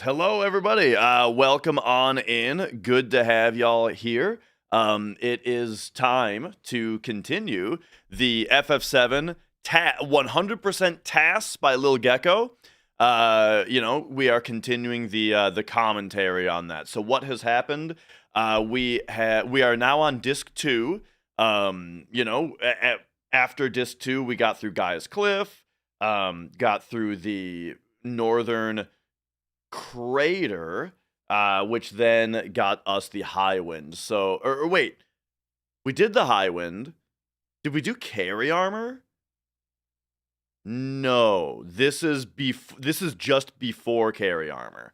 Hello, everybody. Welcome on in. Good to have y'all here. It is time to continue the FF7 100% TAS by LilGecko. We are continuing the commentary on that. So what has happened? We are now on disc 2. After disc 2, we got through Gaia's Cliff, got through the northern crater, which then got us the high wind. So, or wait, we did the high wind. Did we do carry armor? No, this is just before carry armor,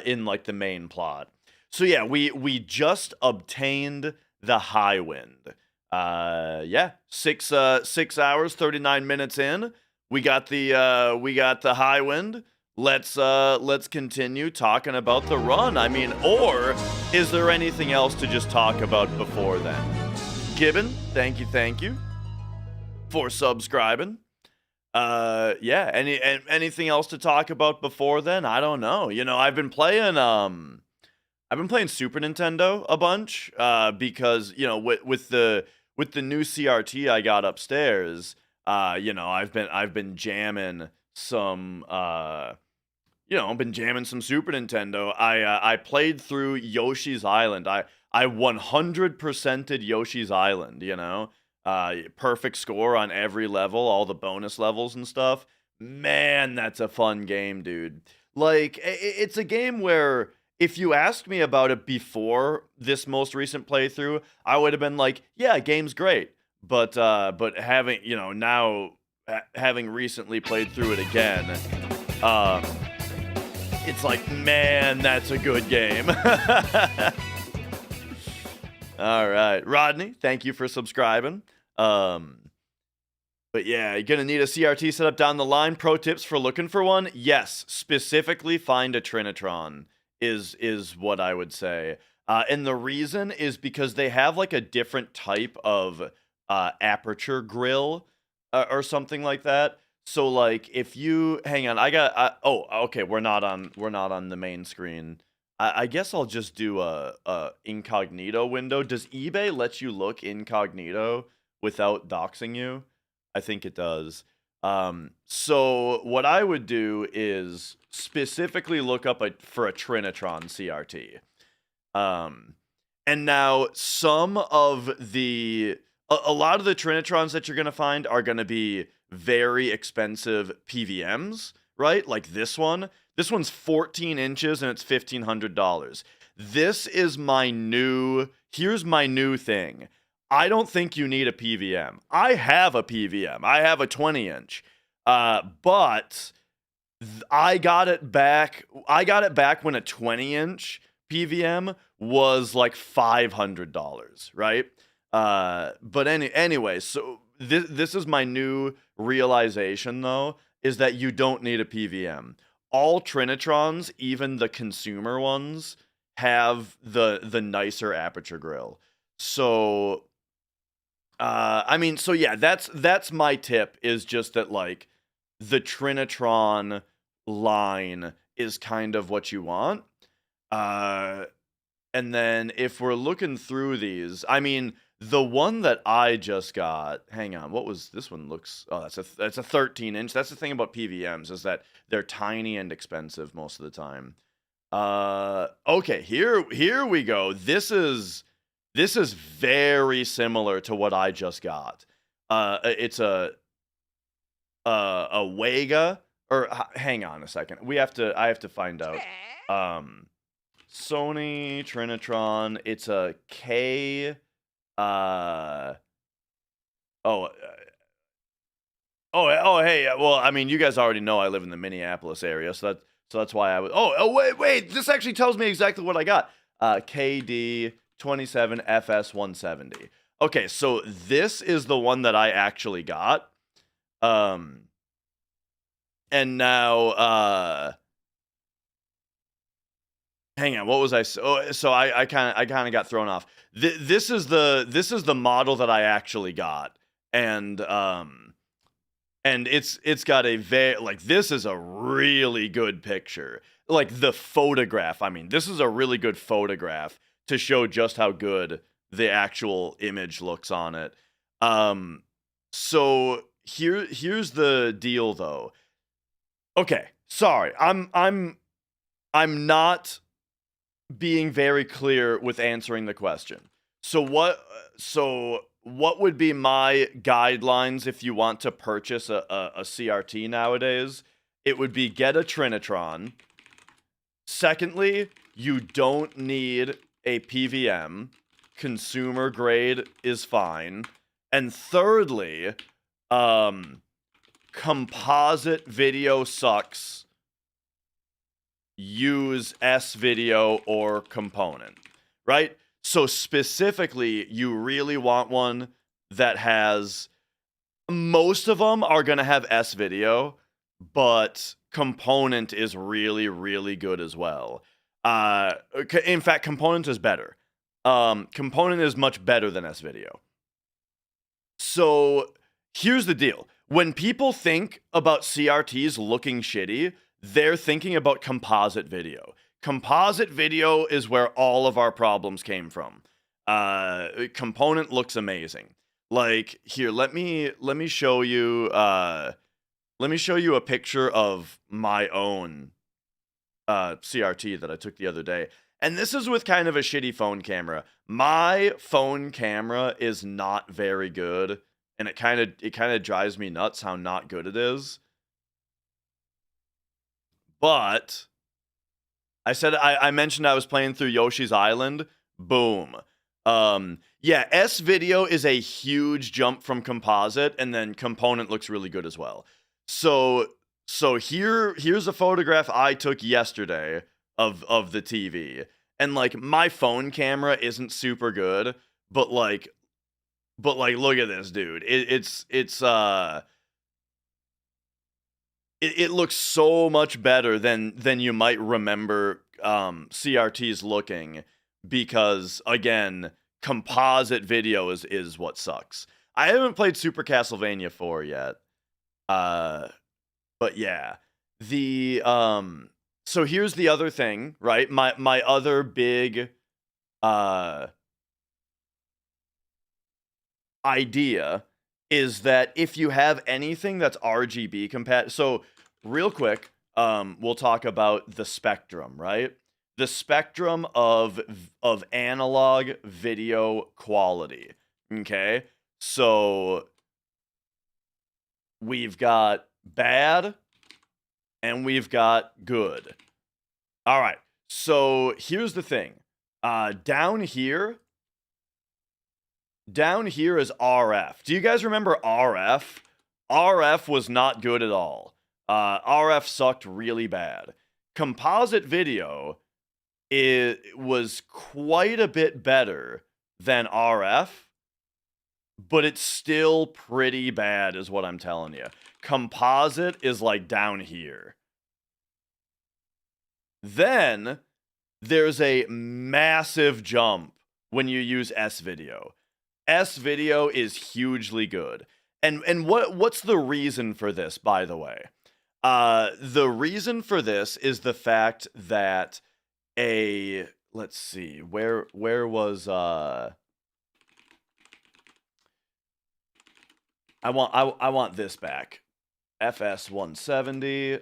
in like the main plot. So yeah, we just obtained the high wind. Yeah, 6 hours 39 minutes in, we got the high wind. Let's continue talking about the run. I mean, or is there anything else to just talk about before then? Gibbon, thank you for subscribing. Yeah, anything else to talk about before then? I don't know. I've been playing Super Nintendo a bunch, because, with the new CRT I got upstairs, I've been jamming some I've been jamming some Super Nintendo. I played through Yoshi's Island. I 100%ed Yoshi's Island, perfect score on every level, all the bonus levels and stuff. Man, that's a fun game, dude. Like, it's a game where if you asked me about it before this most recent playthrough, I would have been like, yeah, game's great. But having, now having recently played through it again, it's like, man, that's a good game. All right, Rodney, thank you for subscribing. But yeah, you're gonna need a CRT setup down the line. Pro tips for looking for one? Yes, specifically find a Trinitron is what I would say. And the reason is because they have like a different type of aperture grill, or something like that. So like if you hang on, okay, we're not on the main screen. I guess I'll just do a incognito window. Does eBay let you look incognito without doxing you? I think it does. So what I would do is specifically look up for a Trinitron CRT. And now some of a lot of the Trinitrons that you're gonna find are gonna be very expensive PVMs, right? Like this one. This one's 14 inches and it's $1,500. This is here's my new thing. I don't think you need a PVM. I have a PVM. I have a 20 inch. But I got it back when a 20 inch PVM was like $500, right? But anyway, so this is my new realization though, is that you don't need a PVM. All Trinitrons, even the consumer ones, have the nicer aperture grill. So so yeah, that's my tip, is just that like the Trinitron line is kind of what you want. And then if we're looking through these, the one that I just got, hang on, what was this one? That's a 13 inch. That's the thing about PVMs, is that they're tiny and expensive most of the time. Okay, here we go. This is very similar to what I just got. It's a Wega, or hang on a second. I have to find out. Sony Trinitron. It's a K. Oh, hey. Well, you guys already know I live in the Minneapolis area, so that's why I was. Wait. This actually tells me exactly what I got. KD 27 FS 170. Okay, so this is the one that I actually got. And now, hang on, what was I? So I kind of got thrown off. This is the model that I actually got, and it's got a this is a really good picture. like the photograph. I mean, this is a really good photograph to show just how good the actual image looks on it. So here's the deal though. Okay, sorry. I'm not being very clear with answering the question. So what would be my guidelines if you want to purchase a CRT nowadays? It would be get a Trinitron. Secondly, you don't need a PVM. Consumer grade is fine. And thirdly, composite video sucks. Use S-Video or component, right? So specifically, you really want one that has... Most of them are going to have S-Video, but component is really, really good as well. In fact, component is better. Component is much better than S-Video. So here's the deal. When people think about CRTs looking shitty, they're thinking about composite video. Composite video is where all of our problems came from. Component looks amazing. Like, here, let me show you a picture of my own CRT that I took the other day. And this is with kind of a shitty phone camera. My phone camera is not very good, and it kind of drives me nuts how not good it is. But I mentioned I was playing through Yoshi's Island. Boom. Yeah, S-Video is a huge jump from composite, and then component looks really good as well. So here's a photograph I took yesterday of the TV. And like my phone camera isn't super good, but like look at this, dude. It looks so much better than you might remember CRTs looking, because again, composite video is what sucks. I haven't played Super Castlevania 4 yet. But yeah. So here's the other thing, right? My other big idea is that if you have anything that's RGB compatible, so real quick, we'll talk about the spectrum, right? The spectrum of analog video quality. Okay, so we've got bad and we've got good. All right, so here's the thing. Down here is RF. Do you guys remember RF? RF was not good at all. RF sucked really bad. Composite video was quite a bit better than RF, but it's still pretty bad is what I'm telling you. Composite is like down here. Then there's a massive jump when you use S-Video. S-Video is hugely good. And what's the reason for this, by the way? The reason for this is the fact that let's see, where was I want this back. FS170.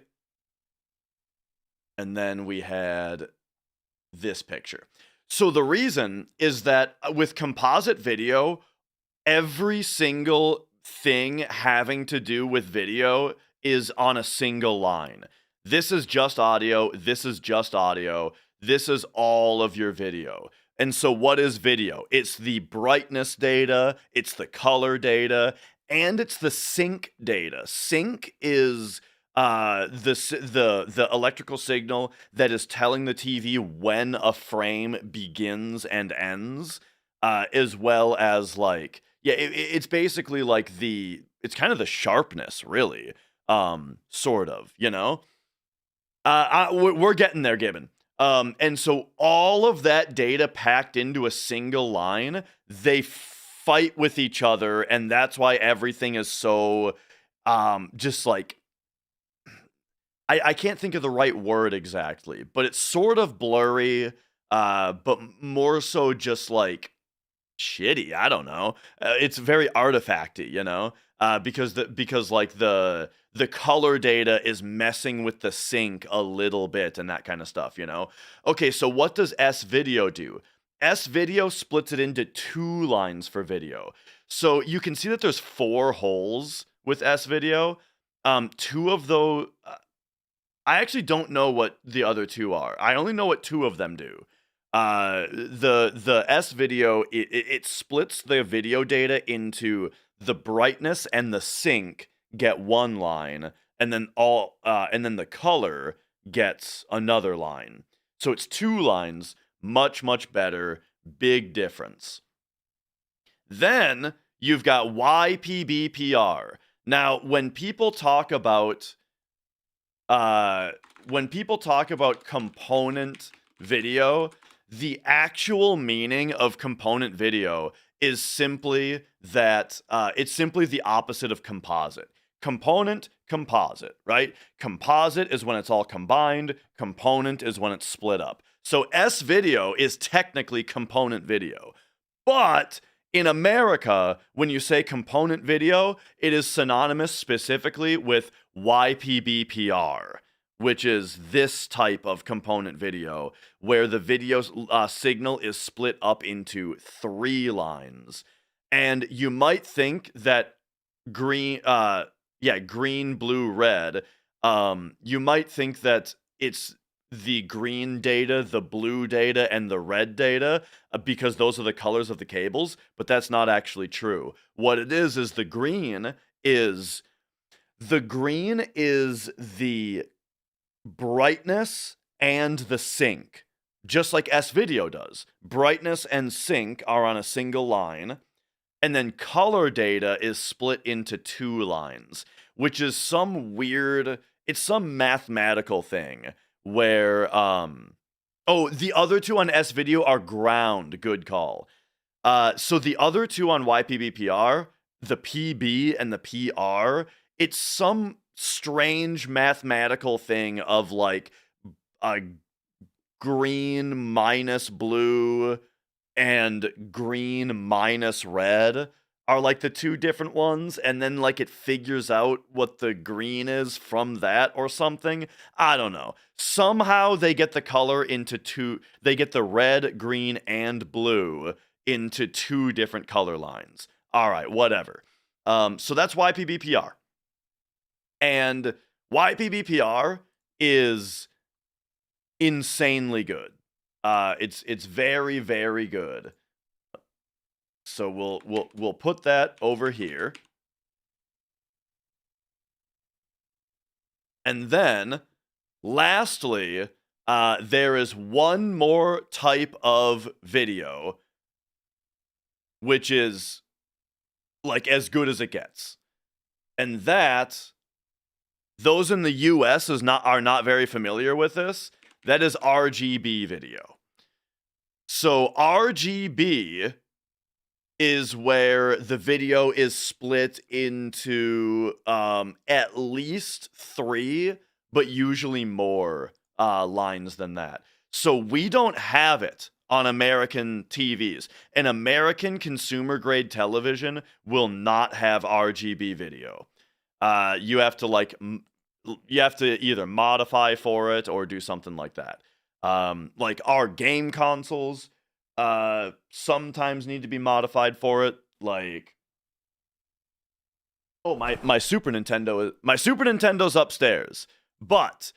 And then we had this picture. So the reason is that with composite video, every single thing having to do with video is on a single line. This is just audio. This is just audio. This is all of your video. And so what is video? It's the brightness data, it's the color data, and it's the sync data. Sync is the electrical signal that is telling the TV when a frame begins and ends, as well as like, yeah, it's basically like it's kind of the sharpness, really, sort of, you know? We're getting there, Gibbon. And so all of that data packed into a single line, they fight with each other, and that's why everything is so, just like, I can't think of the right word exactly, but it's sort of blurry, but more so just like shitty. I don't know. It's very artifacty, you know, because like the color data is messing with the sync a little bit and that kind of stuff, you know. Okay, so what does S video do? S video splits it into two lines for video. So you can see that there's four holes with S video. Two of those. I actually don't know what the other two are. I only know what two of them do. The S video it splits the video data into the brightness and the sync get one line, and then the color gets another line. So it's two lines, much better, big difference. Then you've got YPBPR. Now, when people talk about component video, the actual meaning of component video is simply that it's simply the opposite of composite. Component, composite, right? Composite is when it's all combined. Component is when it's split up. So S video is technically component video. But in America, when you say component video, it is synonymous specifically with YPBPR, which is this type of component video where the video signal is split up into three lines. And you might think that green, blue, red, you might think that it's the green data, the blue data, and the red data, because those are the colors of the cables, but that's not actually true. What it is the green is the brightness and the sync, just like S video does. Brightness and sync are on a single line, and then color data is split into two lines, which is some mathematical thing where the other two on S video are ground. Good call. So the other two on YPBPR, the PB and the PR, it's some strange mathematical thing of like a green minus blue and green minus red are like the two different ones, and then like it figures out what the green is from that or something. I don't know. Somehow they get the color they get the red, green, and blue into two different color lines. All right, whatever. So that's YPBPR. And YPBPR is insanely good. It's very, very good. So we'll put that over here. And then lastly, there is one more type of video which is like as good as it gets. And that those in the US are not very familiar with this. That is RGB video. So RGB is where the video is split into at least three, but usually more lines than that. So we don't have it on American TVs. An American consumer grade television will not have RGB video. You have to either modify for it or do something like that. Like our game consoles sometimes need to be modified for it. Like, oh, my Super Nintendo's upstairs, but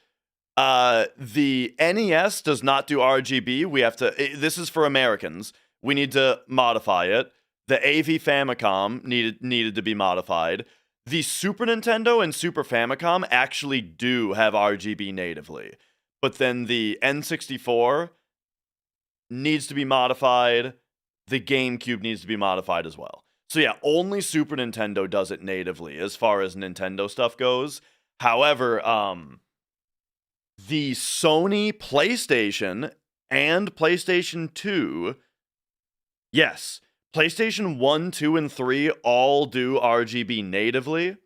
the NES does not do RGB. This is for Americans. We need to modify it. The AV Famicom needed to be modified. The Super Nintendo and Super Famicom actually do have RGB natively, but then the N64 needs to be modified. The GameCube needs to be modified as well. So yeah, only Super Nintendo does it natively as far as Nintendo stuff goes. However, the Sony PlayStation and PlayStation 2, yes, PlayStation 1, 2, and 3 all do RGB natively.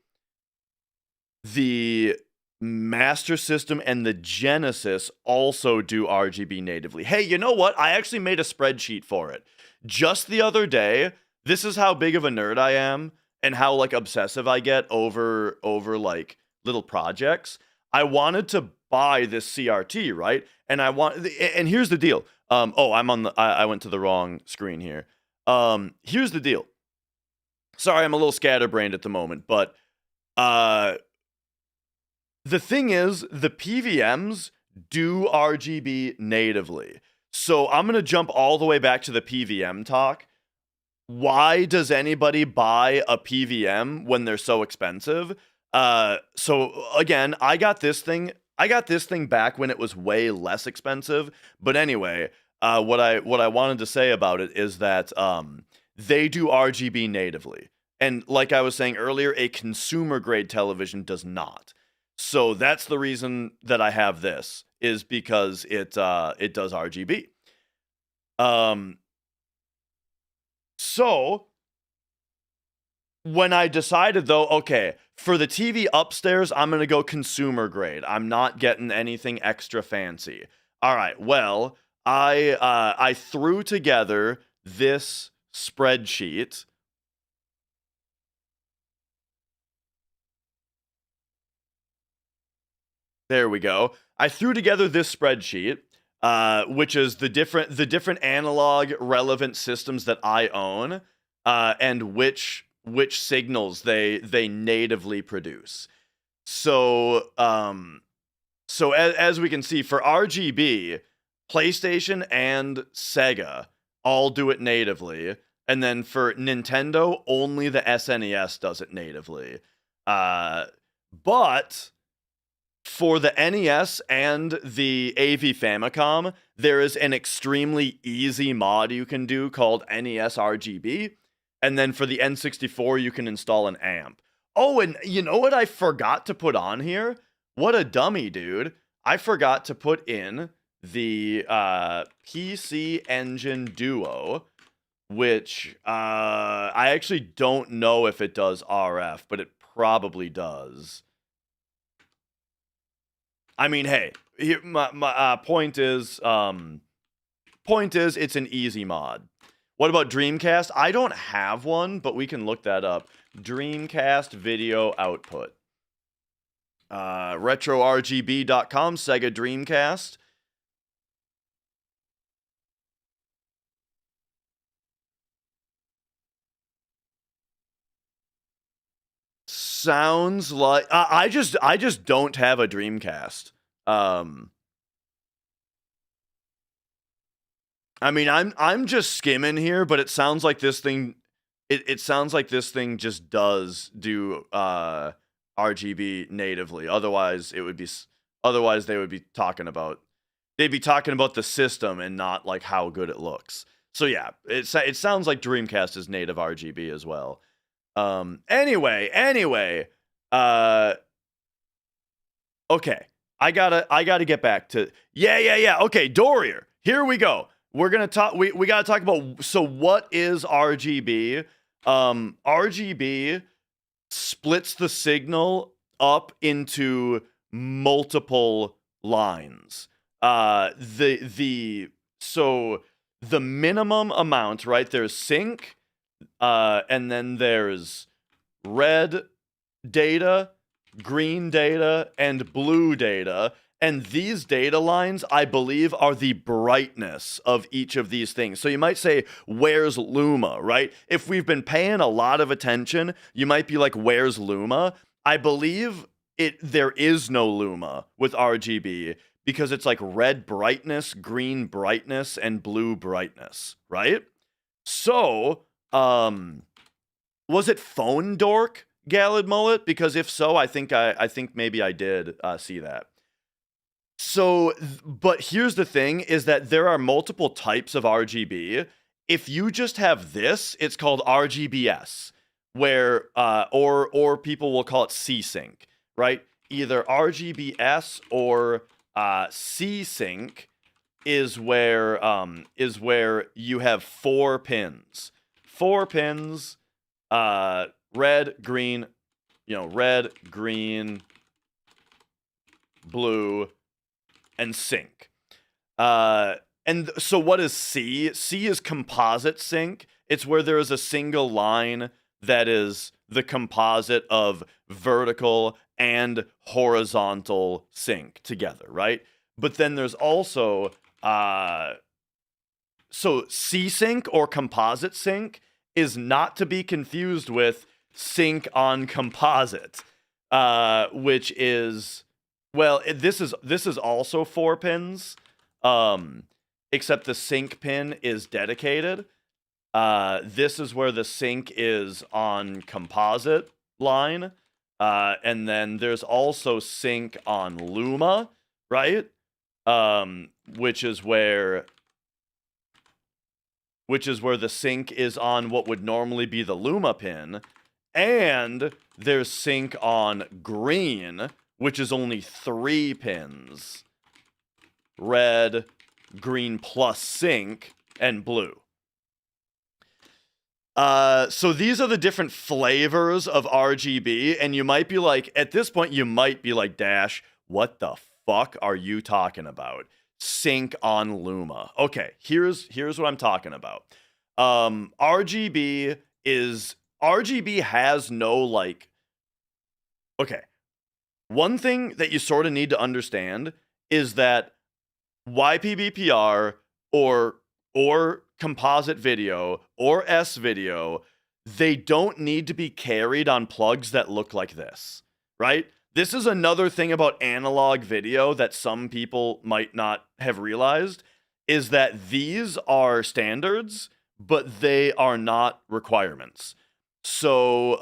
The Master System and the Genesis also do RGB natively. Hey, you know what? I actually made a spreadsheet for it. Just the other day, this is how big of a nerd I am and how like obsessive I get over like little projects. I wanted to buy this CRT, right? And and here's the deal. Oh, I went to the wrong screen here. Here's the deal. Sorry, I'm a little scatterbrained at the moment, but the thing is, the PVMs do RGB natively. So I'm going to jump all the way back to the PVM talk. Why does anybody buy a PVM when they're so expensive? So again, I got this thing back when it was way less expensive. But anyway, what I wanted to say about it is that they do RGB natively. And like I was saying earlier, a consumer grade television does not. So that's the reason that I have this, is because it does RGB. So when I decided though, okay, for the TV upstairs, I'm gonna go consumer grade. I'm not getting anything extra fancy. All right, well, I threw together this spreadsheet. There we go. I threw together this spreadsheet, which is the different analog relevant systems that I own, and which signals they natively produce. So as we can see, for RGB, PlayStation and Sega all do it natively, and then for Nintendo, only the SNES does it natively. But for the NES and the AV Famicom, there is an extremely easy mod you can do called NES RGB. And then for the N64, you can install an amp. Oh, and you know what I forgot to put on here? What a dummy, dude. I forgot to put in the PC Engine Duo, which I actually don't know if it does RF, but it probably does. I mean, hey, my point is, it's an easy mod. What about Dreamcast? I don't have one, but we can look that up. Dreamcast video output. RetroRGB.com, Sega Dreamcast. Sounds like I just don't have a Dreamcast. I mean, I'm just skimming here, but it sounds like this thing it sounds like this thing just does do RGB natively. Otherwise they would be talking about the system and not like how good it looks. So yeah, it sounds like Dreamcast is native RGB as well. Anyway, okay. I gotta get back to yeah. Okay, Dorier. Here we go. We're gonna talk. We gotta talk about. So what is RGB? RGB splits the signal up into multiple lines. So the minimum amount, right? There's sync, and then there's red data, green data, and blue data. And these data lines, I believe, are the brightness of each of these things. So you might say, where's Luma, right? If we've been paying a lot of attention, you might be like, where's Luma? I believe there is no Luma with RGB because it's like red brightness, green brightness, and blue brightness, right? So, was it Phone Dork, Gallad Mullet? Because if so, I think maybe I did see that. So, but here's the thing, is that there are multiple types of RGB. If you just have this, it's called RGBS, where or people will call it C-Sync, right? Either RGBS or C-Sync is where you have 4 pins. 4 pins, red, green, red, green, blue, and sync. And so what is C? C is composite sync. It's where there is a single line that is the composite of vertical and horizontal sync together, right? But then there's also so C sync or composite sync is not to be confused with sync on composite, which is, well, this is also 4 pins, except the sync pin is dedicated. This is where the sync is on composite line, and then there's also sync on Luma, right? Which is where the sync is on what would normally be the Luma pin, and there's sync on green, which is only 3 pins. Red, green plus sync, and blue. So these are the different flavors of RGB, and you might be like, at this point, you might be like, Dash, what the fuck are you talking about? Sync on Luma. Okay, here's what I'm talking about. RGB has no, like, okay. One thing that you sort of need to understand is that YPBPR or composite video or S video, they don't need to be carried on plugs that look like this, right? This is another thing about analog video that some people might not have realized, is that these are standards, but they are not requirements. So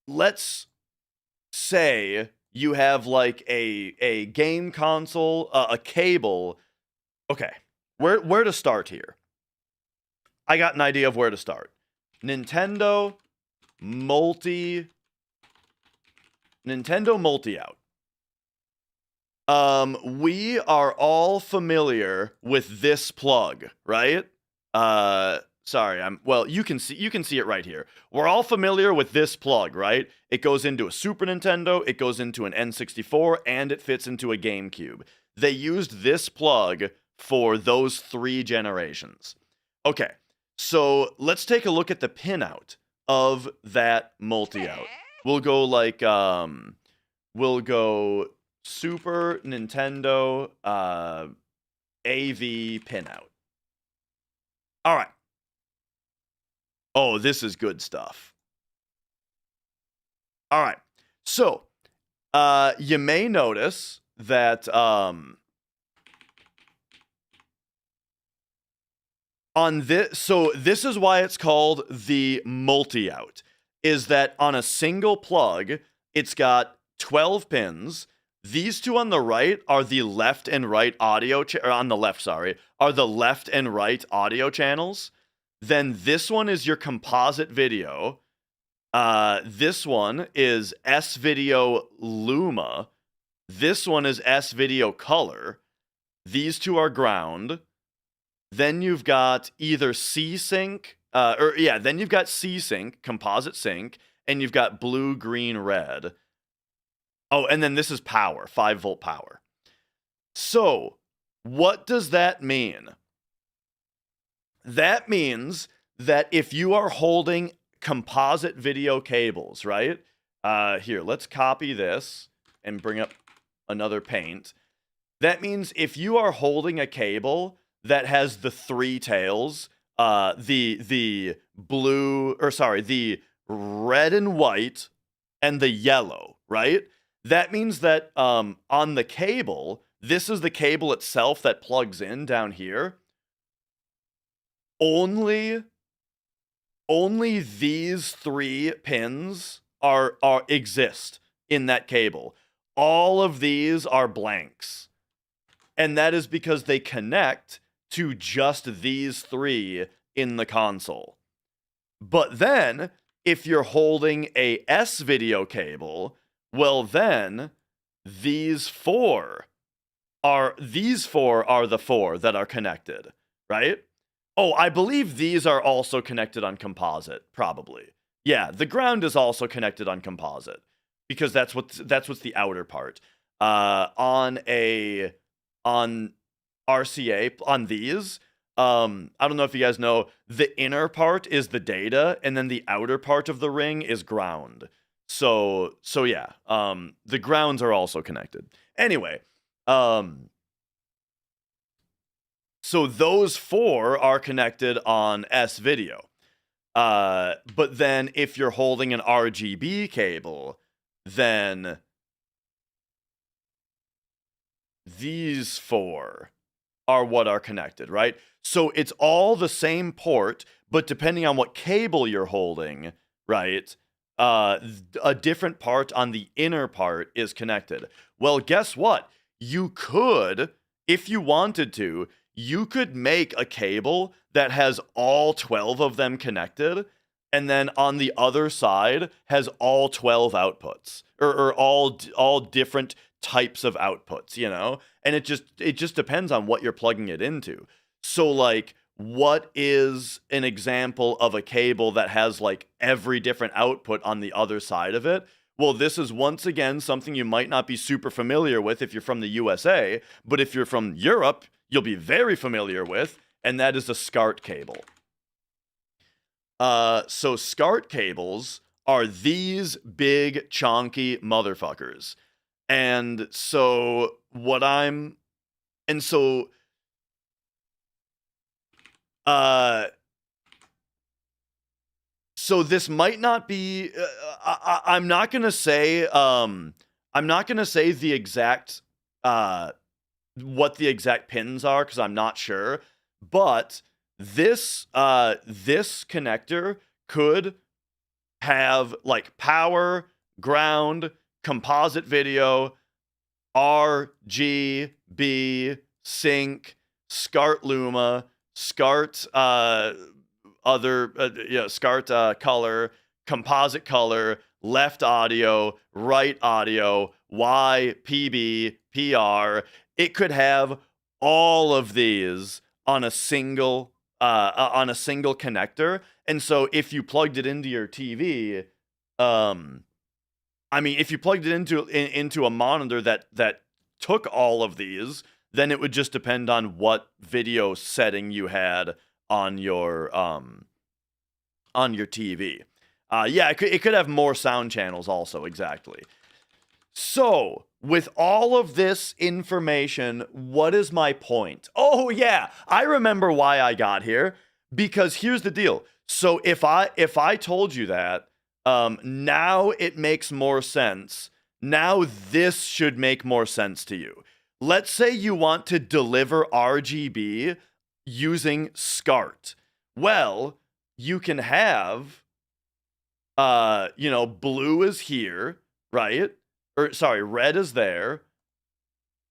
let's say you have like a game console, a cable. Okay, where to start here? I got an idea of where to start. Nintendo multi out. We are all familiar with this plug, right? Sorry, well, you can see it right here. We're all familiar with this plug, right? It goes into a Super Nintendo, it goes into an N64, and it fits into a GameCube. They used this plug for those 3 generations. Okay, so let's take a look at the pinout of that multi-out. We'll go like, we'll go Super Nintendo AV pinout. All right. Oh, this is good stuff. All right. So, you may notice that on this, so this is why it's called the multi-out, is that on a single plug, it's got 12 pins. These 2 on the right are the left and right audio, or on the left, sorry, are the left and right audio channels. Then this one is your composite video. This one is S-Video Luma. This one is S-Video Color. These 2 are ground. Then you've got either C-Sync, then you've got C-Sync, composite sync, and you've got blue, green, red. Oh, and then this is power, 5-volt power. So, what does that mean? That means that if you are holding composite video cables, right? Here, let's copy this and bring up another paint. That means if you are holding a cable that has the 3 tails, the blue, or sorry, the red and white and the yellow, right? That means that on the cable, this is the cable itself that plugs in down here. Only these 3 pins exist in that cable. All of these are blanks. And that is because they connect to just these 3 in the console. But then, if you're holding a S-Video cable, well then, these 4 are the 4 that are connected, right? Oh, I believe these are also connected on composite, probably. Yeah, the ground is also connected on composite because that's what's the outer part. On RCA on these, I don't know if you guys know, the inner part is the data, and then the outer part of the ring is ground. So yeah, the grounds are also connected. Anyway, so those 4 are connected on S video. But then if you're holding an RGB cable, then these 4 are what are connected, right? So it's all the same port, but depending on what cable you're holding, right, a different part on the inner part is connected. Well, guess what? You could, if you wanted to, you could make a cable that has all 12 of them connected, and then on the other side has all 12 outputs, or all different types of outputs, you know? And it just depends on what you're plugging it into. So like, what is an example of a cable that has like every different output on the other side of it? Well, this is once again something you might not be super familiar with if you're from the USA, but if you're from Europe, you'll be very familiar with, and that is a SCART cable. So SCART cables are these big, chonky motherfuckers. And so so this might not be, I'm not gonna say, the exact, what the exact pins are, because I'm not sure, but this connector could have like power, ground, composite video, RGB, sync, SCART Luma, SCART SCART color, composite color, left audio, right audio, Y, PB, PR. It could have all of these on a single connector. And so if you plugged it into your TV, if you plugged it into a monitor that took all of these, then it would just depend on what video setting you had on your TV. Yeah, it could have more sound channels also, exactly. So, with all of this information, what is my point? Oh yeah, I remember why I got here, because here's the deal. So if I told you that, now it makes more sense. Now this should make more sense to you. Let's say you want to deliver RGB using SCART. Well, you can have, blue is here, right? Or sorry, red is there.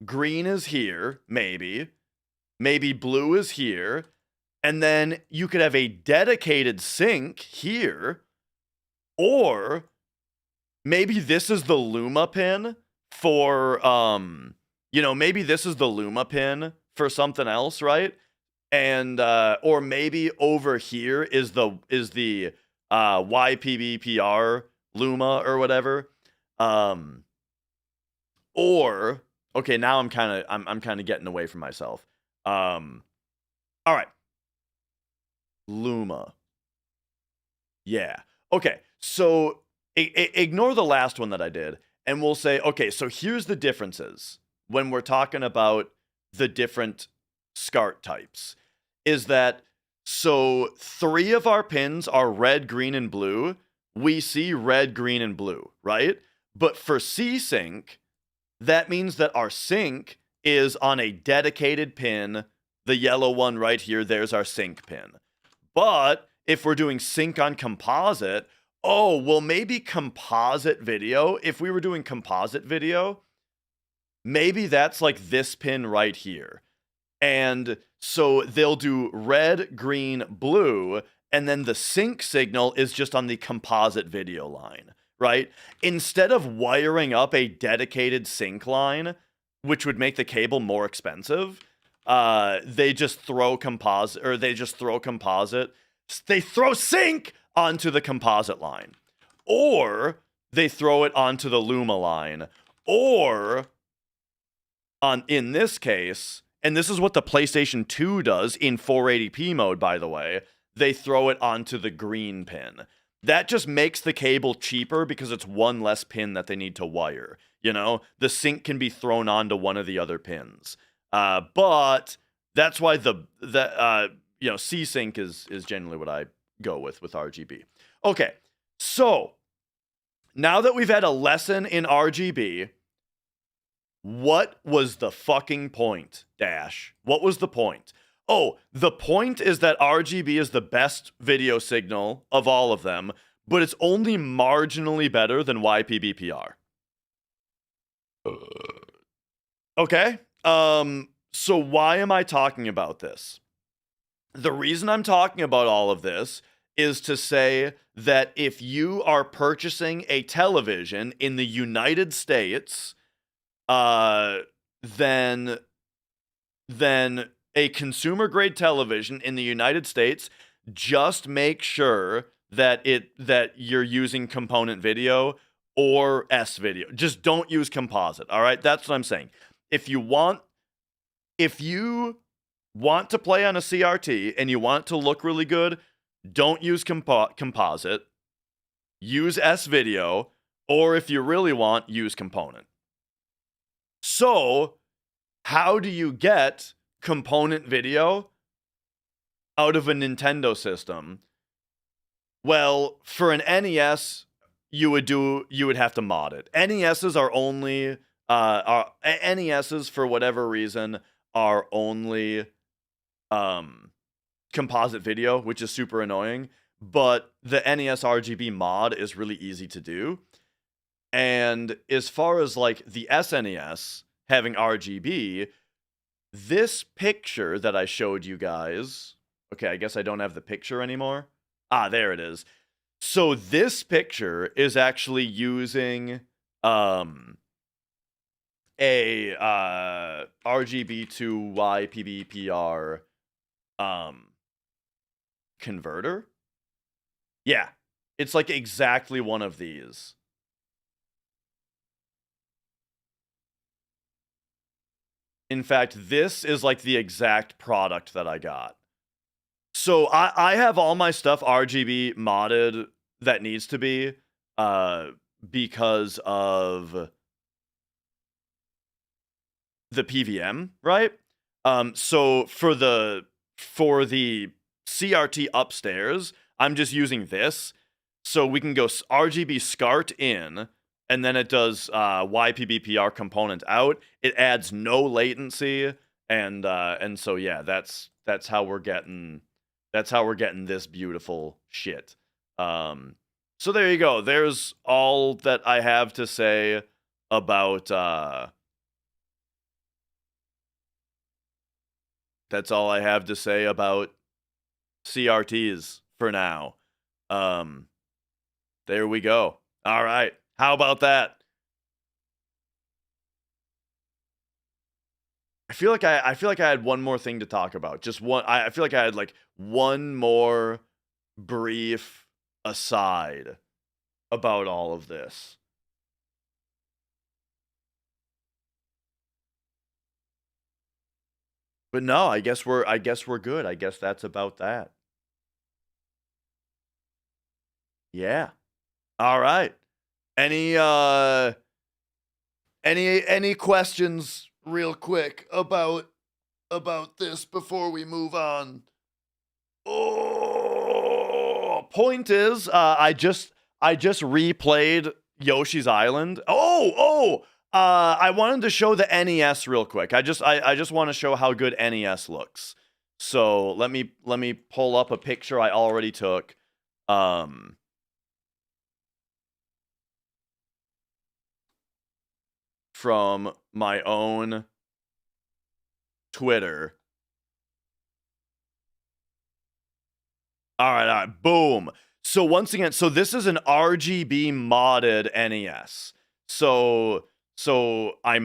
Green is here, maybe. Maybe blue is here. And then you could have a dedicated sync here. Or maybe this is the Luma pin for, maybe this is the Luma pin for something else, right? And, or maybe over here is the YPBPR Luma or whatever. Or, okay, now I'm kind of getting away from myself. All right. Luma. Yeah. Okay. So ignore the last one that I did, and we'll say, okay, so here's the differences when we're talking about the different SCART types. Is that, so 3 of our pins are red, green, and blue. We see red, green, and blue, right? But for C-Sync, that means that our sync is on a dedicated pin. The yellow one right here, there's our sync pin. But if we're doing sync on composite, oh, well, maybe composite video, if we were doing composite video, maybe that's like this pin right here. And so they'll do red, green, blue, and then the sync signal is just on the composite video line, right? Instead of wiring up a dedicated sync line, which would make the cable more expensive, they just throw composite, they throw sync onto the composite line, or they throw it onto the Luma line, or in this case, and this is what the PlayStation 2 does in 480p mode, by the way, they throw it onto the green pin. That just makes the cable cheaper because it's one less pin that they need to wire. You know, the sync can be thrown onto one of the other pins. But that's why C-Sync is generally what I go with RGB. Okay, so now that we've had a lesson in RGB, what was the fucking point, Dash? What was the point? Oh, the point is that RGB is the best video signal of all of them, but it's only marginally better than YPBPR. Okay. So why am I talking about this? The reason I'm talking about all of this is to say that if you are purchasing a television in the United States, then a consumer grade television in the United States, just make sure that you're using component video or S video. Just don't use composite. All right, that's what I'm saying. If you want to play on a CRT and you want it to look really good, don't use composite. Use S video, or if you really want, use component. So, how do you get component video out of a Nintendo system? Well, for an NES, you would have to mod it. NESs are only NESs for whatever reason are only composite video, which is super annoying. But the NES RGB mod is really easy to do. And as far as like the SNES having RGB, this picture that I showed you guys, okay, I guess I don't have the picture anymore. Ah, there it is. So this picture is actually using a RGB to YPBPR converter. Yeah, it's like exactly one of these. In fact, this is like the exact product that I got. So I have all my stuff RGB modded that needs to be because of the PVM, right? So for the CRT upstairs, I'm just using this. So we can go RGB SCART in, and then it does YPBPR component out. It adds no latency, and so yeah, that's how we're getting this beautiful shit. So there you go. There's all that I have to say about that's all I have to say about CRTs for now. There we go. All right. How about that? I feel like I had one more thing to talk about. Just one. I feel like I had like one more brief aside about all of this. But no, I guess we're good. I guess that's about that. Yeah. All right. Any questions real quick about this before we move on? Oh, point is, I just replayed Yoshi's Island. I wanted to show the NES real quick. I just want to show how good NES looks. So let me pull up a picture I already took. From my own Twitter. All right, boom. So once again, so this is an RGB modded NES. So I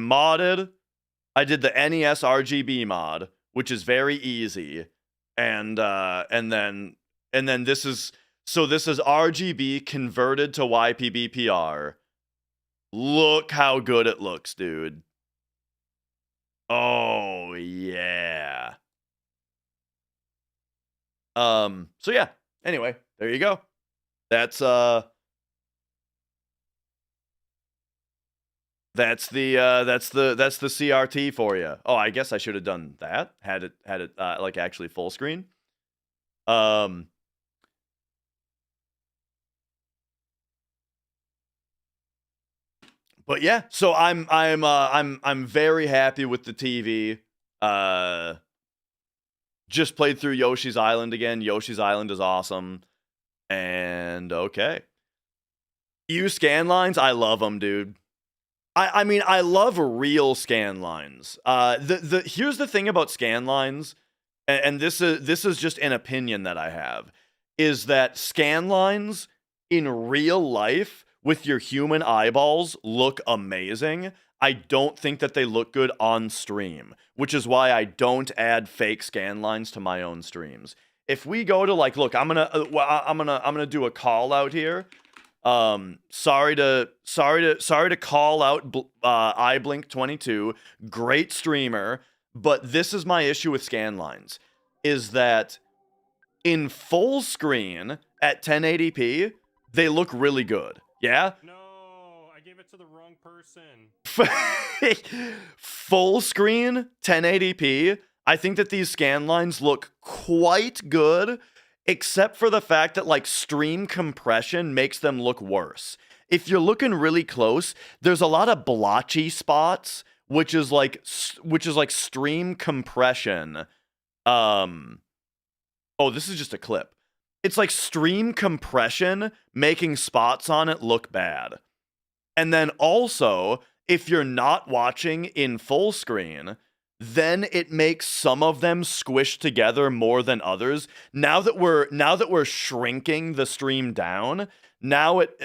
did the NES RGB mod, which is very easy, and then this is RGB converted to YPBPR. Look how good it looks, dude. Oh yeah. So yeah. Anyway, there you go. That's the CRT for you. Oh, I guess I should have done that. Had it like actually full screen. But yeah, so I'm very happy with the TV. Just played through Yoshi's Island again. Yoshi's Island is awesome. And okay. scan lines, I love them, dude. I mean, I love real scan lines. Here's the thing about scan lines, and this is just an opinion that I have, is that scan lines in real life with your human eyeballs look amazing. I don't think that they look good on stream, which is why I don't add fake scan lines to my own streams. If we go to like, look, I'm gonna do a call out here. Sorry to call out iBlink22, great streamer, but this is my issue with scan lines, is that in full screen at 1080p, they look really good. Yeah? No, I gave it to the wrong person. Full screen 1080p, I think that these scan lines look quite good, except for the fact that like stream compression makes them look worse. If you're looking really close, there's a lot of blotchy spots, which is like stream compression. Oh, this is just a clip. It's like stream compression making spots on it look bad. And then also, if you're not watching in full screen, then it makes some of them squish together more than others. Now that we're shrinking the stream down, now it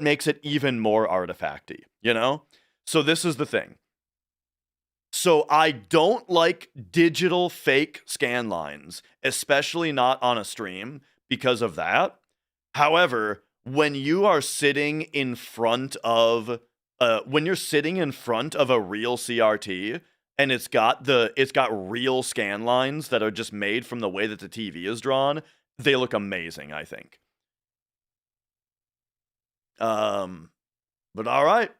makes it even more artifacty, you know? So this is the thing. So I don't like digital fake scan lines, especially not on a stream because of that. However, when you are sitting in front of a real CRT, and it's got real scan lines that are just made from the way that the TV is drawn, they look amazing, I think. But all right.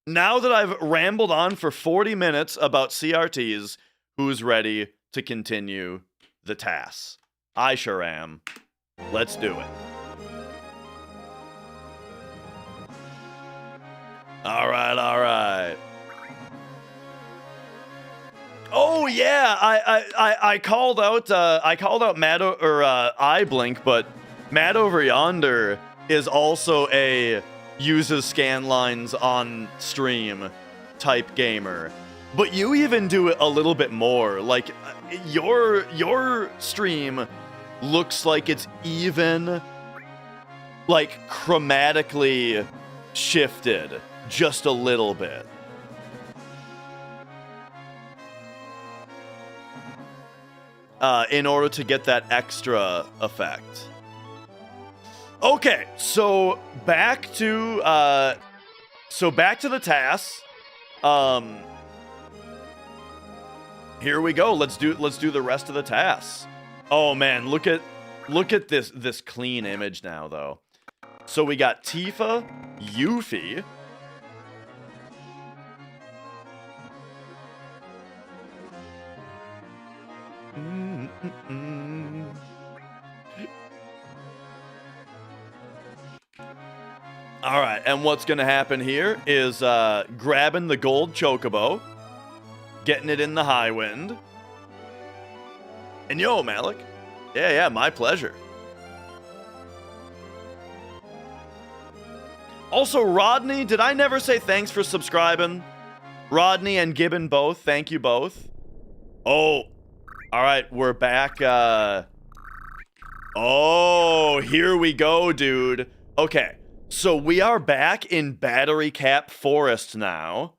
Now that I've rambled on for 40 minutes about CRTs, who's ready to continue the TAS? I sure am. Let's do it. All right. Oh yeah, I called out Matt or iBlink, but Matt over yonder is also a uses scan lines on stream type gamer. But you even do it a little bit more. Like your stream looks like it's even like chromatically shifted just a little bit. In order to get that extra effect. Okay, so back to the TAS. Here we go. Let's do the rest of the TAS. Oh man, look at this clean image now though. So we got Tifa, Yuffie. All right, and what's gonna happen here is grabbing the gold chocobo, getting it in the high wind, and yo, Malik, yeah, my pleasure. Also, Rodney, did I never say thanks for subscribing? Rodney and Gibbon both, thank you both. Oh, all right, we're back. Oh, here we go, dude. Okay. So we are back in Battery Cap Forest now.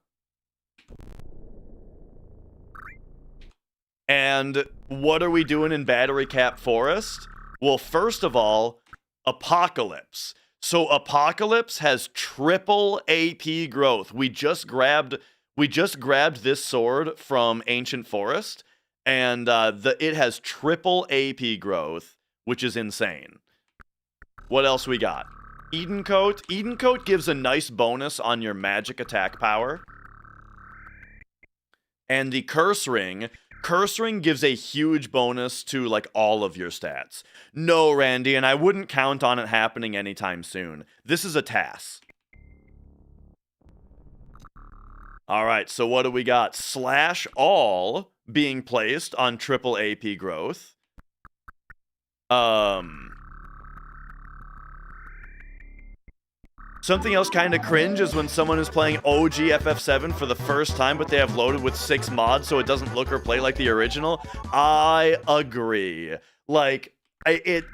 And what are we doing in Battery Cap Forest? Well, first of all, Apocalypse. So Apocalypse has triple AP growth. We just grabbed this sword from Ancient Forest, and it has triple AP growth, which is insane. What else we got? Eden Coat. Eden Coat gives a nice bonus on your magic attack power. And the Curse Ring. Curse Ring gives a huge bonus to, like, all of your stats. No, Randy, and I wouldn't count on it happening anytime soon. This is a TAS. Alright, so what do we got? Slash All being placed on triple AP growth. Something else kind of cringe is when someone is playing OG FF7 for the first time, but they have loaded with 6 mods so it doesn't look or play like the original. I agree. Like, it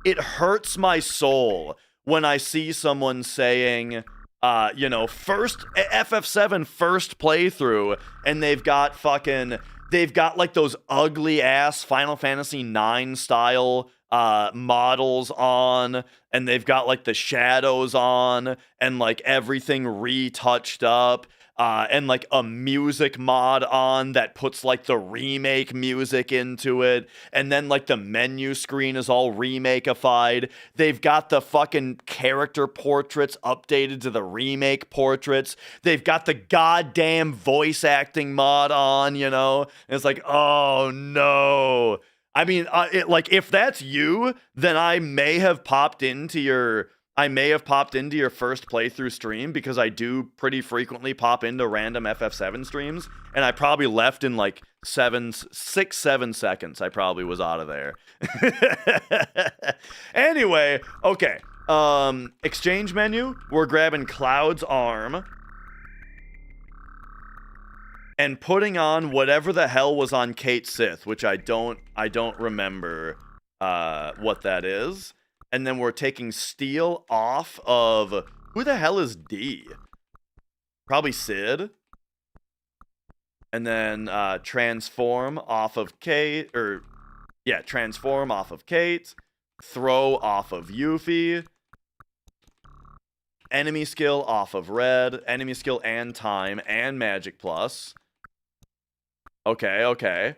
hurts my soul when I see someone saying, you know, FF7 first playthrough, and they've got like those ugly ass Final Fantasy IX style models on, and they've got like the shadows on, and like everything retouched up, and like a music mod on that puts like the remake music into it, and then like the menu screen is all remake-ified. They've got the fucking character portraits updated to the remake portraits. They've got the goddamn voice acting mod on, you know? And it's like, oh no. I mean, like, if that's you, then I may have popped into your first playthrough stream, because I do pretty frequently pop into random FF7 streams, and I probably left in like 7 seconds. I probably was out of there. Anyway, okay. Exchange menu. We're grabbing Cloud's arm and putting on whatever the hell was on Kate Sith, which I don't remember what that is. And then we're taking Steel off of... Who the hell is D? Probably Sid. And then Transform off of Kate. Transform off of Kate. Throw off of Yuffie. Enemy skill off of Red. Enemy skill and Time and Magic Plus. Okay.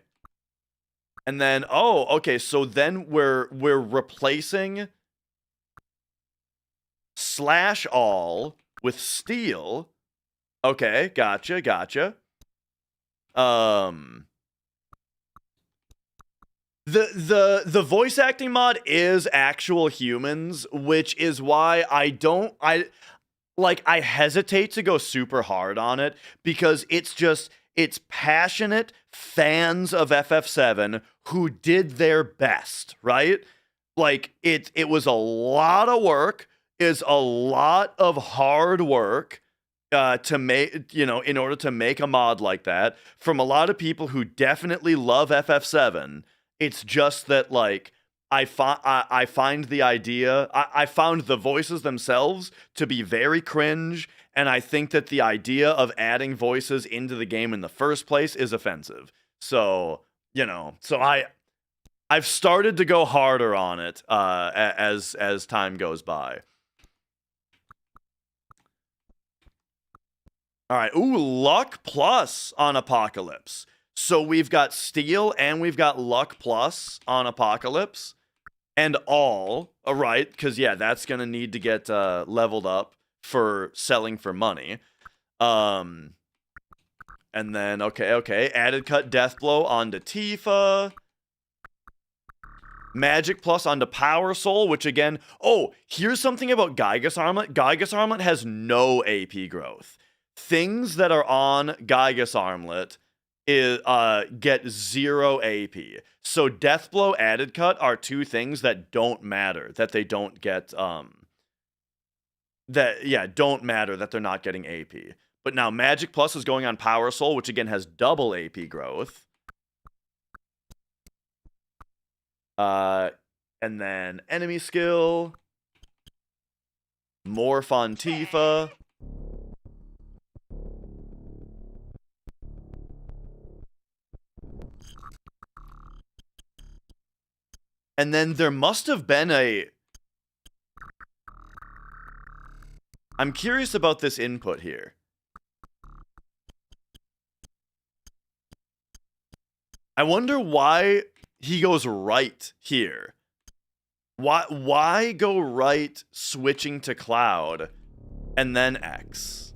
And then, so then we're replacing Slash All with Steel. Okay, gotcha. The voice acting mod is actual humans, which is why I hesitate to go super hard on it, because it's passionate fans of FF7 who did their best, right? Like, it was a lot of work, is a lot of hard work to make, you know, in order to make a mod like that, from a lot of people who definitely love FF7. It's just that, like, I find the idea, I found the voices themselves to be very cringe, and I think that the idea of adding voices into the game in the first place is offensive. So, you know, I've started to go harder on it as time goes by. All right, ooh, Luck Plus on Apocalypse. So we've got Steel and we've got Luck Plus on Apocalypse. And all right, because, yeah, that's going to need to get leveled up for selling for money. And then, okay. Added cut Death Blow onto Tifa. Magic Plus onto Power Soul, which again... Oh, here's something about Gygas Armlet. Gygas Armlet has no AP growth. Things that are on Gygas Armlet get 0 AP. So Death Blow, Added Cut are two things that don't matter, that they don't get, don't matter that they're not getting AP. But now Magic Plus is going on Power Soul, which again has double AP growth. And then Enemy Skill. Morph on Tifa. And then there must have been a... I'm curious about this input here. I wonder why he goes right here. Why go right switching to cloud and then X?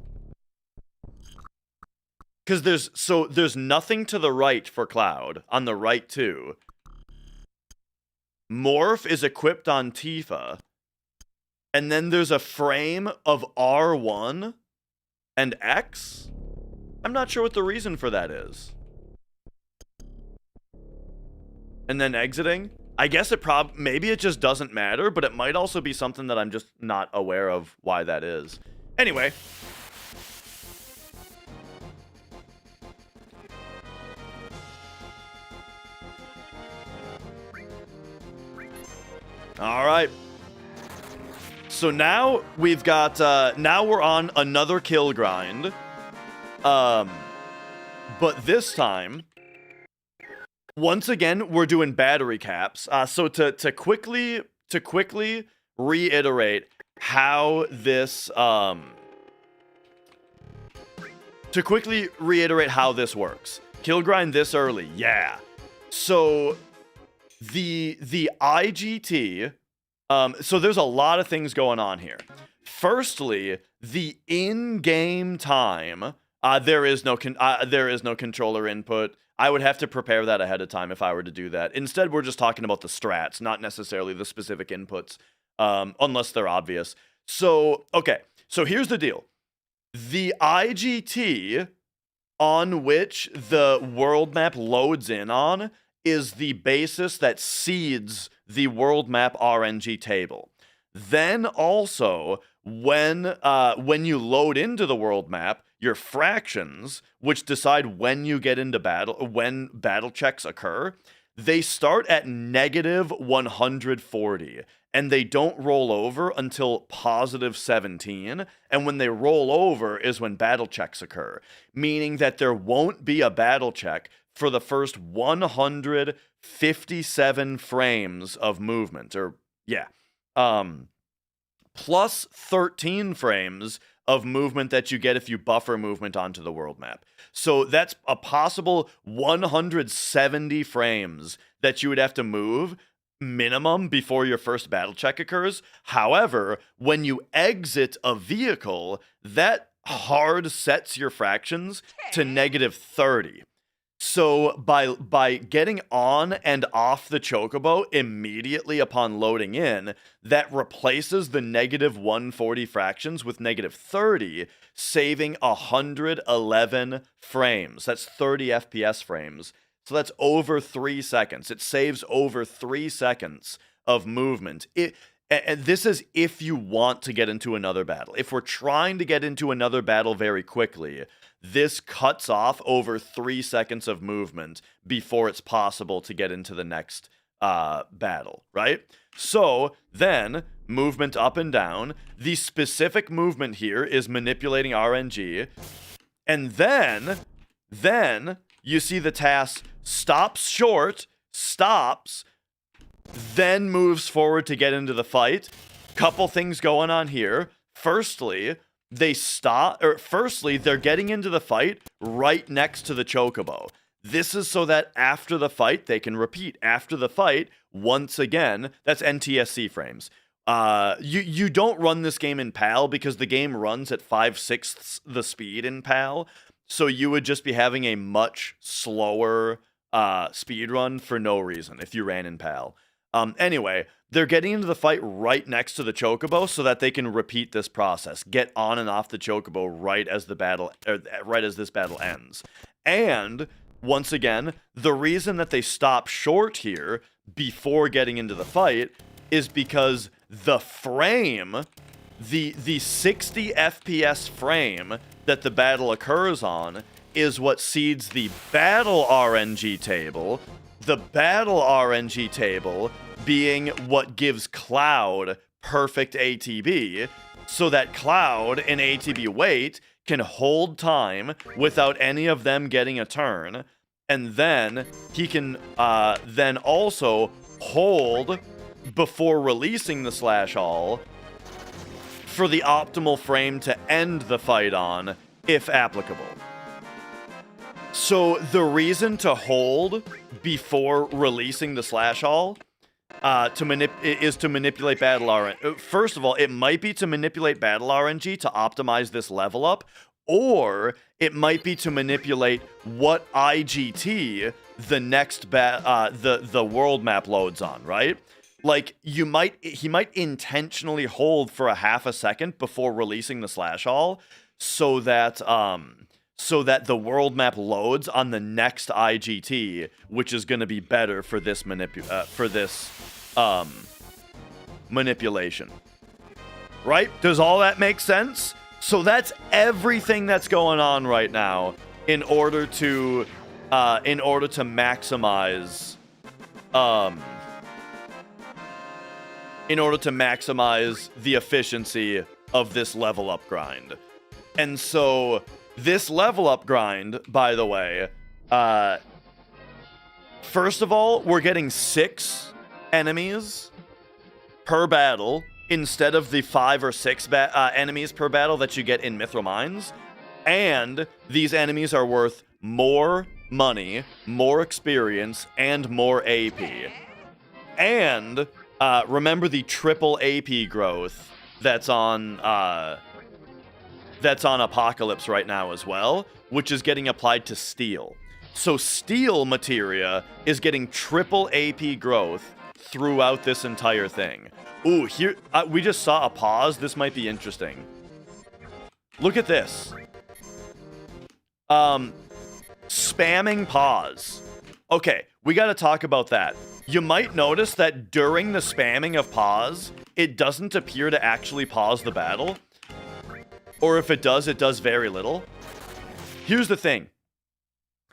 Because there's nothing to the right for cloud, on the right too. Morph is equipped on Tifa. And then there's a frame of R1 and X? I'm not sure what the reason for that is. And then exiting? I guess maybe it just doesn't matter, but it might also be something that I'm just not aware of why that is. Anyway. All right. So now we've got, now we're on another kill grind. But this time, once again, we're doing battery caps. So to quickly reiterate how this, works. Kill grind this early, yeah. So the IGT, so there's a lot of things going on here. Firstly, the in-game time, there is no controller input. I would have to prepare that ahead of time if I were to do that. Instead, we're just talking about the strats, not necessarily the specific inputs, unless they're obvious. So, okay, so here's the deal. The IGT on which the world map loads in on is the basis that seeds the world map RNG table. Then also, when you load into the world map, your fractions, which decide when you get into battle, when battle checks occur, they start at -140, and they don't roll over until +17, and when they roll over is when battle checks occur, meaning that there won't be a battle check for the first 157 frames of movement, or, yeah, plus 13 frames of movement that you get if you buffer movement onto the world map. So that's a possible 170 frames that you would have to move minimum before your first battle check occurs. However, when you exit a vehicle, that hard sets your fractions to -30. So by getting on and off the chocobo immediately upon loading in, that replaces the -140 fractions with -30, saving 111 frames. That's 30 FPS frames. So that's over 3 seconds. It saves over 3 seconds of movement. And this is if you want to get into another battle. If we're trying to get into another battle very quickly, this cuts off over 3 seconds of movement before it's possible to get into the next battle, right? So then, movement up and down. The specific movement here is manipulating RNG. And then you see the TAS stops short, stops, then moves forward to get into the fight. Couple things going on here. Firstly, they're getting into the fight right next to the chocobo. This is so that after the fight, they can repeat. After the fight, once again, that's NTSC frames. You don't run this game in PAL because the game runs at 5/6 the speed in PAL. So you would just be having a much slower speed run for no reason if you ran in PAL. Anyway, they're getting into the fight right next to the chocobo so that they can repeat this process, get on and off the chocobo right as this battle ends. And once again, the reason that they stop short here before getting into the fight is because the frame, the 60 FPS frame that the battle occurs on is what seeds the battle RNG table. The battle RNG table being what gives Cloud perfect ATB, so that Cloud and ATB wait can hold time without any of them getting a turn, and then he can then also hold before releasing the slash all for the optimal frame to end the fight on, if applicable. So the reason to hold before releasing the slash all is to manipulate battle RNG. First of all, it might be to manipulate battle RNG to optimize this level up, or it might be to manipulate what IGT the next the world map loads on, right? Like he might intentionally hold for a half a second before releasing the slash all, so that the world map loads on the next IGT, which is going to be better for this manipulation. Right? Does all that make sense? So that's everything that's going on right now in order to maximize the efficiency of this level up grind. And so this level up grind, by the way, first of all, we're getting 6 enemies per battle instead of the 5 or 6 enemies per battle that you get in Mithril Mines. And these enemies are worth more money, more experience, and more AP. And remember the triple AP growth that's on Apocalypse right now as well, which is getting applied to steel. So steel materia is getting triple AP growth throughout this entire thing. Ooh, here we just saw a pause. This might be interesting. Look at this. Spamming pause. Okay, we got to talk about that. You might notice that during the spamming of pause, it doesn't appear to actually pause the battle. Or if it does very little. Here's the thing.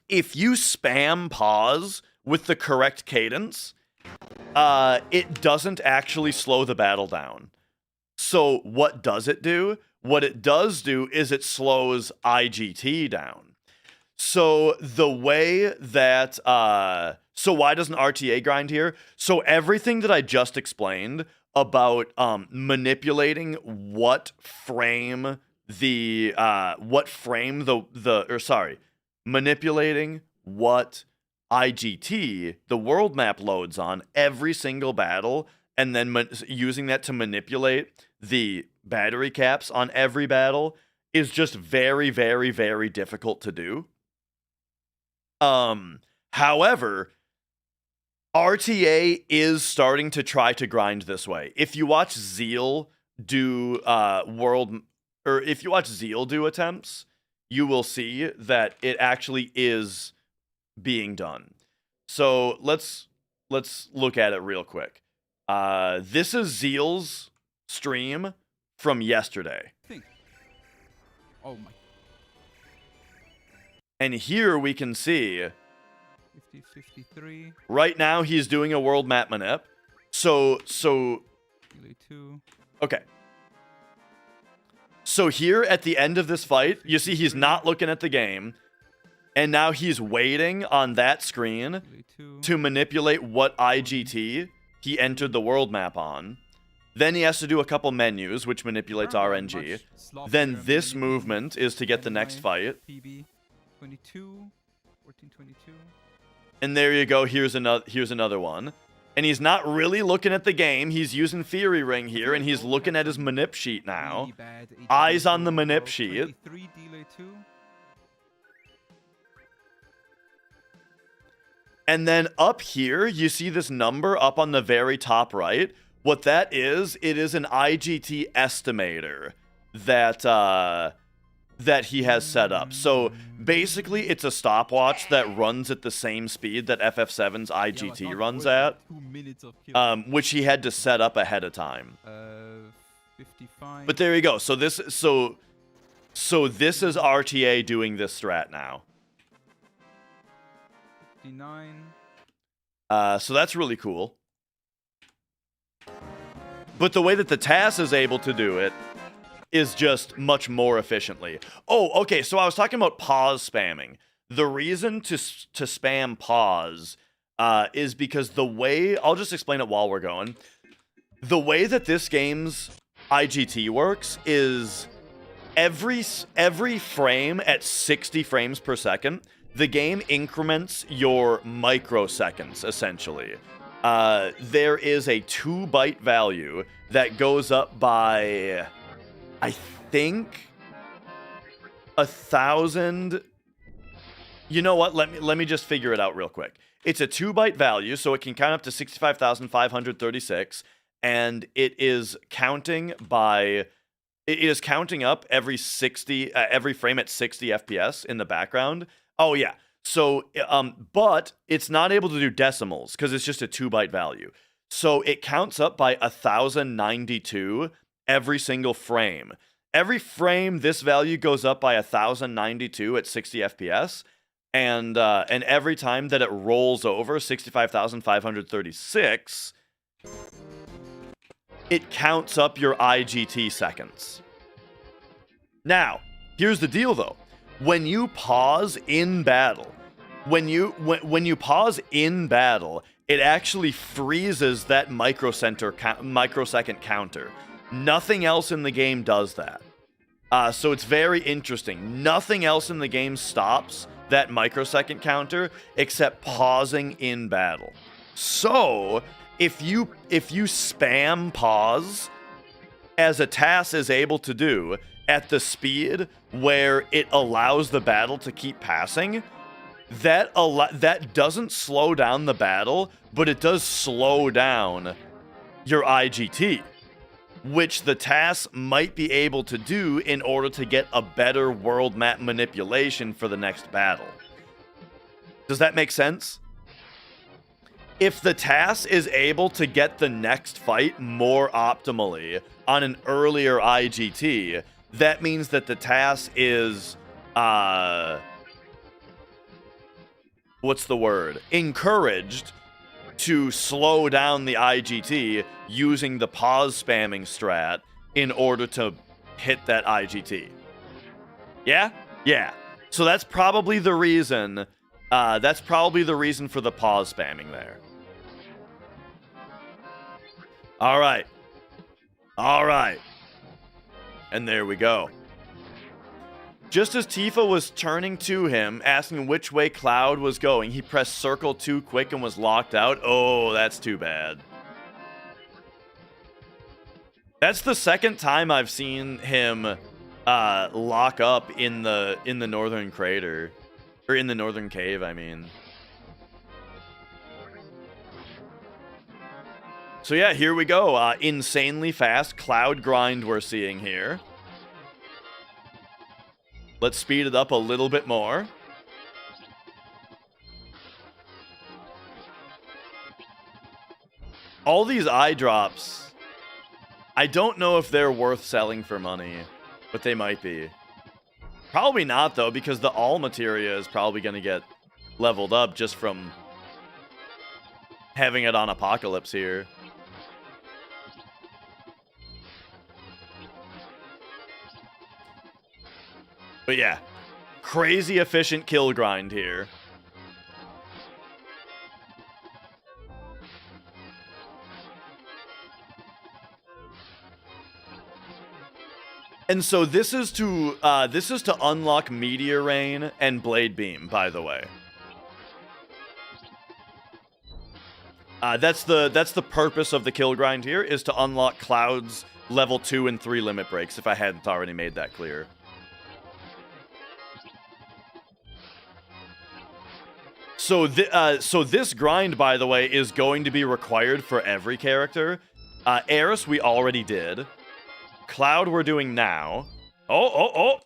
If you spam pause with the correct cadence, it doesn't actually slow the battle down. So what does it do? What it does do is it slows IGT down. So the way that... so why doesn't RTA grind here? So manipulating what IGT the world map loads on every single battle, and then using that to manipulate the battery caps on every battle is just very, very, very difficult to do. However, RTA is starting to try to grind this way. If you watch Zeal do attempts, you will see that it actually is being done. So let's look at it real quick. This is Zeal's stream from yesterday. Oh my. And here we can see 50, 53. Right now he's doing a world map manip. So Delay 2. okay. So here at the end of this fight, you see he's not looking at the game. And now he's waiting on that screen to manipulate what IGT he entered the world map on. Then he has to do a couple menus, which manipulates RNG. Then this movement is to get the next fight. 22, 1422. And there you go. Here's another one. And he's not really looking at the game. He's using Theory Ring here, and he's looking at his manip sheet now. Eyes on the manip sheet. And then up here, you see this number up on the very top right. What that is, it is an IGT estimator that he has set up. So basically, it's a stopwatch that runs at the same speed that FF7's IGT runs at, which he had to set up ahead of time. 55. But there you go. So this is RTA doing this strat now. 59. So that's really cool. But the way that the TAS is able to do it is just much more efficiently. Oh, okay, so I was talking about pause spamming. The reason to spam pause is because the way... I'll just explain it while we're going. The way that this game's IGT works is every frame at 60 frames per second, the game increments your microseconds, essentially. There is a 2-byte value that goes up by, I think, 1,000. You know what? Let me just figure it out real quick. It's a 2-byte value, so it can count up to 65,536, and it is counting by... It is counting up every frame at 60 FPS in the background. Oh yeah. So, but it's not able to do decimals because it's just a 2-byte value. So it counts up by 1,092 every single frame. Every frame, this value goes up by 1,092 at 60 FPS, and every time that it rolls over 65,536. It counts up your IGT seconds. Now, here's the deal though. When you pause in battle, when you pause in battle, it actually freezes that microsecond counter. Nothing else in the game does that. So it's very interesting. Nothing else in the game stops that microsecond counter except pausing in battle. So if you spam pause, as a TAS is able to do, at the speed where it allows the battle to keep passing, that doesn't slow down the battle, but it does slow down your IGT, which the TAS might be able to do in order to get a better world map manipulation for the next battle. Does that make sense? If the TAS is able to get the next fight more optimally on an earlier IGT, that means that the TAS is, what's the word? Encouraged to slow down the IGT using the pause spamming strat in order to hit that IGT. Yeah? Yeah. So that's probably the reason, for the pause spamming there. Alright. Alright. And there we go. Just as Tifa was turning to him, asking which way Cloud was going, he pressed circle too quick and was locked out. Oh, that's too bad. That's the second time I've seen him lock up in the northern crater. Or in the northern cave, I mean. So yeah, here we go. Insanely fast Cloud grind we're seeing here. Let's speed it up a little bit more. All these eye drops, I don't know if they're worth selling for money, but they might be. Probably not, though, because the all materia is probably going to get leveled up just from having it on Apocalypse here. But yeah, crazy efficient kill grind here. And so this is to unlock Meteor Rain and Blade Beam, by the way. That's the purpose of the kill grind here, is to unlock Cloud's level 2 and 3 limit breaks, if I hadn't already made that clear. So this grind, by the way, is going to be required for every character. Eris, we already did. Cloud, we're doing now. Oh!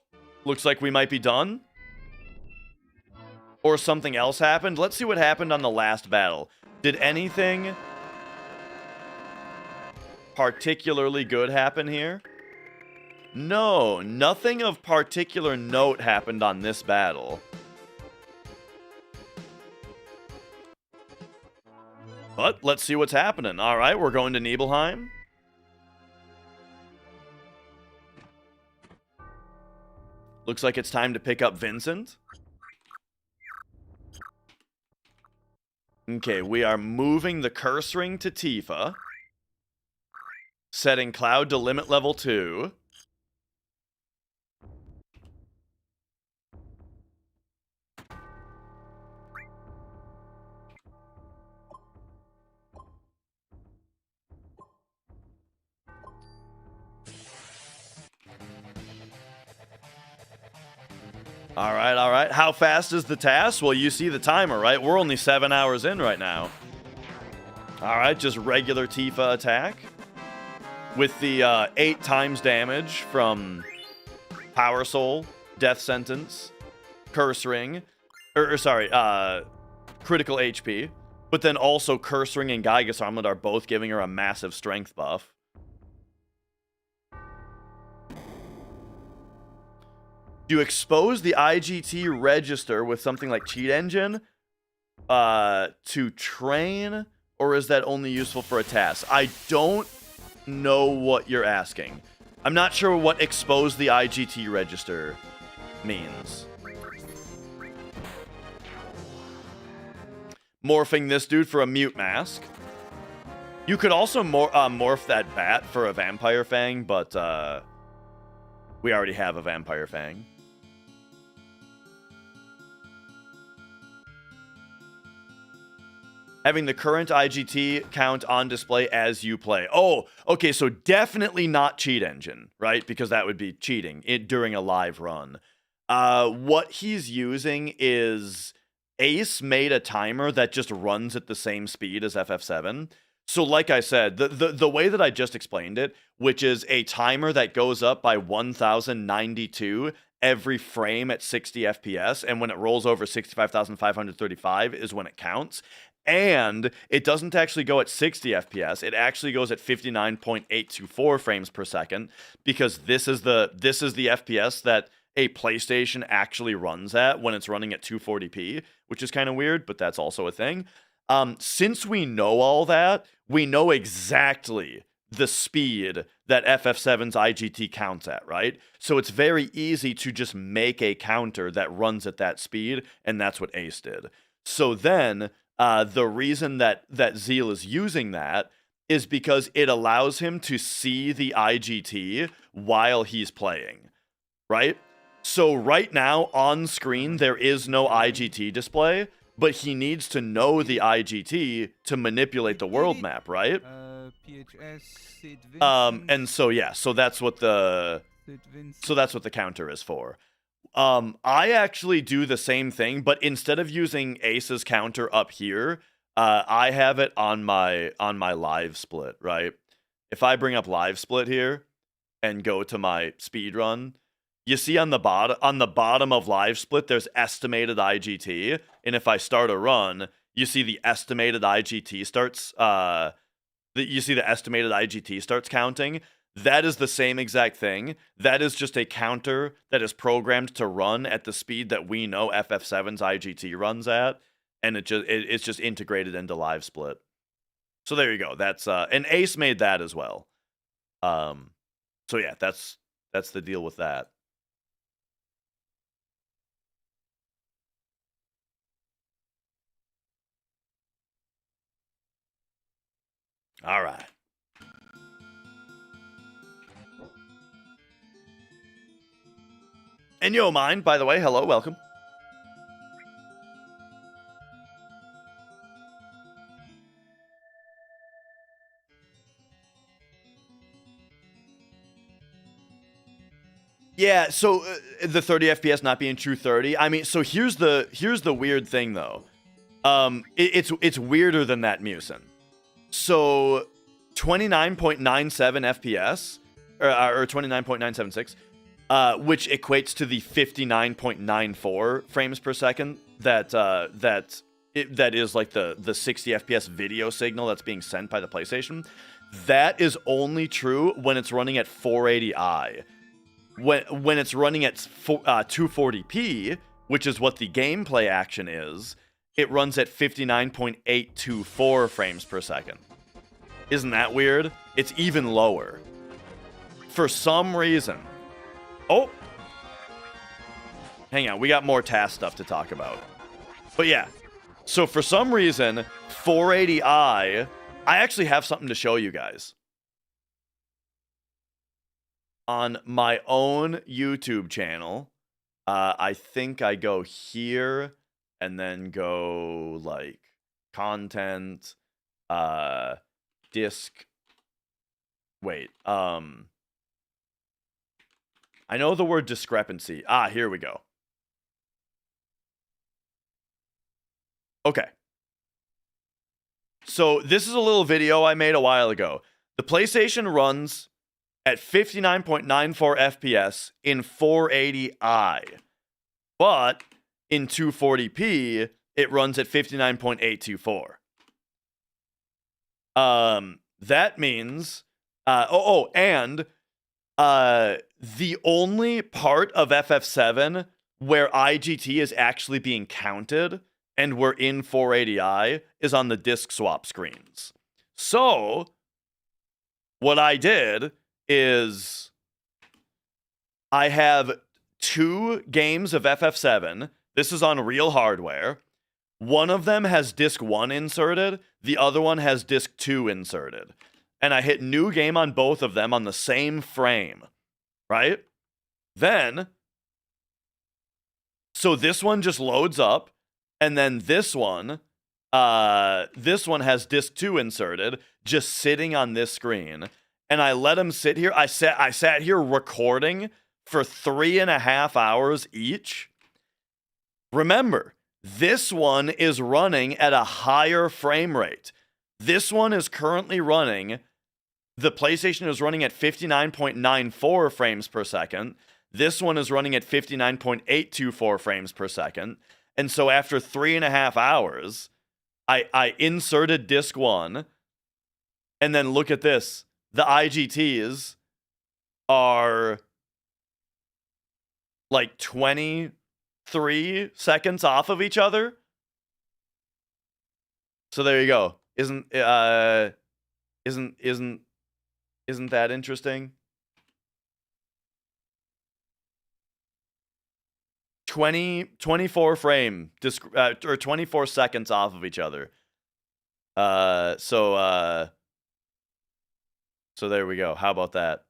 Looks like we might be done. Or something else happened. Let's see what happened on the last battle. Did anything particularly good happen here? No, nothing of particular note happened on this battle. But let's see what's happening. All right, we're going to Nibelheim. Looks like it's time to pick up Vincent. Okay, we are moving the curse ring to Tifa. Setting Cloud to limit level 2. All right. How fast is the TAS? Well, you see the timer, right? We're only 7 hours in right now. All right, just regular Tifa attack. With the 8 times damage from Power Soul, Death Sentence, Curse Ring, critical HP. But then also Curse Ring and Gygas Armlet are both giving her a massive strength buff. Do you expose the IGT register with something like Cheat Engine to train, or is that only useful for a TAS? I don't know what you're asking. I'm not sure what expose the IGT register means. Morphing this dude for a mute mask. You could also morph that bat for a Vampire Fang, but we already have a Vampire Fang. Having the current IGT count on display as you play. Oh, okay, so definitely not Cheat Engine, right? Because that would be cheating during a live run. What he's using is Ace made a timer that just runs at the same speed as FF7. So like I said, the way that I just explained it, which is a timer that goes up by 1092 every frame at 60 FPS, and when it rolls over 65,535 is when it counts. And it doesn't actually go at 60 FPS. It actually goes at 59.824 frames per second, because this is the FPS that a PlayStation actually runs at when it's running at 240p, which is kind of weird, but that's also a thing. Since we know all that, we know exactly the speed that FF7's IGT counts at, right? So it's very easy to just make a counter that runs at that speed, and that's what Ace did. So then the reason that Zeal is using that is because it allows him to see the IGT while he's playing, right? So right now on screen, there is no IGT display, but he needs to know the IGT to manipulate the world map, right? PHS, Sid Vincent, And so yeah, so that's what the counter is for. I actually do the same thing, but instead of using Ace's counter up here, I have it on my live split, right? If I bring up live split here and go to my speedrun, you see on the bottom of live split, there's estimated IGT, and if I start a run, you see the estimated IGT starts. You see the estimated IGT starts counting. That is the same exact thing. That is just a counter that is programmed to run at the speed that we know FF7's IGT runs at, and it's just integrated into live split. So there you go. That's and Ace made that as well. So yeah, that's the deal with that. All right. And yo, mine, by the way, hello, welcome. Yeah, so the 30 FPS not being true 30. I mean, so here's the weird thing though. It's weirder than that, Musin. So 29.97 FPS or 29.976. Which equates to the 59.94 frames per second that is like the 60 FPS video signal that's being sent by the PlayStation. That is only true when it's running at 480i. When it's running at 240p, which is what the gameplay action is, it runs at 59.824 frames per second. Isn't that weird? It's even lower. For some reason. Oh! Hang on, we got more TAS stuff to talk about. But yeah, So for some reason, 480i, I actually have something to show you guys. On my own YouTube channel, I think I go here and then go like content, disc. Wait, I know the word discrepancy. Ah, here we go. Okay. So this is a little video I made a while ago. The PlayStation runs at 59.94 FPS in 480i. But in 240p, it runs at 59.824. That means and the only part of FF7 where IGT is actually being counted and we're in 480i is on the disc swap screens. So what I did is I have 2 games of FF7. This is on real hardware. One of them has disc 1 inserted. The other one has disc 2 inserted. And I hit new game on both of them on the same frame, right? Then, so this one just loads up, and then this one has disc 2 inserted, just sitting on this screen. And I let them sit here. I sat here recording for 3.5 hours each. Remember, this one is running at a higher frame rate. This one is currently running, the PlayStation is running at 59.94 frames per second. This one is running at 59.824 frames per second. And so after 3.5 hours, I inserted disc 1, and then look at this. The IGTs are like 23 seconds off of each other. So there you go. Isn't that interesting? 24 frame or 24 seconds off of each other. So there we go. How about that?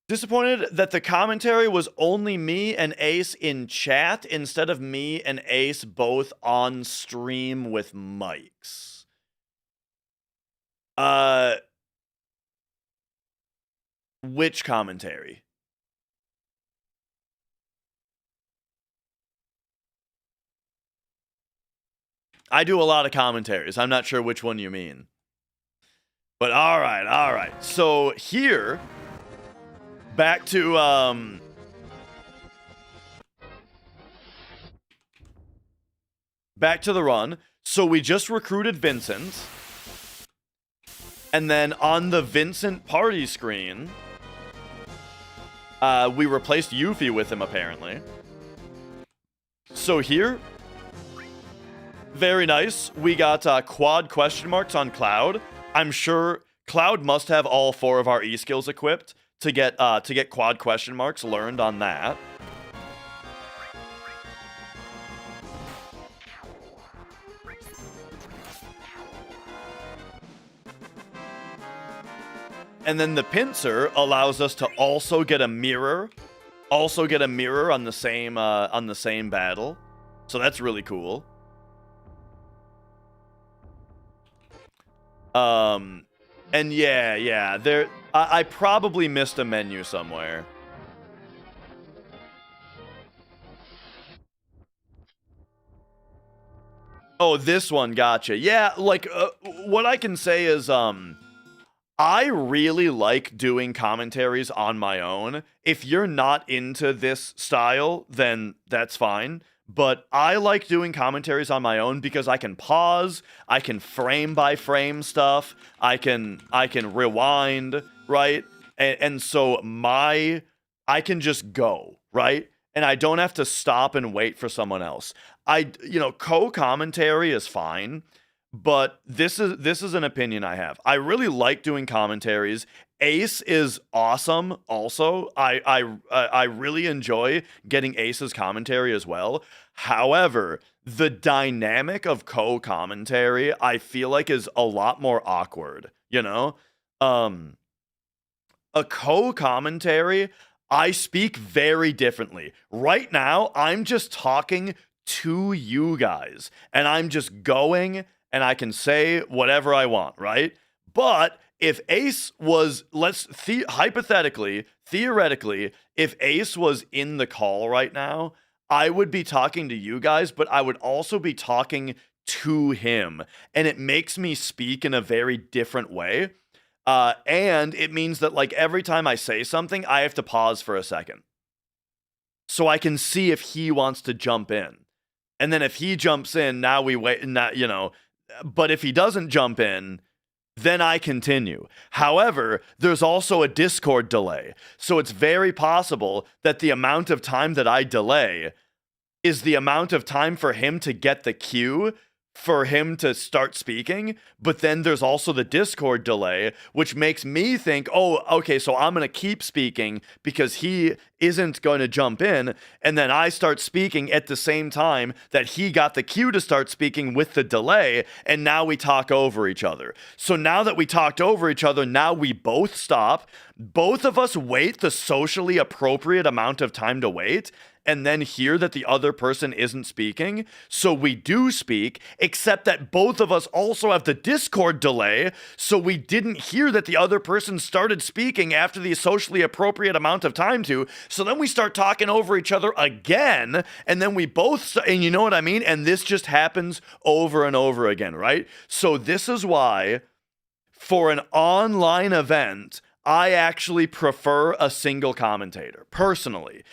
Disappointed that the commentary was only me and Ace in chat instead of me and Ace both on stream with mics. Which commentary? I do a lot of commentaries. I'm not sure which one you mean. But all right. So here, back to the run. So we just recruited Vincent. And then on the Vincent party screen, we replaced Yuffie with him, apparently. So here, very nice. We got quad question marks on Cloud. I'm sure Cloud must have all 4 of our E-skills equipped to get quad question marks learned on that. And then the pincer allows us to also get a mirror, on the same battle. So that's really cool. And yeah, there I probably missed a menu somewhere. Oh, this one, gotcha. Yeah, like what I can say is I really like doing commentaries on my own. If you're not into this style, then that's fine. But I like doing commentaries on my own because I can pause, I can frame by frame stuff, I can rewind, right? And so I can just go, right? And I don't have to stop and wait for someone else. Co-commentary is fine, but this is an opinion I have. I really like doing commentaries. Ace is awesome. Also, I really enjoy getting Ace's commentary as well. However, the dynamic of co-commentary I feel like is a lot more awkward. You know, a co-commentary, I speak very differently. Right now, I'm just talking to you guys, and I'm just going, and I can say whatever I want, right? But if Ace was, hypothetically, theoretically, if Ace was in the call right now, I would be talking to you guys, but I would also be talking to him, and it makes me speak in a very different way. And it means that, like, every time I say something, I have to pause for a second. So I can see if he wants to jump in. And then if he jumps in, now we wait, you know. But if he doesn't jump in, then I continue. However, there's also a Discord delay. So it's very possible that the amount of time that I delay is the amount of time for him to get the cue for him to start speaking, but then there's also the Discord delay, which makes me think, oh, okay, so I'm going to keep speaking because he isn't going to jump in, and then I start speaking at the same time that he got the cue to start speaking with the delay, and now we talk over each other. So now that we talked over each other, now we both stop, both of us wait the socially appropriate amount of time to wait, and then hear that the other person isn't speaking. So we do speak, except that both of us also have the Discord delay, so we didn't hear that the other person started speaking after the socially appropriate amount of time to. So then we start talking over each other again, and then we both, and you know what I mean? And this just happens over and over again, right? So this is why, for an online event, I actually prefer a single commentator, personally.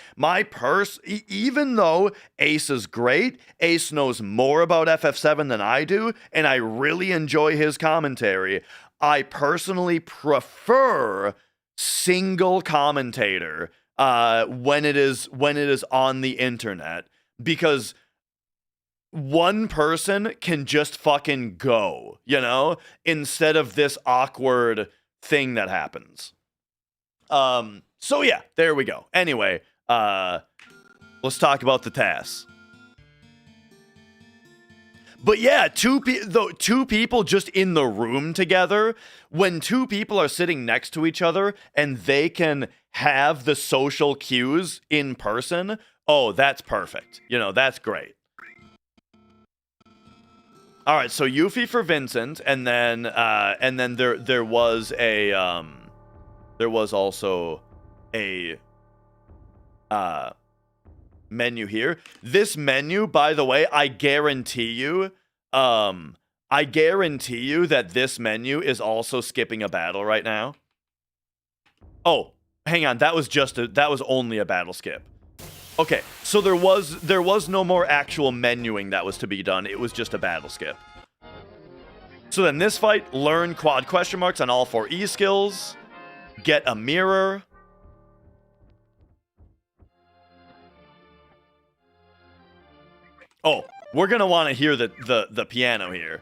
Even though Ace is great, Ace knows more about FF7 than I do, and I really enjoy his commentary, I personally prefer single commentator when it is on the internet, because one person can just fucking go, you know, instead of this awkward thing that happens. So yeah, there we go. Anyway, let's talk about the TAS. But yeah, two people just in the room together, when two people are sitting next to each other and they can have the social cues in person, oh, that's perfect. You know, that's great. All right, so Yuffie for Vincent, and then there was also a menu here. This menu, by the way, I guarantee you that this menu is also skipping a battle right now. Oh, hang on, that was only a battle skip. Okay, so there was no more actual menuing that was to be done. It was just a battle skip. So then this fight, learn quad question marks on all 4 E skills, get a mirror. Oh, we're gonna want to hear the piano here.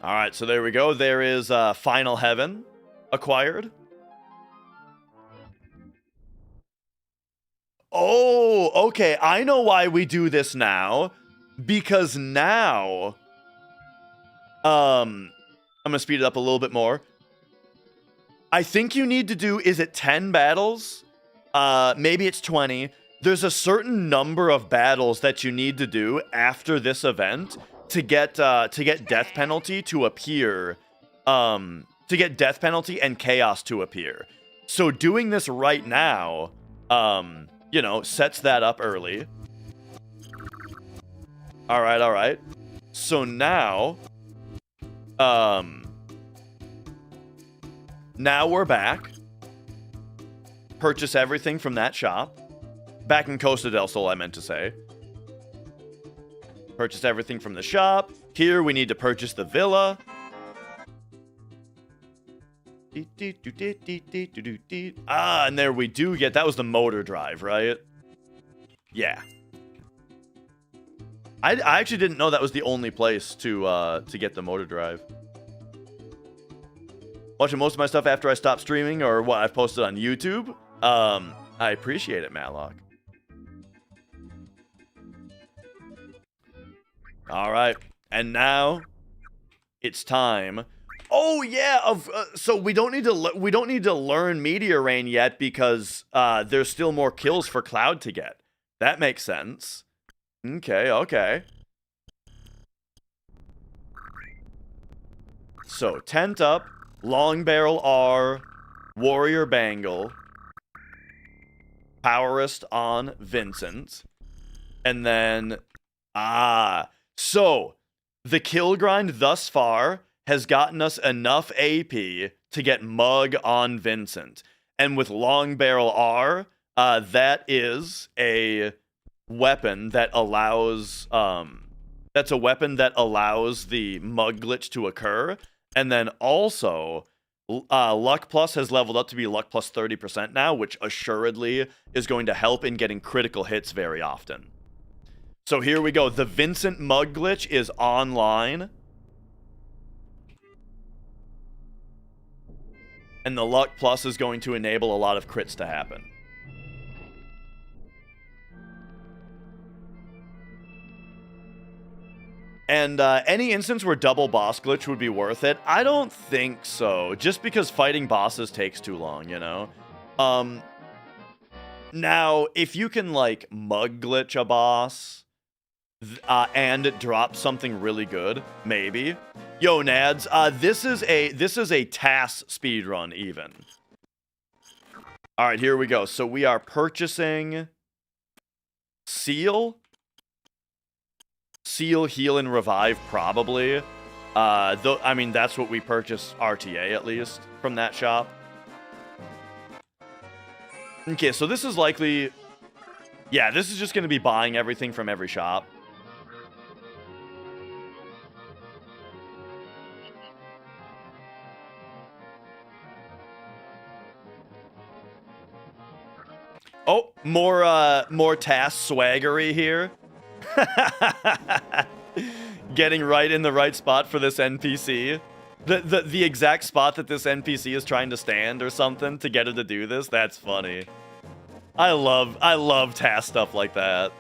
All right, so there we go. There is Final Heaven acquired. Oh, okay. I know why we do this now. Because now, I'm going to speed it up a little bit more. I think you need to do, is it 10 battles? Maybe it's 20. There's a certain number of battles that you need to do after this event to get death penalty to appear, to get death penalty and chaos to appear. So doing this right now, you know, sets that up early. All right. So now, now we're back. Purchase everything from that shop. Back in Costa del Sol, I meant to say. Purchase everything from the shop. Here we need to purchase the villa. Ah, and there we do get, that was the motor drive, right? Yeah. I actually didn't know that was the only place to get the motor drive. Watching most of my stuff after I stopped streaming or what I've posted on YouTube. I appreciate it, Matlock. All right, and now it's time. Oh yeah, so we don't need to learn Meteor Rain yet because there's still more kills for Cloud to get. That makes sense. Okay. So tent up, long barrel R, warrior bangle, powerist on Vincent, and then so the kill grind thus far has gotten us enough AP to get Mug on Vincent. And with Long Barrel R, that is a weapon that allows that's a weapon that allows the Mug glitch to occur. And then also Luck Plus has leveled up to be Luck Plus 30% now, which assuredly is going to help in getting critical hits very often. So here we go. The Vincent Mug glitch is online. And the Luck Plus is going to enable a lot of crits to happen. And any instance where double boss glitch would be worth it? I don't think so. Just because fighting bosses takes too long, you know? Now, if you can, like, mug glitch a boss and drop something really good, maybe. Yo, Nads, this is a TAS speedrun, even. All right, here we go. So we are purchasing Seal, Heal, and Revive, probably. Though, I mean, that's what we purchased RTA, at least, from that shop. Okay, so this is likely... Yeah, this is just going to be buying everything from every shop. Oh, more TAS swaggery here. Getting right in the right spot for this NPC. The exact spot that this NPC is trying to stand or something to get her to do this. That's funny. I love TAS stuff like that.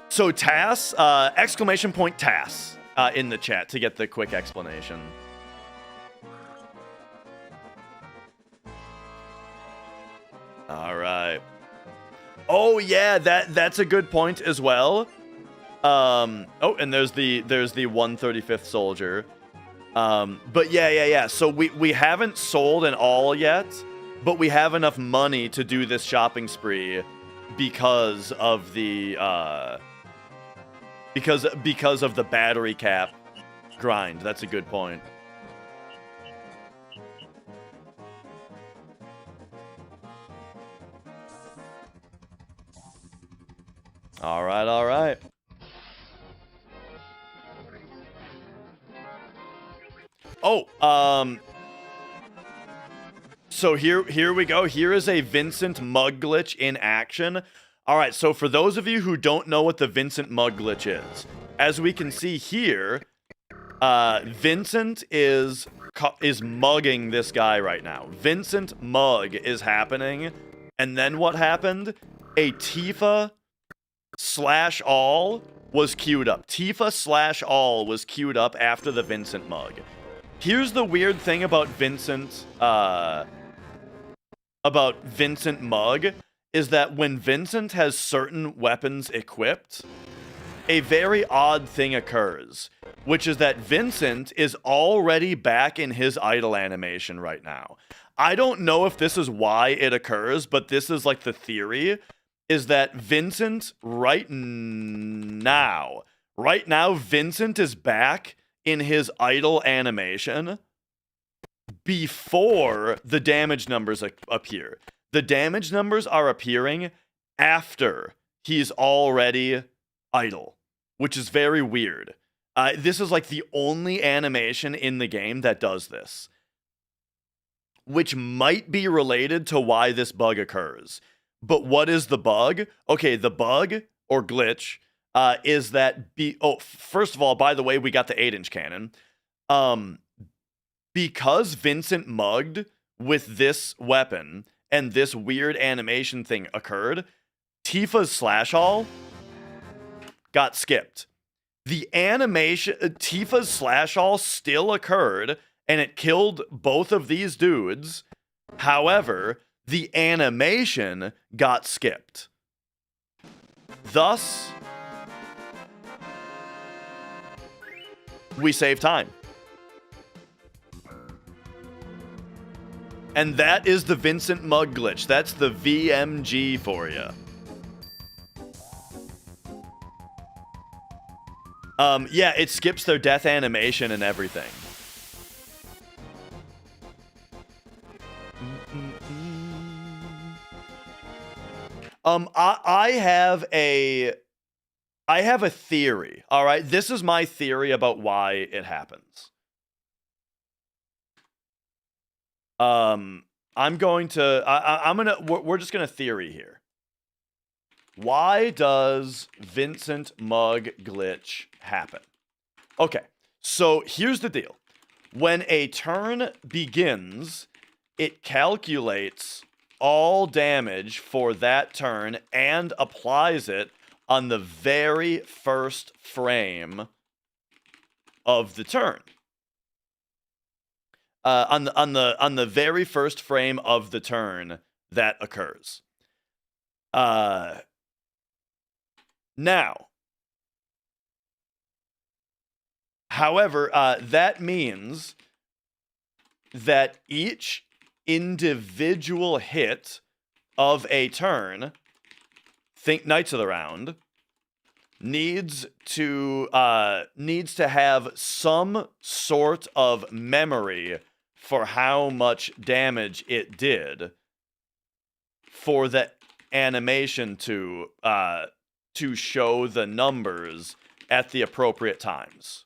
So TAS, exclamation point TAS in the chat to get the quick explanation. All right. Oh yeah, that's a good point as well. Oh, and there's the 135th soldier. But yeah. So we haven't sold an all yet, but we have enough money to do this shopping spree because of the because of the battery cap grind. That's a good point. All right. Oh, so here we go. Here is a Vincent Mug glitch in action. All right, so for those of you who don't know what the Vincent Mug glitch is, as we can see here, Vincent is mugging this guy right now. Vincent Mug is happening, and then what happened? A Tifa / all was queued up. Tifa / all was queued up after the Vincent Mug. Here's the weird thing about Vincent Mug is that when Vincent has certain weapons equipped, a very odd thing occurs, which is that Vincent is already back in his idle animation right now. I don't know if this is why it occurs, but this is like the theory, is that Vincent right now, Vincent is back in his idle animation before the damage numbers appear. The damage numbers are appearing after he's already idle, which is very weird. This is like the only animation in the game that does this. which might be related to why this bug occurs. But what is the bug? Okay, the bug or glitch is that first of all, by the way, we got the 8-inch cannon. Because Vincent mugged with this weapon and this weird animation thing occurred, Tifa's slash all got skipped. The animation, Tifa's slash all still occurred, and it killed both of these dudes. However, the animation got skipped. Thus, we save time. And that is the Vincent Mug glitch. That's the VMG for you. Yeah, it skips their death animation and everything. I have a theory. All right, this is my theory about why it happens. I'm going to we're just gonna theory here. Why does Vincent Mug glitch happen? Okay, so here's the deal. When a turn begins, it calculates all damage for that turn and applies it on the very first frame of the turn. On the very first frame of the turn that occurs. Now, however, that means that each individual hit of a turn, think Knights of the Round, needs to have some sort of memory for how much damage it did for the animation to show the numbers at the appropriate times.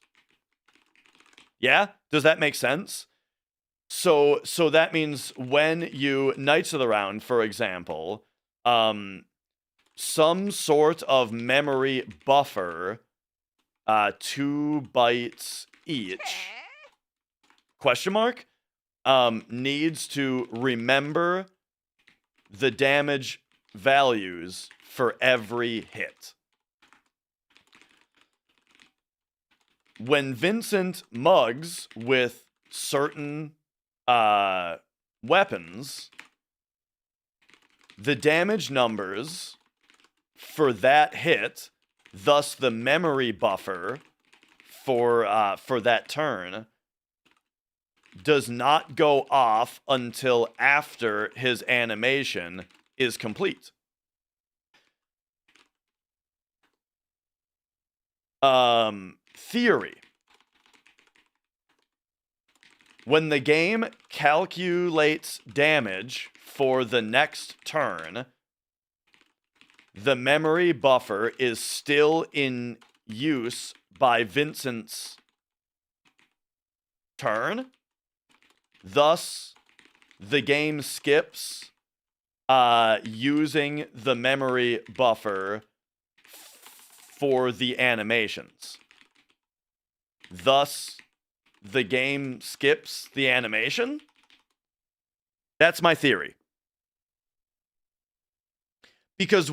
Yeah? Does that make sense? So that means when you Knights of the Round, for example, some sort of memory buffer, 2 bytes each, question mark, needs to remember the damage values for every hit. When Vincent mugs with certain weapons, the damage numbers for that hit, thus the memory buffer for that turn, does not go off until after his animation is complete. Theory. When the game calculates damage for the next turn, the memory buffer is still in use by Vincent's turn. Thus, the game skips using the memory buffer for the animations. Thus, the game skips the animation? That's my theory. Because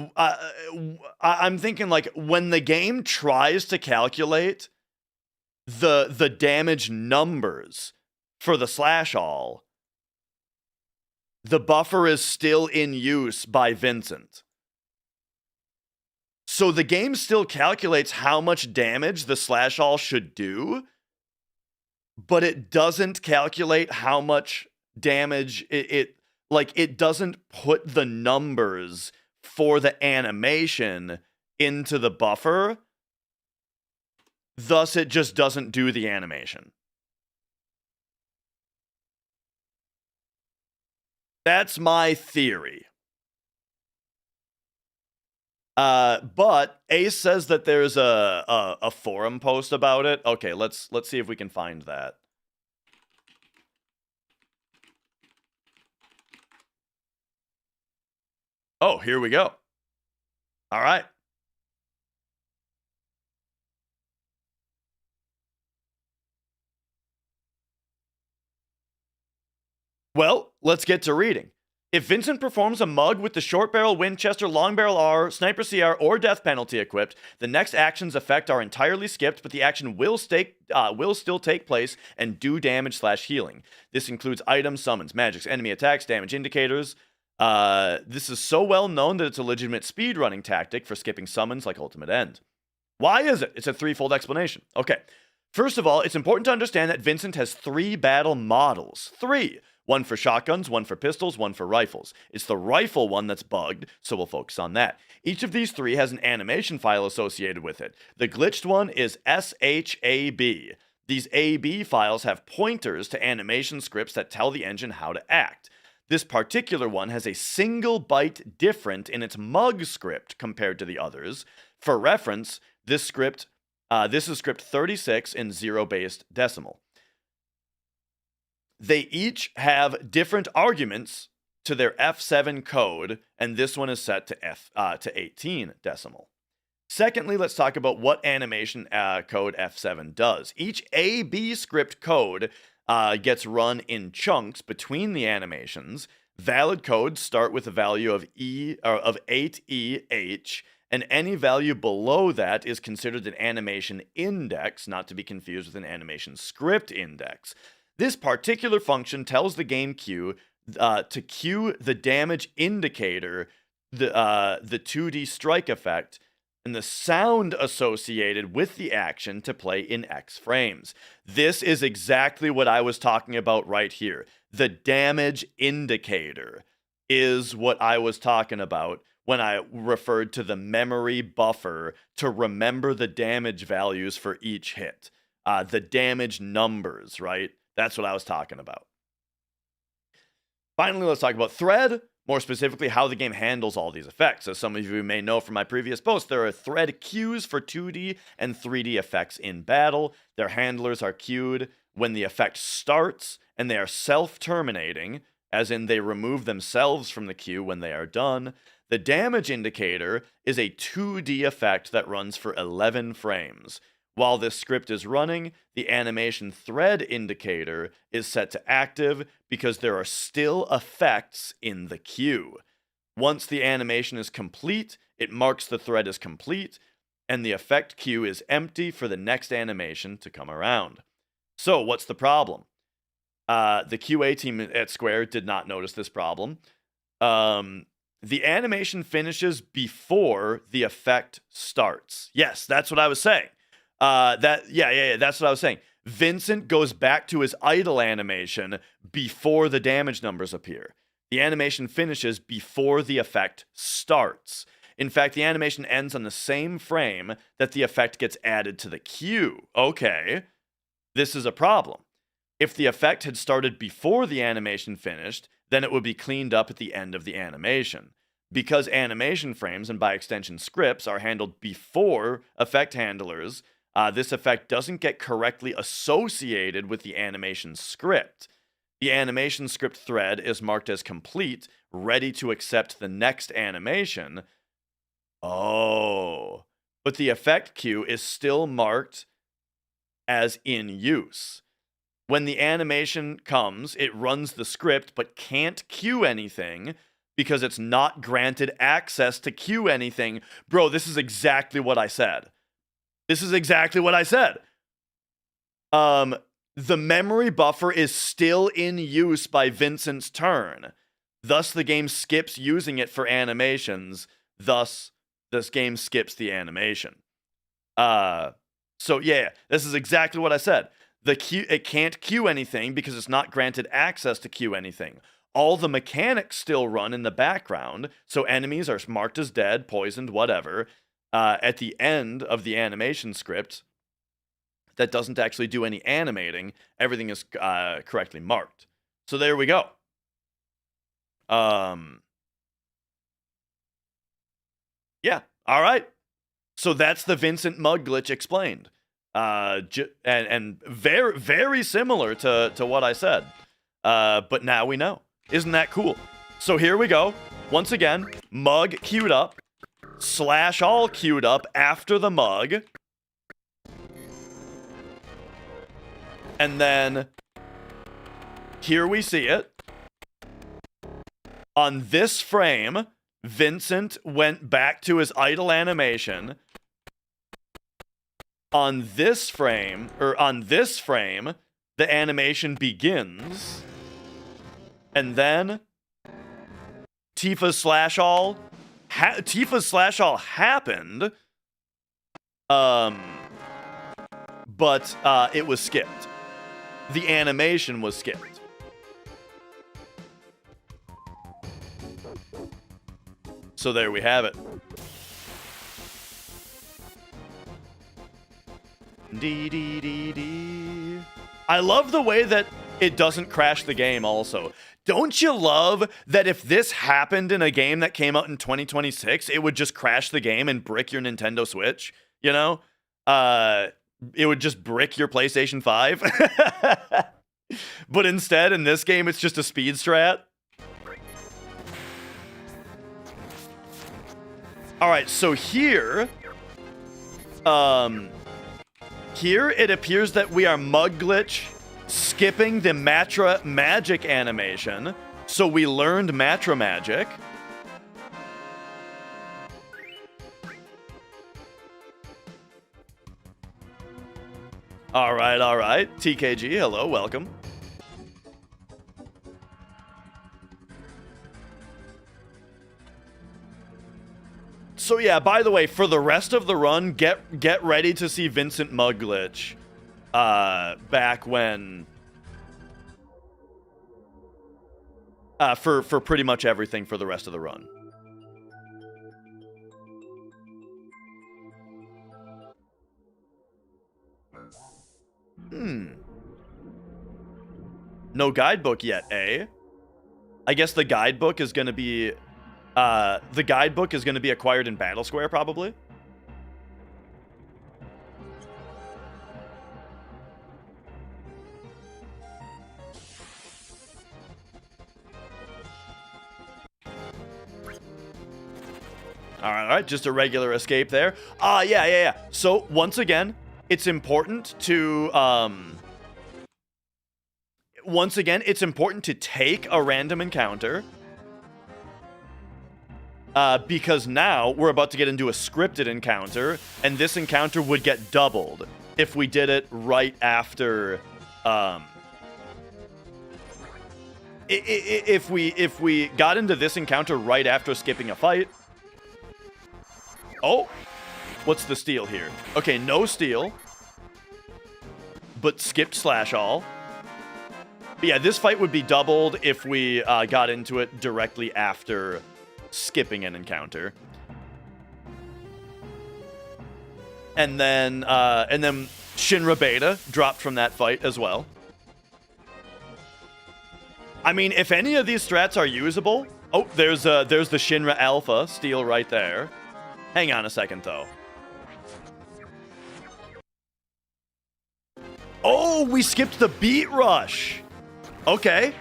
I'm thinking, like, when the game tries to calculate the damage numbers for the slash all, the buffer is still in use by Vincent. So the game still calculates how much damage the slash all should do, but it doesn't calculate how much damage it doesn't put the numbers for the animation into the buffer. Thus, it just doesn't do the animation. That's my theory. But Ace says that there's a forum post about it. Okay, let's see if we can find that. Oh, here we go. All right. Well, let's get to reading. If Vincent performs a mug with the short barrel Winchester, long barrel R, sniper CR, or death penalty equipped, the next action's effect are entirely skipped, but the action will still take place and do damage / healing. This includes items, summons, magics, enemy attacks, damage indicators. This is so well known that it's a legitimate speedrunning tactic for skipping summons like Ultimate End. Why is it? It's a threefold explanation. Okay. First of all, it's important to understand that Vincent has 3 battle models. 3. One for shotguns, one for pistols, one for rifles. It's the rifle one that's bugged, so we'll focus on that. Each of these 3 has an animation file associated with it. The glitched one is SHAB. These AB files have pointers to animation scripts that tell the engine how to act. This particular one has a single byte different in its mug script compared to the others. For reference, this is script 36 in 0-based decimal. They each have different arguments to their F7 code, and this one is set to 18 decimal. Secondly, let's talk about what animation code F7 does. Each AB script code gets run in chunks between the animations. Valid codes start with a value of 8EH, and any value below that is considered an animation index, not to be confused with an animation script index. This particular function tells the game queue to cue the damage indicator, the 2D strike effect, and the sound associated with the action to play in X frames. This is exactly what I was talking about right here. The damage indicator is what I was talking about when I referred to the memory buffer to remember the damage values for each hit. The damage numbers, right? That's what I was talking about. Finally, let's talk about thread. More specifically, how the game handles all these effects. As some of you may know from my previous post, there are thread queues for 2D and 3D effects in battle. Their handlers are queued when the effect starts, and they are self-terminating, as in they remove themselves from the queue when they are done. The damage indicator is a 2D effect that runs for 11 frames. While this script is running, the animation thread indicator is set to active because there are still effects in the queue. Once the animation is complete, it marks the thread as complete, and the effect queue is empty for the next animation to come around. So, what's the problem? The QA team at Square did not notice this problem. The animation finishes before the effect starts. Yes, that's what I was saying. That's what I was saying. Vincent goes back to his idle animation before the damage numbers appear. The animation finishes before the effect starts. In fact, the animation ends on the same frame that the effect gets added to the queue. Okay, this is a problem. If the effect had started before the animation finished, then it would be cleaned up at the end of the animation. Because animation frames, and by extension scripts, are handled before effect handlers, this effect doesn't get correctly associated with the animation script. The animation script thread is marked as complete, ready to accept the next animation. Oh, but the effect queue is still marked as in use. When the animation comes, it runs the script but can't queue anything because it's not granted access to queue anything. Bro, this is exactly what I said. The memory buffer is still in use by Vincent's turn. Thus, the game skips using it for animations. Thus, this game skips the animation. So yeah, this is exactly what I said. It can't queue anything because it's not granted access to queue anything. All the mechanics still run in the background, so enemies are marked as dead, poisoned, whatever. At the end of the animation script that doesn't actually do any animating, everything is correctly marked. So there we go. Yeah, all right. So that's the Vincent mug glitch explained. And very, very similar to what I said. But now we know. Isn't that cool? So here we go. once again, mug queued up, slash all queued up after the mug. And then here we see it. On this frame, Vincent went back to his idle animation. On this frame, the animation begins. And then Tifa's slash all happened. But it was skipped. The animation was skipped. So there we have it. Dee. I love the way that it doesn't crash the game also. Don't you love that if this happened in a game that came out in 2026, it would just crash the game and brick your Nintendo Switch? You know? It would just brick your PlayStation 5. But instead, in this game, it's just a speed strat. Alright, so here it appears that we are mug glitch skipping the Matra magic animation. So we learned Matra magic. Alright. TKG, hello, welcome. So yeah, by the way, for the rest of the run, get ready to see Vincent mug glitch. Back when for pretty much everything for the rest of the run. No guidebook yet, eh? I guess the guidebook is gonna be acquired in Battle Square, probably. All right, just a regular escape there. Yeah. So once again, it's important to take a random encounter. Because now we're about to get into a scripted encounter, and this encounter would get doubled if we did it right after, if we got into this encounter right after skipping a fight. Oh, what's the steal here? Okay, no steal, but skipped slash all. But yeah, this fight would be doubled if we got into it directly after skipping an encounter. And then Shinra Beta dropped from that fight as well. I mean, if any of these strats are usable... Oh, there's the Shinra Alpha steal right there. Hang on a second, though. Oh, we skipped the beat rush. Okay.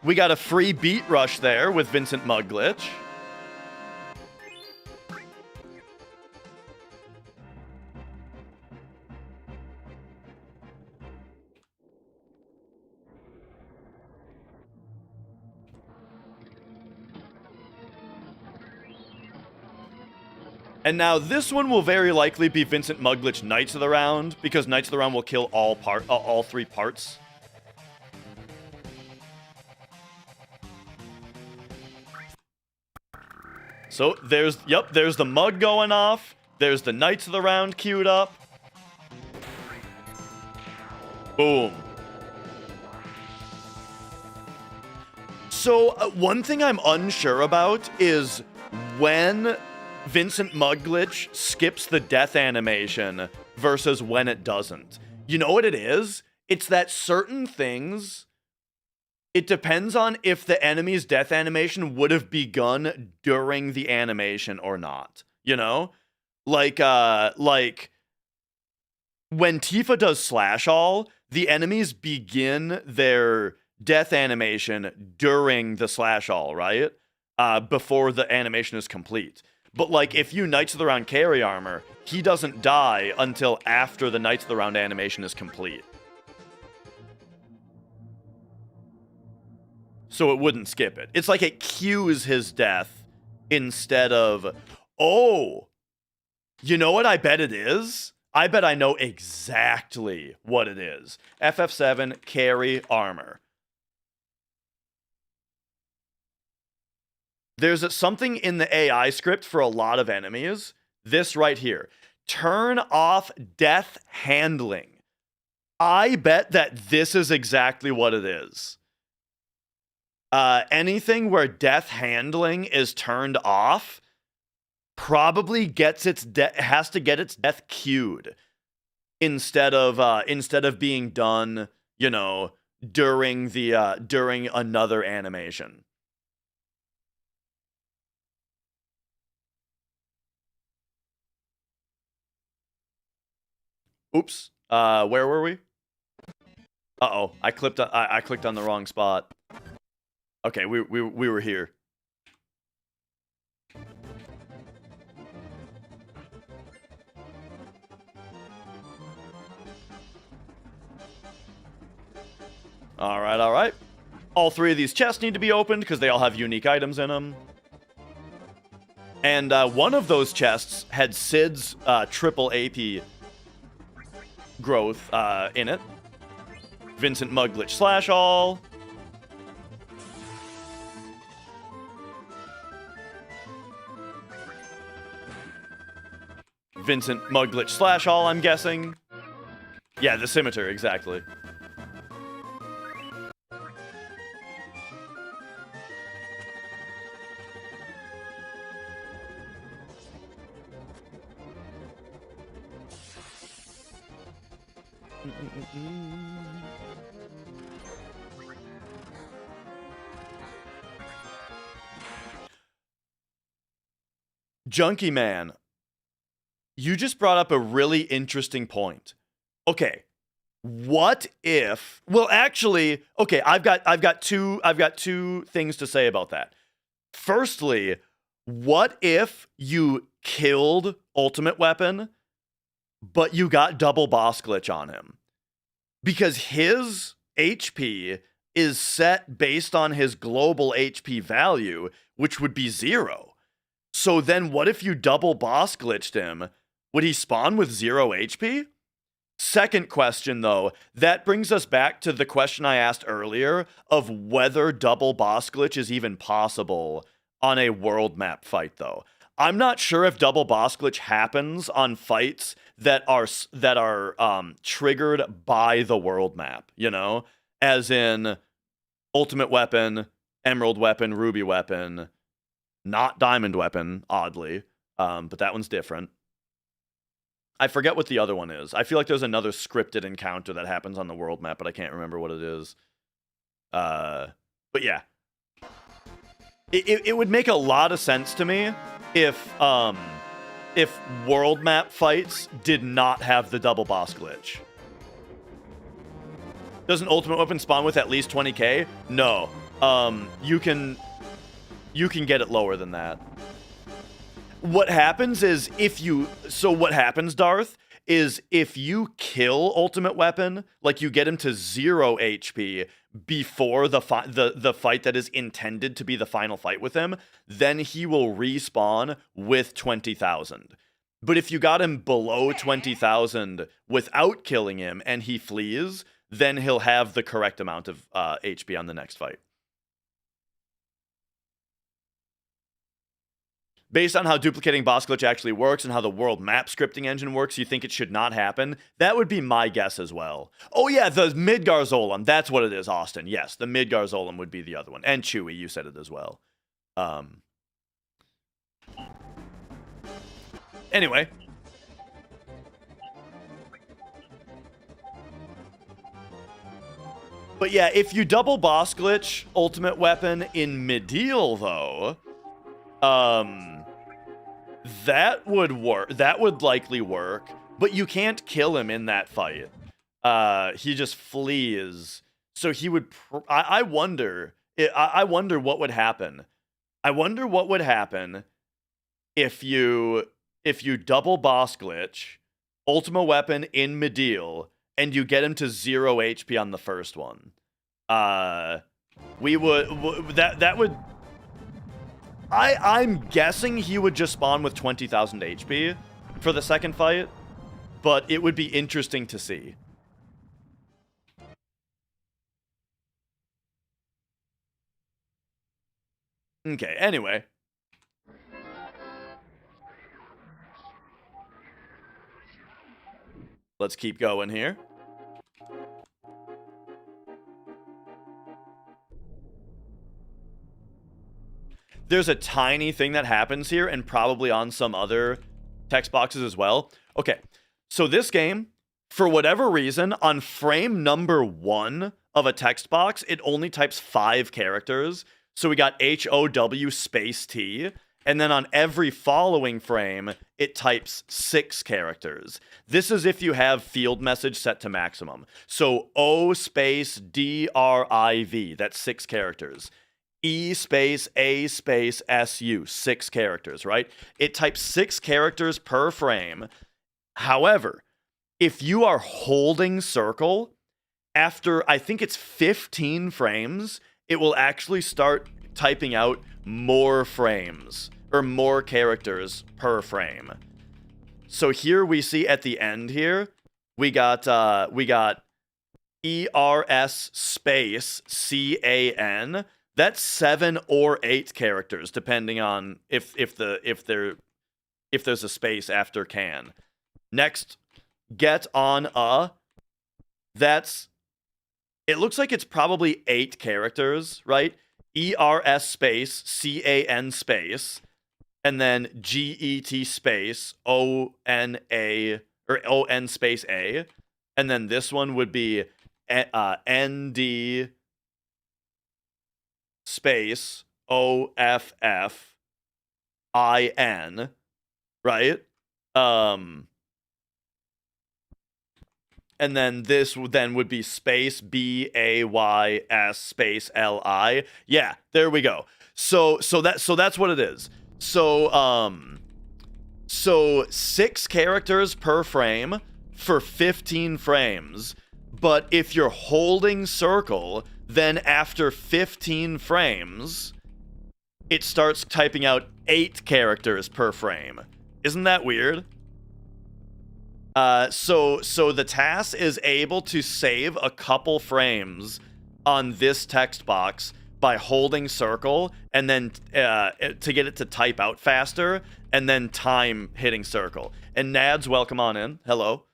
We got a free beat rush there with Vincent mug glitch. And now this one will very likely be Vincent mug glitch Knights of the Round, because Knights of the Round will kill all three parts. So there's the mug going off. There's the Knights of the Round queued up. Boom. So one thing I'm unsure about is when Vincent mug glitch skips the death animation versus when it doesn't. You know what it is? It's that certain things, it depends on if the enemy's death animation would have begun during the animation or not. You know? Like when Tifa does slash all, the enemies begin their death animation during the slash all, right? Before the animation is complete. But like if you Knights of the Round carry armor, he doesn't die until after the Knights of the Round animation is complete. So it wouldn't skip it. It's like it cues his death instead of, oh, you know what I bet it is? I bet I know exactly what it is. FF7 carry armor. There's something in the AI script for a lot of enemies. This right here. Turn off death handling. I bet that this is exactly what it is. Anything where death handling is turned off probably gets its has to get its death queued instead of being done, you know, during the during another animation. Oops. Where were we? Uh-oh. I clicked on the wrong spot. Okay, we were here. All right, all right. All three of these chests need to be opened because they all have unique items in them. And one of those chests had Sid's triple AP growth in it. Vincent Mugglitch Slash All. Vincent Mugglitch Slash All, I'm guessing. Yeah, the Scimitar, exactly. Junkie Man, you just brought up a really interesting point. Okay, what if? Well, actually, okay, I've got two things to say about that. Firstly, what if you killed Ultimate Weapon, but you got double boss glitch on him? Because his HP is set based on his global HP value, which would be 0. So then what if you double boss glitched him? Would he spawn with 0 HP? Second question, though, that brings us back to the question I asked earlier of whether double boss glitch is even possible on a world map fight, though. I'm not sure if double boss glitch happens on fights that are triggered by the world map, you know? As in Ultimate Weapon, Emerald Weapon, Ruby Weapon, not Diamond Weapon, oddly, but that one's different. I forget what the other one is. I feel like there's another scripted encounter that happens on the world map, but I can't remember what it is. But yeah. It would make a lot of sense to me if world map fights did not have the double boss glitch. Doesn't Ultimate Weapon spawn with at least 20k? No. You can get it lower than that. What happens is what happens, Darth, is if you kill Ultimate Weapon, like you get him to 0 HP before the fight that is intended to be the final fight with him, then he will respawn with 20,000. But if you got him below 20,000 without killing him and he flees, then he'll have the correct amount of HP on the next fight. Based on how duplicating boss glitch actually works and how the world map scripting engine works, you think it should not happen? That would be my guess as well. Oh yeah, the Midgar Zolom. That's what it is, Austin. Yes, the Midgar Zolom would be the other one. And Chewie, you said it as well. Anyway. But yeah, if you double boss glitch Ultimate Weapon in Midil, though, that would work. That would likely work, but you can't kill him in that fight. He just flees. So he would. I wonder. I wonder what would happen. I wonder what would happen if you double boss glitch, Ultima Weapon in Medial, and you get him to 0 HP on the first one. We would that would. I'm guessing he would just spawn with 20,000 HP for the second fight, but it would be interesting to see. Okay, anyway. Let's keep going here. There's a tiny thing that happens here, and probably on some other text boxes as well. Okay, so this game, for whatever reason, on frame number 1 of a text box, it only types 5 characters. So we got HOW space T, and then on every following frame, it types 6 characters. This is if you have field message set to maximum. So O space DRIV, that's 6 characters. E space A space SU, 6 characters, right? It types 6 characters per frame. However, if you are holding circle, after I think it's 15 frames, it will actually start typing out more frames or more characters per frame. So here we see at the end here, we got ERS space CAN. That's 7 or 8 characters, depending on if there's a space after can. Next, get on a. It looks like it's probably 8 characters, right? ERS space CAN space, and then GET space ONA or ON space A, and then this one would be ND space OFFIN, right? And then this then would be space BAYS space LI. Yeah, there we go. So that's what it is. So 6 characters per frame for 15 frames. But if you're holding circle, then after 15 frames, it starts typing out 8 characters per frame. Isn't that weird? So the TAS is able to save a couple frames on this text box by holding circle, and then to get it to type out faster, and then time hitting circle. And Nads, welcome on in. Hello.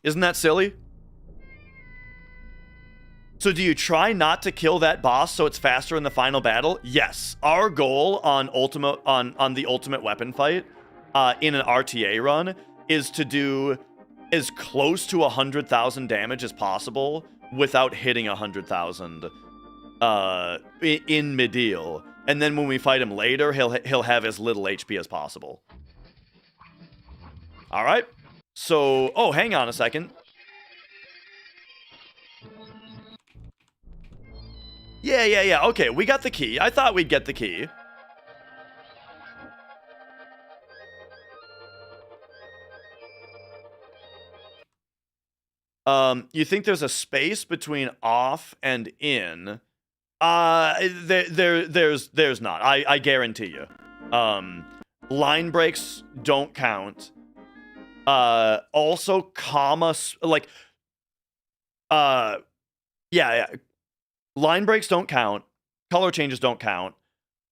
Isn't that silly? So do you try not to kill that boss so it's faster in the final battle? Yes. Our goal on the ultimate weapon fight in an RTA run is to do as close to 100,000 damage as possible without hitting 100,000 in mid-deal. And then when we fight him later, he'll have as little HP as possible. All right. So, oh, hang on a second. Yeah. Okay, we got the key. I thought we'd get the key. You think there's a space between off and in? There's not. I guarantee you. Line breaks don't count. Also, commas, like, yeah. Line breaks don't count. Color changes don't count.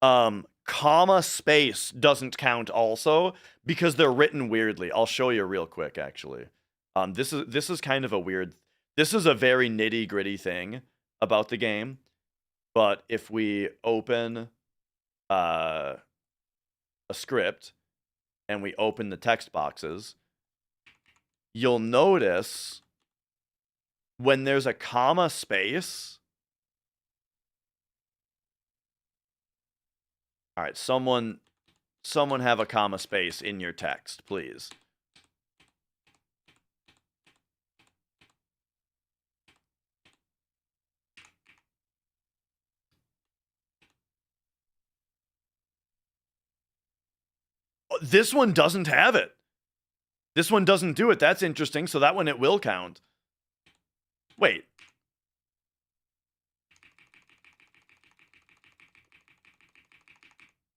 Comma space doesn't count also because they're written weirdly. I'll show you real quick, actually. This is kind of a weird. This is a very nitty-gritty thing about the game. But if we open a script and we open the text boxes, you'll notice when there's a comma space. All right, someone have a comma space in your text, please. This one doesn't have it. This one doesn't do it. That's interesting. So that one, it will count. Wait.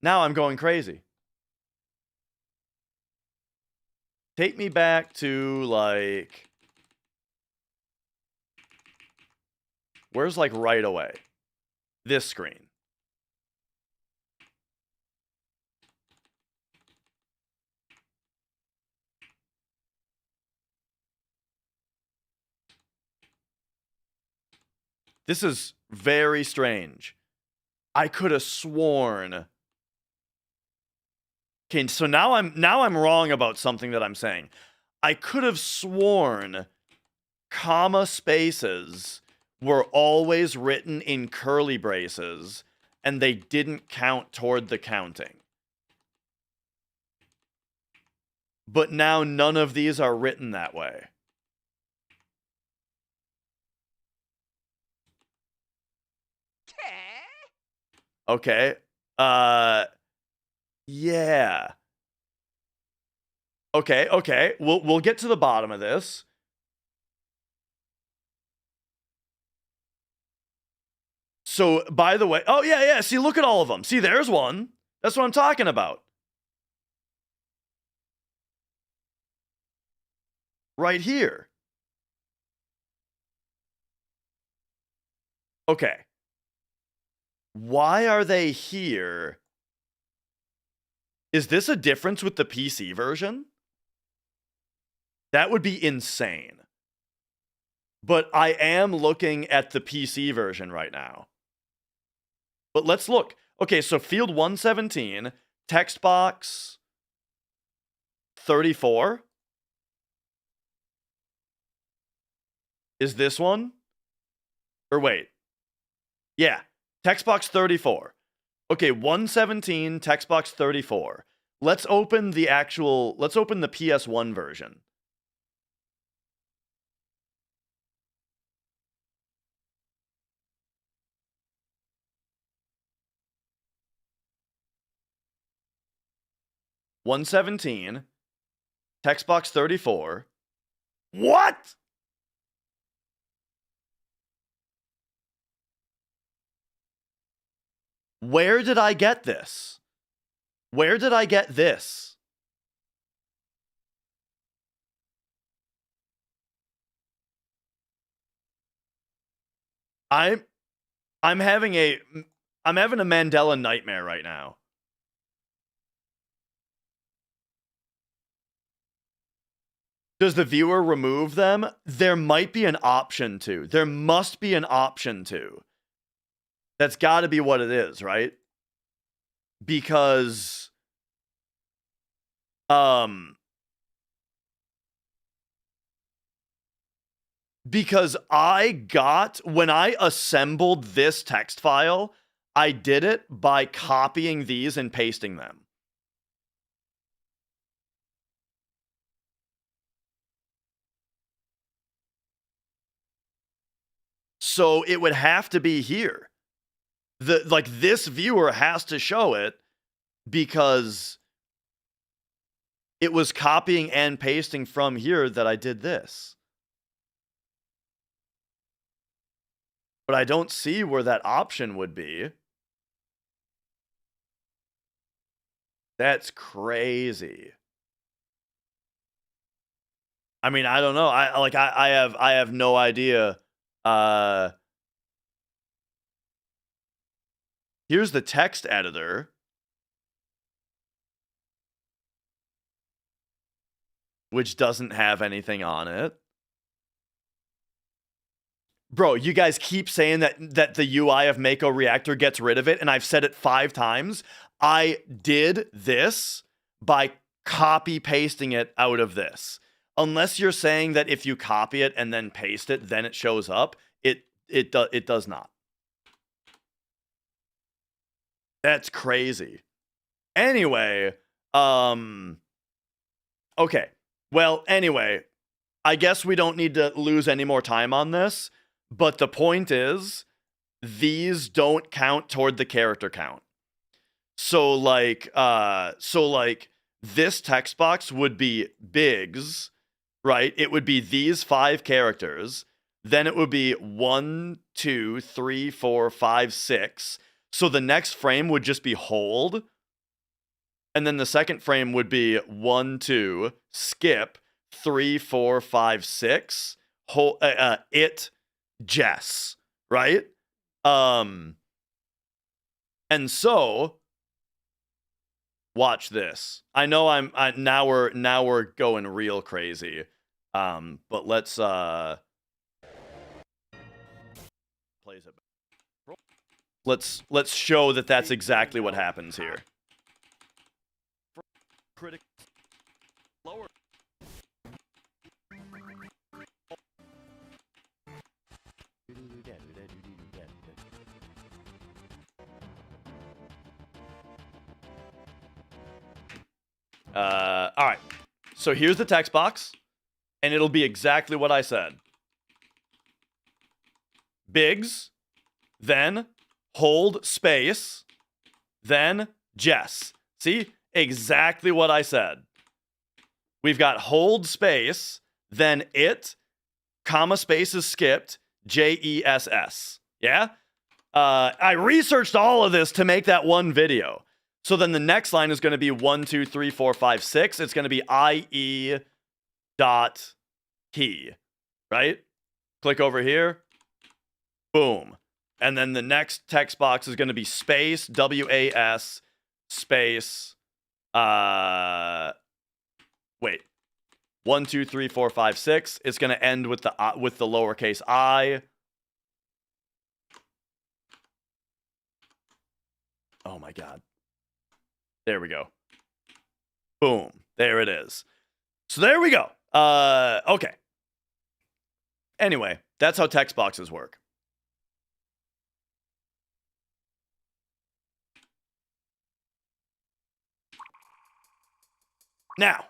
Now I'm going crazy. Take me back to, like... Where's, like, right away? This screen. This is very strange. I could have sworn... Okay, so now I'm wrong about something that I'm saying. I could have sworn comma spaces were always written in curly braces and they didn't count toward the counting. But now none of these are written that way. Okay. Yeah. Okay. We'll get to the bottom of this. So, by the way, oh yeah, see, look at all of them. See, there's one. That's what I'm talking about. Right here. Okay. Why are they here? Is this a difference with the PC version? That would be insane. But I am looking at the PC version right now. But let's look. Okay, so field 117, text box 34. Is this one? Or wait. Yeah, text box 34. Okay, 117, text box 34. Let's open the PS1 version. $117, text box 34. What? Where did I get this? Where did I get this? I'm having a Mandela nightmare right now. Does the viewer remove them? There might be an option to. There must be an option to. That's got to be what it is, right? Because when I assembled this text file, I did it by copying these and pasting them. So it would have to be here. This viewer has to show it because it was copying and pasting from here that I did this. But I don't see where that option would be. That's crazy. I mean, I don't know. I have no idea. Here's the text editor. Which doesn't have anything on it. Bro, you guys keep saying that the UI of Mako Reactor gets rid of it, and I've said it 5 times. I did this by copy pasting it out of this. Unless you're saying that if you copy it and then paste it, then it shows up. It does not. That's crazy. Anyway, okay. Well, anyway, I guess we don't need to lose any more time on this, but the point is, these don't count toward the character count. So like this text box would be Biggs, right? It would be these 5 characters. Then it would be 1, 2, 3, 4, 5, 6. So the next frame would just be hold. And then the second frame would be 1, 2, skip, 3, 4, 5, 6, hold, it, Jess, right? And so watch this. I know now we're going real crazy. But let's plays it. Let's show that that's exactly what happens here. Critic lower. All right. So here's the text box, and it'll be exactly what I said. Biggs, then hold space, then Jess. See? Exactly what I said. We've got hold space, then it, comma space is skipped, JESS. Yeah? I researched all of this to make that one video. So then the next line is going to be 1, 2, 3, 4, 5, 6. It's going to be IE dot key, right? Click over here. Boom. And then the next text box is going to be space, WAS, space, wait. 1, 2, 3, 4, 5, 6. It's going to end with the lowercase I. Oh my god. There we go. Boom. There it is. So there we go. Okay. Anyway, that's how text boxes work. Now,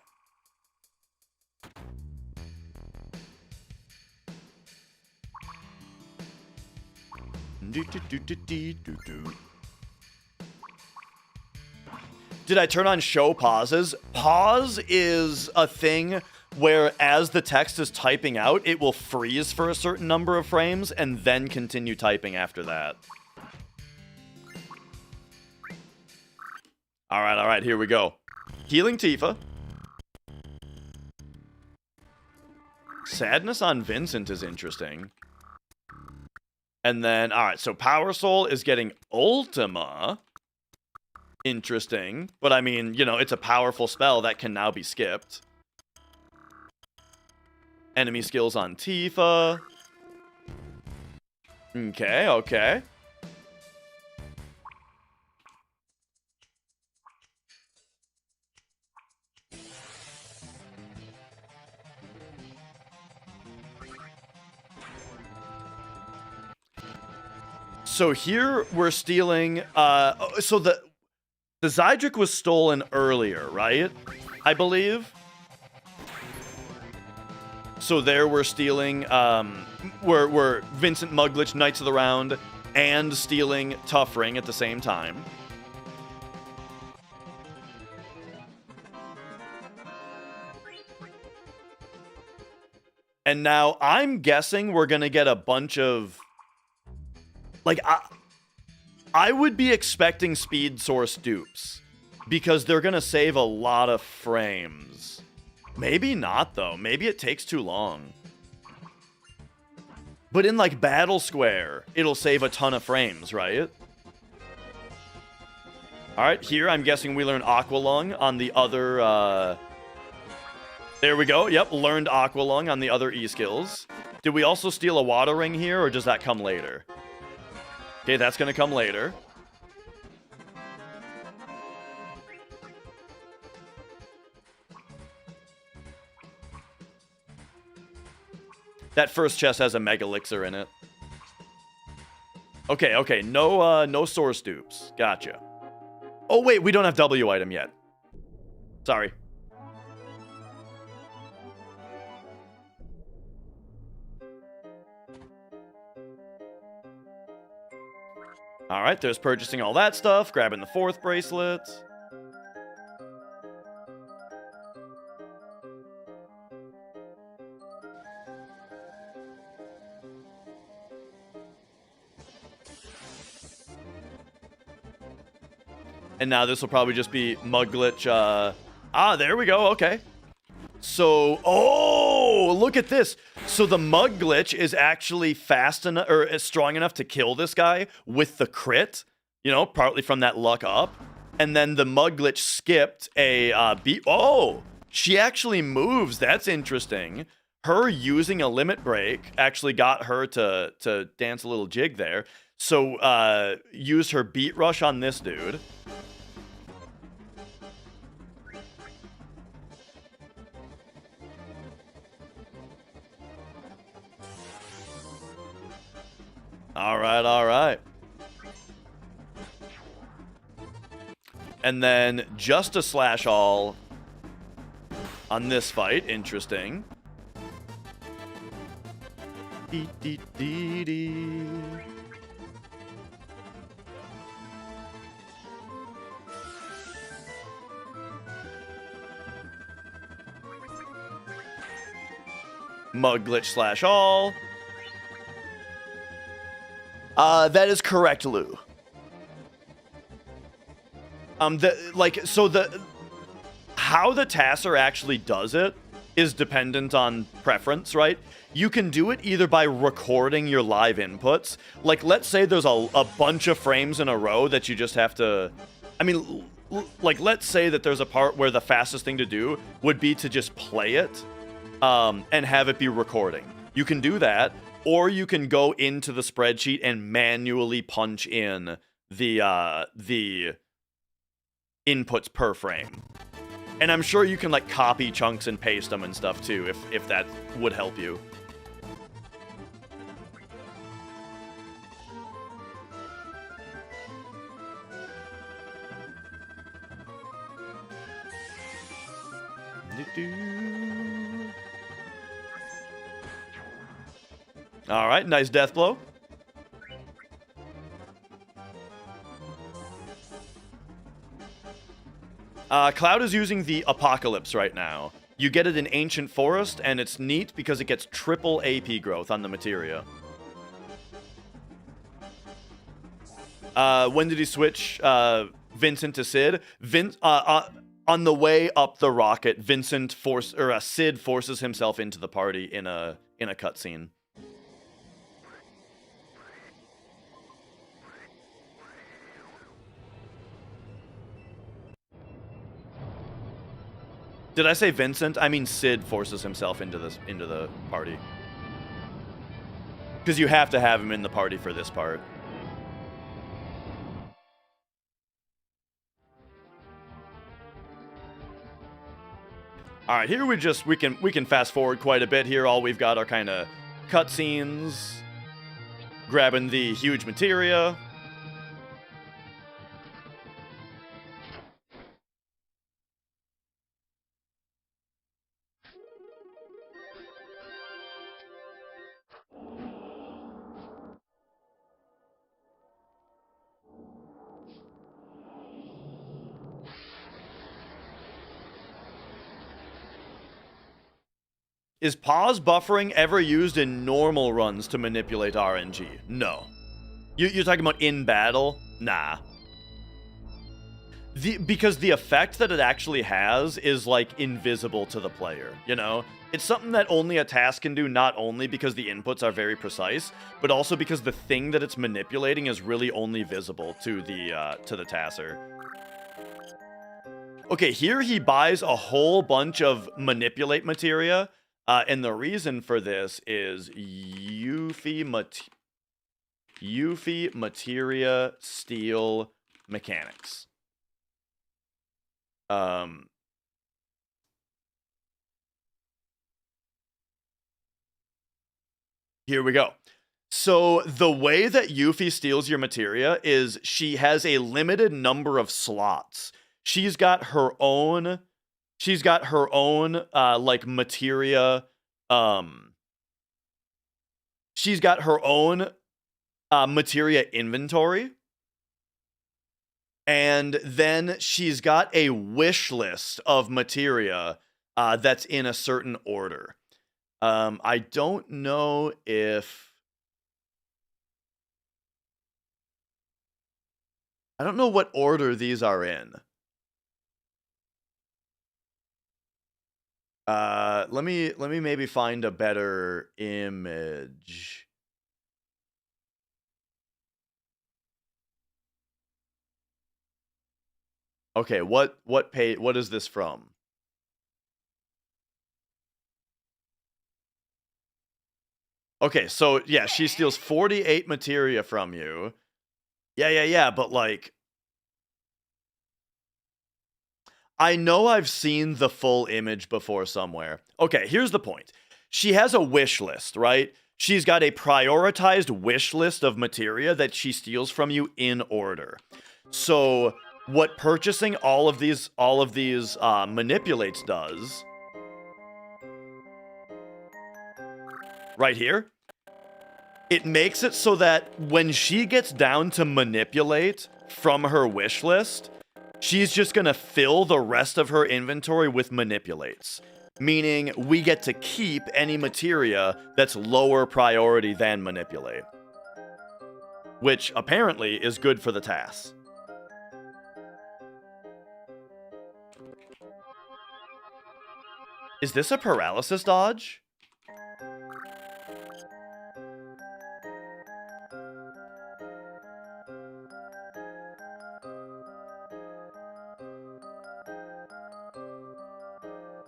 did I turn on show pauses? Pause is a thing where as the text is typing out, it will freeze for a certain number of frames and then continue typing after that. All right, here we go. Healing Tifa. Sadness on Vincent is interesting. And then, all right, so Power Soul is getting Ultima. Interesting. But I mean, you know, it's a powerful spell that can now be skipped. Enemy skills on Tifa. Okay. So here we're stealing, so the Zydric was stolen earlier, right? I believe. So there we're stealing, we're Vincent Muglich, Knights of the Round, and stealing Tough Ring at the same time. And now I'm guessing we're gonna get a bunch of... Like, I would be expecting Speed Source dupes, because they're going to save a lot of frames. Maybe not, though. Maybe it takes too long. But in, like, Battle Square, it'll save a ton of frames, right? Alright, here I'm guessing we learn Aqualung on the other, There we go. Yep, learned Aqualung on the other E-skills. Did we also steal a Water Ring here, or does that come later? Okay, that's going to come later. That first chest has a Mega Elixir in it. Okay. No source dupes. Gotcha. Oh, wait, we don't have W item yet. Sorry. All right, there's purchasing all that stuff, grabbing the 4th bracelet. And now this will probably just be Mug Glitch. There we go. Okay. So, oh, look at this. So the Mug Glitch is actually fast enough, or is strong enough to kill this guy with the crit, you know, partly from that luck up. And then the Mug Glitch skipped a beat. Oh, she actually moves. That's interesting. Her using a limit break actually got her to dance a little jig there. So used her beat rush on this dude. All right, all right. And then just a slash all on this fight. Interesting. Dee, dee, dee, dee. Mug Glitch slash all. That is correct, Lou. How the TASer actually does it is dependent on preference, right? You can do it either by recording your live inputs. Like, let's say there's a bunch of frames in a row that you just have to... I mean, like, let's say that there's a part where the fastest thing to do would be to just play it and have it be recording. You can do that, or you can go into the spreadsheet and manually punch in the inputs per frame. And I'm sure you can like copy chunks and paste them and stuff too, if that would help you. All right, nice death blow. Cloud is using the Apocalypse right now. You get it in Ancient Forest, and it's neat because it gets triple AP growth on the materia. When did he switch Vincent to Sid? On the way up the rocket, Sid forces himself into the party in a cutscene. Did I say Vincent? I mean Sid forces himself into the party. Because you have to have him in the party for this part. All right, here we can fast forward quite a bit here. All we've got are kind of cutscenes, grabbing the huge materia. Is pause buffering ever used in normal runs to manipulate RNG? No. You're talking about in battle? Nah. Because the effect that it actually has is, like, invisible to the player, you know? It's something that only a TAS can do, not only because the inputs are very precise, but also because the thing that it's manipulating is really only visible to the TASer. Okay, here he buys a whole bunch of manipulate materia. And the reason for this is Yuffie Materia Steel Mechanics. Here we go. So the way that Yuffie steals your materia is she has a limited number of slots. She's got her own like materia. She's got her own materia inventory. And then she's got a wish list of materia that's in a certain order. I don't know if... I don't know what order these are in. Let me maybe find a better image. Okay, what is this from? Okay, so yeah, she steals 48 materia from you. Yeah, but like I know I've seen the full image before somewhere. Okay, here's the point. She has a wish list, right? She's got a prioritized wish list of materia that she steals from you in order. So what purchasing all of these manipulates does, right here, it makes it so that when she gets down to manipulate from her wish list, she's just gonna fill the rest of her inventory with manipulates. Meaning we get to keep any materia that's lower priority than manipulate. Which apparently is good for the TAS. Is this a paralysis dodge?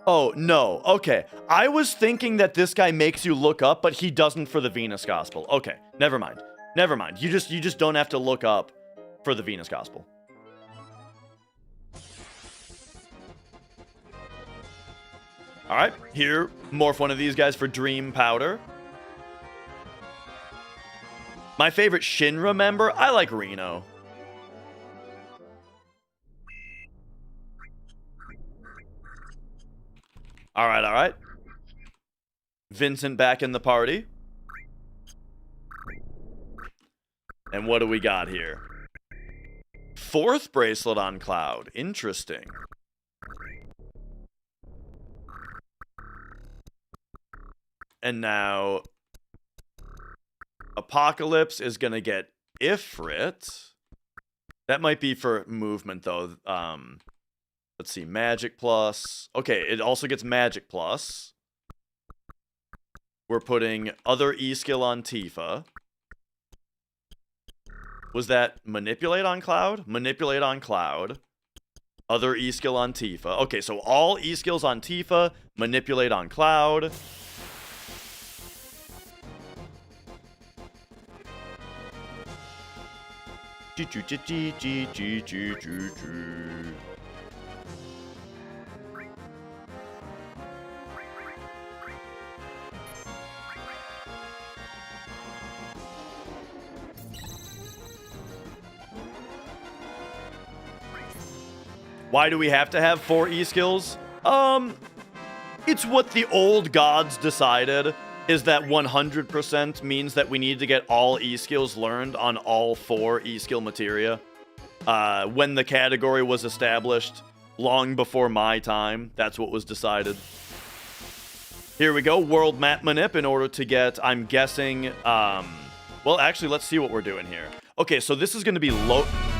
Oh, no. Okay. I was thinking that this guy makes you look up, but he doesn't for the Venus Gospel. Okay. Never mind. Never mind. You just don't have to look up for the Venus Gospel. All right. Here, morph one of these guys for Dream Powder. My favorite Shinra member? I like Reno. All right. Vincent back in the party. And what do we got here? 4th bracelet on Cloud. Interesting. And now Apocalypse is going to get Ifrit. That might be for movement, though. Let's see. Magic Plus. Okay, it also gets Magic Plus. We're putting other E-skill on Tifa. Was that Manipulate on Cloud? Manipulate on Cloud. Other E-skill on Tifa. Okay, so all E-skills on Tifa. Manipulate on Cloud. Why do we have to have 4 E-skills? It's what the old gods decided, is that 100% means that we need to get all E-skills learned on all 4 E-skill materia. When the category was established, long before my time, that's what was decided. Here we go, World Map Manip in order to get, I'm guessing, well, actually, let's see what we're doing here. Okay, so this is going to be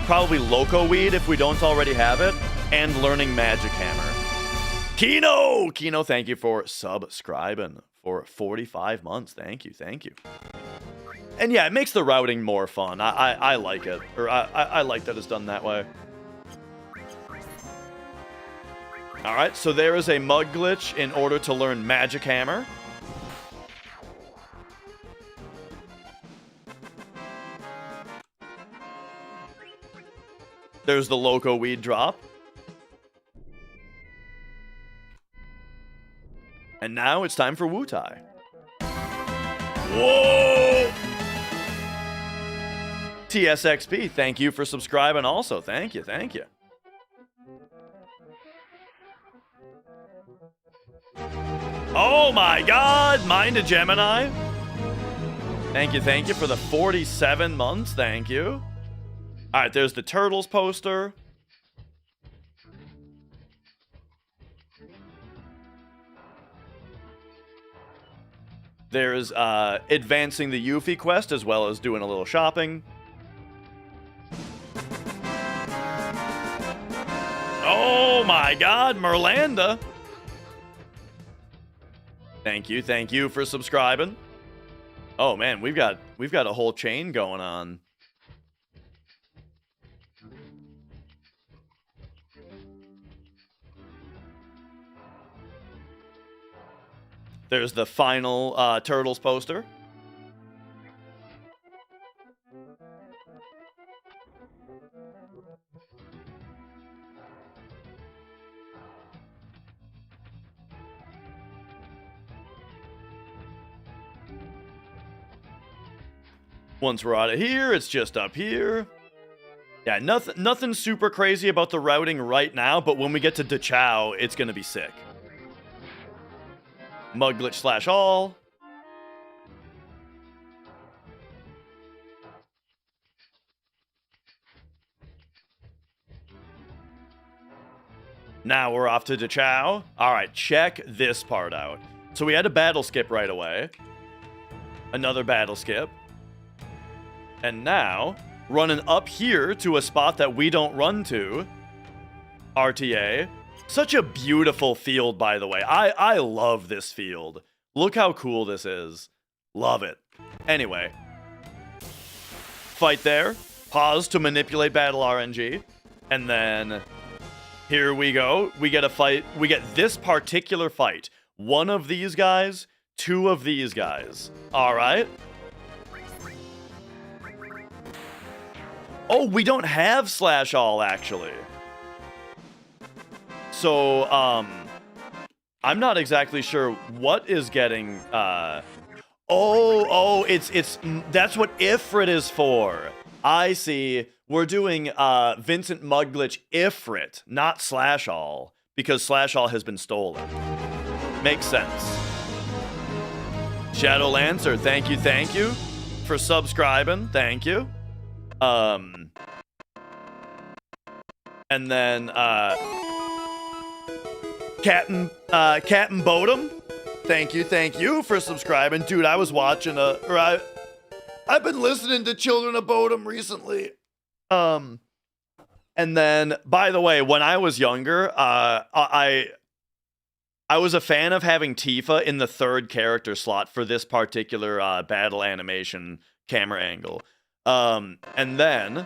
probably Loco Weed if we don't already have it, and learning Magic Hammer. Kino, thank you for subscribing for 45 months. Thank you. And yeah, it makes the routing more fun. I like it, or I like that it's done that way. All right, so there is a mug glitch in order to learn Magic Hammer. There's the Loco Weed drop. And now it's time for Wutai. Whoa! TSXP, thank you for subscribing also. Thank you. Oh my god! Mind a Gemini. Thank you for the 47 months. Thank you. Alright, there's the Turtles poster. There's advancing the Yuffie quest as well as doing a little shopping. my God, Merlanda. Thank you for subscribing. Oh man, we've got a whole chain going on. There's the final Turtles poster. Once we're out of here, it's just up here. Yeah, nothing super crazy about the routing right now, but when we get to Dachau, it's gonna be sick. Mug glitch / all. Now we're off to Dachau. All right, check this part out. So we had a battle skip right away. Another battle skip. And now, running up here to a spot that we don't run to. RTA. Such a beautiful field, by the way. I love this field. Look how cool this is. Love it. Anyway. Fight there. Pause to manipulate battle RNG. And then here we go. We get a fight. We get this particular fight. One of these guys, two of these guys. All right. Oh, we don't have / all, actually. So, I'm not exactly sure what is getting, it's that's what Ifrit is for. I see. We're doing, Vincent Mugglitch Ifrit, not / all, because / all has been stolen. Makes sense. Shadow Lancer, thank you for subscribing. Thank you. And then, Captain Bodum, thank you for subscribing. Dude, I was watching I've been listening to Children of Bodum recently. And then, by the way, when I was younger, I was a fan of having Tifa in the 3rd character slot for this particular battle animation camera angle. And then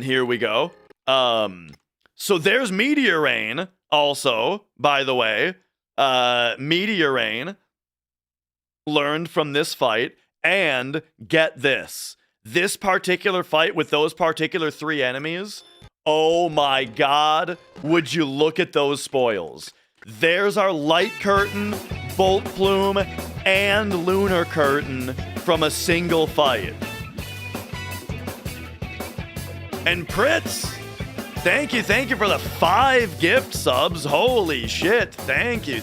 here we go. So there's Meteor Rain also, by the way. Meteor Rain learned from this fight. And get this. This particular fight with those particular 3 enemies. Oh my God. Would you look at those spoils. There's our Light Curtain, Bolt Plume, and Lunar Curtain from a single fight. And Pritz, thank you for the 5 gift subs. Holy shit, thank you.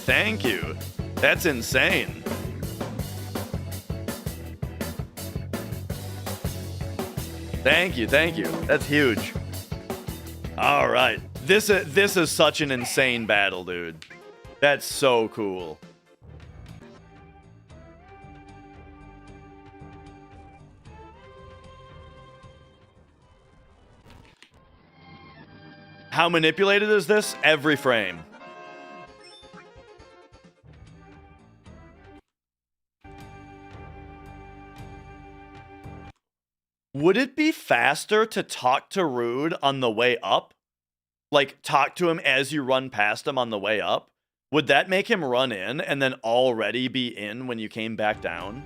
That's insane. Thank you. That's huge. All right, this is such an insane battle, dude. That's so cool. How manipulated is this? Every frame. Would it be faster to talk to Rude on the way up? Like, talk to him as you run past him on the way up? Would that make him run in and then already be in when you came back down?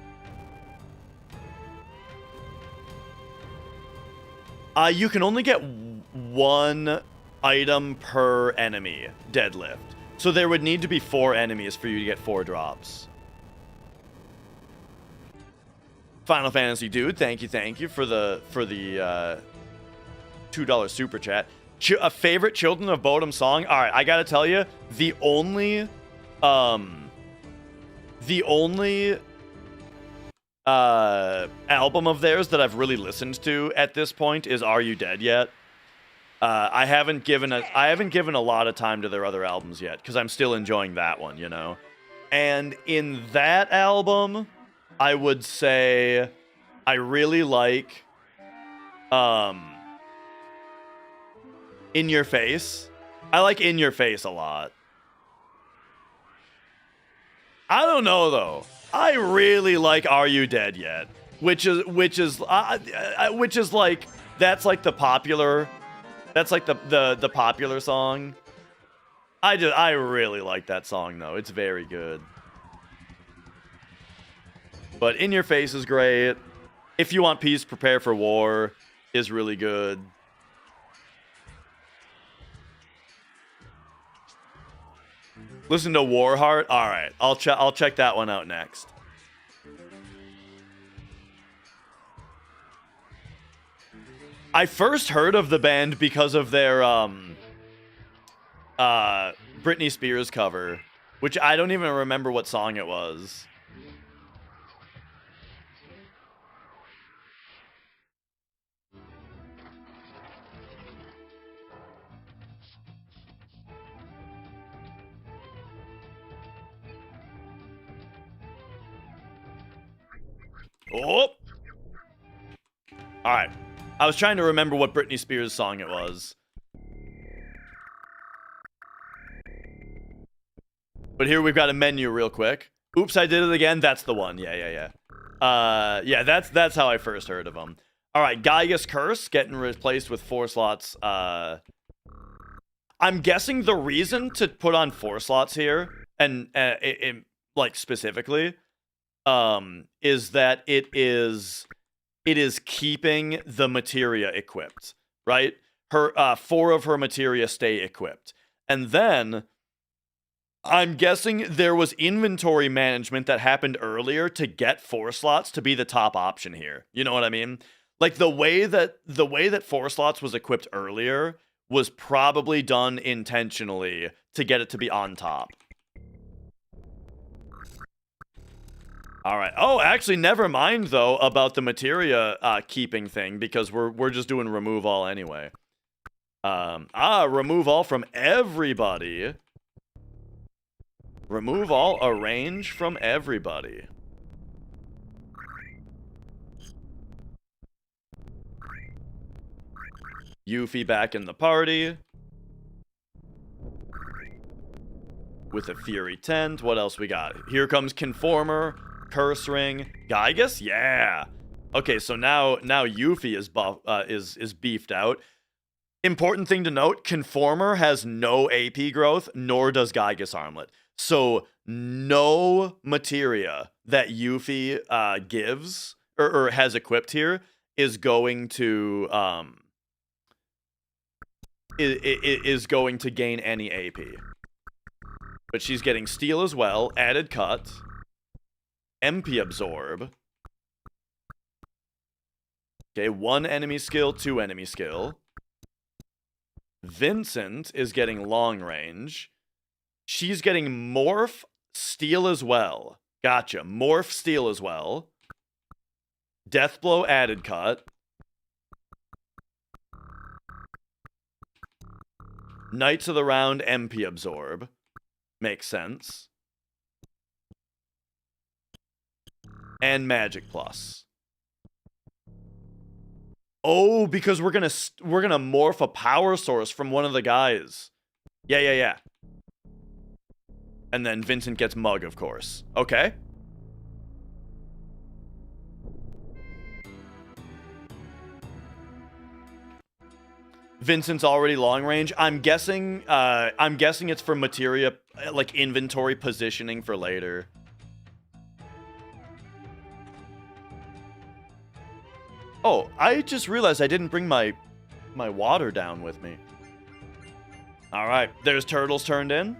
You can only get 1 item per enemy deadlift. So there would need to be 4 enemies for you to get 4 drops. Final Fantasy dude, thank you for the $2 super chat. A favorite Children of Bodom song? All right, I gotta tell you, the only album of theirs that I've really listened to at this point is Are You Dead Yet? I haven't given a lot of time to their other albums yet because I'm still enjoying that one, you know. And in that album, I would say I really like In Your Face. I like In Your Face a lot. I don't know though. I really like Are You Dead Yet? Which is like that's like the popular the popular song. I really like that song though. It's very good. But In Your Face is great. If You Want Peace, Prepare for War is really good. Listen to Warheart. All right, I'll check that one out next. I first heard of the band because of their Britney Spears cover, which I don't even remember what song it was. Oh! Alright. I was trying to remember what Britney Spears song it was. But here we've got a menu real quick. Oops, I did it again. That's the one. Yeah. Yeah, that's how I first heard of them. Alright, Gaia's Curse getting replaced with 4 slots. I'm guessing the reason to put on 4 slots here, and like specifically, is that it is keeping the materia equipped, right? Her 4 of her materia stay equipped. And then I'm guessing there was inventory management that happened earlier to get 4 slots to be the top option here. You know what I mean? Like the way that 4 slots was equipped earlier was probably done intentionally to get it to be on top. All right. Oh, actually, never mind though about the materia keeping thing because we're just doing remove all anyway. Remove all from everybody. Remove all arrange from everybody. Yuffie back in the party. With a Fury Tent. What else we got? Here comes Conformer. Curse Ring. Gygus? Yeah. Okay, so now Yuffie is beefed out. Important thing to note, Conformer has no AP growth, nor does Gygus Armlet. So no materia that Yuffie gives or has equipped here is going to is going to gain any AP. But she's getting Steel as well, added Cut, MP Absorb. Okay, 1 enemy skill, 2 enemy skill. Vincent is getting long range. She's getting Morph, Steel as well. Gotcha. Morph, Steel as well. Deathblow, added Cut. Knights of the Round, MP Absorb. Makes sense. And Magic Plus. Oh, because we're gonna morph a power source from one of the guys. Yeah. And then Vincent gets Mug, of course. Okay. Vincent's already long range. I'm guessing it's for materia, like inventory positioning for later. Oh, I just realized I didn't bring my water down with me. All right, there's turtles turned in.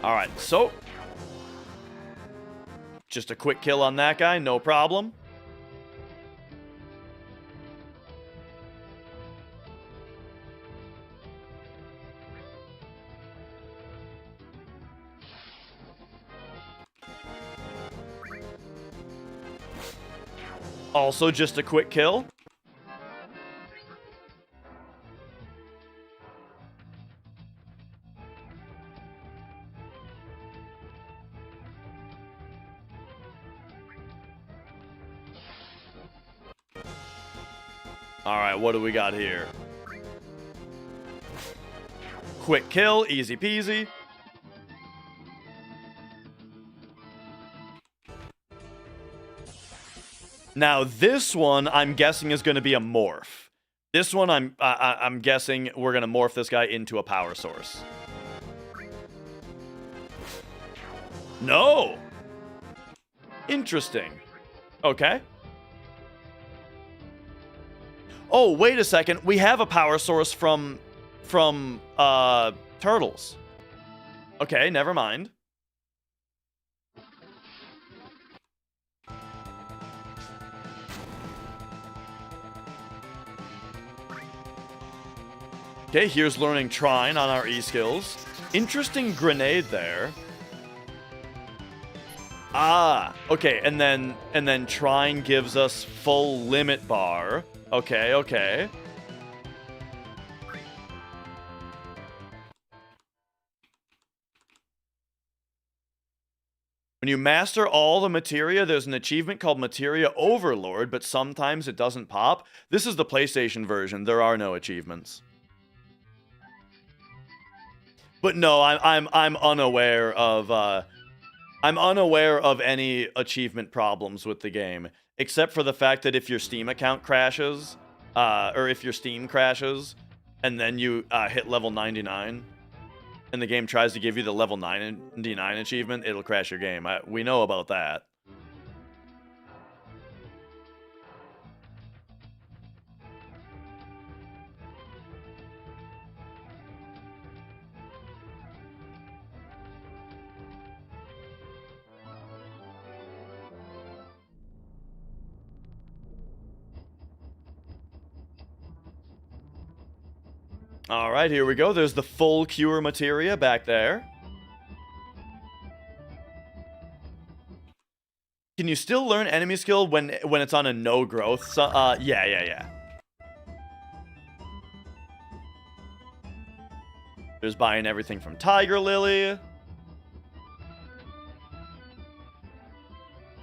All right, so just a quick kill on that guy, no problem. Also just a quick kill. All right, what do we got here? Quick kill, easy peasy. Now this one, I'm guessing, is going to be a morph. This one, I'm guessing we're going to morph this guy into a power source. No. Interesting. Okay. Oh, wait a second. We have a power source from turtles. Okay, never mind. Okay, here's learning Trine on our E-skills. Interesting grenade there. Ah, okay, and then Trine gives us full limit bar. Okay, okay. When you master all the materia, there's an achievement called Materia Overlord, but sometimes it doesn't pop. This is the PlayStation version. There are no achievements. But no, I'm unaware of any achievement problems with the game, except for the fact that if your Steam account crashes, or if your Steam crashes, and then you hit level 99, and the game tries to give you the level 99 achievement, it'll crash your game. We know about that. All right, here we go. There's the full cure materia back there. Can you still learn enemy skill when it's on a no growth? So, yeah. There's buying everything from Tiger Lily.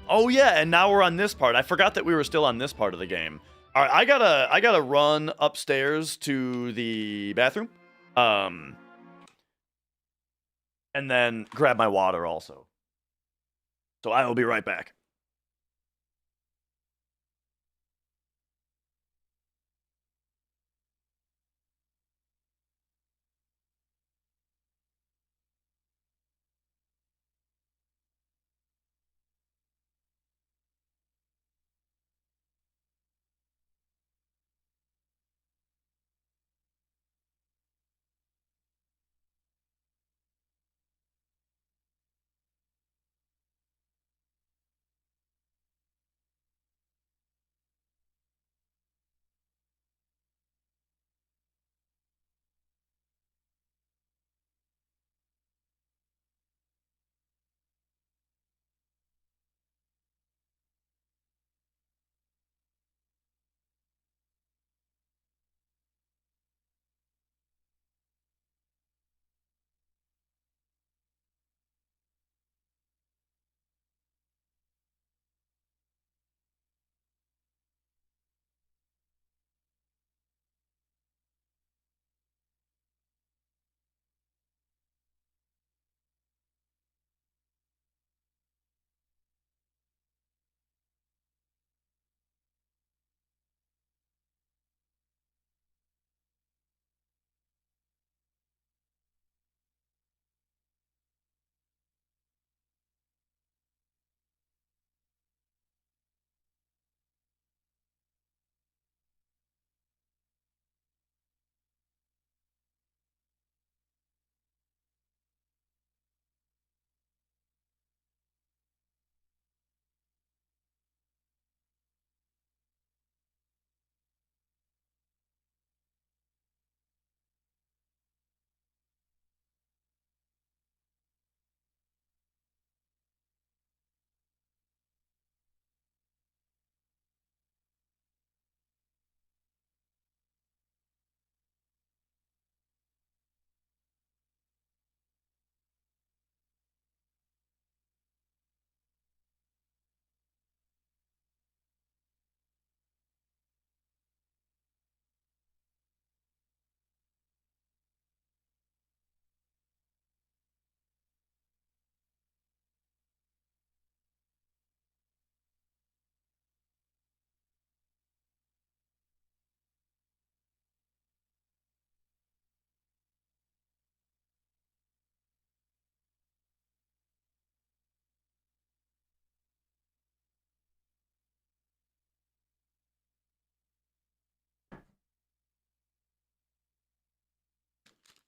Oh yeah, and now we're on this part. I forgot that we were still on this part of the game. All right, I gotta run upstairs to the bathroom, and then grab my water also. So I will be right back.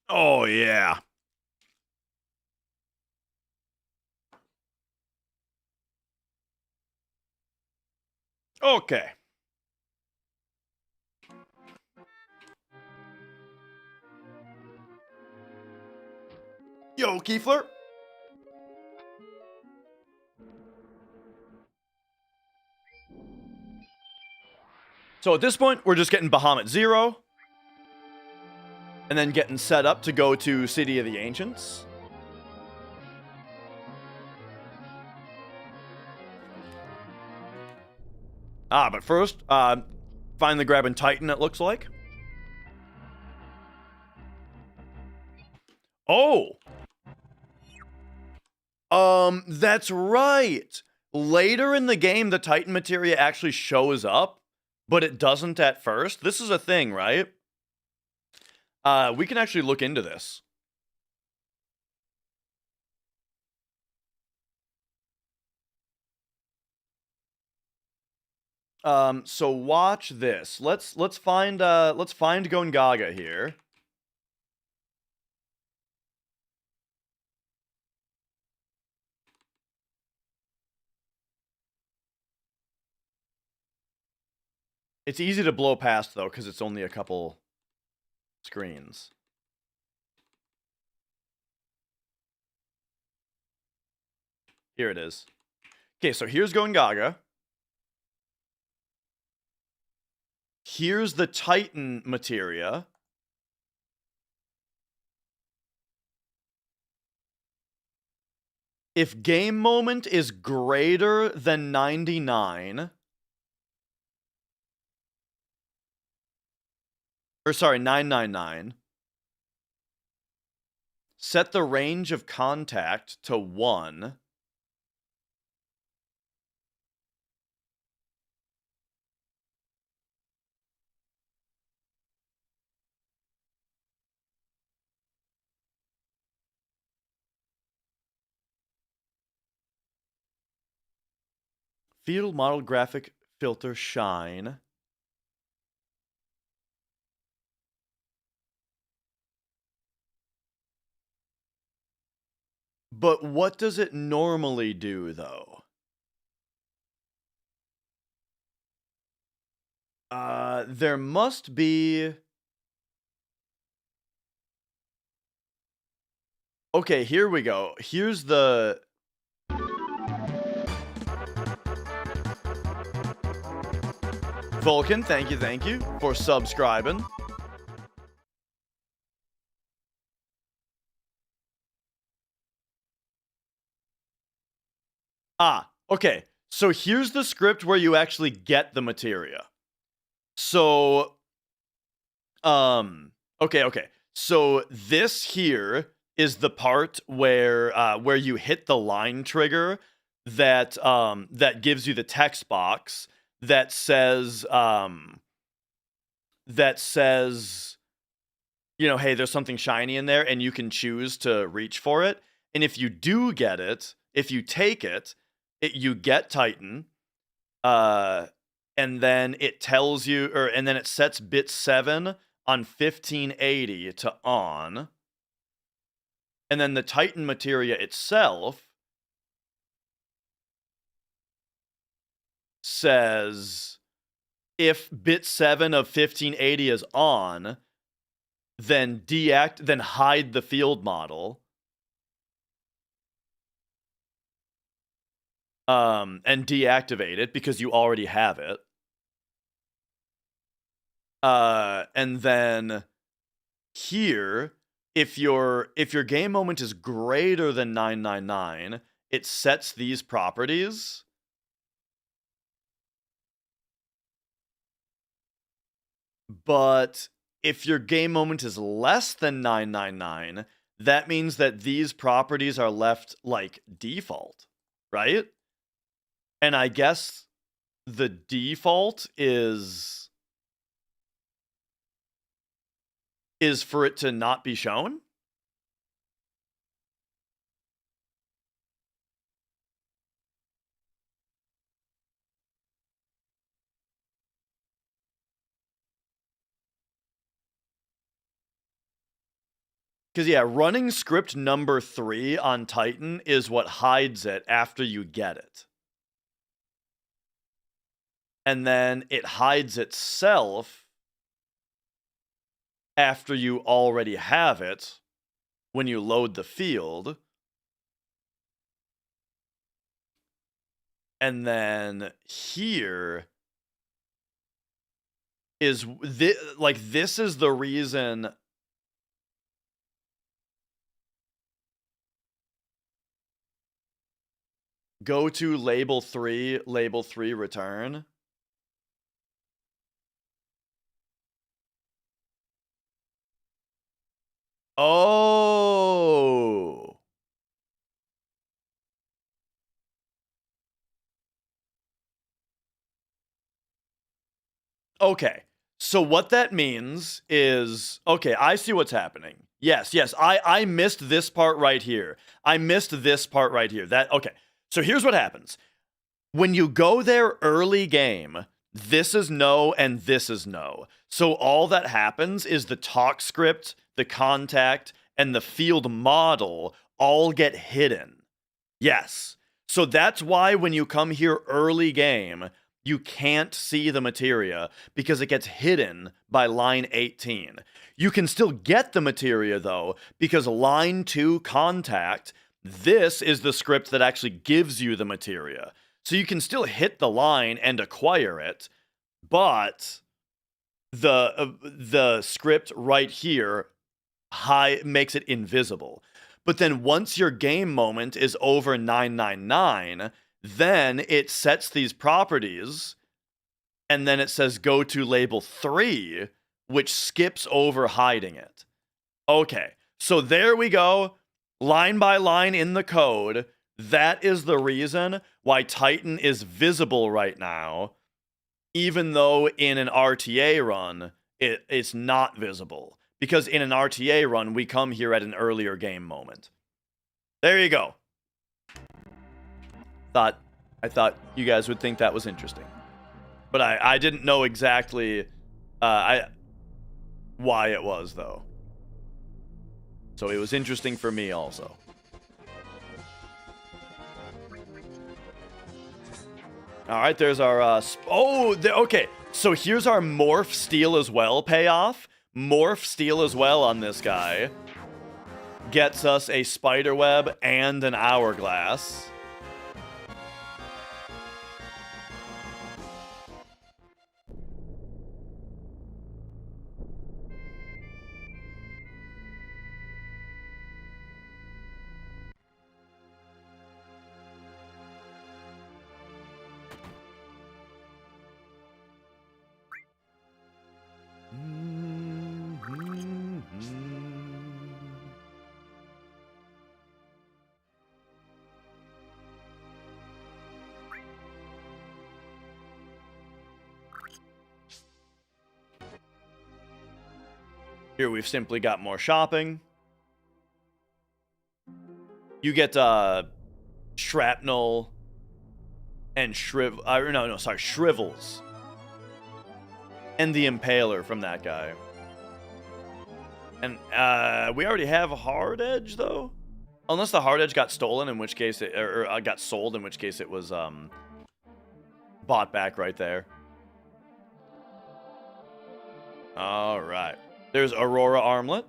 Oh, yeah. Okay. Yo, Kiefler. So at this point, we're just getting Bahamut 0. And then getting set up to go to City of the Ancients. But first, finally grabbing Titan, it looks like. Oh! That's right! Later in the game, the Titan materia actually shows up, but it doesn't at first. This is a thing, right? We can actually look into this. So watch this. Let's find Gongaga here. It's easy to blow past though, because it's only a couple screens. Here it is. Okay, so here's Gongaga. Here's the Titan materia. If game moment is greater than 99, or sorry, 999, set the range of contact to 1. Field model graphic filter shine. But what does it normally do, though? There must be... Okay, here we go. Here's the... Vulcan, thank you for subscribing. Okay. So here's the script where you actually get the materia. So, okay. So this here is the part where you hit the line trigger that that gives you the text box that says you know, hey, there's something shiny in there, and you can choose to reach for it. And if you do get it, if you take it, you get Titan. And then it tells you, and then it sets bit 7 on 1580 to on. And then the Titan materia itself says if bit 7 of 1580 is on, then then hide the field model. And deactivate it because you already have it. And then here, if your game moment is greater than 999, it sets these properties. But if your game moment is less than 999, that means that these properties are left like default, right? And I guess the default is for it to not be shown? Because, yeah, running script number 3 on Titan is what hides it after you get it. And then it hides itself after you already have it when you load the field. And then here is this is the reason go to label 3 return. Oh. Okay. So what that means is, okay, I see what's happening. Yes, I missed this part right here. Okay. So here's what happens. When you go there early game, this is no and this is no. So all that happens is the talk script, the contact, and the field model all get hidden. Yes. So that's why when you come here early game, you can't see the materia because it gets hidden by line 18. You can still get the materia though, because line 2 contact, this is the script that actually gives you the materia. So you can still hit the line and acquire it, but the script right here makes it invisible. But then once your game moment is over 999, then it sets these properties, and then it says go to label 3, which skips over hiding it. Okay, so there we go. Line by line in the code. That is the reason why Titan is visible right now, even though in an RTA run, it's not visible. Because in an RTA run, we come here at an earlier game moment. There you go. I thought you guys would think that was interesting. But I didn't know exactly why it was, though. So it was interesting for me also. All right, there's our... okay. So here's our Morph Steal as well payoff. Morph Steal as well on this guy gets us a Spiderweb and an Hourglass. Here we've simply got more shopping. You get Shrapnel and Shrivels. And the Impaler from that guy. And we already have a Hard Edge, though? Unless the Hard Edge got stolen, in which case it... Or got sold, in which case it was bought back right there. Alright. There's Aurora Armlet.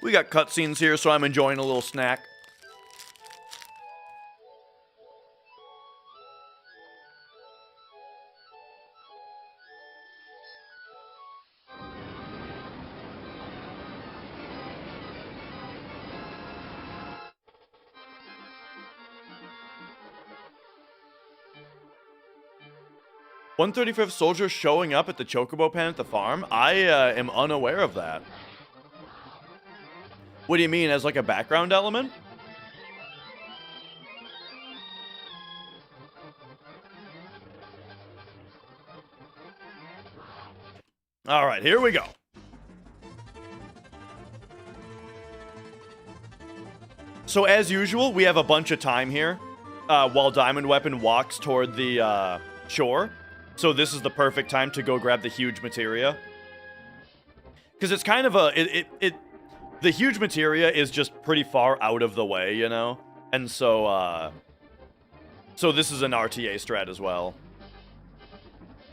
We got cutscenes here, so I'm enjoying a little snack. "135th soldier showing up at the Chocobo pen at the farm? I am unaware of that. What do you mean, as like a background element? right, here we go. So as usual, we have a bunch of time here while Diamond Weapon walks toward the shore. So this is the perfect time to go grab the huge materia. Because it's kind of the huge materia is just pretty far out of the way, you know? And so, so this is an RTA strat as well.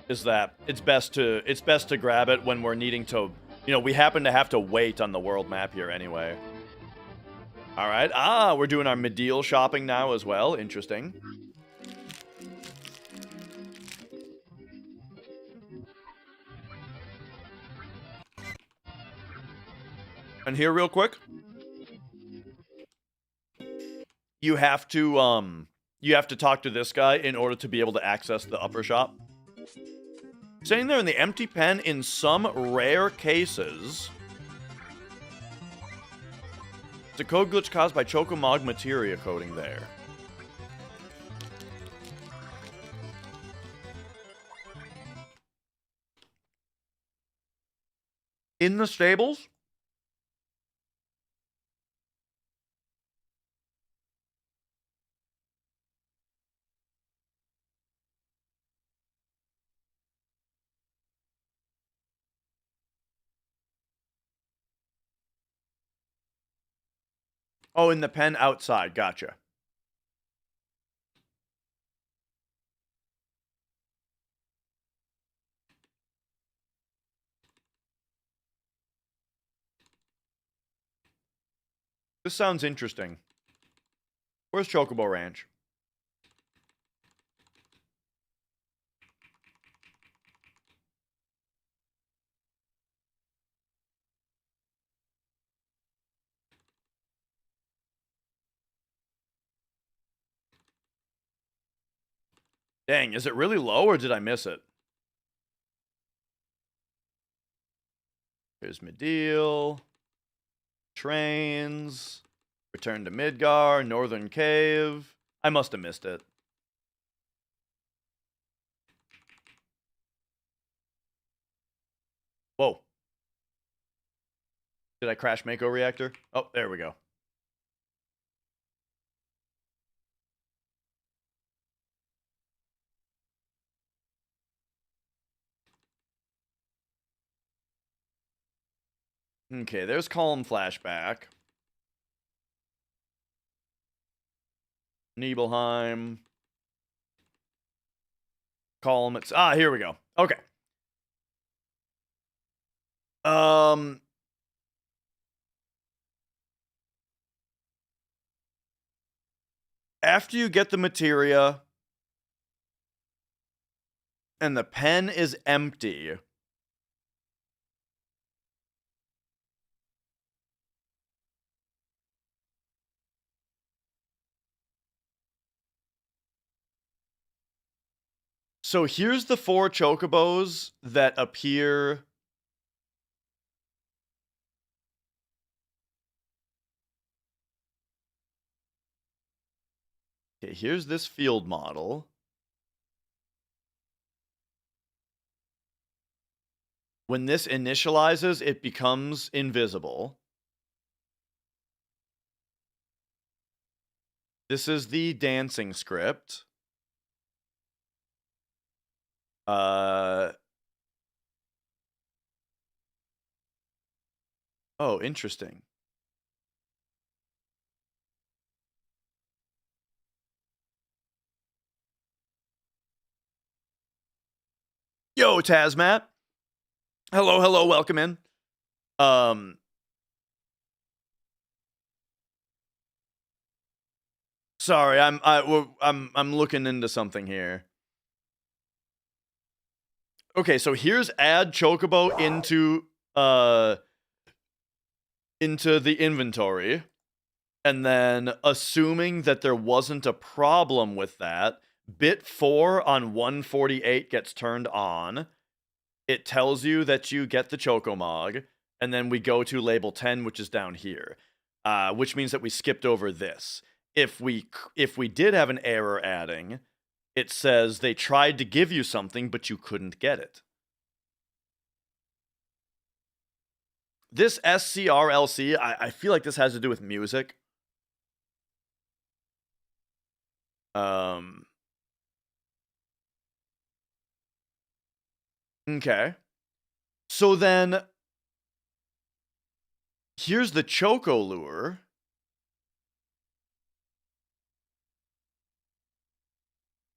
Is that it's best to grab it when we're needing to, you know, we happen to have to wait on the world map here anyway. All right. We're doing our medial shopping now as well. Interesting. And here real quick, you have to talk to this guy in order to be able to access the upper shop. Sitting there in the empty pen in some rare cases. It's a code glitch caused by Chocomog materia coding there. In the stables? Oh, in the pen outside. Gotcha. This sounds interesting. Where's Chocobo Ranch? Dang, is it really low or did I miss it? Here's Medial. Trains. Return to Midgar. Northern Cave. I must have missed it. Whoa. Did I crash Mako Reactor? Oh, there we go. Okay, there's Column Flashback. Nibelheim. Column. Here we go. Okay. After you get the materia and the pen is empty, so here's the 4 chocobos that appear. Okay, here's this field model. When this initializes, it becomes invisible. This is the dancing script. Oh, interesting. Yo, Tazmat. Hello, hello, welcome in. Sorry, I'm looking into something here. Okay, so here's add Chocobo into the inventory, and then assuming that there wasn't a problem with that, bit 4 on 148 gets turned on. It tells you that you get the Chocomog, and then we go to label 10, which is down here, which means that we skipped over this. If we did have an error adding, it says they tried to give you something, but you couldn't get it. This SCRLC, I feel like this has to do with music. Okay. So then, here's the Choco Lure.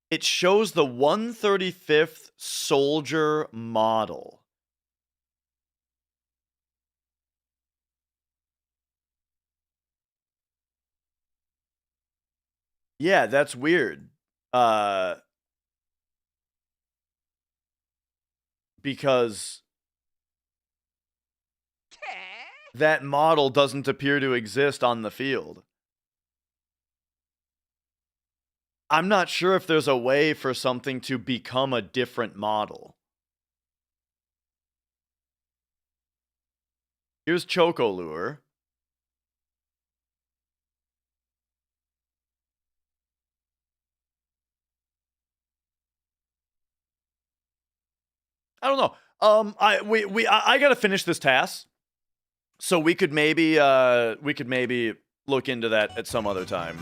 It shows the 135th Soldier model. Yeah, that's weird. Because that model doesn't appear to exist on the field. I'm not sure if there's a way for something to become a different model. Here's Choco Lure. I don't know. I gotta finish this TAS, so we could maybe look into that at some other time.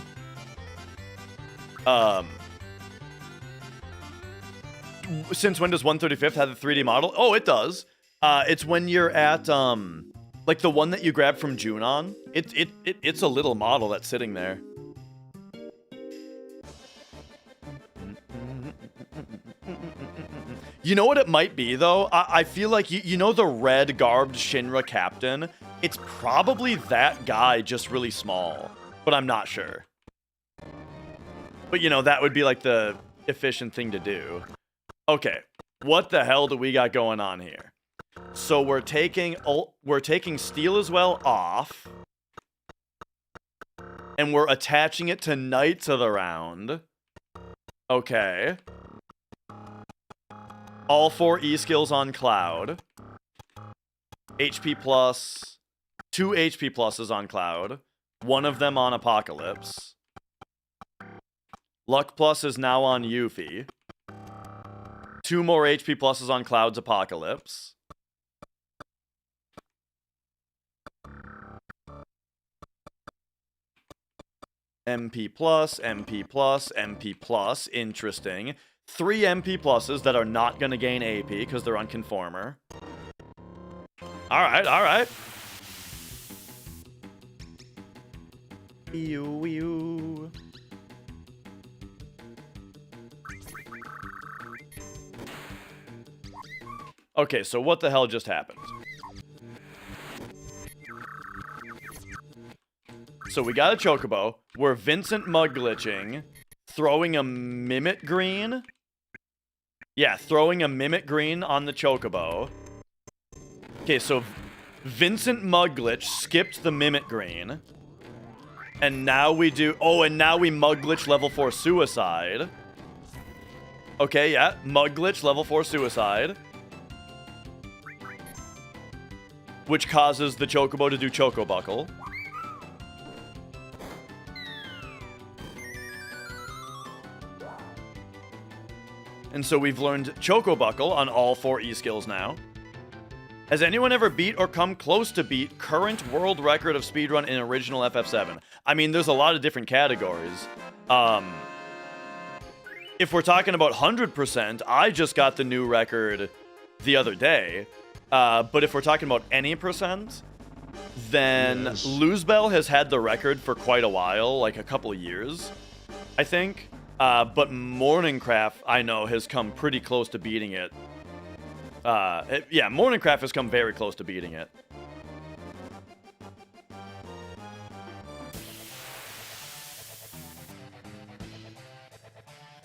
Since when does 135th have the 3D model? Oh, it does. It's when you're at like the one that you grabbed from Junon. It's a little model that's sitting there. You know what it might be, though? I feel like, you know the red-garbed Shinra captain? It's probably that guy, just really small. But I'm not sure. But, you know, that would be, like, the efficient thing to do. Okay, what the hell do we got going on here? So we're taking Steel as well off. And we're attaching it to Knights of the Round. Okay. All 4 E-skills on Cloud. HP plus. 2 HP pluses on Cloud. 1 of them on Apocalypse. Luck plus is now on Yuffie. 2 more HP pluses on Cloud's Apocalypse. MP plus, MP plus, MP plus. Interesting. 3 MP pluses that are not going to gain AP because they're on Conformer. Alright, alright. Ew, ew. Okay, so what the hell just happened? So we got a Chocobo. We're Vincent Mug glitching. Throwing a Mimic Green. Yeah, throwing a Mimic Green on the Chocobo. Okay, so Vincent Mug glitch skipped the Mimic Green. And now we do... Oh, and now we Mug glitch level 4 Suicide. Okay, yeah. Mug glitch level 4 Suicide. Which causes the Chocobo to do Choco Buckle. And so we've learned Choco Buckle on all 4 E-skills now. Has anyone ever beat or come close to beat current world record of speedrun in original FF7? I mean, there's a lot of different categories. If we're talking about 100%, I just got the new record the other day. But if we're talking about any percent, then yes. Luzbel has had the record for quite a while, like a couple of years, I think. But Morningcraft, I know, has come pretty close to beating it. Yeah, Morningcraft has come very close to beating it.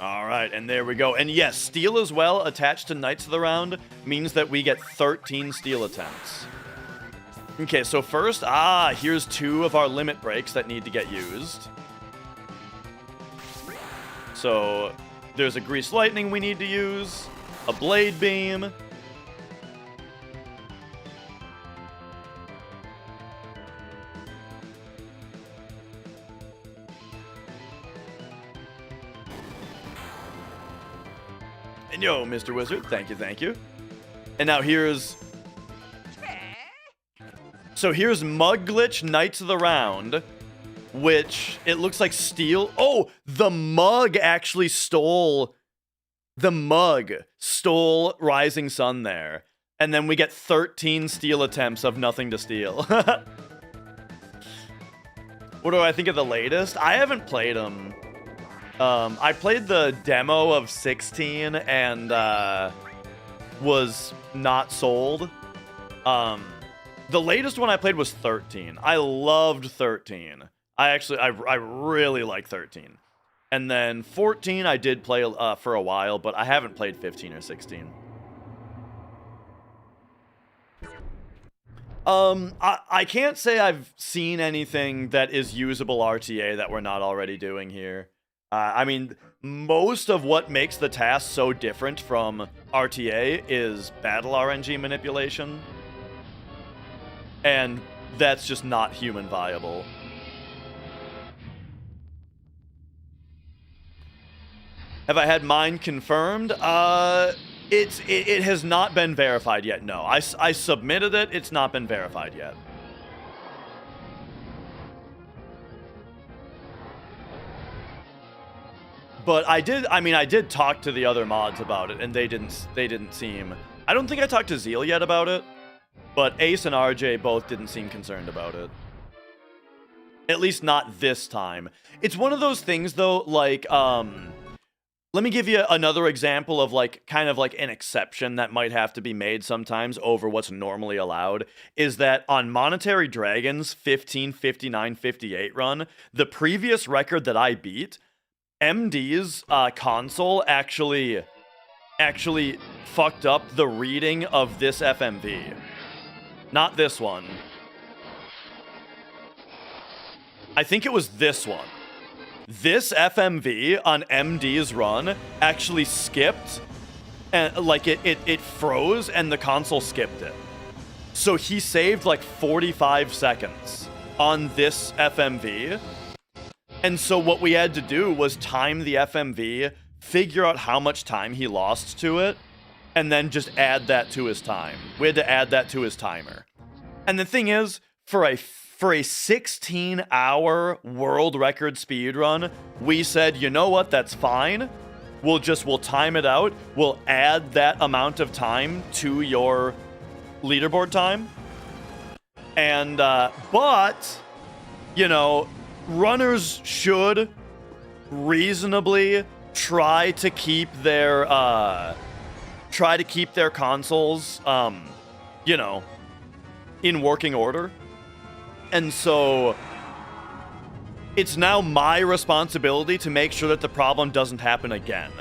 Alright, and there we go. And yes, Steel as well, attached to Knights of the Round, means that we get 13 Steel attempts. Okay, so first, here's 2 of our limit breaks that need to get used. So, there's a Grease Lightning we need to use, a Blade Beam. And yo, Mr. Wizard, thank you, thank you. And now here's... So here's Mug Glitch Knights of the Round, which it looks like Steel. Oh, the Mug actually stole. The Mug stole Rising Sun there. And then we get 13 steal attempts of nothing to steal. What do I think of the latest? I haven't played them. I played the demo of 16 and was not sold. The latest one I played was 13. I loved 13. I really like 13. And then 14 I did play for a while, but I haven't played 15 or 16. I can't say I've seen anything that is usable RTA that we're not already doing here. I mean, most of what makes the TAS so different from RTA is battle RNG manipulation. And that's just not human viable. Have I had mine confirmed? It has not been verified yet, no. I submitted it, it's not been verified yet. But I did talk to the other mods about it, and they didn't seem... I don't think I talked to Zeal yet about it, but Ace and RJ both didn't seem concerned about it. At least not this time. It's one of those things, though, like, let me give you another example of, like, kind of like an exception that might have to be made sometimes over what's normally allowed, is that on Monetary Dragon's 15:59:58 run, the previous record that I beat, MD's console actually fucked up the reading of this FMV. Not this one. I think it was this one. This FMV on MD's run actually skipped, and like it froze and the console skipped it. So he saved like 45 seconds on this FMV. And so what we had to do was time the FMV, figure out how much time he lost to it, and then just add that to his time. We had to add that to his timer. And the thing is, for a 16-hour world record speed run, we said, you know what, that's fine. We'll time it out. We'll add that amount of time to your leaderboard time. And, but, you know, runners should reasonably try to keep their consoles, you know, in working order. And so it's now my responsibility to make sure that the problem doesn't happen again.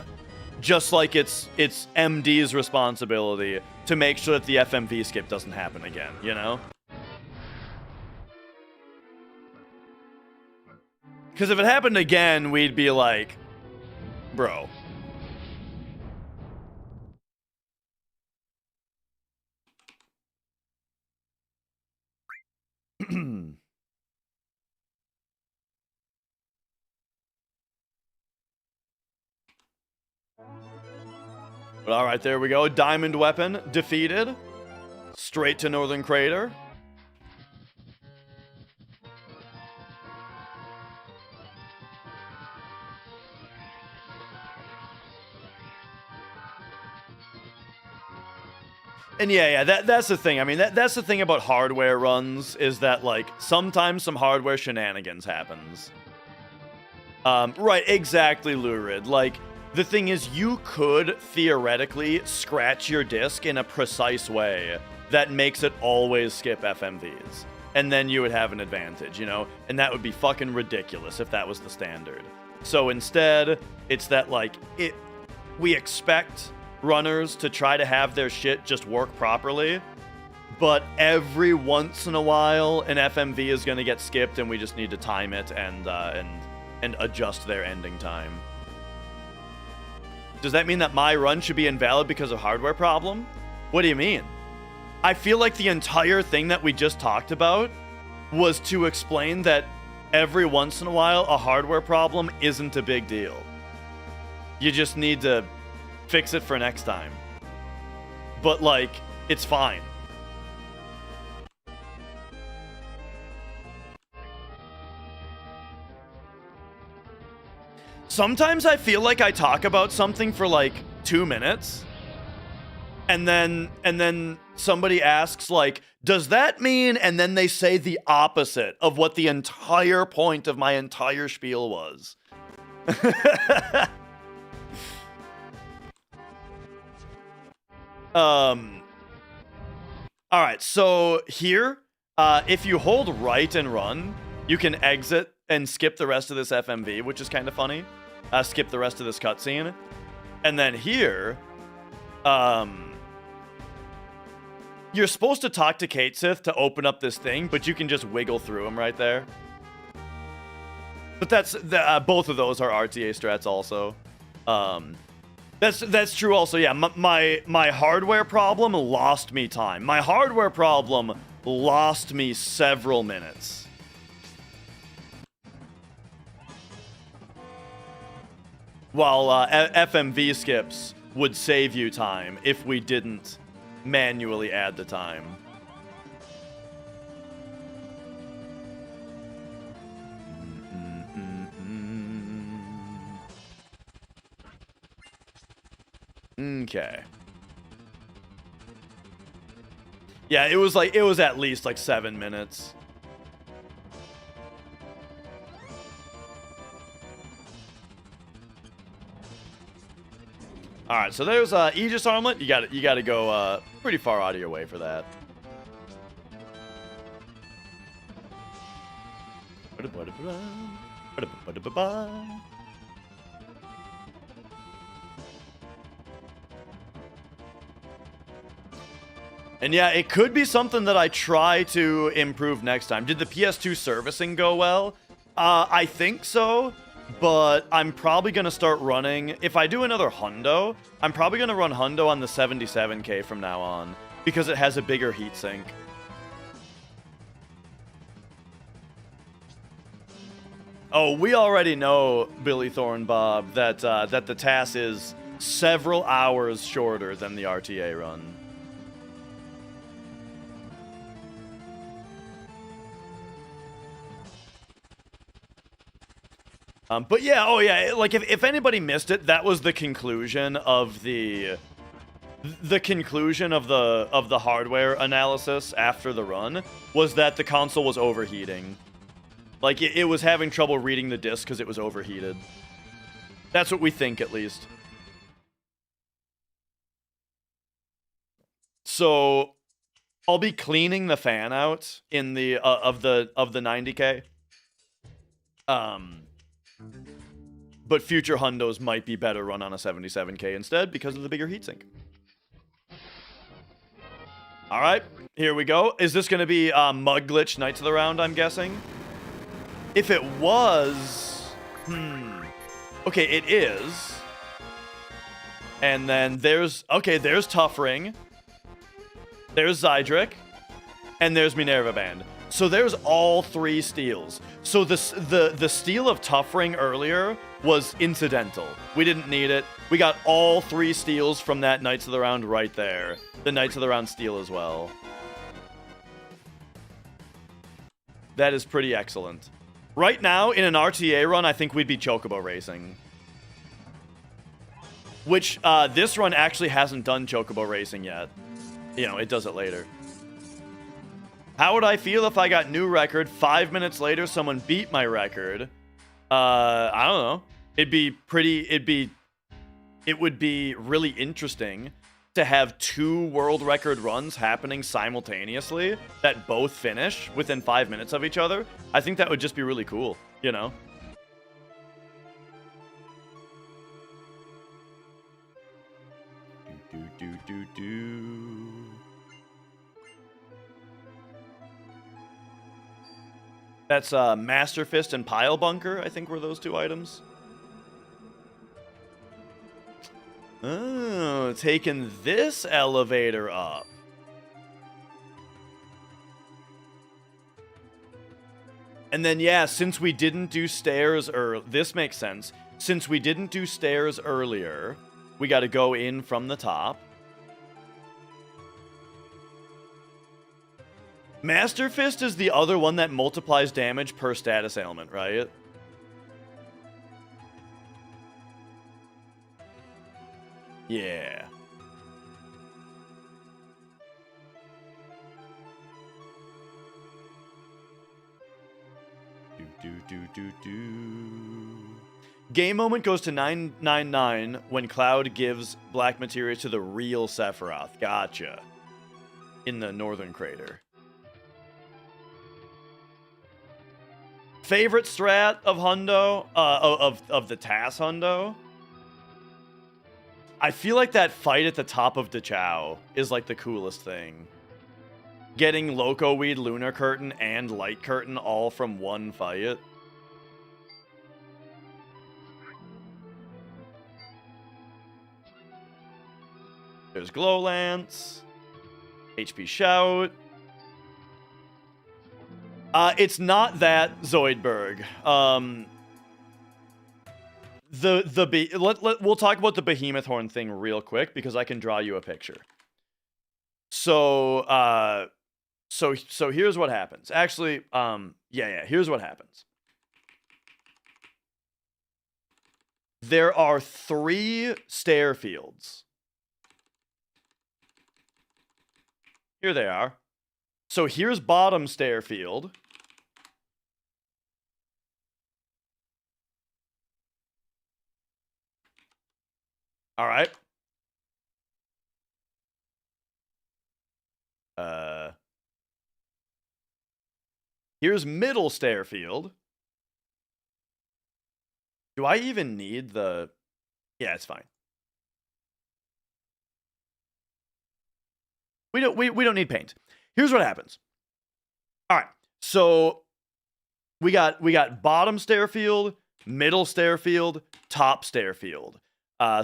Just like it's MD's responsibility to make sure that the FMV skip doesn't happen again, you know? Because if it happened again, we'd be like, bro. But all right, there we go. Diamond Weapon defeated. Straight to Northern Crater. And yeah, that's the thing. I mean, that's the thing about hardware runs, is that, like, sometimes some hardware shenanigans happens. Right, exactly, Lurid. Like, the thing is, you could theoretically scratch your disc in a precise way that makes it always skip FMVs. And then you would have an advantage, you know? And that would be fucking ridiculous if that was the standard. So instead, it's that, like, we expect runners to try to have their shit just work properly, but every once in a while an FMV is going to get skipped and we just need to time it and adjust their ending time. Does that mean that my run should be invalid because of hardware problem? What do you mean? I feel like the entire thing that we just talked about was to explain that every once in a while a hardware problem isn't a big deal. You just need to fix it for next time. But, like, it's fine. Sometimes I feel like I talk about something for like 2 minutes, and then somebody asks like, does that mean, and then they say the opposite of what the entire point of my entire spiel was. All right, so here, if you hold right and run, you can exit and skip the rest of this FMV, which is kind of funny. Skip the rest of this cutscene. And then here, you're supposed to talk to Kate Sith to open up this thing, but you can just wiggle through them right there. But that's both of those are RTA strats also. That's true also. Yeah, my hardware problem lost me time. My hardware problem lost me several minutes. While FMV skips would save you time if we didn't manually add the time. Okay. Yeah, it was at least like 7 minutes. All right, so there's Aegis Armlet. You got to go pretty far out of your way for that. And yeah, it could be something that I try to improve next time. Did the PS2 servicing go well? I think so, but I'm probably going to start running... If I do another hundo, I'm probably going to run hundo on the 77K from now on, because it has a bigger heatsink. Oh, we already know, Billy Thornbob, that the TAS is several hours shorter than the RTA run. But yeah, oh yeah, like if anybody missed it, that was the conclusion of the conclusion of the hardware analysis after the run, was that the console was overheating. Like it was having trouble reading the disc because it was overheated. That's what we think, at least. So I'll be cleaning the fan out in the of the 90K. But future hundos might be better run on a 77K instead because of the bigger heatsink. All right, here we go. Is this going to be Mug Glitch Knights of the Round, I'm guessing? If it was... Okay, it is. And then there's... Okay, there's Tough Ring. There's Zydric. And there's Minerva Band. So there's all 3 steals. So the steal of Tough Ring earlier was incidental. We didn't need it. We got all 3 steals from that Knights of the Round right there. The Knights of the Round steal as well. That is pretty excellent. Right now, in an RTA run, I think we'd be Chocobo Racing. Which, this run actually hasn't done Chocobo Racing yet. You know, it does it later. How would I feel if I got new record, 5 minutes later someone beat my record? I don't know. It would be really interesting to have 2 world record runs happening simultaneously that both finish within 5 minutes of each other. I think that would just be really cool, you know? That's Master Fist and Pile Bunker, I think were those 2 items. Oh, taking this elevator up. And then, yeah, since we didn't do stairs this makes sense. Since we didn't do stairs earlier, we got to go in from the top. Master Fist is the other one that multiplies damage per status ailment, right? Yeah. Game moment goes to 999 when Cloud gives black materia to the real Sephiroth. Gotcha. In the northern crater. Favorite strat of Hundo? Of the TAS Hundo? I feel like that fight at the top of Dachau is like the coolest thing. Getting Loco Weed, Lunar Curtain, and Light Curtain all from one fight. There's Glow Lance. HP Shout. It's not that, Zoidberg. We'll talk about the Behemoth Horn thing real quick because I can draw you a picture. So here's what happens. Actually, here's what happens. There are 3 stair fields. Here they are. So here's bottom stair field. All right. Here's middle stair field. Do I even need the... Yeah, it's fine. We don't need paint. Here's what happens. All right. So we got bottom stair field, middle stair field, top stair field.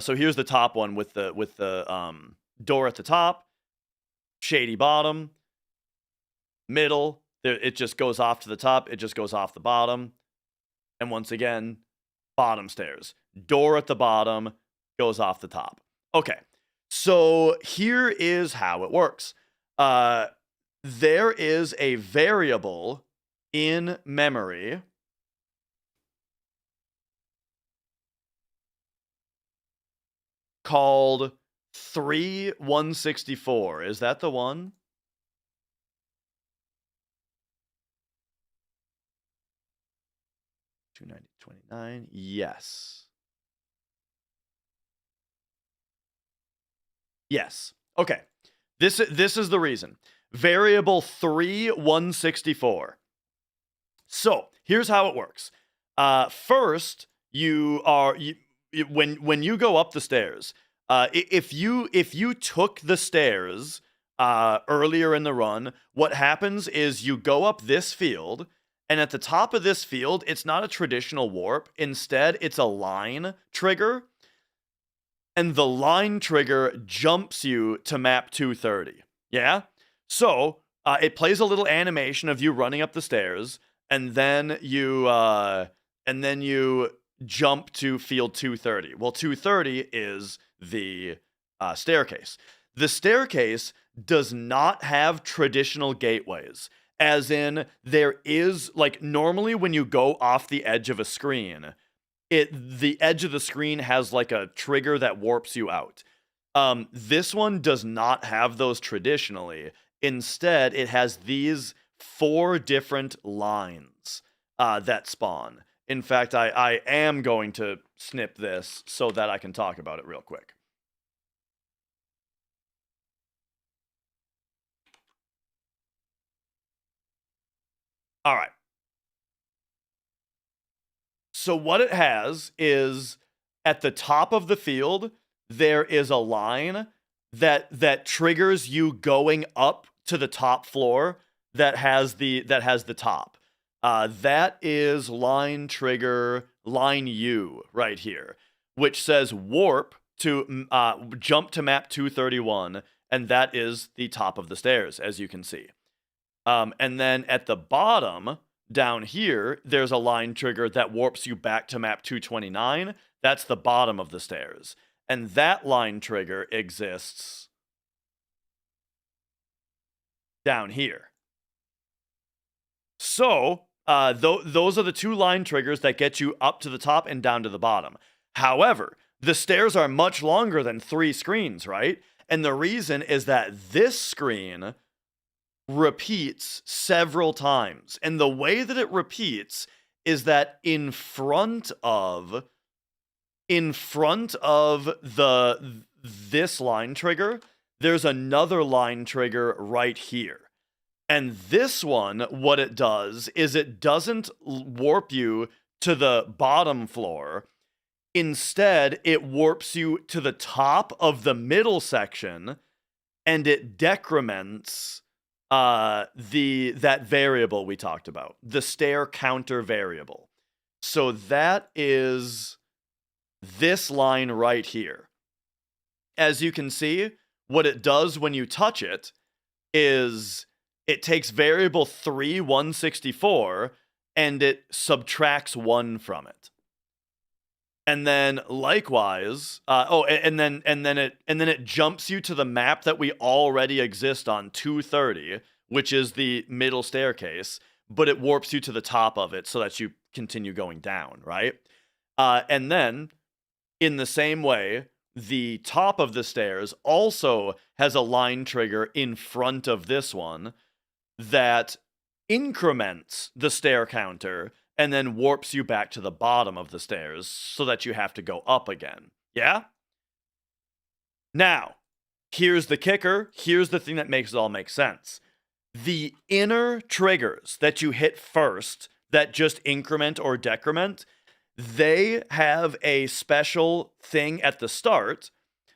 So here's the top one with the door at the top, shady bottom, middle. It just goes off to the top. It just goes off the bottom. And once again, bottom stairs. Door at the bottom, goes off the top. Okay. So here is how it works. There is a variable in memory called 3164. Is that the one? $290.29. Yes. Yes. Okay. This is the reason. Variable 3164. So here's how it works. First, when you go up the stairs, if you took the stairs earlier in the run, what happens is you go up this field, and at the top of this field, it's not a traditional warp. Instead, it's a line trigger. And the line trigger jumps you to map 230. Yeah? So, it plays a little animation of you running up the stairs, and then you jump to field 230. Well, 230 is the staircase. The staircase does not have traditional gateways. As in, there is, like, normally when you go off the edge of a screen, the edge of the screen has like a trigger that warps you out. This one does not have those traditionally. Instead, it has these 4 different lines that spawn. In fact, I am going to snip this so that I can talk about it real quick. All right. So what it has is at the top of the field, there is a line that triggers you going up to the top floor that has the top. That is line trigger line U right here, which says warp to jump to map 231, and that is the top of the stairs, as you can see. And then at the bottom, down here, there's a line trigger that warps you back to map 229. That's the bottom of the stairs. And that line trigger exists down here. So, those are the 2 line triggers that get you up to the top and down to the bottom. However, the stairs are much longer than 3 screens, right? And the reason is that this screen repeats several times. And the way that it repeats is that in front of this line trigger, there's another line trigger right here. And this one, what it does is it doesn't warp you to the bottom floor. Instead, it warps you to the top of the middle section, and it decrements that variable we talked about, the stair counter variable. So that is this line right here. As you can see, what it does when you touch it is it takes variable 3,164 and it subtracts 1 from it. And then likewise, and then it jumps you to the map that we already exist on, 230, which is the middle staircase, but it warps you to the top of it so that you continue going down, right? And then, in the same way, the top of the stairs also has a line trigger in front of this one that increments the stair counter and then warps you back to the bottom of the stairs so that you have to go up again. Yeah? Now, here's the kicker. Here's the thing that makes it all make sense. The inner triggers that you hit first that just increment or decrement, they have a special thing at the start.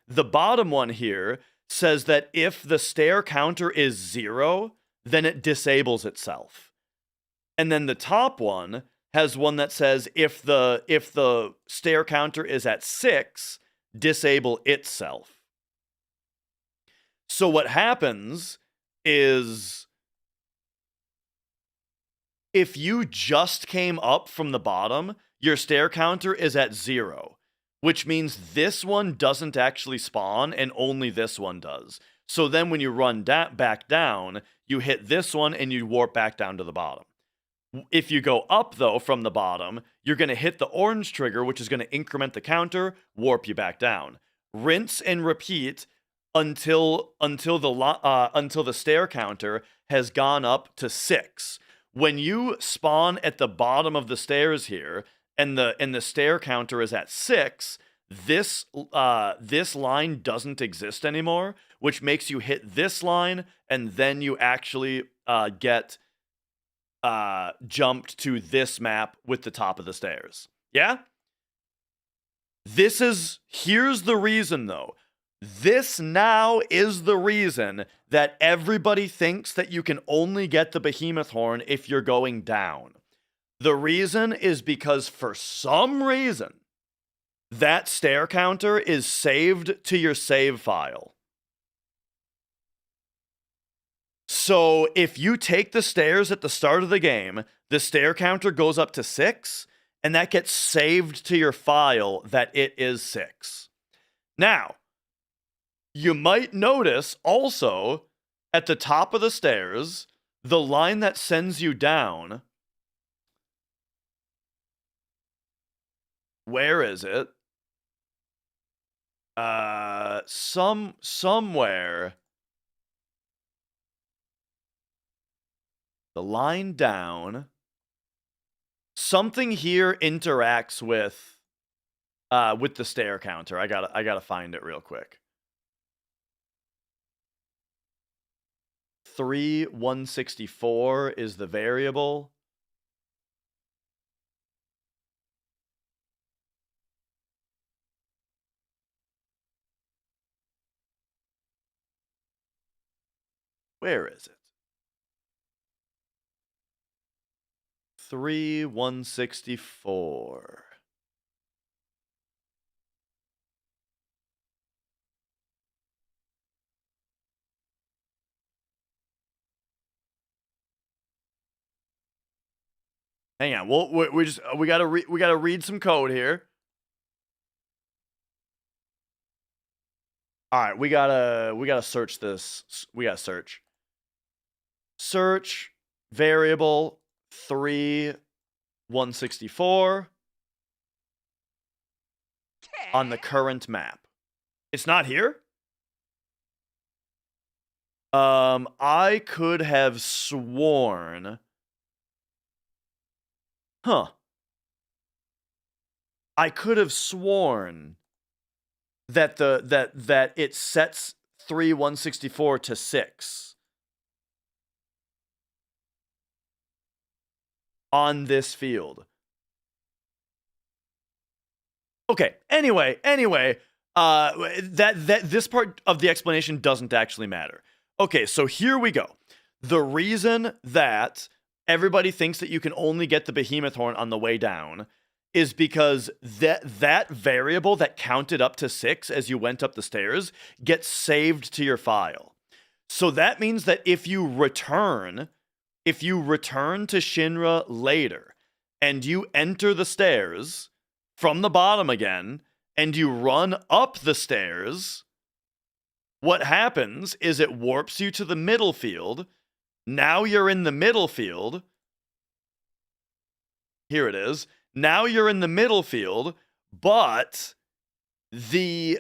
The bottom one here says that if the stair counter is 0, then it disables itself. And then the top one has one that says if the stair counter is at 6, disable itself. So what happens is if you just came up from the bottom, your stair counter is at 0, which means this one doesn't actually spawn and only this one does. So then when you run back down, you hit this one and you warp back down to the bottom. If you go up, though, from the bottom, you're going to hit the orange trigger, which is going to increment the counter, warp you back down. Rinse and repeat until the stair counter has gone up to 6. When you spawn at the bottom of the stairs here, and the stair counter is at 6, this line doesn't exist anymore, which makes you hit this line, and then you actually get jumped to this map with the top of the stairs. Yeah? Here's the reason, though. This now is the reason that everybody thinks that you can only get the behemoth horn if you're going down. The reason is because for some reason, that stair counter is saved to your save file. So if you take the stairs at the start of the game, the stair counter goes up to 6, and that gets saved to your file that it is 6. Now, you might notice also at the top of the stairs, the line that sends you down. Where is it? Somewhere. The line down. Something here interacts with the stair counter. I gotta find it real quick. 3,164 is the variable. Where is it? 3,164. Hang on. We gotta read some code here. All right, we gotta search this. We gotta search. Search variable 3,164. on the current map. It's not here? I could have sworn... Huh. I could have sworn that that it sets 3/164 to 6 on this field. Okay. Anyway, that this part of the explanation doesn't actually matter. Okay, so here we go. The reason that everybody thinks that you can only get the behemoth horn on the way down is because that variable that counted up to 6 as you went up the stairs gets saved to your file. So that means that if you return to Shinra later and you enter the stairs from the bottom again and you run up the stairs, what happens is it warps you to the middle field. Now you're in the middle field. Here it is. Now you're in the middle field, but the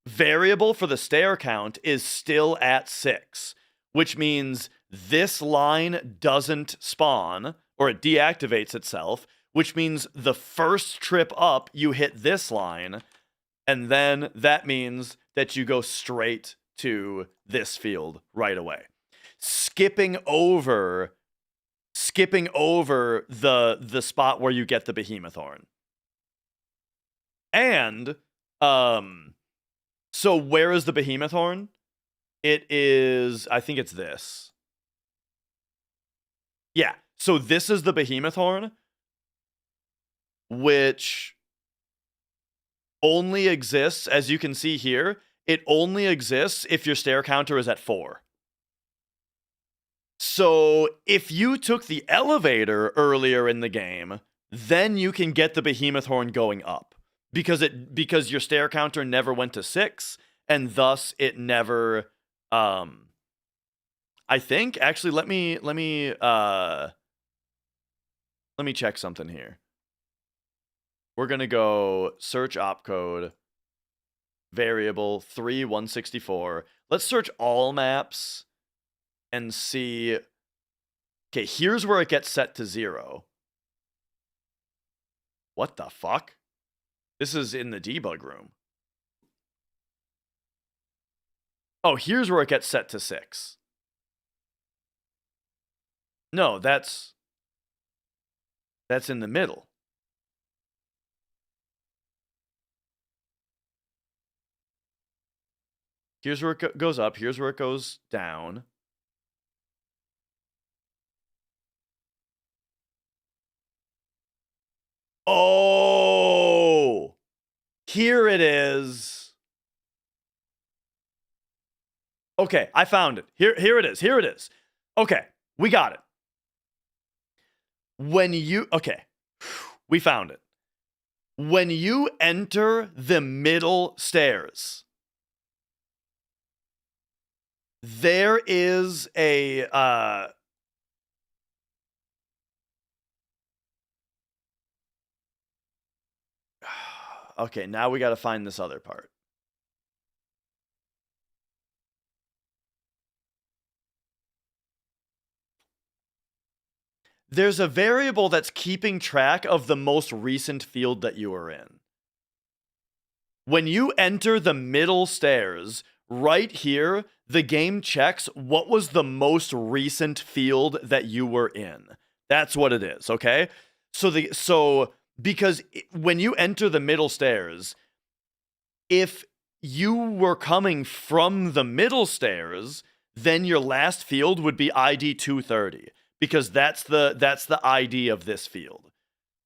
variable for the stair count is still at 6, which means this line doesn't spawn, or it deactivates itself, which means the first trip up, you hit this line, and then that means that you go straight to this field right away. Skipping over the spot where you get the behemoth horn. And so where is the behemoth horn? It is, I think it's this. Yeah, so this is the behemoth horn, which only exists, as you can see here, it only exists if your stair counter is at 4. So if you took the elevator earlier in the game, then you can get the behemoth horn going up because your stair counter never went to 6, and thus it never. I think actually let me check something here. We're gonna go search opcode variable 3/164. Let's search all maps and see. Okay, here's where it gets set to 0. What the fuck? This is in the debug room. Oh, here's where it gets set to 6. No, that's in the middle. Here's where it goes up. Here's where it goes down. Oh, here it is. Okay, I found it. Here it is. Here it is. Okay, we got it. Okay, we found it. When you enter the middle stairs, there is a okay, now we got to find this other part. There's a variable that's keeping track of the most recent field that you are in. When you enter the middle stairs, right here, the game checks what was the most recent field that you were in. That's what it is, okay? So because when you enter the middle stairs, if you were coming from the middle stairs, then your last field would be ID 230, because that's the ID of this field.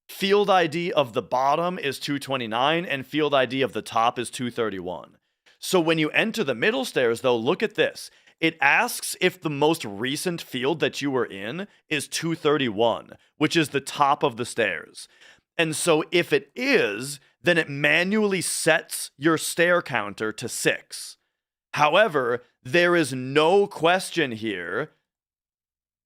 Field ID of the bottom is 229, and field ID of the top is 231. So when you enter the middle stairs, though, look at this. It asks if the most recent field that you were in is 231, which is the top of the stairs. And so if it is, then it manually sets your stair counter to 6. However, there is no question here.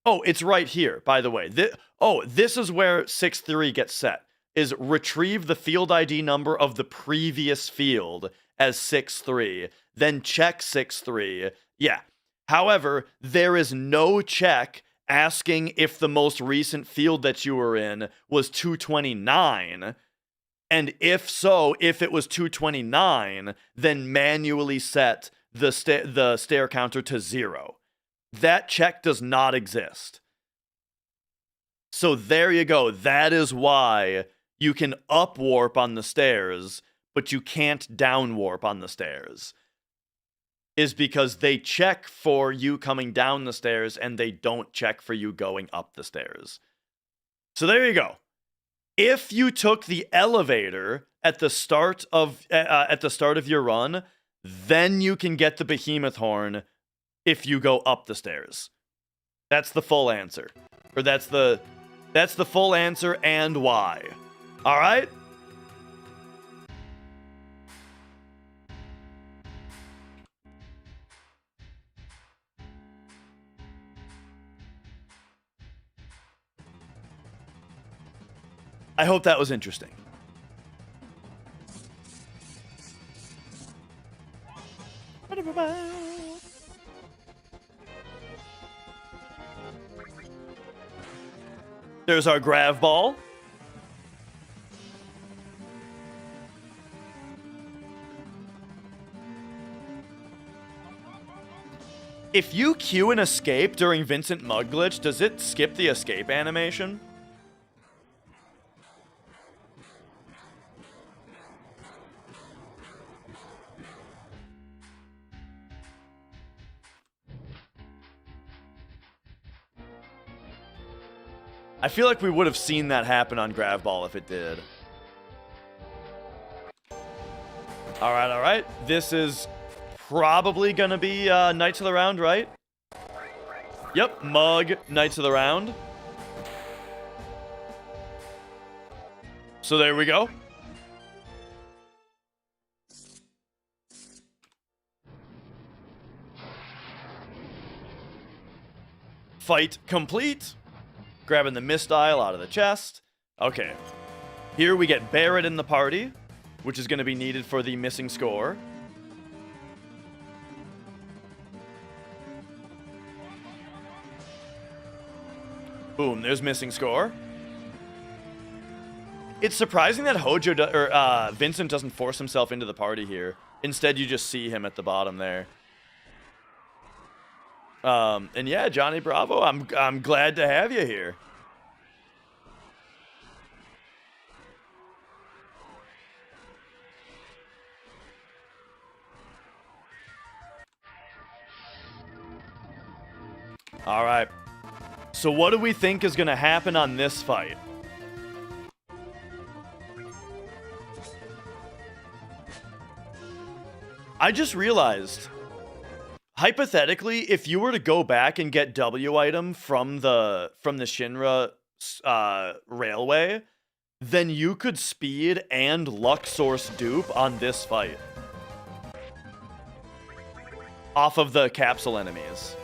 Oh, it's right here, by the way. This is where 6-3 gets set. is retrieve the field ID number of the previous field as 6-3, then check 6-3. Yeah. However, there is no check asking if the most recent field that you were in was 229. And if so, if it was 229, then manually set the stair counter to 0. That check does not exist. So there you go. That is why you can up warp on the stairs, but you can't down warp on the stairs. Is because they check for you coming down the stairs and they don't check for you going up the stairs. So there you go. If you took the elevator at the start of your run, then you can get the behemoth horn if you go up the stairs. That's the full answer. Or that's the full answer and why. All right? I hope that was interesting. There's our grav ball. If you queue an escape during Vincent Mug Glitch, does it skip the escape animation? I feel like we would have seen that happen on Grav Ball if it did. Alright. This is probably gonna be Knights of the Round, right? Yep, Mug, Knights of the Round. So there we go. Fight complete. Grabbing the Mistile out of the chest. Okay. Here we get Barret in the party, which is going to be needed for the missing score. Boom, there's missing score. It's surprising that Vincent doesn't force himself into the party here. Instead, you just see him at the bottom there. And yeah, Johnny Bravo, I'm glad to have you here. All right. So what do we think is going to happen on this fight? I just realized, hypothetically, if you were to go back and get W item from the Shinra railway, then you could speed and luck source dupe on this fight off of the capsule enemies.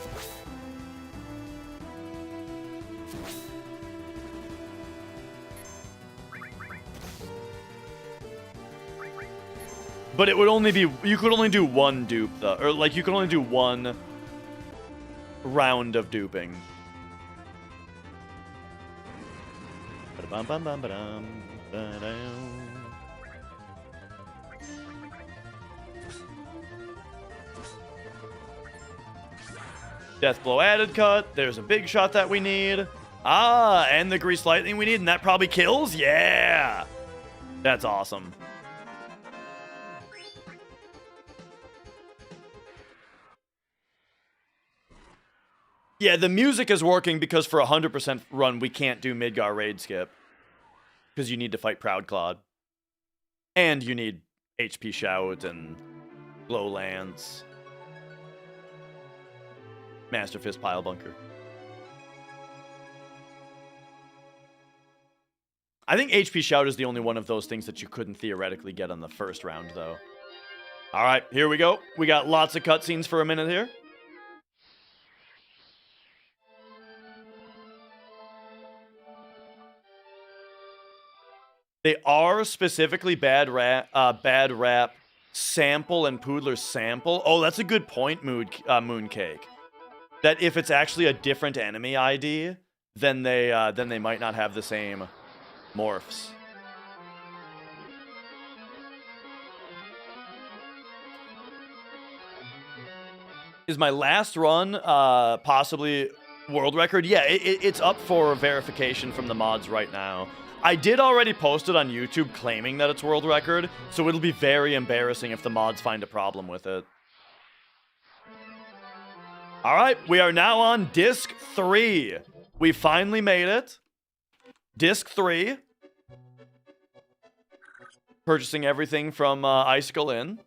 But it would only be, you could only do one dupe though, or like you could only do one round of duping. Death blow added cut. There's a big shot that we need. Ah, and the grease lightning we need, and that probably kills? Yeah! That's awesome. Yeah, the music is working because for 100% run, we can't do Midgar raid skip. Because you need to fight Proud Claude. And you need HP Shout and Glow Lance. Master Fist Pile Bunker. I think HP Shout is the only one of those things that you couldn't theoretically get on the first round, though. Alright, here we go. We got lots of cutscenes for a minute here. They are specifically bad rap sample and Poodler sample. Oh, that's a good point, Mooncake. That if it's actually a different enemy ID, then they might not have the same morphs. Is my last run possibly world record? Yeah, it's up for verification from the mods right now. I did already post it on YouTube claiming that it's world record, so it'll be very embarrassing if the mods find a problem with it. All right, we are now on Disc 3. We finally made it. Disc 3. Purchasing everything from Icicle Inn.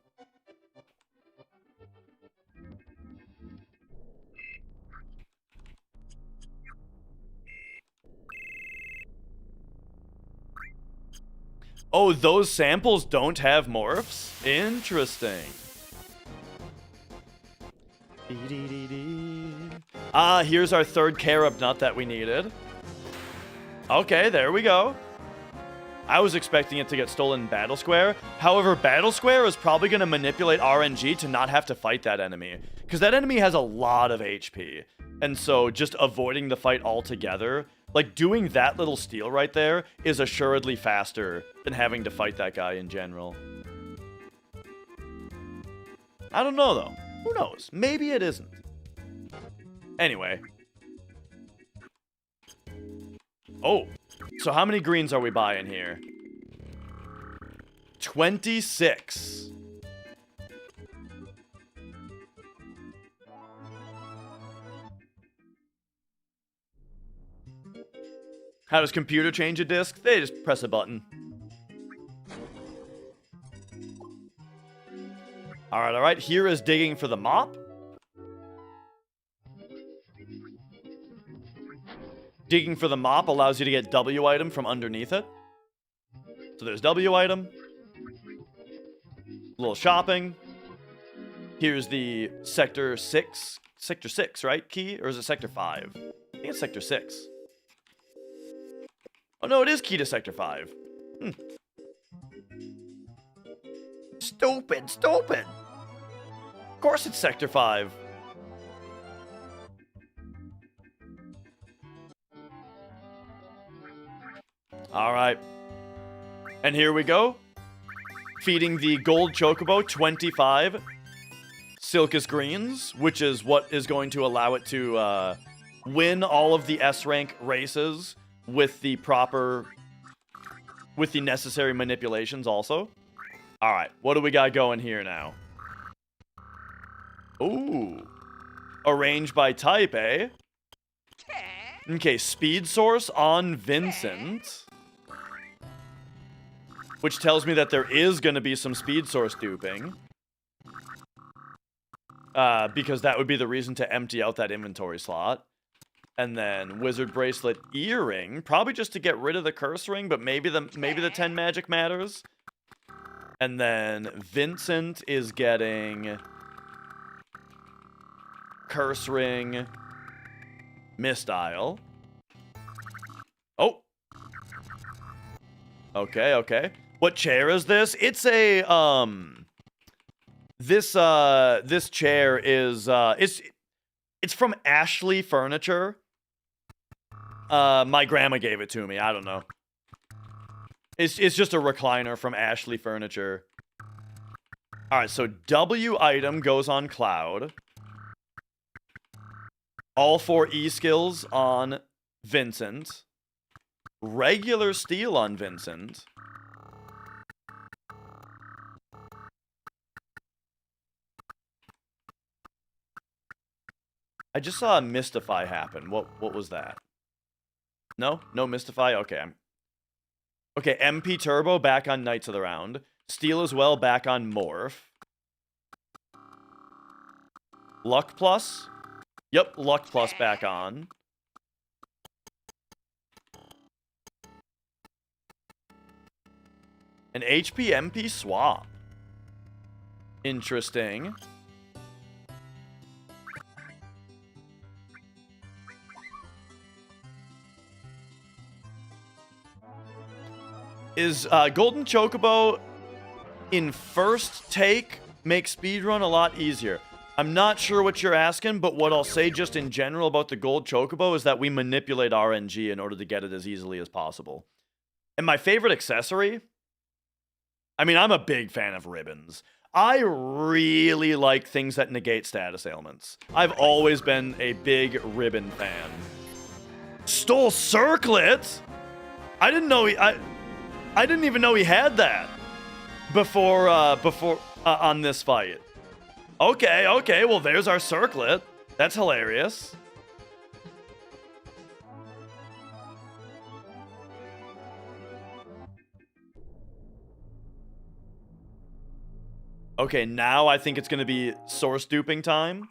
Oh, those samples don't have morphs? Interesting. Ah, here's our third carob nut that we needed. Okay, there we go. I was expecting it to get stolen in Battle Square. However, Battle Square is probably going to manipulate RNG to not have to fight that enemy. Because that enemy has a lot of HP. And so just avoiding the fight altogether, like doing that little steal right there, is assuredly faster than having to fight that guy in general. I don't know, though. Who knows? Maybe it isn't. Anyway. Oh. So how many greens are we buying here? 26. How does computer change a disc? They just press a button. Alright, alright. Here is digging for the mop. Digging for the mop allows you to get W item from underneath it. So there's W item. A little shopping. Here's the Sector 6. Sector 6, right? Key? Or is it Sector 5? I think it's Sector 6. Oh no, it is key to Sector 5. Stupid, stupid. Of course it's Sector 5. Alright. And here we go. Feeding the gold chocobo 25 Silkus greens, which is what is going to allow it to win all of the S rank races with the necessary manipulations also. Alright, what do we got going here now? Ooh. Arranged by type, eh? Okay, speed source on Vincent. Which tells me that there is going to be some speed source duping. Because that would be the reason to empty out that inventory slot. And then Wizard Bracelet Earring, probably just to get rid of the Curse Ring, but maybe the 10 magic matters. And then Vincent is getting Curse Ring, Mistile. Oh. Okay, okay. What chair is this? It's a this chair is it's from Ashley Furniture. My grandma gave it to me. I don't know. It's just a recliner from Ashley Furniture. All right, so W item goes on Cloud. All 4 E skills on Vincent. Regular steal on Vincent. I just saw a Mystify happen. What was that? No? No Mystify? Okay. Okay, MP Turbo back on Knights of the Round. Steal as well back on Morph. Luck Plus? Yep, Luck Plus back on. An HP MP swap. Interesting. Is Golden Chocobo in first take make speedrun a lot easier? I'm not sure what you're asking, but what I'll say just in general about the Gold Chocobo is that we manipulate RNG in order to get it as easily as possible. And my favorite accessory? I mean, I'm a big fan of ribbons. I really like things that negate status ailments. I've always been a big ribbon fan. Stole Circlet? I didn't know I didn't even know he had that before on this fight. Okay, well there's our Circlet. That's hilarious. Okay, now I think it's gonna be source duping time.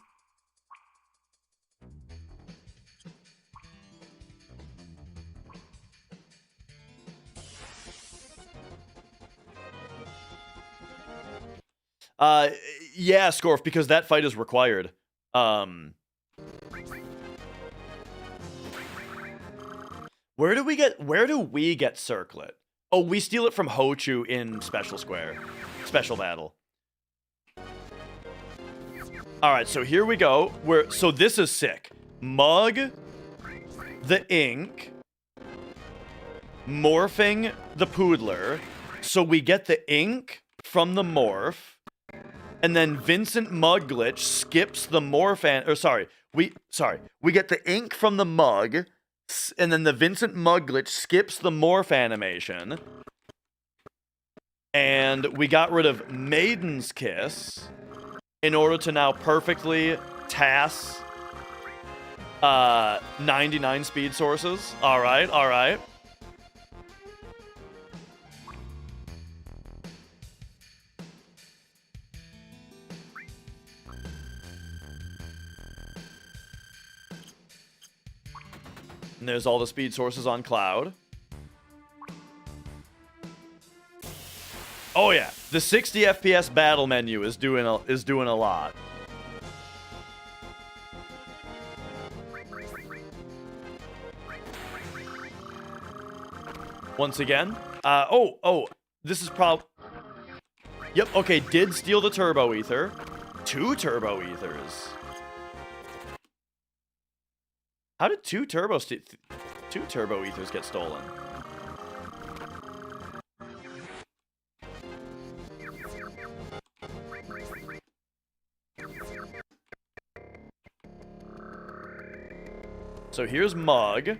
Yeah, Scorf, because that fight is required. Where do we get Circlet? Oh, we steal it from Hochu in Special Square. Special Battle. Alright, so here we go. So this is sick. Mug, the ink, morphing the Poodler. So we get the ink from the morph. And then Vincent Mug Glitch skips the morph we get the ink from the mug, and then the Vincent Mug Glitch skips the morph animation. And we got rid of Maiden's Kiss in order to now perfectly TAS 99 speed sources. Alright. And there's all the speed sources on Cloud. Oh yeah, the 60 FPS battle menu is doing a lot. Once again, this is Yep, okay, did steal the Turbo Ether. 2 Turbo Ethers. How did 2 Turbo Ethers get stolen? So here's Mug.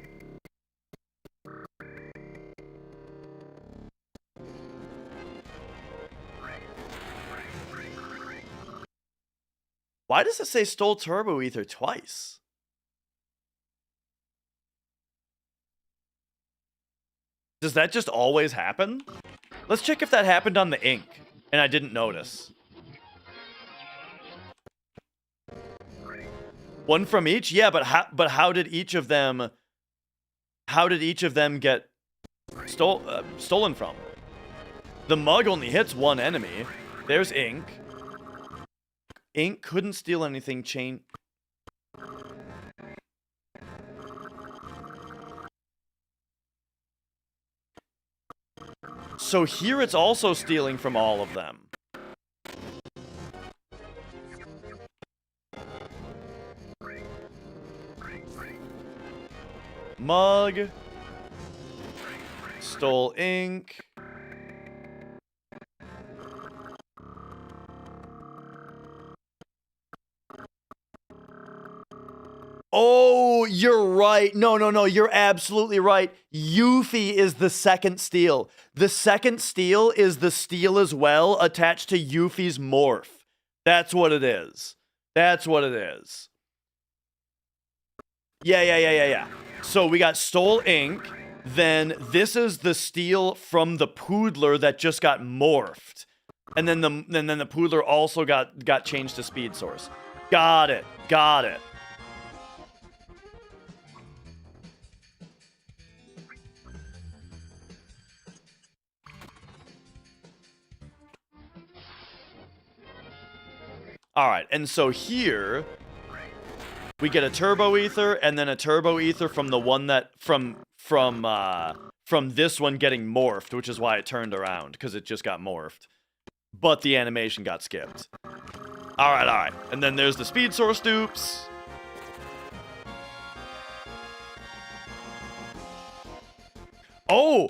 Why does it say stole Turbo Ether twice? Does that just always happen? Let's check if that happened on the ink, and I didn't notice. One from each? Yeah, but how did each of them get stolen from? The mug only hits one enemy. There's ink. Ink couldn't steal anything. So here it's also stealing from all of them. Mug. Stole ink. Oh, you're right. No, you're absolutely right. Yuffie is the second steal. The second steal is the steal as well, attached to Yuffie's morph. That's what it is. That's what it is. Yeah. So we got stole ink. Then this is the steal from the Poodler that just got morphed. And then the Poodler also got changed to speed source. Got it. All right, and so here we get a Turbo Ether and then a Turbo Ether from the one that from from this one getting morphed, which is why it turned around, because it just got morphed. But the animation got skipped. Alright. And then there's the speed source dupes. Oh!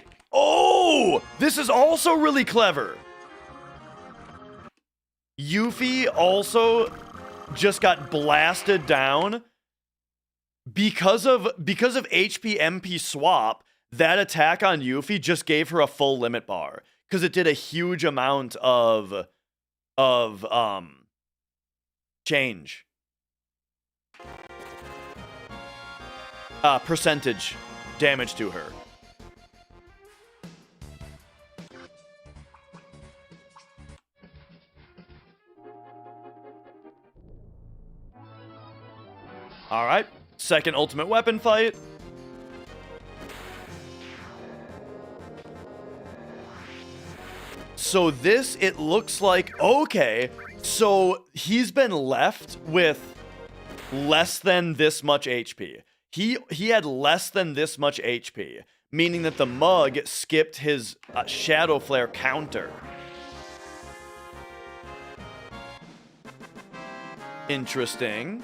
This is also really clever. Yuffie also just got blasted down because of HP MP swap. That attack on Yuffie just gave her a full limit bar because it did a huge amount of change. Percentage damage to her. All right, second ultimate weapon fight. So this, it looks like, okay, so he's been left with less than this much HP. He had less than this much HP, meaning that the mug skipped his Shadow Flare counter. Interesting.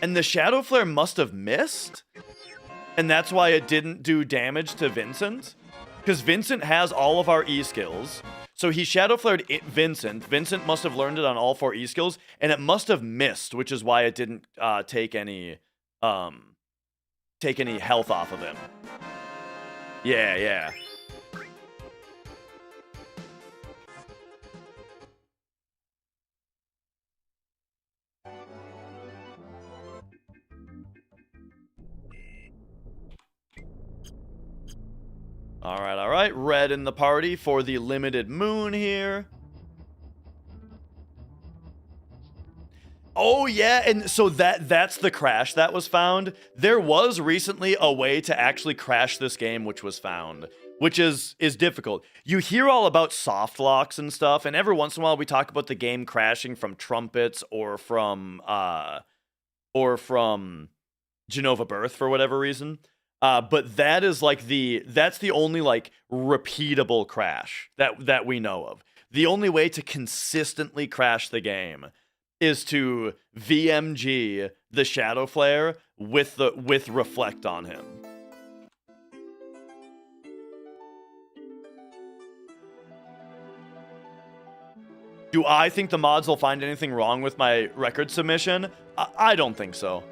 And the Shadow Flare must have missed? And that's why it didn't do damage to Vincent? Because Vincent has all of our E-skills. So he Shadow Flared Vincent. Vincent must have learned it on all 4 E-skills. And it must have missed, which is why it didn't take any health off of him. Yeah. All right. Red in the party for the limited moon here. Oh, yeah, and so that's the crash that was found. There was recently a way to actually crash this game, which was found, which is difficult. You hear all about soft locks and stuff, and every once in a while we talk about the game crashing from trumpets or from Genova Birth for whatever reason. But that is like that's the only like repeatable crash that we know of. The only way to consistently crash the game is to VMG the Shadow Flare with Reflect on him. Do I think the mods will find anything wrong with my record submission? I don't think so.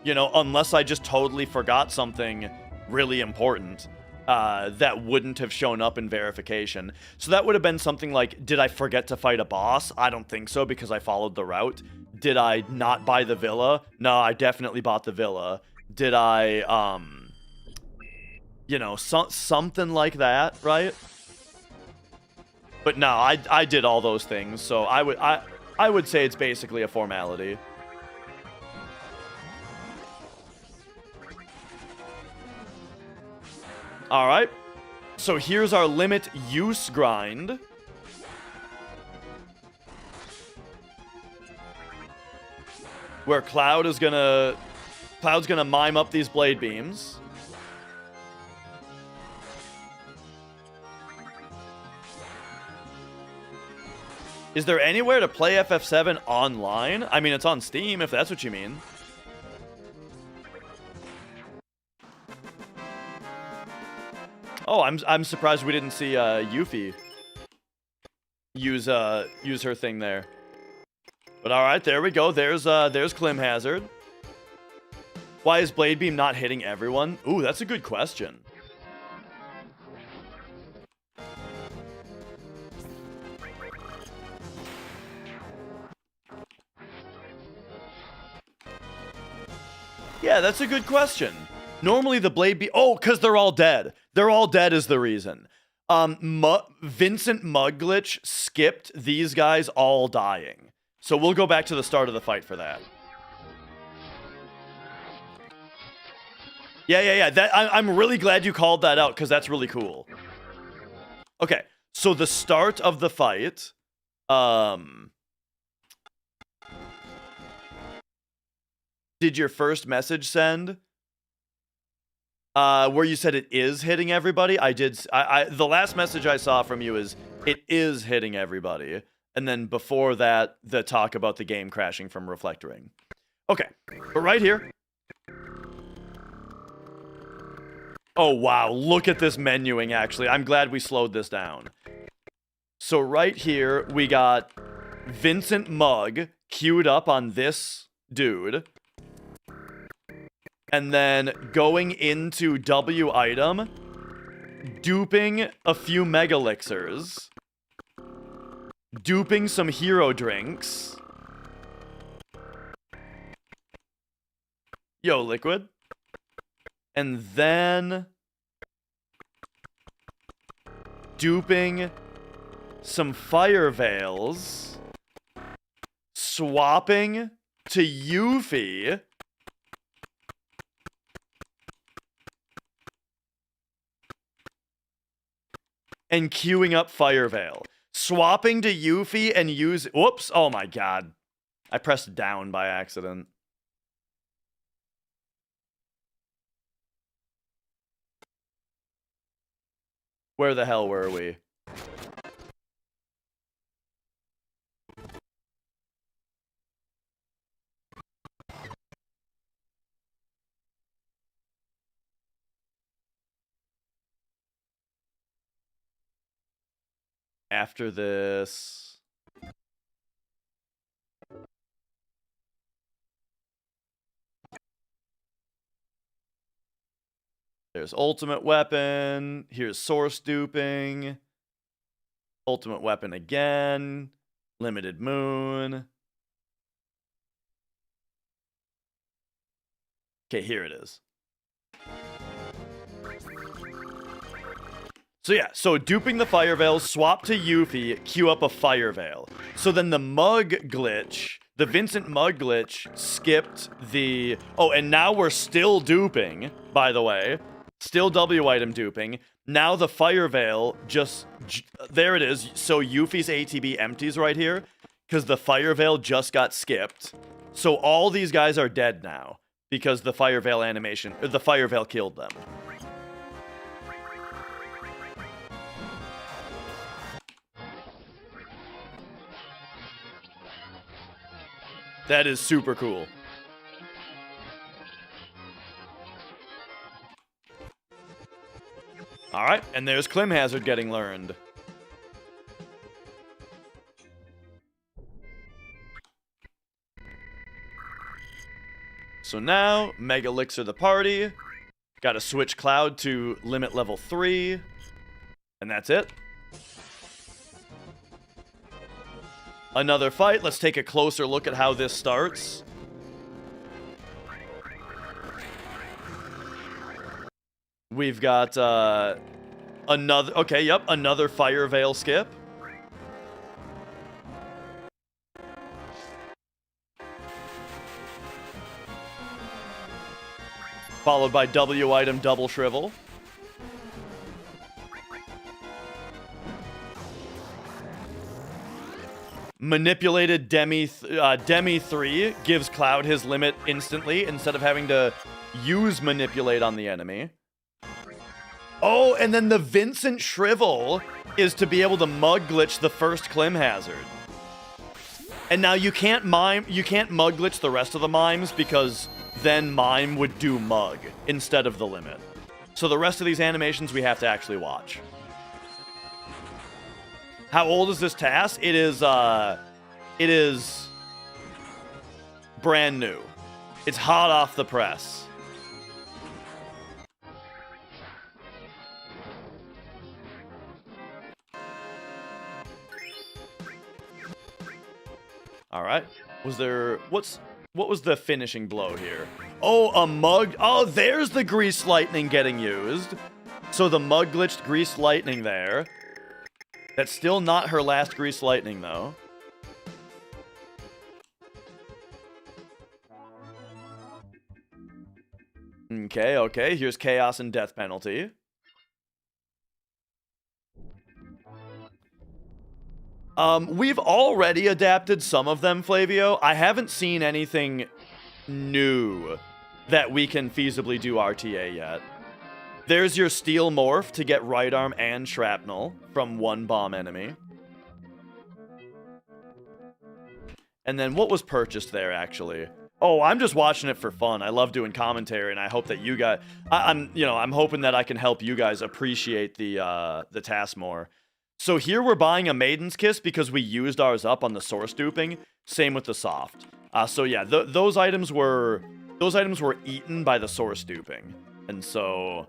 You know, unless I just totally forgot something really important that wouldn't have shown up in verification. So that would have been something like, did I forget to fight a boss? I don't think so, because I followed the route. Did I not buy the villa? No, I definitely bought the villa. Did I, you know, something like that, right? But no, I did all those things, so I would say it's basically a formality. All right, so here's our limit use grind. Where Cloud's gonna mime up these blade beams. Is there anywhere to play FF7 online? I mean, it's on Steam, if that's what you mean. Oh, I'm surprised we didn't see Yuffie use her thing there. But all right, there we go. There's Clim Hazard. Why is Blade Beam not hitting everyone? Ooh, that's a good question. Yeah, that's a good question. Normally the Blade Beam... Oh, because they're all dead. They're all dead is the reason. Vincent Mug Glitch skipped these guys all dying. So we'll go back to the start of the fight for that. Yeah. I'm really glad you called that out, because that's really cool. Okay, so the start of the fight... Did your first message send? Where you said it is hitting everybody, the last message I saw from you is it is hitting everybody. And then before that, the talk about the game crashing from reflectoring. Okay, but right here. Oh, wow, look at this menuing, actually. I'm glad we slowed this down. So right here, we got Vincent Mug queued up on this dude. And then going into W item, duping a few Mega Elixirs, duping some hero drinks. Yo, Liquid. And then duping some Fire Veils, swapping to Yuffie, and queuing up Fire Veil. Swapping to Yuffie and use... Whoops! Oh my god. I pressed down by accident. Where the hell were we? After this... There's ultimate weapon. Here's source duping. Ultimate weapon again. Limited moon. Okay, here it is. So yeah, so duping the Fire Veils, swap to Yuffie, queue up a Fire Veil. So then the Mug glitch, the Vincent Mug glitch skipped the... Oh, and now we're still duping, by the way. Still W item duping. Now the Fire Veil just... There it is. So Yuffie's ATB empties right here, because the Fire Veil just got skipped. So all these guys are dead now, because the Fire Veil animation... The Fire Veil killed them. That is super cool. Alright, and there's Clim Hazard getting learned. So now, Mega Elixir the party. Gotta switch Cloud to limit level 3. And that's it. Another fight. Let's take a closer look at how this starts. We've got another... Okay, yep, another Fire Veil skip. Followed by W item double shrivel. Manipulated Demi 3 gives Cloud his limit instantly instead of having to use Manipulate on the enemy. Oh, and then the Vincent Shrivel is to be able to Mug glitch the first Clim Hazard. And now you can't Mug glitch the rest of the mimes because then Mime would do Mug instead of the limit. So the rest of these animations we have to actually watch. How old is this TAS? It is brand new. It's hot off the press. All right. What was the finishing blow here? Oh, a Mug. Oh, there's the Grease Lightning getting used. So the Mug glitched Grease Lightning there. That's still not her last Grease Lightning, though. Okay. Here's Chaos and Death Penalty. We've already adapted some of them, Flavio. I haven't seen anything new that we can feasibly do RTA yet. There's your steel morph to get right arm and shrapnel from one bomb enemy. And then what was purchased there, actually? Oh, I'm just watching it for fun. I love doing commentary, and I hope that you guys... I'm hoping that I can help you guys appreciate the TAS more. So here we're buying a Maiden's Kiss because we used ours up on the source duping. Same with the soft. So yeah, those items were eaten by the source duping. And so...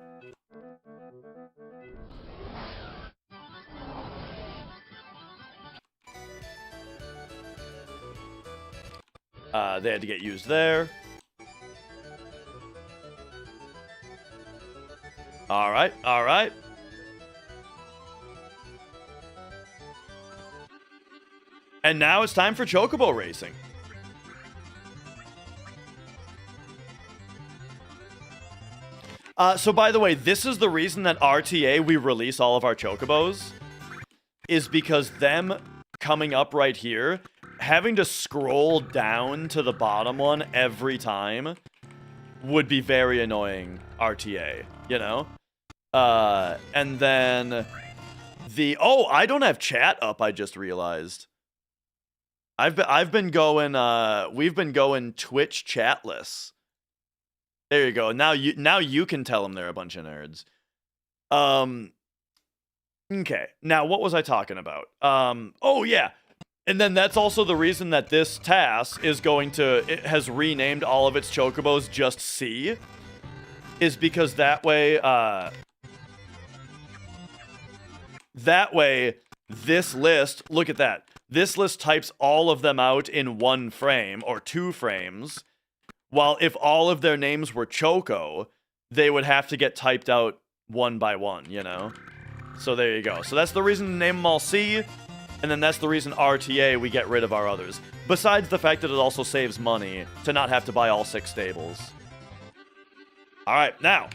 they had to get used there. Alright, alright. And now it's time for Chocobo racing. So by the way, this is the reason that RTA, we release all of our Chocobos, is because them coming up right here, having to scroll down to the bottom one every time would be very annoying RTA, you know? And then oh, I don't have chat up, I just realized. I've been going we've been going Twitch chatless. There you go. Now you can tell them they're a bunch of nerds. Okay. Now what was I talking about? Oh yeah. And then that's also the reason that this TAS is it has renamed all of its Chocobos just C, is because that way this list, look at that. This list types all of them out in 1 frame or 2 frames, while if all of their names were Choco, they would have to get typed out 1 by 1, you know? So there you go. So that's the reason to name them all C. And then that's the reason RTA, we get rid of our others. Besides the fact that it also saves money to not have to buy all 6 stables. Alright, now.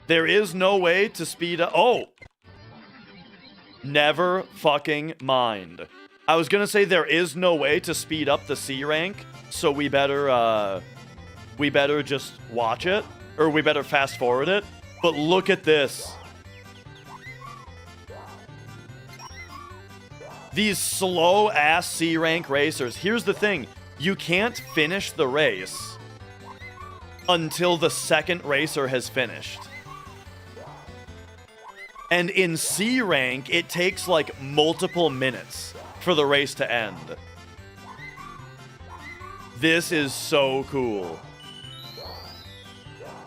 There is no way to speed up... Oh! Never fucking mind. I was gonna say there is no way to speed up the C rank, so we better just watch it. Or we better fast forward it. But look at this. These slow-ass C-rank racers. Here's the thing. You can't finish the race until the second racer has finished. And in C rank, it takes like multiple minutes for the race to end. This is so cool.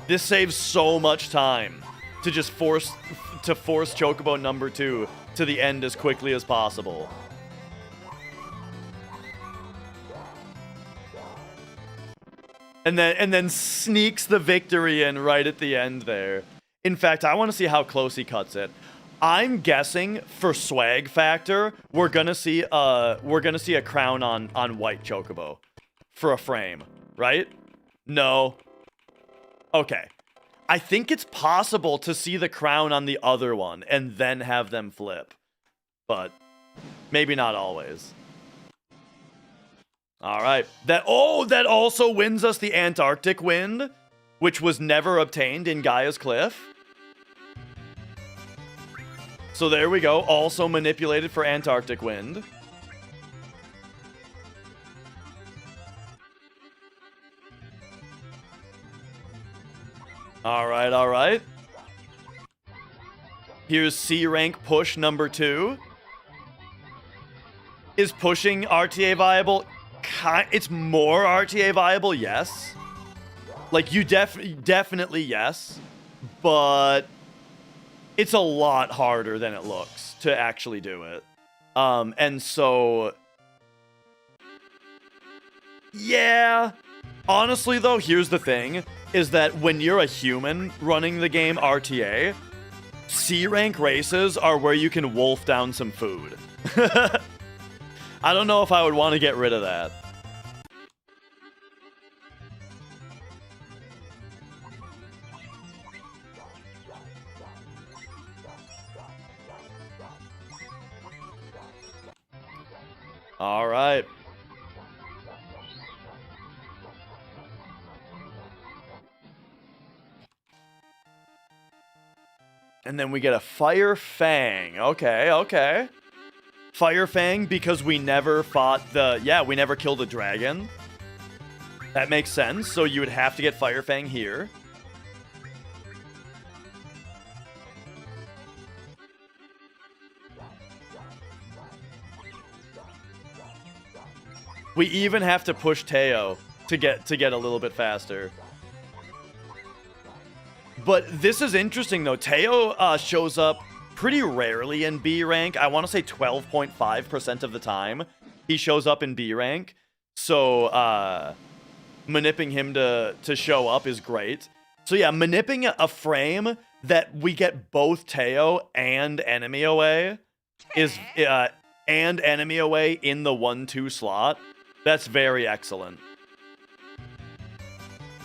This saves so much time to just force Chocobo number 2 to the end as quickly as possible. And then sneaks the victory in right at the end there. In fact, I want to see how close he cuts it. I'm guessing for swag factor, we're gonna see a crown on white Chocobo for a frame, right? No. Okay. I think it's possible to see the crown on the other one and then have them flip. But maybe not always. Alright. That also wins us the Antarctic wind, which was never obtained in Gaia's Cliff. So there we go. Also manipulated for Antarctic wind. Alright, alright. Here's C rank push number 2. Is pushing RTA viable? It's more RTA viable, yes. Like, you definitely yes. But it's a lot harder than it looks to actually do it. And so... yeah. Honestly, though, here's the thing. Is that when you're a human running the game RTA, C-rank races are where you can wolf down some food. I don't know if I would want to get rid of that. All right. And then we get a Fire Fang. Okay, okay. Fire Fang because we never fought the... Yeah, we never killed a dragon. That makes sense. So you would have to get Fire Fang here. We even have to push Teo to get a little bit faster. But this is interesting, though. Teo shows up pretty rarely in B rank. I want to say 12.5% of the time he shows up in B rank. So manipping him to show up is great. So yeah, manipping a frame that we get both Teo and enemy away is and enemy away in the 1-2 slot. That's very excellent.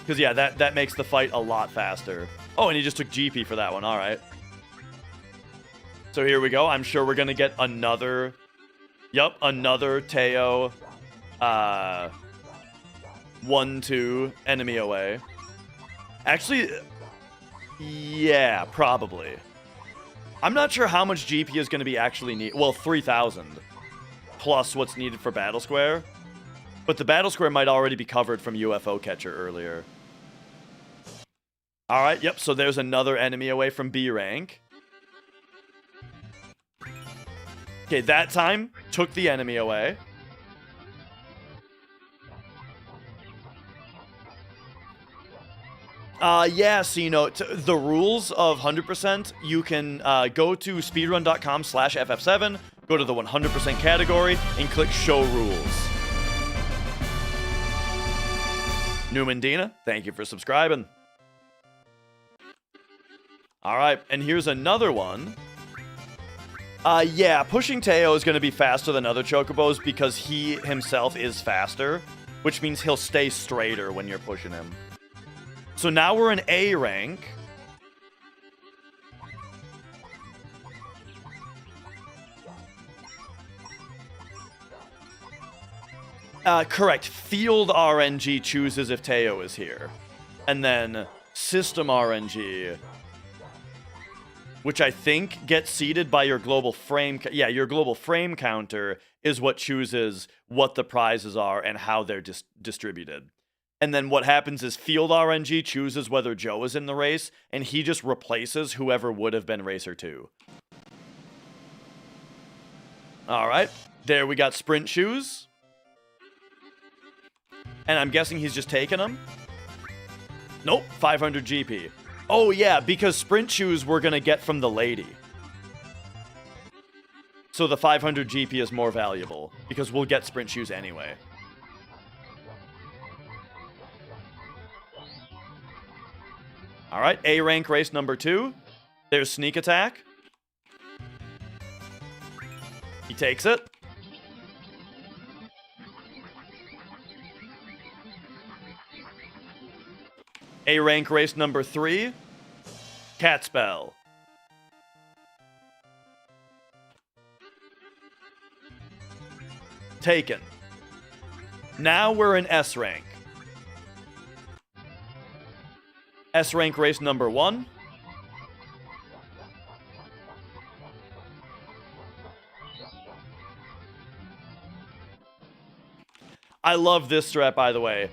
Because, yeah, that makes the fight a lot faster. Oh, and he just took GP for that one. All right. So here we go. I'm sure we're going to get another... Yup, another Teo 1-2 enemy away. Actually, yeah, probably. I'm not sure how much GP is going to be actually needed. Well, 3,000 plus what's needed for Battle Square. But the Battle Square might already be covered from UFO Catcher earlier. Alright, yep, so there's another enemy away from B rank. Okay, that time, took the enemy away. Yeah, so, you know, the rules of 100%, you can go to speedrun.com/FF7, go to the 100% category, and click Show Rules. Numandina, thank you for subscribing. Alright, and here's another one. Yeah, pushing Teo is going to be faster than other Chocobos because he himself is faster, which means he'll stay straighter when you're pushing him. So now we're in A rank. Correct. Field RNG chooses if Teo is here. And then System RNG, which I think gets seeded by your global frame... Yeah, your global frame counter is what chooses what the prizes are and how they're distributed. And then what happens is Field RNG chooses whether Joe is in the race, and he just replaces whoever would have been Racer 2. Alright, there we got Sprint Shoes. And I'm guessing he's just taking them? Nope, 500 GP. Oh yeah, because Sprint Shoes we're gonna get from the lady. So the 500 GP is more valuable, because we'll get Sprint Shoes anyway. Alright, A rank race number 2. There's Sneak Attack. He takes it. A rank race number 3. Cat Spell. Taken. Now we're in S rank. S rank race number 1. I love this strat, by the way.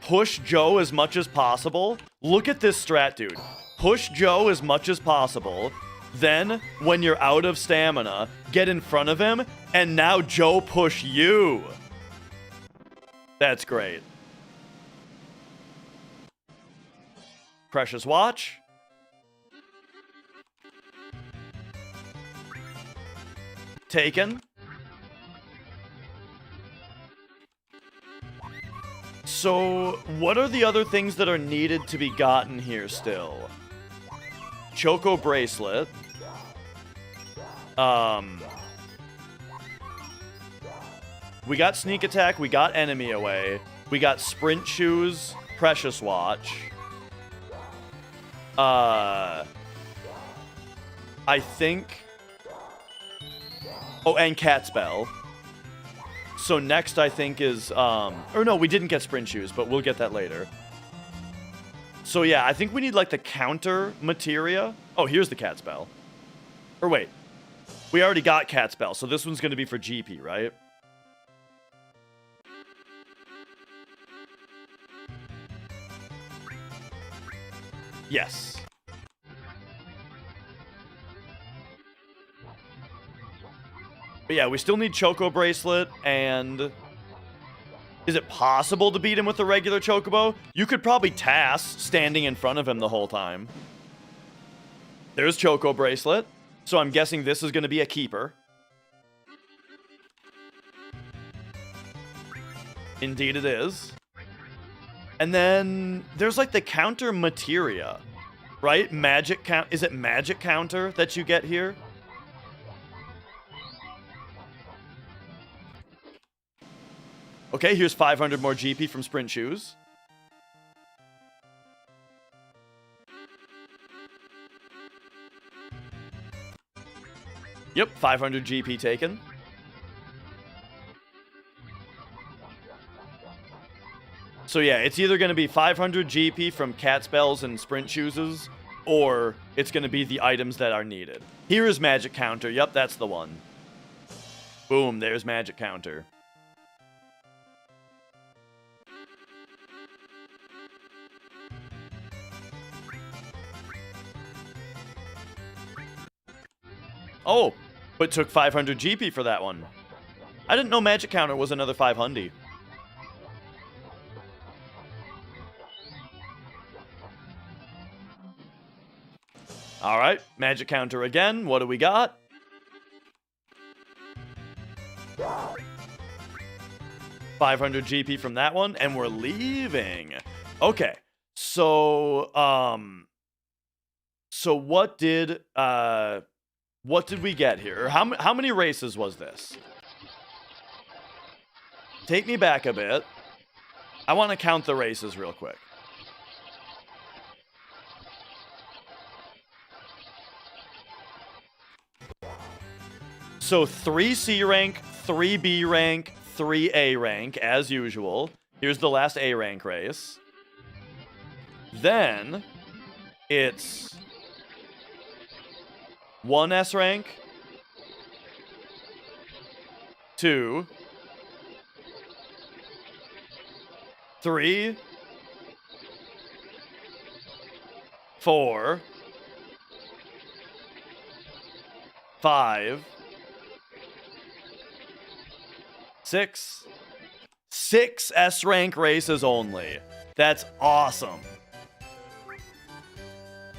Push Joe as much as possible. Look at this strat, dude. Push Joe as much as possible. Then, when you're out of stamina, get in front of him, and now Joe push you. That's great. Precious Watch. Taken. So, what are the other things that are needed to be gotten here still? Choco Bracelet. We got Sneak Attack, we got Enemy Away. We got Sprint Shoes, Precious Watch. I think... Oh, and Cat Spell. So next, I think, is... Or no, we didn't get Sprint Shoes, but we'll get that later. So yeah, I think we need like the counter materia. Oh, here's the cat spell. Or wait, we already got cat spell, so this one's going to be for GP, right? Yes. But yeah, we still need Choco Bracelet, and is it possible to beat him with a regular Chocobo? You could probably TAS standing in front of him the whole time. There's Choco Bracelet, so I'm guessing this is going to be a keeper. Indeed it is. And then there's like the counter materia, right? Magic count. Is it magic counter that you get here? Okay, here's 500 more GP from Sprint Shoes. Yep, 500 GP taken. So yeah, it's either going to be 500 GP from cat spells and Sprint Shoes, or it's going to be the items that are needed. Here is Magic Counter. Yep, that's the one. Boom, there's Magic Counter. Oh, but took 500 GP for that one. I didn't know Magic Counter was another 500. Alright, Magic Counter again. What do we got? $500 GP from that one, and we're leaving. Okay, so what did we get here? Or how many races was this? Take me back a bit. I want to count the races real quick. So 3 C rank, 3 B rank, 3 A rank, as usual. Here's the last A rank race. Then it's 1 S rank, 2, 3, 4, 5, 6. 6 S rank races only. That's awesome.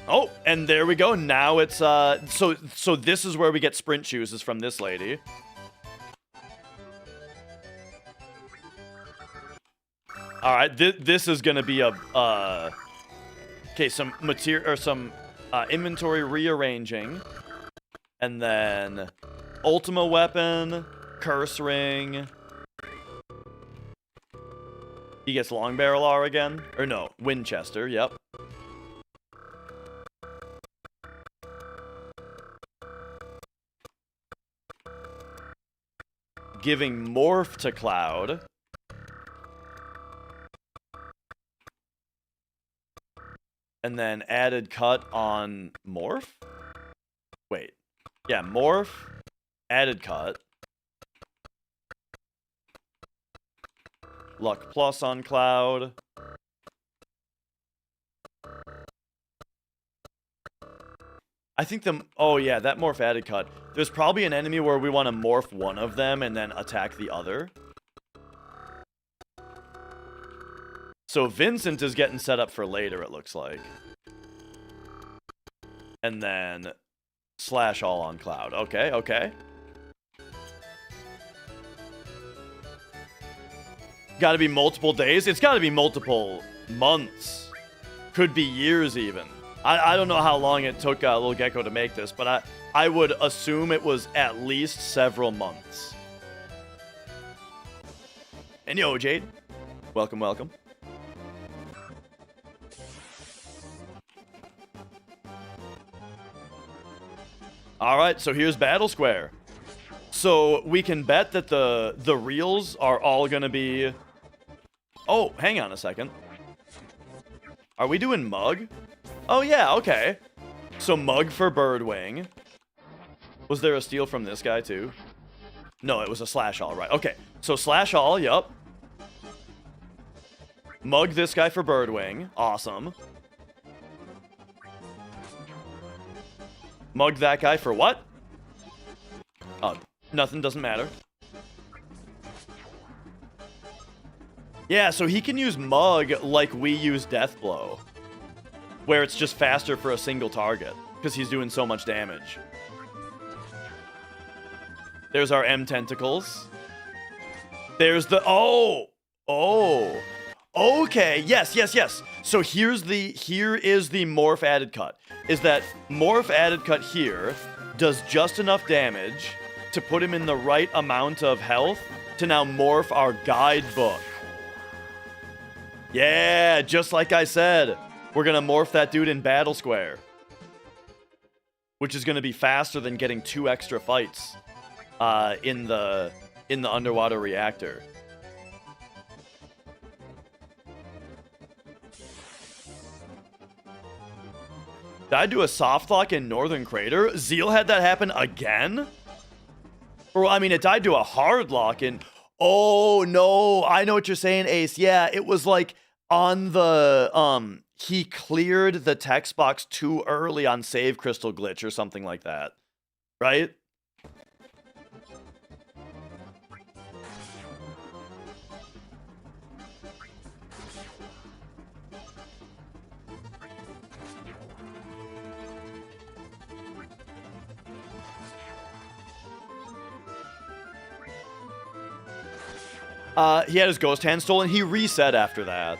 Oh, and there we go. Now it's so this is where we get Sprint Shoes, is from this lady. All right, this is gonna be a okay, some material or some inventory rearranging, and then Ultima Weapon, Curse Ring. He gets Long Barrel R again, or no, Winchester. Yep. Giving Morph to Cloud. And then added cut on Morph? Wait. Yeah, Morph, added cut. Luck Plus on Cloud. I think oh yeah, that Morph added cut. There's probably an enemy where we want to morph one of them and then attack the other. So Vincent is getting set up for later, it looks like. And then slash all on Cloud. Okay, okay. Gotta be multiple days? It's gotta be multiple months. Could be years even. I don't know how long it took LilGecko to make this, but I would assume it was at least several months. And yo, Jade. Welcome, welcome. Alright, so here's Battle Square. So we can bet that the reels are all gonna be... Oh, hang on a second. Are we doing Mug? Oh, yeah, okay. So Mug for Birdwing. Was there a steal from this guy, too? No, it was a Slash All, right. Okay, so Slash All, yup. Mug this guy for Birdwing. Awesome. Mug that guy for what? Oh, nothing, doesn't matter. Yeah, so he can use Mug like we use Death Blow, where it's just faster for a single target, because he's doing so much damage. There's our M Tentacles. There's the... Oh! Oh! Okay, yes, yes, yes. So here is the Morph Added Cut. Is that Morph Added Cut here does just enough damage to put him in the right amount of health to now morph our guidebook. Yeah, just like I said. We're going to morph that dude in Battle Square, which is going to be faster than getting 2 extra fights in the underwater reactor. Did I do a soft lock in Northern Crater? Zeal had that happen again? Or, I mean, it died to a hard lock in... Oh, no. I know what you're saying, Ace. Yeah, it was like on the... He cleared the text box too early on Save Crystal Glitch or something like that. Right? He had his Ghost Hand stolen. He reset after that.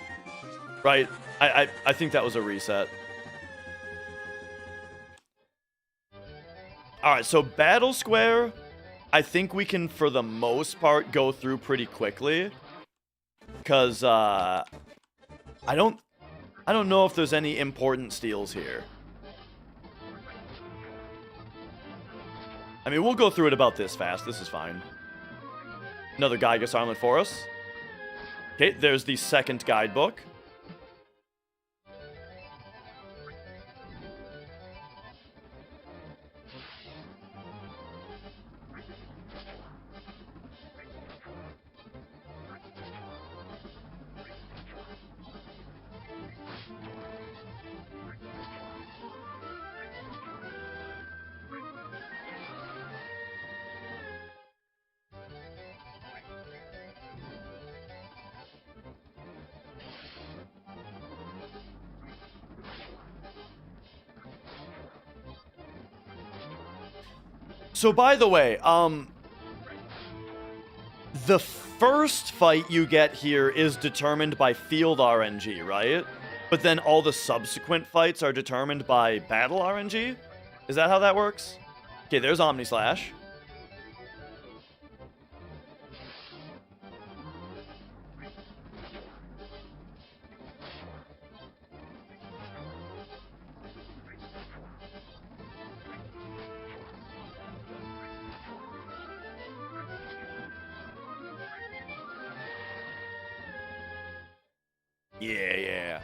Right? I think that was a reset. Alright, so Battle Square, I think we can, for the most part, go through pretty quickly. Because, I don't know if there's any important steals here. I mean, we'll go through it about this fast. This is fine. Another Gygus Armlet for us. Okay, there's the second guidebook. So, by the way, the first fight you get here is determined by field RNG, right? But then all the subsequent fights are determined by battle RNG? Is that how that works? Okay, there's Omni Slash. Yeah, yeah.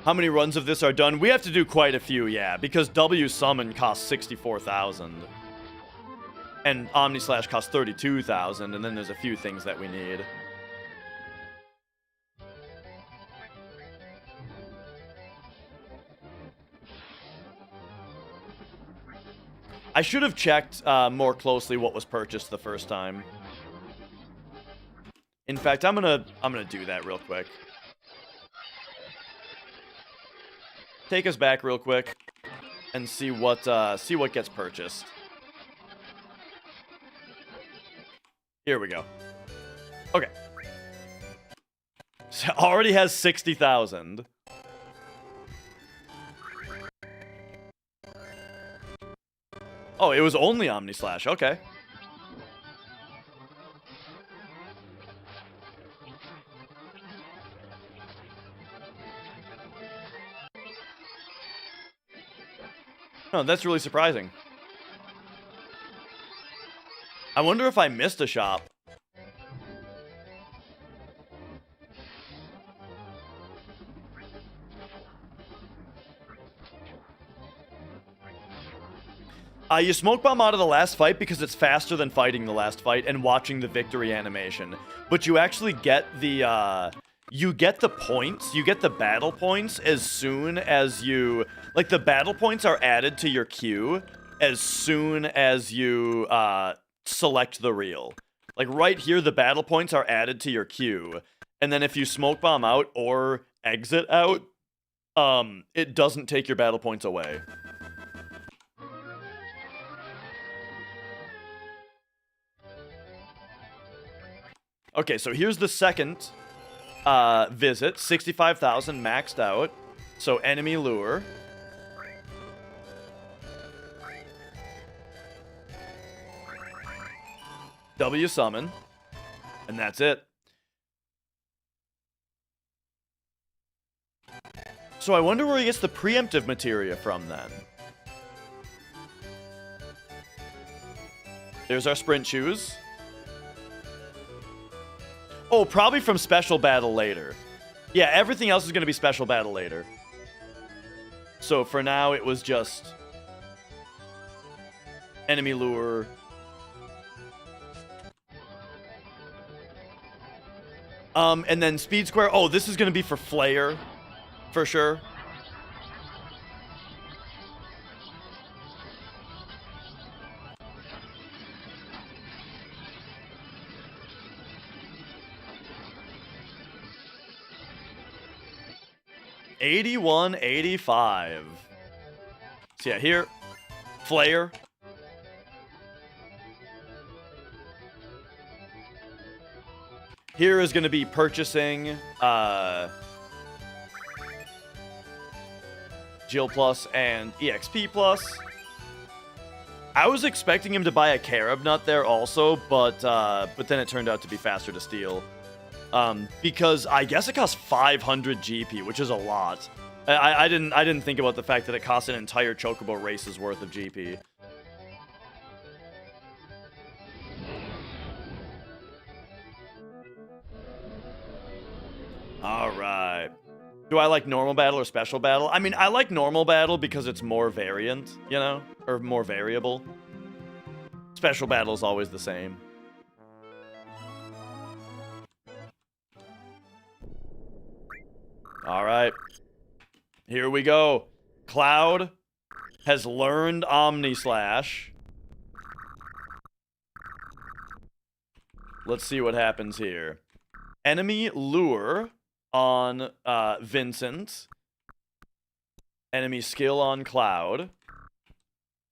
How many runs of this are done? We have to do quite a few, yeah, because W Summon costs 64,000. And Omni Slash costs 32,000, and then there's a few things that we need. I should have checked more closely what was purchased the first time. In fact, I'm gonna do that real quick. Take us back real quick and see what gets purchased. Here we go. Okay. So already has 60,000. Oh, it was only Omni Slash. Okay. Oh, that's really surprising. I wonder if I missed a shop. You smoke bomb out of the last fight because it's faster than fighting the last fight and watching the victory animation. But you actually get the, you get the points, you get the battle points as soon as you, like the battle points are added to your queue as soon as you, select the reel. Like right here, the battle points are added to your queue. And then if you smoke bomb out or exit out, it doesn't take your battle points away. Okay, so here's the second visit. 65,000 maxed out. So enemy lure. W summon. And that's it. So I wonder where he gets the preemptive materia from then. There's our sprint shoes. Oh, probably from special battle later. Yeah, everything else is going to be special battle later. So for now, it was just enemy lure. And then speed square. Oh, this is going to be for flare, for sure. $81.85. So yeah, here, flare. Here is going to be purchasing Jill Plus and EXP Plus. I was expecting him to buy a carob nut there also, but then it turned out to be faster to steal. Because I guess it costs 500 GP, which is a lot. I didn't think about the fact that it costs an entire Chocobo race's worth of GP. Alright. Do I like normal battle or special battle? I mean, I like normal battle because it's more variant, you know? Or more variable. Special battle is always the same. Alright. Here we go. Cloud has learned Omni Slash. Let's see what happens here. Enemy lure on Vincent. Enemy skill on Cloud.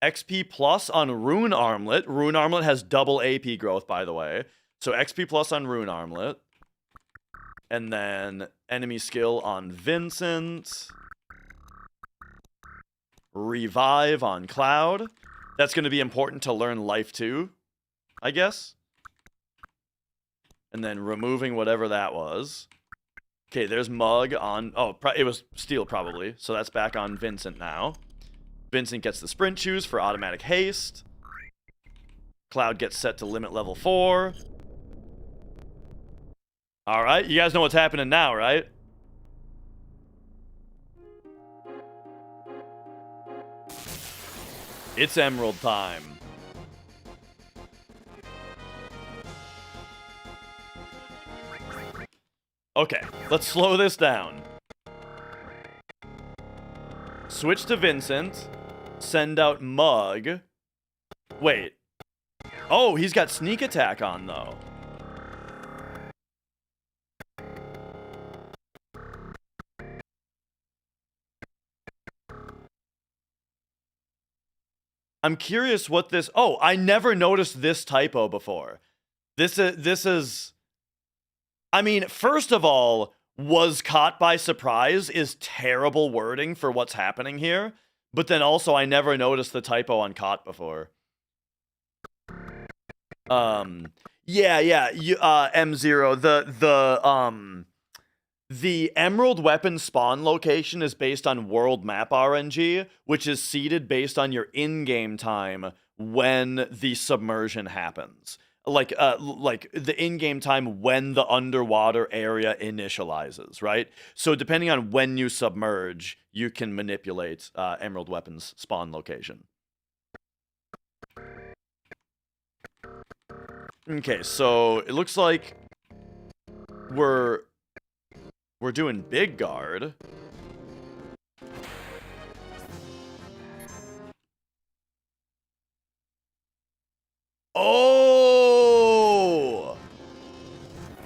XP plus on Rune Armlet. Rune Armlet has double AP growth, by the way. So XP plus on Rune Armlet. And then enemy skill on Vincent. Revive on Cloud. That's going to be important to learn Life 2, I guess. And then removing whatever that was. Okay, there's Mug on... Oh, it was Steel probably. So that's back on Vincent now. Vincent gets the sprint shoes for automatic haste. Cloud gets set to limit level 4. Alright, you guys know what's happening now, right? It's Emerald time. Okay, let's slow this down. Switch to Vincent. Send out Mug. Wait. Oh, he's got sneak attack on, though. I'm curious what this... Oh, I never noticed this typo before. This is... I mean, first of all, was caught by surprise is terrible wording for what's happening here. But then also, I never noticed the typo on caught before. M0, the Emerald Weapon spawn location is based on World Map RNG, which is seeded based on your in-game time when the submersion happens. Like the in-game time when the underwater area initializes, right? So depending on when you submerge, you can manipulate Emerald Weapon's spawn location. Okay, so it looks like we're doing Big Guard. Oh!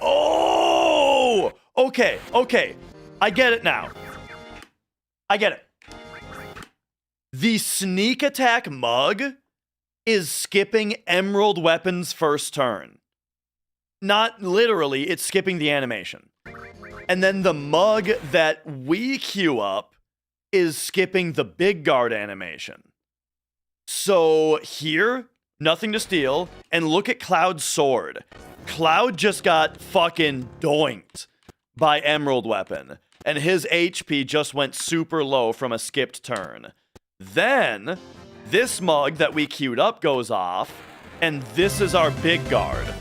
Oh! Okay, okay. I get it now. I get it. The sneak attack mug is skipping Emerald Weapon's first turn. Not literally, it's skipping the animation. And then the mug that we queue up is skipping the Big Guard animation. So here, nothing to steal, and look at Cloud's sword. Cloud just got fucking doinked by Emerald Weapon, and his HP just went super low from a skipped turn. Then, this mug that we queued up goes off, and this is our Big Guard.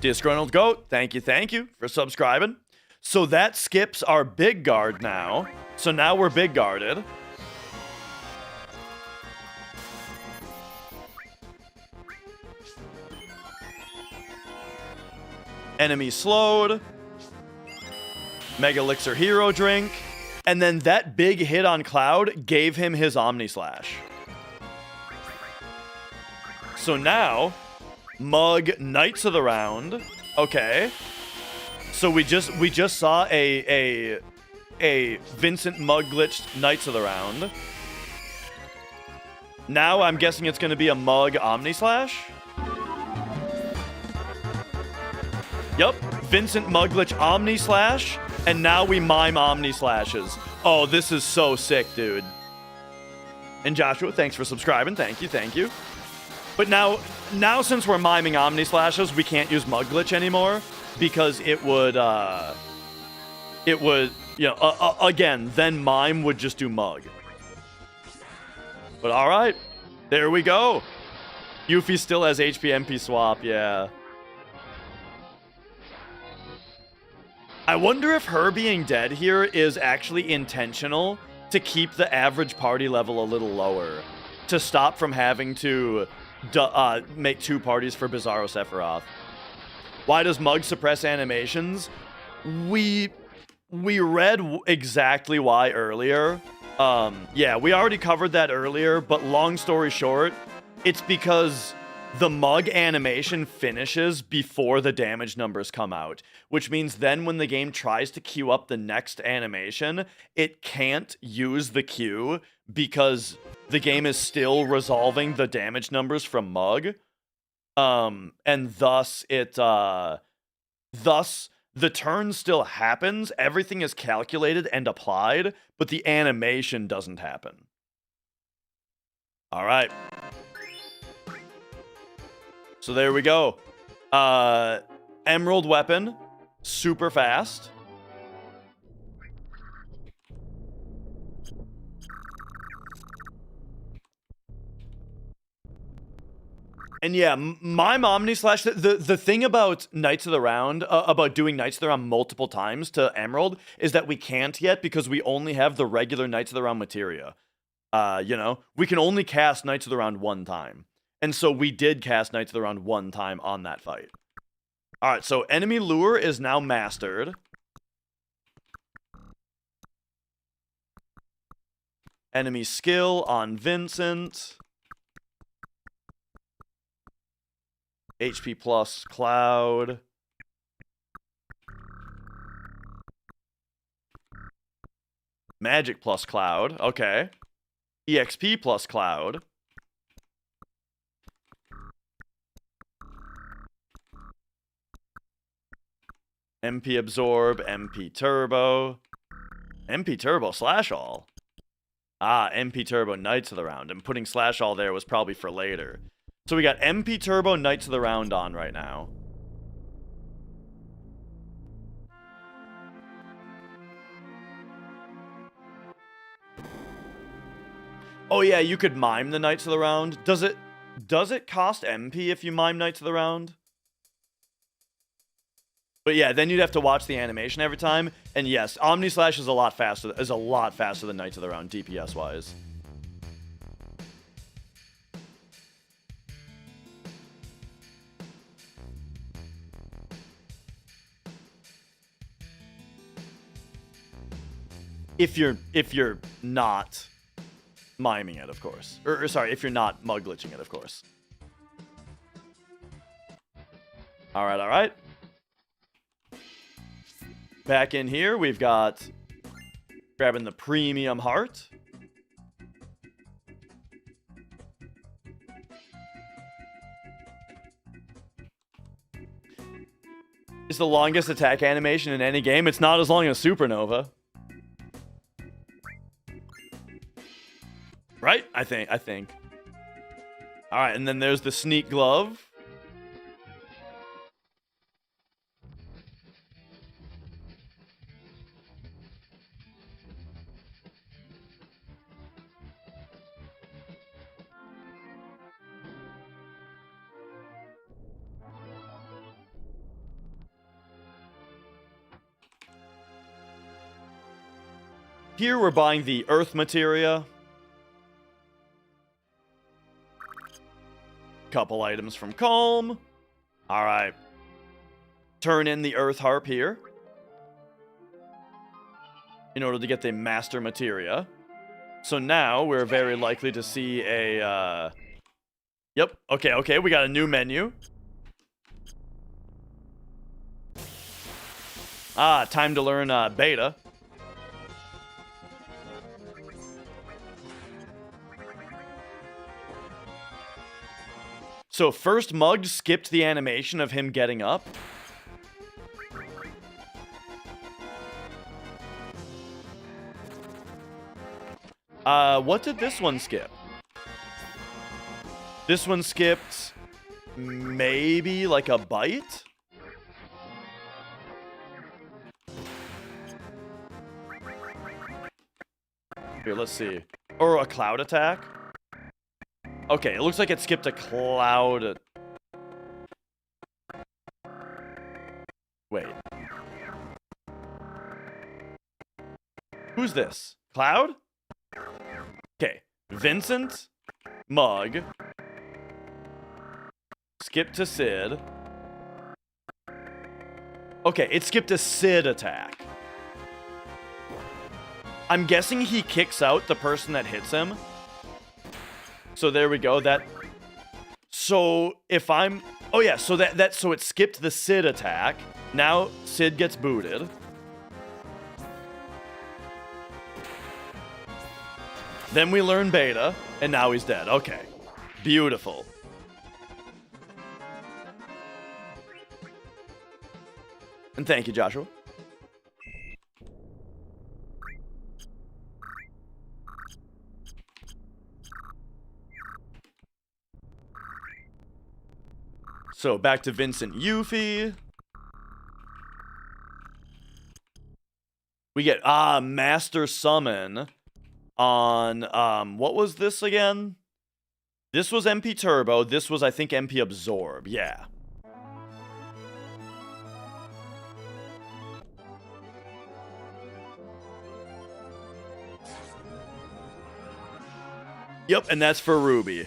Disgruntled Goat, thank you for subscribing. So that skips our Big Guard now. So now we're Big Guarded. Enemy slowed. Mega Elixir Hero Drink. And then that big hit on Cloud gave him his Omni Slash. So now, Mug Knights of the Round. Okay. So we just saw a Vincent Mug glitched Knights of the Round. Now I'm guessing it's going to be a Mug Omni Slash. Yup, Vincent Mug glitch Omni Slash, and now we mime Omni Slashes. Oh, this is so sick, dude. And Joshua, thanks for subscribing. Thank you. But now since we're miming Omni Slashes, we can't use Mug glitch anymore. Because it would, you know, again, then Mime would just do Mug. But alright, there we go. Yuffie still has HP MP swap, yeah. I wonder if her being dead here is actually intentional to keep the average party level a little lower. To stop from having to make 2 parties for Bizarro Sephiroth. Why does Mug suppress animations? We read exactly why earlier. Yeah, we already covered that earlier, but long story short, it's because the Mug animation finishes before the damage numbers come out, which means then when the game tries to queue up the next animation, it can't use the queue because the game is still resolving the damage numbers from Mug. And thus the turn still happens, everything is calculated and applied, but the animation doesn't happen. Alright. So there we go. Emerald Weapon, super fast. And yeah, Mime Omni Slash, the thing about Knights of the Round, about doing Knights of the Round multiple times to Emerald, is that we can't yet because we only have the regular Knights of the Round materia. You know, we can only cast Knights of the Round 1 time. And so we did cast Knights of the Round 1 time on that fight. Alright, so Enemy Lure is now mastered. Enemy Skill on Vincent. HP plus Cloud. Magic plus Cloud. Okay. EXP plus Cloud. MP Absorb, MP Turbo. MP Turbo Slash All. Ah, MP Turbo Knights of the Round. And putting Slash All there was probably for later. So we got MP Turbo Knights of the Round on right now. Oh yeah, you could mime the Knights of the Round. Does it cost MP if you mime Knights of the Round? But yeah, then you'd have to watch the animation every time. And yes, Omni Slash is a lot faster than Knights of the Round, DPS wise. If you're not miming it, of course. Or sorry, if you're not mug glitching it, of course. All right. Back in here, we've got grabbing the premium heart. It's the longest attack animation in any game. It's not as long as Supernova. Right? I think. All right, and then there's the sneak glove. Here we're buying the earth materia. Couple items from Calm. All right. Turn in the earth harp here in order to get the master materia. So now we're very likely to see a yep. Okay, we got a new menu. Time to learn beta. So first Mug skipped the animation of him getting up. What did this one skip? This one skipped maybe like a bite? Here, let's see. Or a cloud attack? Okay, it looks like it skipped a cloud. Wait. Who's this? Cloud? Okay. Vincent. Mug. Skip to Sid. Okay, it skipped a Sid attack. I'm guessing he kicks out the person that hits him. So there we go. So if I'm... Oh yeah, so so it skipped the Sid attack. Now Sid gets booted. Then we learn beta, and now he's dead. Okay. Beautiful. And thank you, Joshua. So back to Vincent Yuffie. We get Master Summon on what was this again? This was MP Turbo. This was, I think, MP Absorb. Yeah. Yep, and that's for Ruby.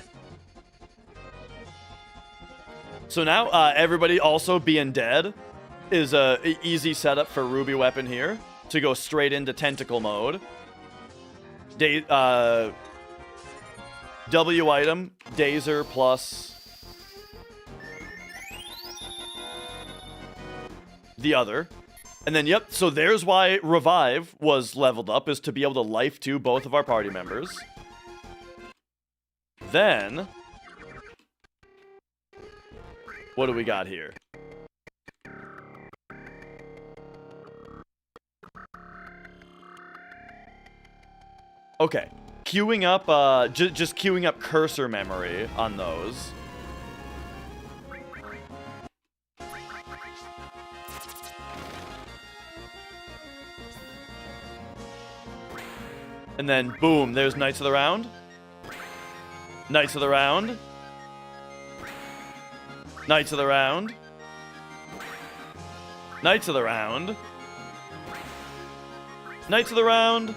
So now, everybody also being dead is a easy setup for Ruby Weapon here to go straight into Tentacle mode. W item, Dazer plus the other. And then, yep, so there's why Revive was leveled up, is to be able to life to both of our party members. Then... what do we got here? Okay. Queuing up, just queuing up cursor memory on those. And then, boom, there's Knights of the Round. Knights of the round. Knights of the round. Knights of the round. Knights of the round.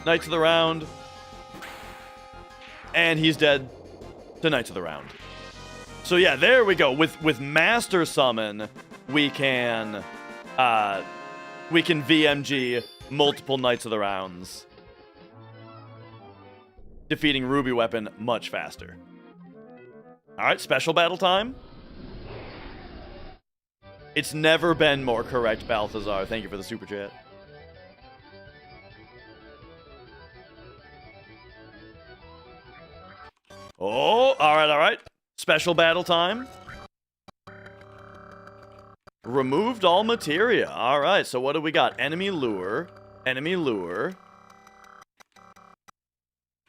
Knights of the round. And he's dead to Knights of the round. So yeah, there we go. With Master Summon, we can VMG multiple Knights of the rounds, defeating Ruby Weapon much faster. All right, special battle time. It's never been more correct, Balthazar. Thank you for the super chat. Oh, all right, all right. Special battle time. Removed all materia. All right, so what do we got? Enemy lure. Enemy lure.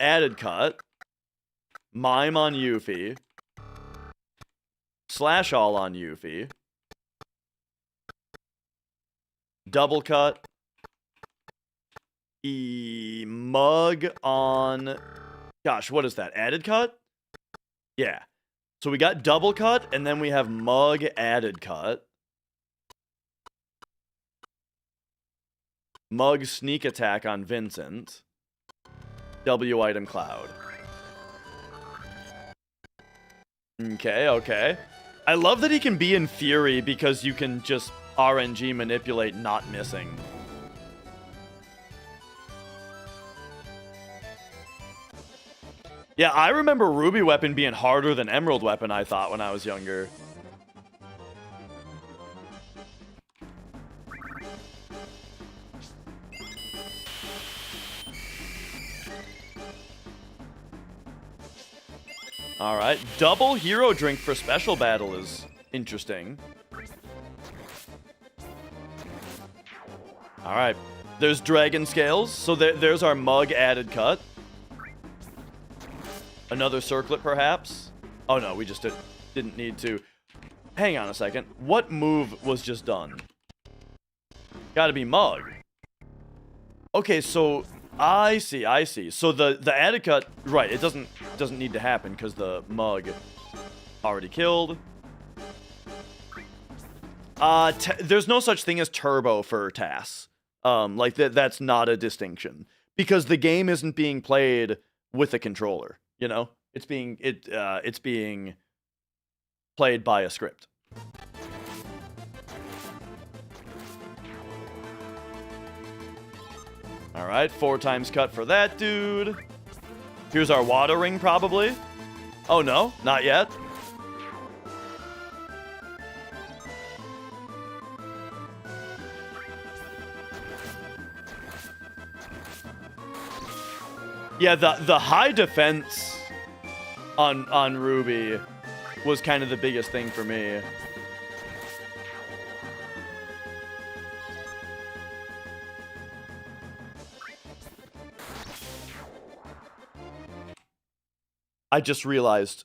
Added cut. Mime on Yuffie. Slash all on Yuffie. Double cut. Mug on... Gosh, what is that? Added cut? Yeah. So we got double cut, and then we have mug added cut. Mug sneak attack on Vincent. W item cloud. Okay, okay. I love that he can be in Fury because you can just RNG manipulate not missing. Yeah, I remember Ruby Weapon being harder than Emerald Weapon, I thought, when I was younger. Alright, double hero drink for special battle is interesting. Alright, there's dragon scales, so there's our mug added cut. Another circlet, perhaps? Oh no, we just didn't need to. Hang on a second. What move was just done? Gotta be mug. Okay, so I see. So the added cut, right, it doesn't need to happen because the mug already killed. There's no such thing as turbo for TAS. Like that's not a distinction because the game isn't being played with a controller. You know, it's being played by a script. All right, 4 times cut for that dude. Here's our water ring, probably. Oh no, not yet. Yeah, the high defense on Ruby was kind of the biggest thing for me. I just realized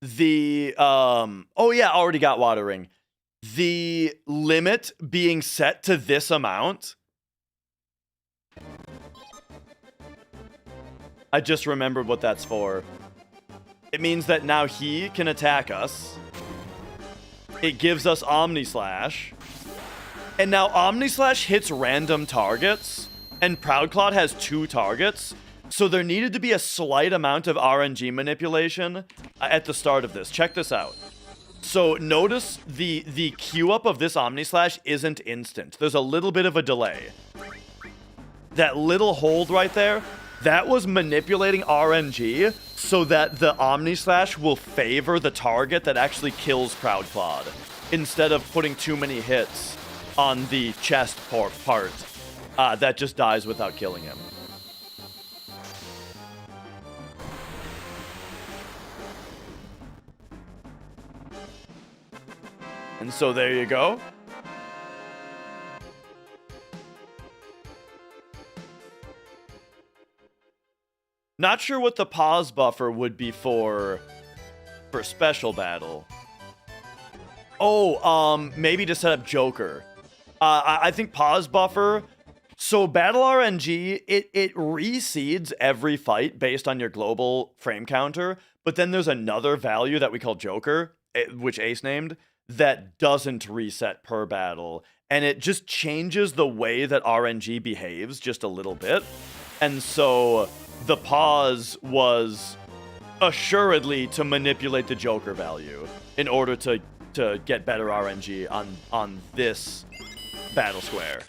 the oh yeah, already got water ring. The limit being set to this amount. I just remembered what that's for. It means that now he can attack us. It gives us Omni Slash. And now Omni Slash hits random targets. And Proudclad has 2 targets. So there needed to be a slight amount of RNG manipulation at the start of this. Check this out. So notice the queue up of this Omni Slash isn't instant. There's a little bit of a delay. That little hold right there, that was manipulating RNG so that the Omni Slash will favor the target that actually kills Proudclad instead of putting too many hits on the chest part that just dies without killing him. And so there you go. Not sure what the pause buffer would be for special battle. Oh, maybe to set up Joker. I think pause buffer So Battle RNG, it reseeds every fight based on your global frame counter, but then there's another value that we call Joker, which Ace named, that doesn't reset per battle. And it just changes the way that RNG behaves just a little bit. And so the pause was assuredly to manipulate the Joker value in order to get better RNG on this battle square.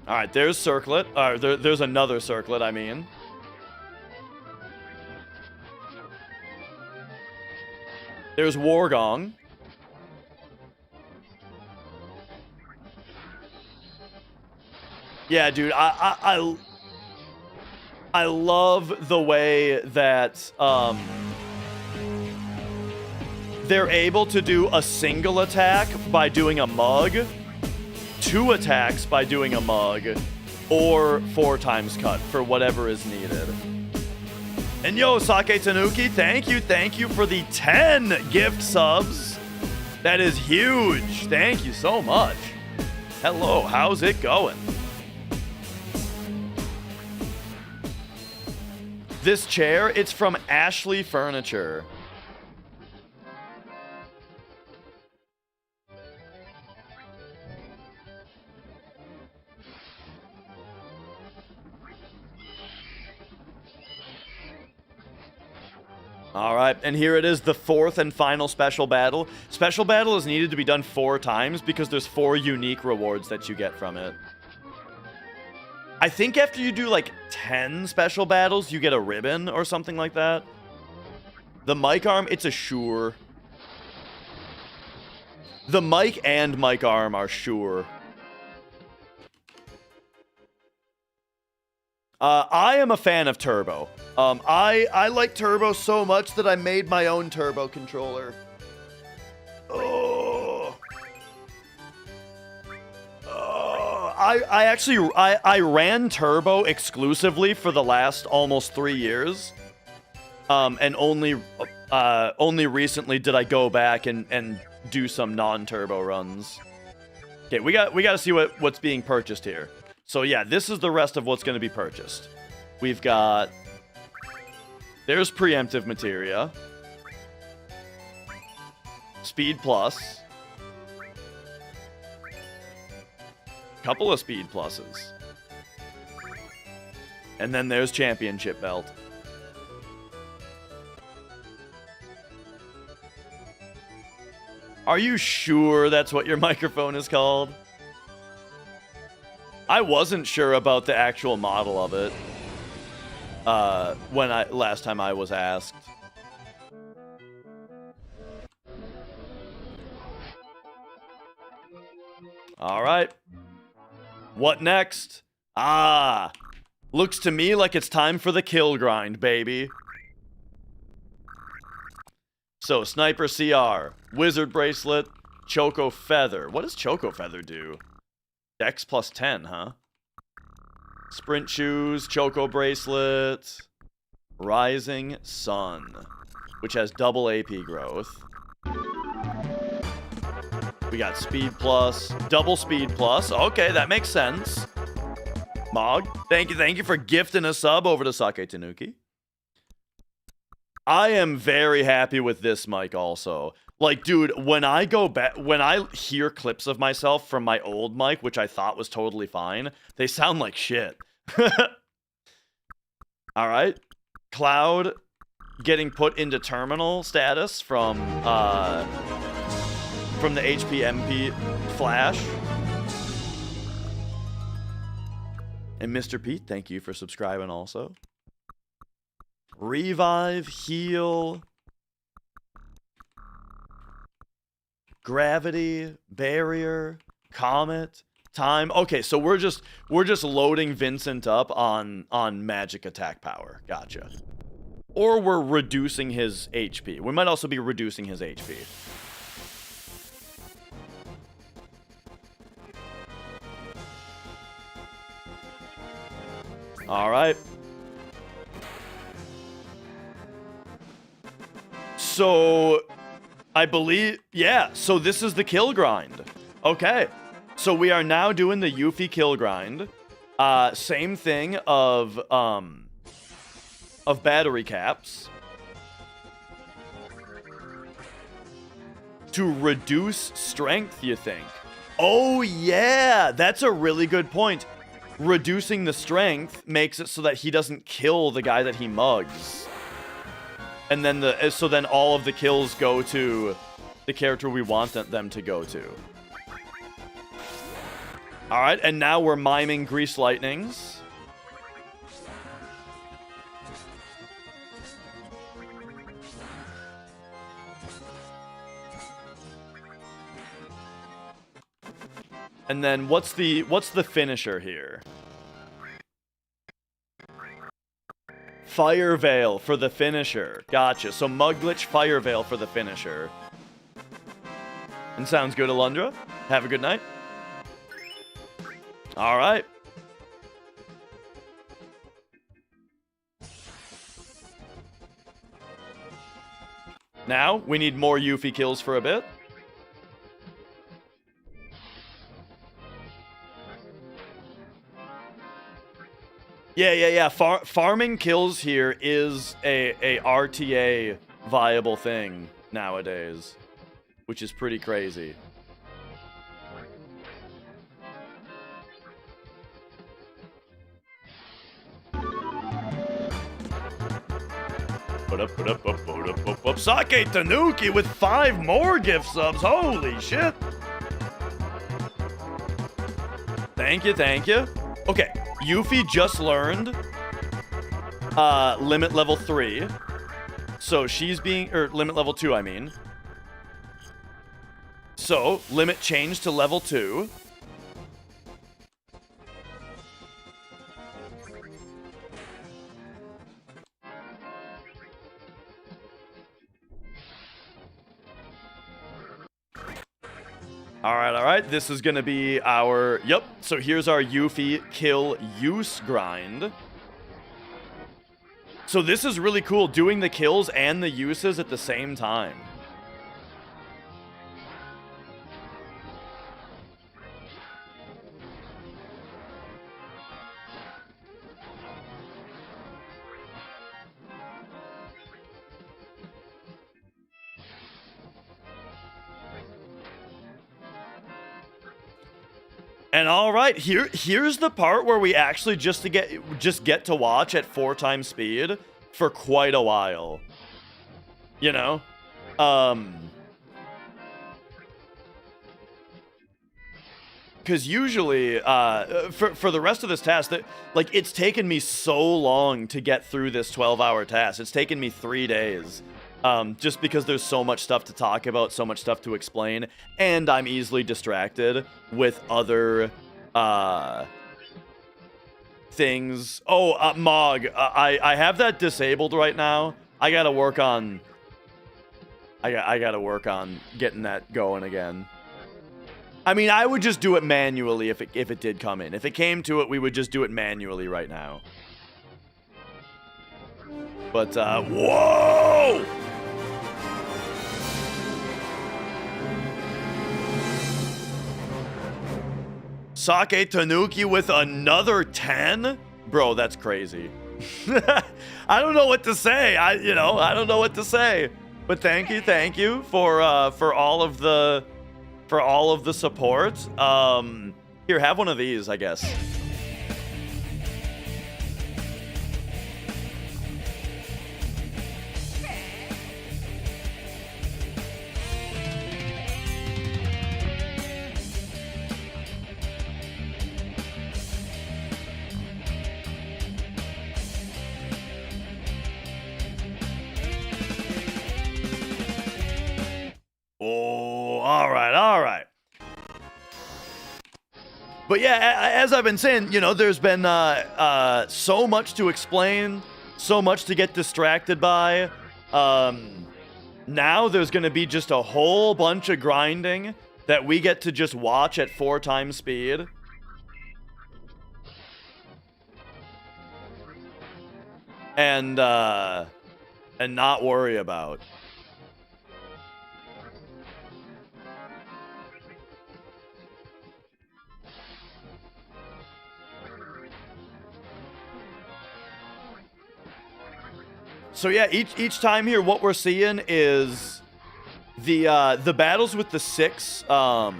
All right, there's Circlet. There's another Circlet, I mean. There's Wargong. Yeah, dude, I love the way that they're able to do a single attack by doing a mug, 2 attacks by doing a mug, or 4 times cut for whatever is needed. And yo, Sake Tanuki, thank you for the 10 gift subs. That is huge. Thank you so much. Hello, how's it going? This chair, it's from Ashley Furniture. All right, and here it is, the 4th and final special battle. Special battle is needed to be done 4 times because there's 4 unique rewards that you get from it. I think after you do like 10 special battles, you get a ribbon or something like that. The mic arm, it's a sure. The mic and mic arm are sure. I am a fan of Turbo. I like Turbo so much that I made my own Turbo controller. Oh. I ran Turbo exclusively for the last almost 3 years. And only recently did I go back and do some non-Turbo runs. Okay, we got to see what's being purchased here. So yeah, this is the rest of what's going to be purchased. We've got... There's Preemptive Materia. Speed Plus. Couple of Speed Pluses. And then there's Championship Belt. Are you sure that's what your microphone is called? I wasn't sure about the actual model of it when last time I was asked. All right. What next? Ah, looks to me like it's time for the kill grind, baby. So, Sniper CR, Wizard Bracelet, Choco Feather. What does Choco Feather do? Dex plus 10, huh? Sprint Shoes, Choco Bracelet, Rising Sun, which has double AP growth. We got Speed Plus, double Speed Plus. Okay, that makes sense. Mog, thank you for gifting a sub over to Sake Tanuki. I am very happy with this mic also. Like, dude, when I go back, when I hear clips of myself from my old mic, which I thought was totally fine, they sound like shit. All right. Cloud getting put into terminal status from the HPMP Flash. And Mr. Pete, thank you for subscribing also. Revive, heal, gravity, barrier, comet, time. Okay, so we're just loading Vincent up on magic attack power. Gotcha. Or we're reducing his HP. We might also be reducing his HP. All right. So, I believe, yeah, so this is the kill grind. Okay, so we are now doing the Yuffie kill grind. Same thing of battery caps. To reduce strength, you think? Oh, yeah, that's a really good point. Reducing the strength makes it so that he doesn't kill the guy that he mugs. And then so then all of the kills go to the character we want them to go to. All right, and now we're miming Grease Lightnings. And then what's the finisher here? Fire Veil for the finisher. Gotcha. So Mug Glitch, Fire Veil for the finisher. And sounds good, Alundra. Have a good night. All right. Now, we need more Yuffie kills for a bit. Yeah. Farming kills here is a RTA viable thing nowadays, which is pretty crazy. Sake Tanuki with 5 more gift subs. Holy shit. Thank you. Okay, Yuffie just learned limit level 3. So she's being, or limit level 2, I mean. So, limit changed to level 2. All right. This is going to be our... Yep. So here's our Yuffie kill use grind. So this is really cool, doing the kills and the uses at the same time. And all right, here's the part where we actually just get to watch at 4 times speed for quite a while. You know? Because usually, for the rest of this task, like, it's taken me so long to get through this 12-hour task. It's taken me 3 days. Just because there's so much stuff to talk about, so much stuff to explain, and I'm easily distracted with other things. Oh, Mog, I have that disabled right now. I gotta work on getting that going again. I mean, I would just do it manually if it did come in. If it came to it, we would just do it manually right now. But whoa! Sake Tanuki with another 10? Bro, that's crazy. I don't know what to say. I don't know what to say. But thank you for all of the support. Here, have one of these, I guess. Oh, all right. But yeah, as I've been saying, there's been so much to explain, so much to get distracted by. Now there's going to be just a whole bunch of grinding that we get to just watch at 4 times speed. And not worry about. So yeah, each time here, what we're seeing is the battles with the 6. Are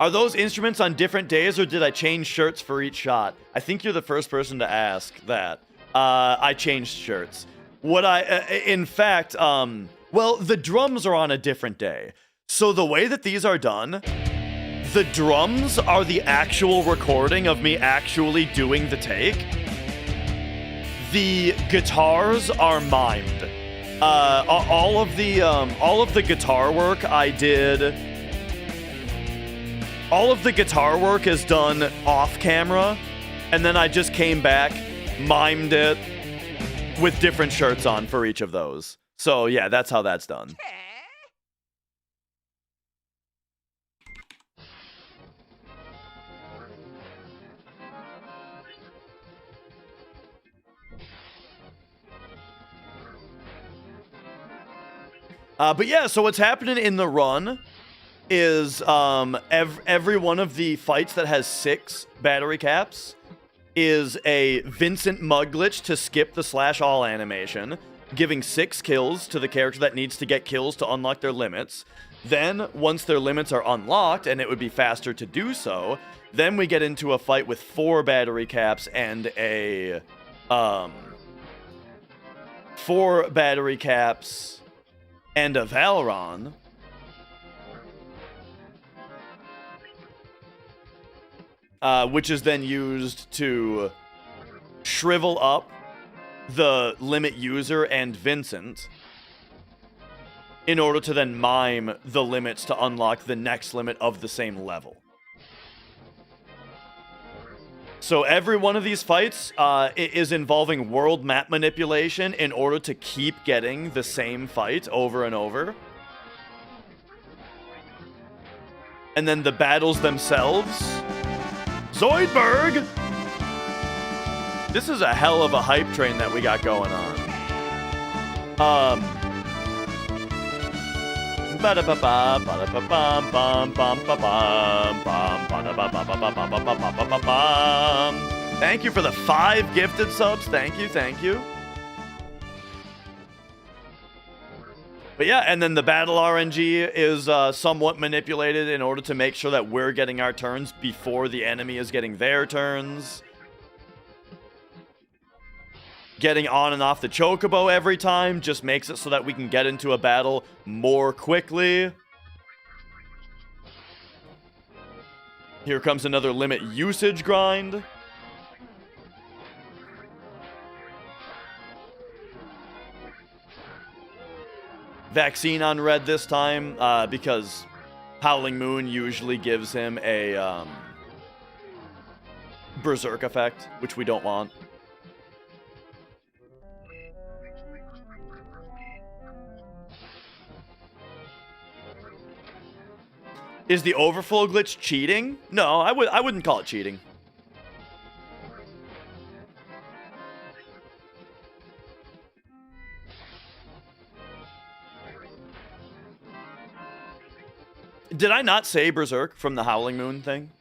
those instruments on different days, or did I change shirts for each shot? I think you're the first person to ask that. I changed shirts. In fact, well, the drums are on a different day. So the way that these are done, the drums are the actual recording of me actually doing the take. The guitars are mimed. All of the guitar work I did. All of the guitar work is done off camera, and then I just came back, mimed it with different shirts on for each of those. So yeah, that's how that's done. But yeah, so what's happening in the run is every one of the fights that has 6 battery caps is a Vincent mug glitch to skip the /all animation, giving 6 kills to the character that needs to get kills to unlock their limits. Then, once their limits are unlocked, and it would be faster to do so, then we get into a fight with 4 battery caps and a 4 battery caps and a Valron. Which is then used to shrivel up the limit user and Vincent in order to then mime the limits to unlock the next limit of the same level. So every one of these fights is involving world map manipulation in order to keep getting the same fight over and over. And then the battles themselves... Zoidberg! This is a hell of a hype train that we got going on. Thank you for the 5 gifted subs. Thank you, thank you. But yeah, and then the battle RNG is somewhat manipulated in order to make sure that we're getting our turns before the enemy is getting their turns. Getting on and off the chocobo every time just makes it so that we can get into a battle more quickly. Here comes another limit usage grind. Vaccine on red this time, because Howling Moon usually gives him a berserk effect, which we don't want. Is the overflow glitch cheating? No, I wouldn't call it cheating. Did I not say Berserk from the Howling Moon thing?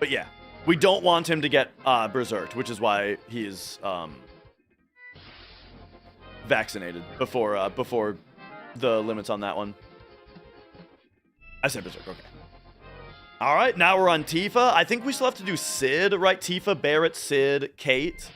But yeah, we don't want him to get Berserked, which is why he's vaccinated before the limits on that one. I said Berserk, okay. All right, now we're on Tifa. I think we still have to do Sid, right? Tifa, Barrett, Sid, Kate.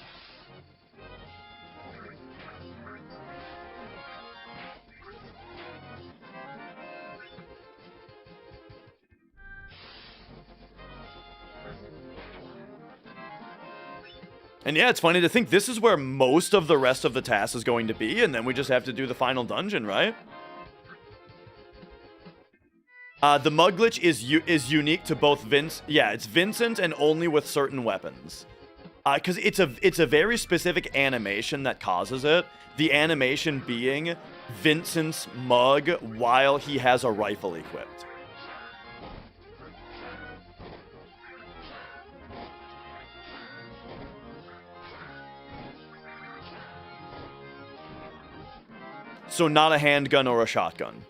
And yeah, it's funny to think this is where most of the rest of the TAS is going to be, and then we just have to do the final dungeon, right? The mug glitch is unique to both it's Vincent and only with certain weapons. Because it's a very specific animation that causes it. The animation being Vincent's mug while he has a rifle equipped. So not a handgun or a shotgun.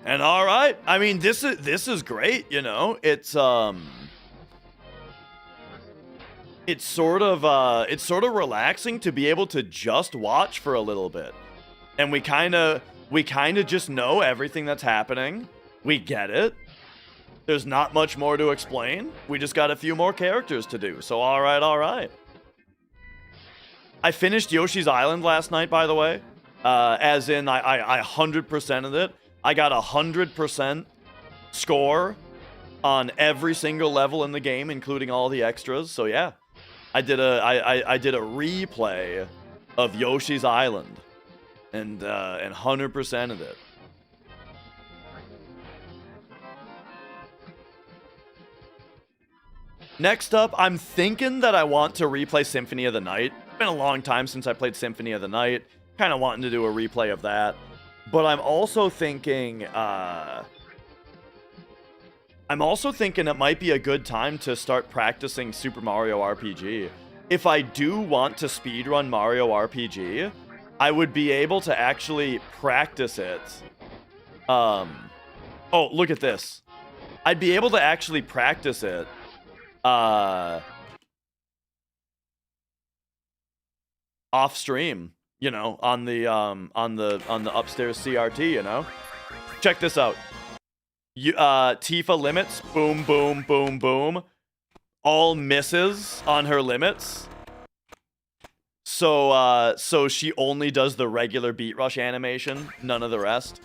And all right, I mean, this is great, you know. It's sort of relaxing to be able to just watch for a little bit. And we kind of just know everything that's happening. We get it. There's not much more to explain. We just got a few more characters to do. So all right, all right. I finished Yoshi's Island last night, by the way. As in, I 100%ed it. I got 100% score on every single level in the game, including all the extras. So yeah, I did a replay of Yoshi's Island, and 100%ed it. Next up, I'm thinking that I want to replay Symphony of the Night. It's been a long time since I played Symphony of the Night. Kind of wanting to do a replay of that. But I'm also thinking it might be a good time to start practicing Super Mario RPG. If I do want to speedrun Mario RPG, I would be able to actually practice it. Oh, look at this. I'd be able to actually practice it off stream, you know, on the upstairs CRT, you know. Check this out. Tifa limits, boom, boom, boom, boom. All misses on her limits. So she only does the regular beat rush animation, none of the rest.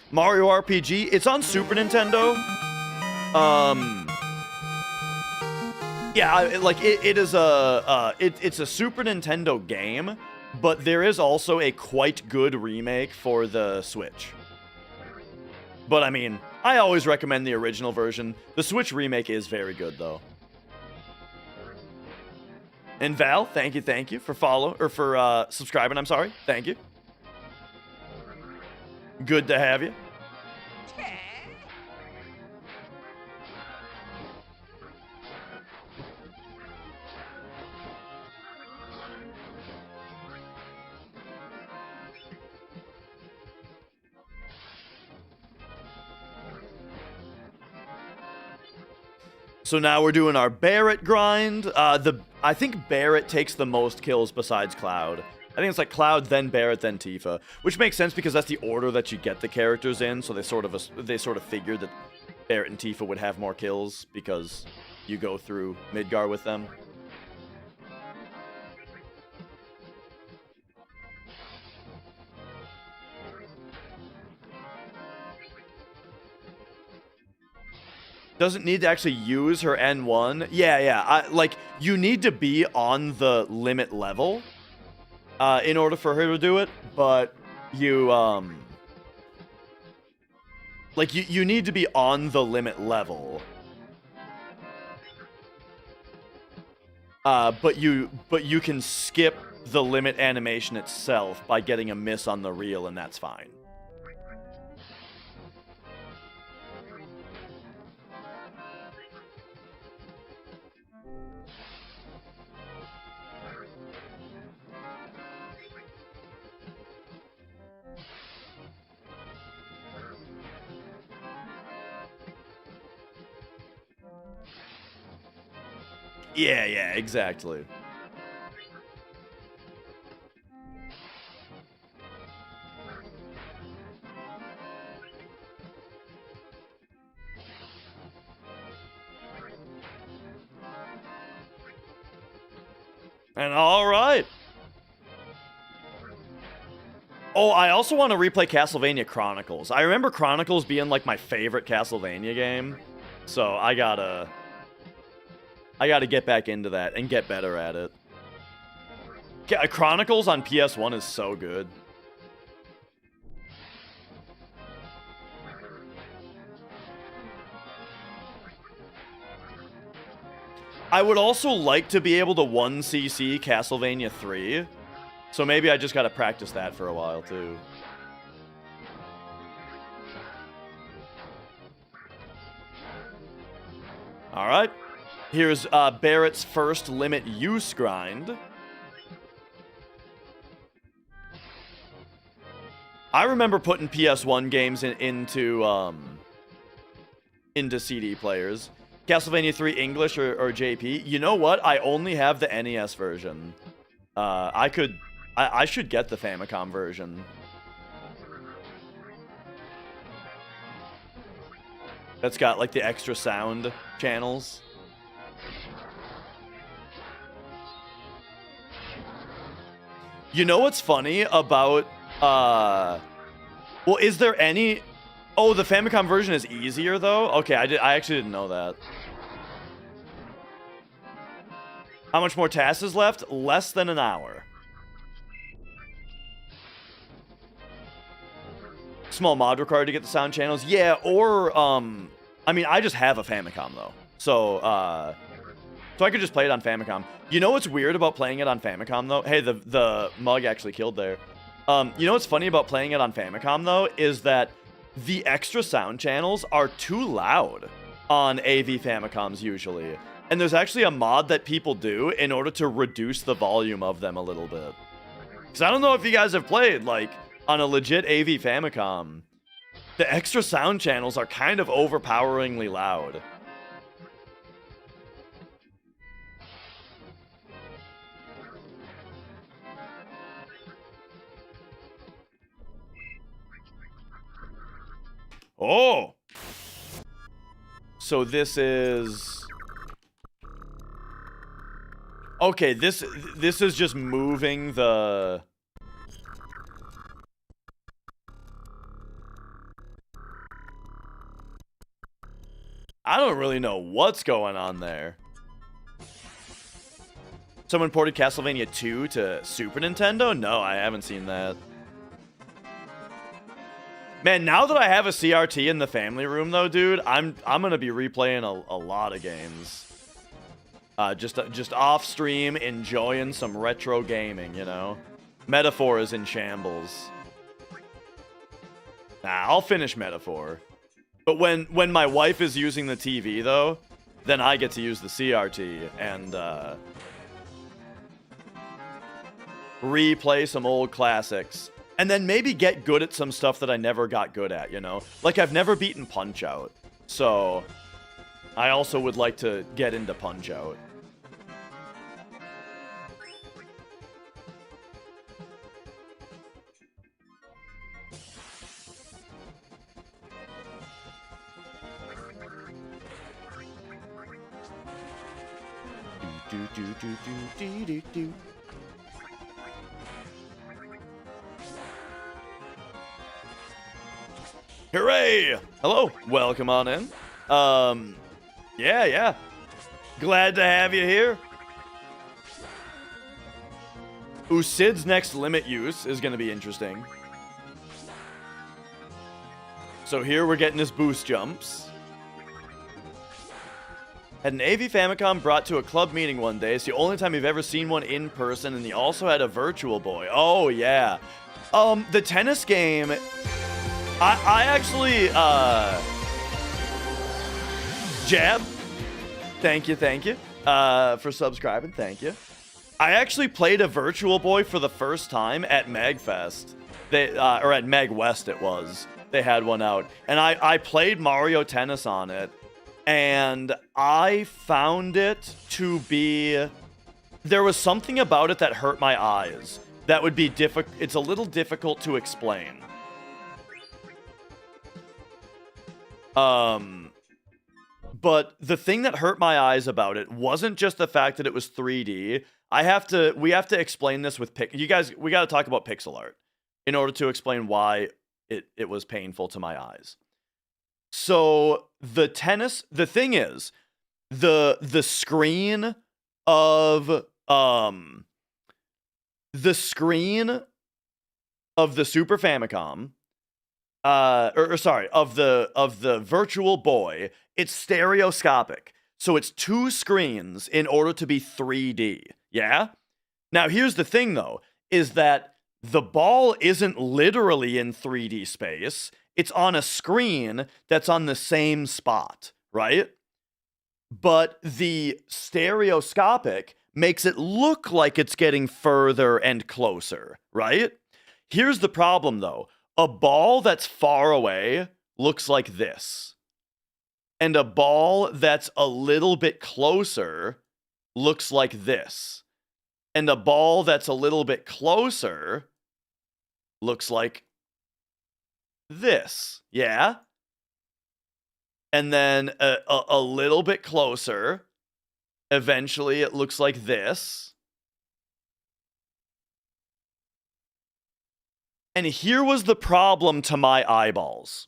Mario RPG, it's on Super Nintendo. Yeah, it's a Super Nintendo game, but there is also a quite good remake for the Switch. But I mean, I always recommend the original version. The Switch remake is very good though. And Val, thank you for subscribing, I'm sorry. Thank you. Good to have you. So now we're doing our Barret grind. I think Barret takes the most kills besides Cloud. I think it's like Cloud, then Barret, then Tifa, which makes sense because that's the order that you get the characters in. So they sort of figured that Barret and Tifa would have more kills because you go through Midgar with them. Doesn't need to actually use her N1. Yeah. Like, you need to be on the limit level in order for her to do it, but you, like, you need to be on the limit level. But you can skip the limit animation itself by getting a miss on the reel, and that's fine. Yeah, exactly. And all right. Oh, I also want to replay Castlevania Chronicles. I remember Chronicles being like my favorite Castlevania game. So I gotta get back into that and get better at it. Chronicles on PS1 is so good. I would also like to be able to 1cc Castlevania 3. So maybe I just gotta practice that for a while, too. All right. Here's Barrett's first limit use grind. I remember putting PS1 games into CD players. Castlevania 3 English or JP. You know what? I only have the NES version. I should get the Famicom version. That's got like the extra sound channels. You know what's funny about well, is there any... Oh, the Famicom version is easier though? Okay, I actually didn't know that. How much more TAS is left? Less than an hour. Small mod required to get the sound channels. Yeah, or I mean, I just have a Famicom though. So I could just play it on Famicom. You know what's weird about playing it on Famicom though? Hey, the mug actually killed there. You know what's funny about playing it on Famicom though is that the extra sound channels are too loud on AV Famicoms usually. And there's actually a mod that people do in order to reduce the volume of them a little bit. Because I don't know if you guys have played, like, on a legit AV Famicom, the extra sound channels are kind of overpoweringly loud. Oh! So this is... Okay, this is just moving the... I don't really know what's going on there. Someone ported Castlevania 2 to Super Nintendo? No, I haven't seen that. Man, now that I have a CRT in the family room though, dude, I'm gonna be replaying a lot of games. Just off stream, enjoying some retro gaming, you know? Metaphor is in shambles. Nah, I'll finish Metaphor. But when my wife is using the TV, though, then I get to use the CRT and replay some old classics. And then maybe get good at some stuff that I never got good at, you know? Like, I've never beaten Punch-Out! So, I also would like to get into Punch-Out! Do. Hooray! Hello, welcome on in. Yeah. Glad to have you here. Ooh, Sid's next limit use is gonna be interesting. So here we're getting his boost jumps. Had an AV Famicom brought to a club meeting one day. It's the only time you've ever seen one in person, and he also had a Virtual Boy. Oh, yeah. The tennis game... I actually, Jab, thank you, for subscribing, thank you. I actually played a Virtual Boy for the first time at MagFest. Or at MagWest it was. They had one out. And I played Mario Tennis on it. And I found it to be... There was something about it that hurt my eyes. That would be difficult. It's a little difficult to explain. But the thing that hurt my eyes about it wasn't just the fact that it was 3D. We have to explain this with we got to talk about pixel art in order to explain why it was painful to my eyes. So the thing is, the screen of the Super Famicom, of the Virtual Boy, it's stereoscopic. So it's two screens in order to be 3D. Yeah? Now here's the thing though, is that the ball isn't literally in 3D space. It's on a screen that's on the same spot, right? but the stereoscopic makes it look like it's getting further and closer, right? Here's the problem though. A ball that's far away looks like this. And a ball that's a little bit closer looks like this. And a ball that's a little bit closer looks like this. Yeah? And then a little bit closer, eventually it looks like this. And here was the problem to my eyeballs.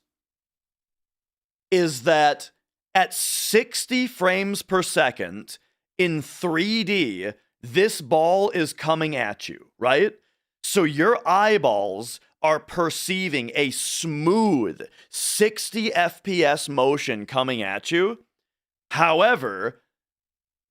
Is that at 60 frames per second in 3D, this ball is coming at you, right? So your eyeballs are perceiving a smooth 60 FPS motion coming at you. However,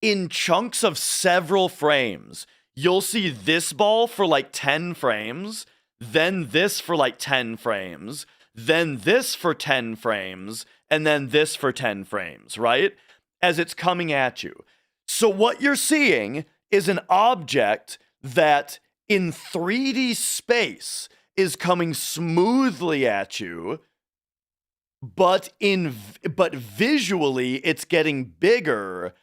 in chunks of several frames, you'll see this ball for like 10 frames, then this for like 10 frames, then this for 10 frames, and then this for 10 frames, right? As it's coming at you. So what you're seeing is an object that in 3D space is coming smoothly at you, but visually it's getting bigger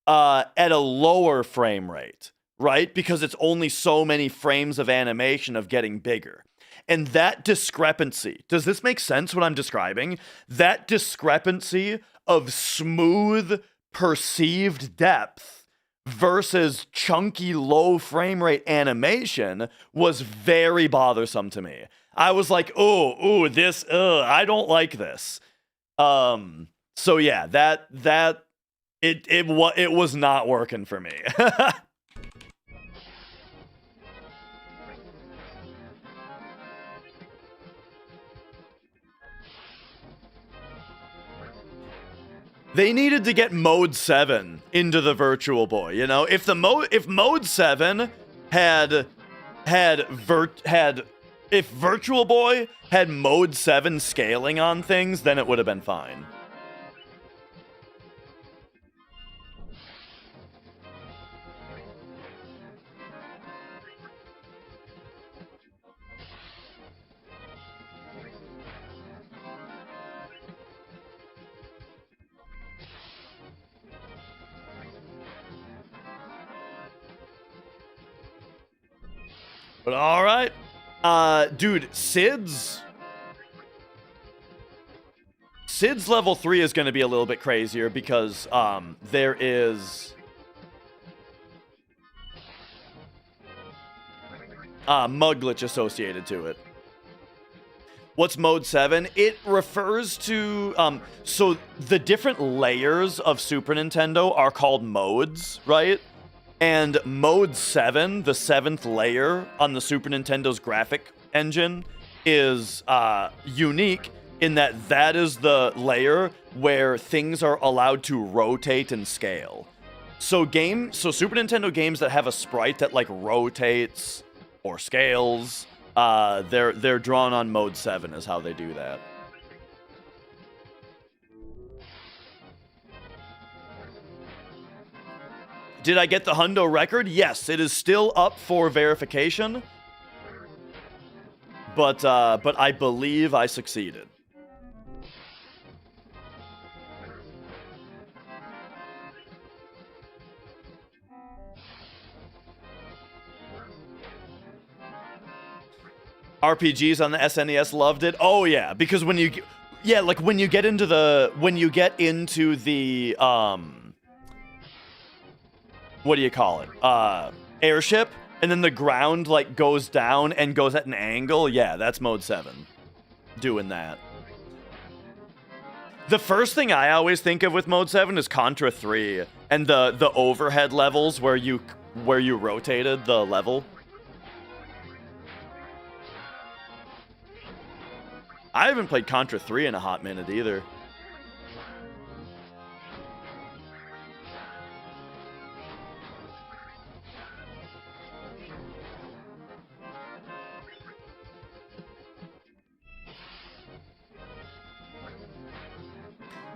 at a lower frame rate, right? Because it's only so many frames of animation of getting bigger. And that discrepancy, does this make sense what I'm describing? That discrepancy of smooth perceived depth versus chunky low frame rate animation was very bothersome to me. I was like, oh, this, I don't like this. So yeah, it was not working for me. They needed to get mode 7 into the Virtual Boy, you know? If mode 7 if Virtual Boy had mode 7 scaling on things, then it would have been fine. But all right. Dude, Sid's level 3 is going to be a little bit crazier because there is mug glitch associated to it. What's mode 7? It refers to so the different layers of Super Nintendo are called modes, right? And mode 7, the 7th layer on the Super Nintendo's graphic engine, is unique in that that is the layer where things are allowed to rotate and scale. So Super Nintendo games that have a sprite that like rotates or scales, they're drawn on mode 7 is how they do that. Did I get the hundo record? Yes, it is still up for verification. But I believe I succeeded. RPGs on the SNES loved it. Oh yeah, because when you get into the what do you call it? Airship, and then the ground like goes down and goes at an angle. Yeah, that's mode 7. Doing that. The first thing I always think of with mode 7 is Contra 3 and the overhead levels where you rotated the level. I haven't played Contra 3 in a hot minute either.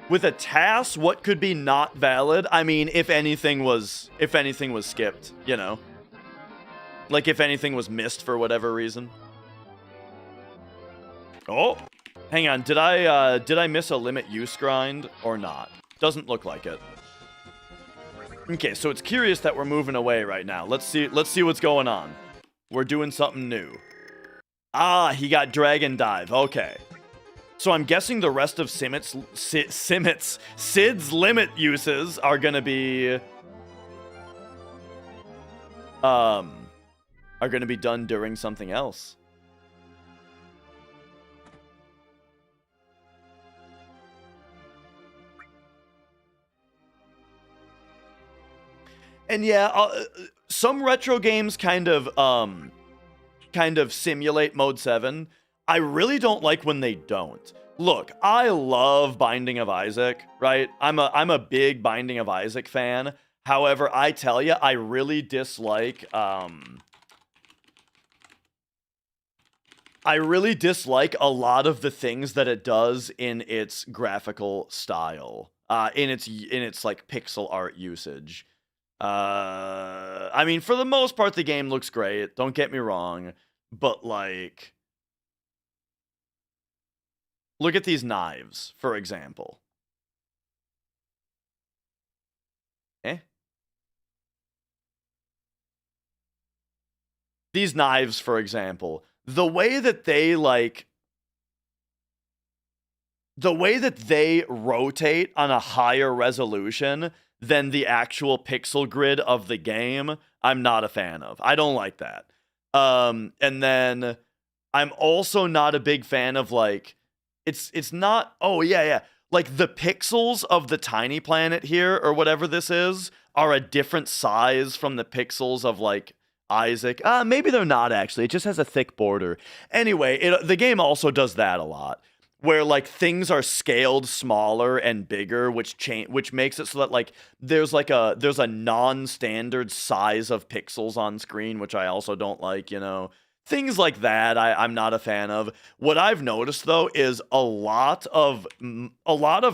With a TAS, what could be not valid? I mean, if anything was skipped, you know? Like if anything was missed for whatever reason. Oh, hang on. Did I miss a limit use grind or not? Doesn't look like it. Okay, so it's curious that we're moving away right now. Let's see what's going on. We're doing something new. Ah, he got Dragon Dive. Okay. So I'm guessing the rest of Sid's limit uses are gonna be done during something else. And yeah, some retro games kind of simulate Mode 7. I really don't like when they don't. Look, I love Binding of Isaac, right? I'm a big Binding of Isaac fan. However, I tell you, I really dislike a lot of the things that it does in its graphical style, in its like pixel art usage. I mean, for the most part, the game looks great. Don't get me wrong, but like, look at these knives, for example. These knives, for example, the way that they rotate on a higher resolution than the actual pixel grid of the game, I'm not a fan of. I don't like that. And then I'm also not a big fan of like, it's not, oh yeah. Like the pixels of the tiny planet here, or whatever this is, are a different size from the pixels of like Isaac. Maybe they're not actually. It just has a thick border. Anyway, the game also does that a lot, where like things are scaled smaller and bigger, which makes it so that like there's a non-standard size of pixels on screen, which I also don't like, you know. Things like that I'm not a fan of. What I've noticed though is a lot of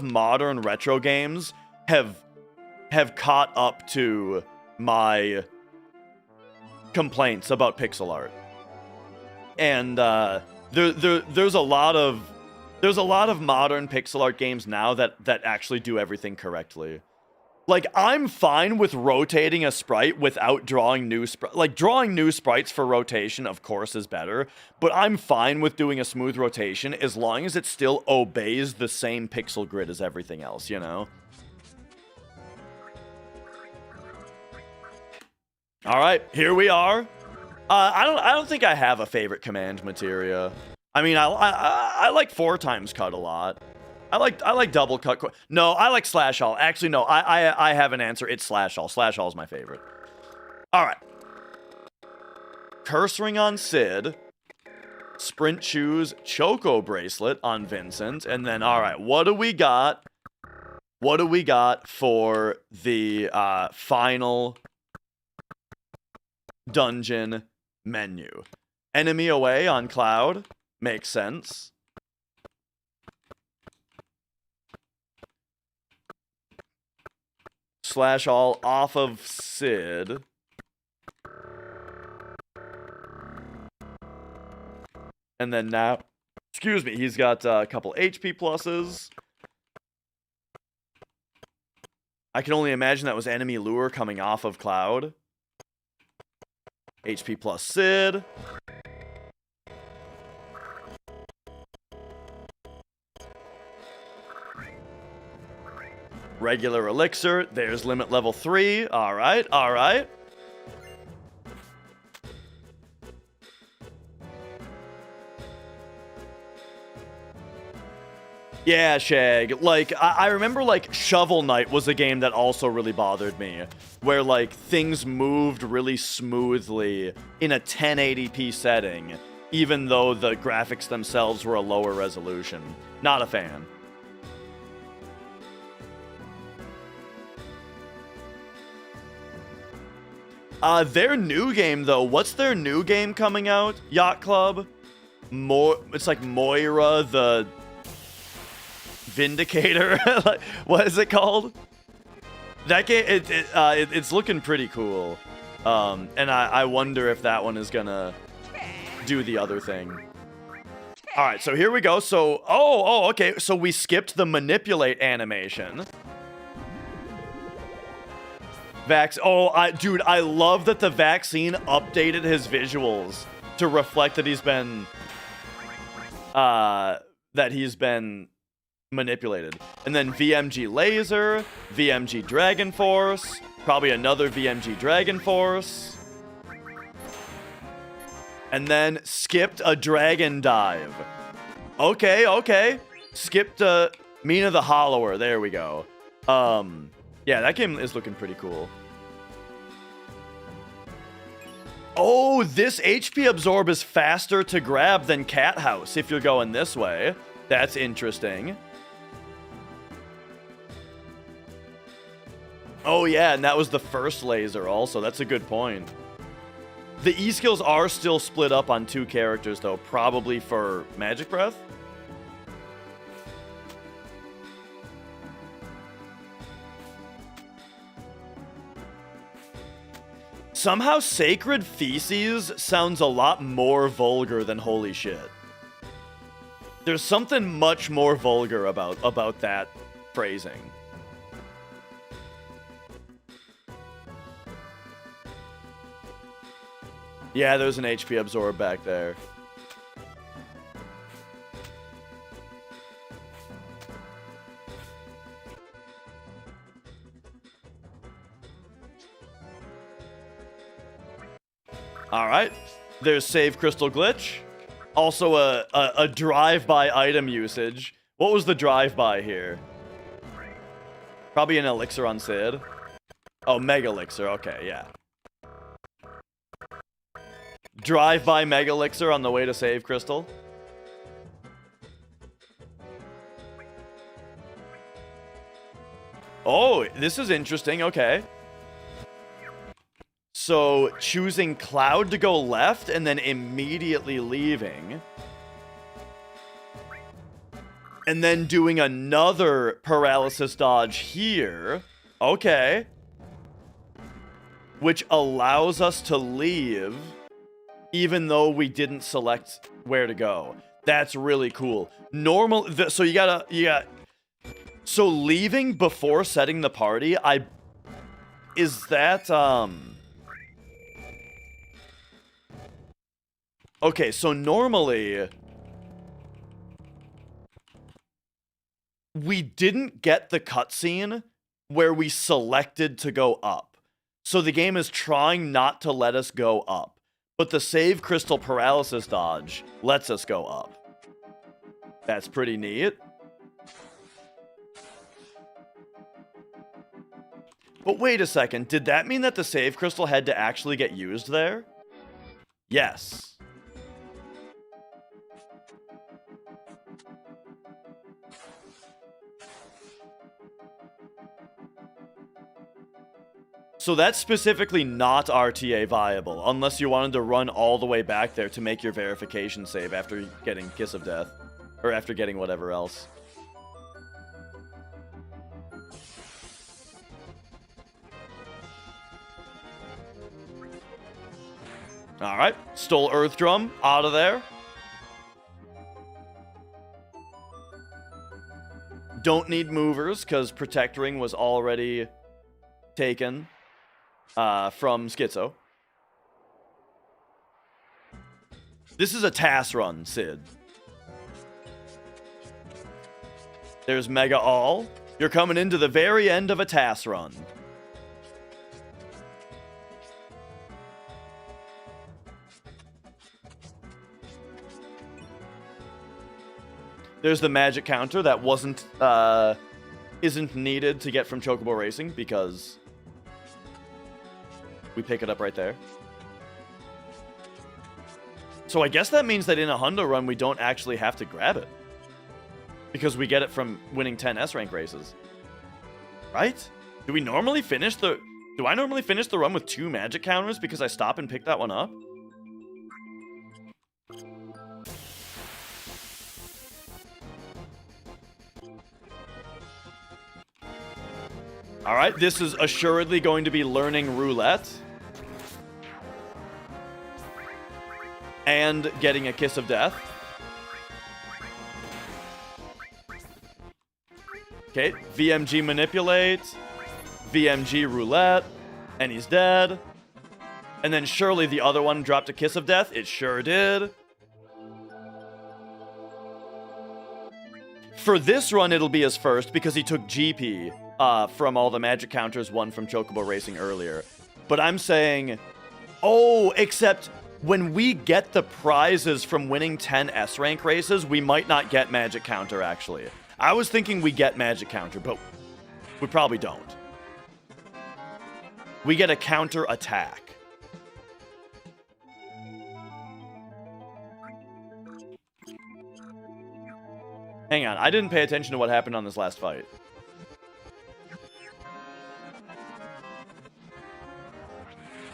modern retro games have caught up to my complaints about pixel art. And there's a lot of modern pixel art games now that actually do everything correctly. Like, I'm fine with rotating a sprite without drawing new sprites. Like, drawing new sprites for rotation, of course, is better. But I'm fine with doing a smooth rotation as long as it still obeys the same pixel grid as everything else, you know? Alright, here we are. I don't think I have a favorite command materia. I mean, I like 4x cut a lot. I like double cut. No, I like slash all. Actually, no, I have an answer. It's slash all. Slash all is my favorite. All right. Curse ring on Sid. Sprint shoes, Choco bracelet on Vincent, and then all right, what do we got? What do we got for the final dungeon menu? Enemy away on Cloud. Makes sense. Slash all off of Sid. And then now, excuse me, he's got a couple HP pluses. I can only imagine that was enemy lure coming off of Cloud. HP plus Sid. Regular elixir. There's limit level 3. All right, all right. Yeah, Shag. Like, I remember, like, Shovel Knight was a game that also really bothered me. Where, like, things moved really smoothly in a 1080p setting, even though the graphics themselves were a lower resolution. Not a fan. Their new game, though. What's their new game coming out? Yacht Club? It's like Moira, the Vindicator. Like, what is it called? That game, it's looking pretty cool. And I wonder if that one is gonna do the other thing. All right, so here we go. So, okay. So we skipped the manipulate animation. Dude, I love that the vaccine updated his visuals to reflect that he's been manipulated. And then VMG Laser, VMG Dragon Force, probably another VMG Dragon Force. And then skipped a Dragon Dive. Okay. Skipped Mina the Hollower. There we go. Yeah, that game is looking pretty cool. Oh, this HP absorb is faster to grab than Cat House if you're going this way. That's interesting. Oh yeah, and that was the first laser also. That's a good point. The E-skills are still split up on 2 characters though, probably for Magic Breath. Somehow Sacred Feces sounds a lot more vulgar than holy shit. There's something much more vulgar about that phrasing. Yeah, there's an HP absorb back there. All right, there's save crystal glitch. Also a drive-by item usage. What was the drive-by here? Probably an elixir on Sid. Oh, Mega Elixir, okay, yeah. Drive-by Mega Elixir on the way to save crystal. Oh, this is interesting, okay. So, choosing Cloud to go left and then immediately leaving. And then doing another paralysis dodge here. Okay. Which allows us to leave even though we didn't select where to go. That's really cool. So you got so leaving before setting the party, is that, okay, so normally we didn't get the cutscene where we selected to go up. So the game is trying not to let us go up. But the save crystal paralysis dodge lets us go up. That's pretty neat. But wait a second, did that mean that the save crystal had to actually get used there? Yes. So that's specifically not RTA viable, unless you wanted to run all the way back there to make your verification save after getting Kiss of Death. Or after getting whatever else. Alright, stole Earth Drum, out of there. Don't need movers, because Protect Ring was already taken. From Schizo. This is a TAS run, Sid. There's Mega All. You're coming into the very end of a TAS run. There's the magic counter that isn't needed to get from Chocobo Racing because we pick it up right there. So I guess that means that in a Hundo run, we don't actually have to grab it. Because we get it from winning 10 S-rank races. Right? Do I normally finish the run with 2 magic counters because I stop and pick that one up? All right, this is assuredly going to be learning roulette. And getting a kiss of death. Okay, VMG manipulate. VMG roulette. And he's dead. And then surely the other one dropped a kiss of death. It sure did. For this run, it'll be his first because he took GP from all the magic counters won from Chocobo Racing earlier. But I'm saying, oh, except when we get the prizes from winning 10 S rank races, we might not get magic counter, actually. I was thinking we get magic counter, but we probably don't. We get a counter attack. Hang on, I didn't pay attention to what happened on this last fight.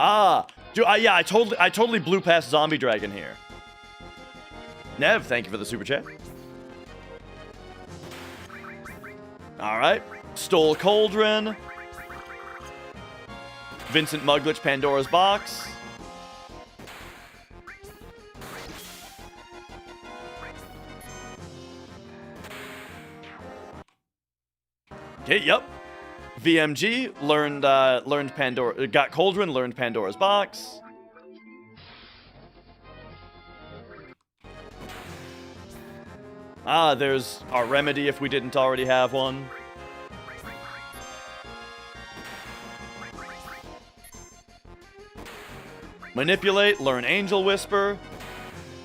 Ah, yeah, I totally blew past Zombie Dragon here. Nev, thank you for the super chat. All right, stole Cauldron. Vincent Muglich, Pandora's Box. Okay, yep. VMG learned Pandora, got Cauldron, learned Pandora's Box. Ah, there's our remedy if we didn't already have one. Manipulate, learn Angel Whisper.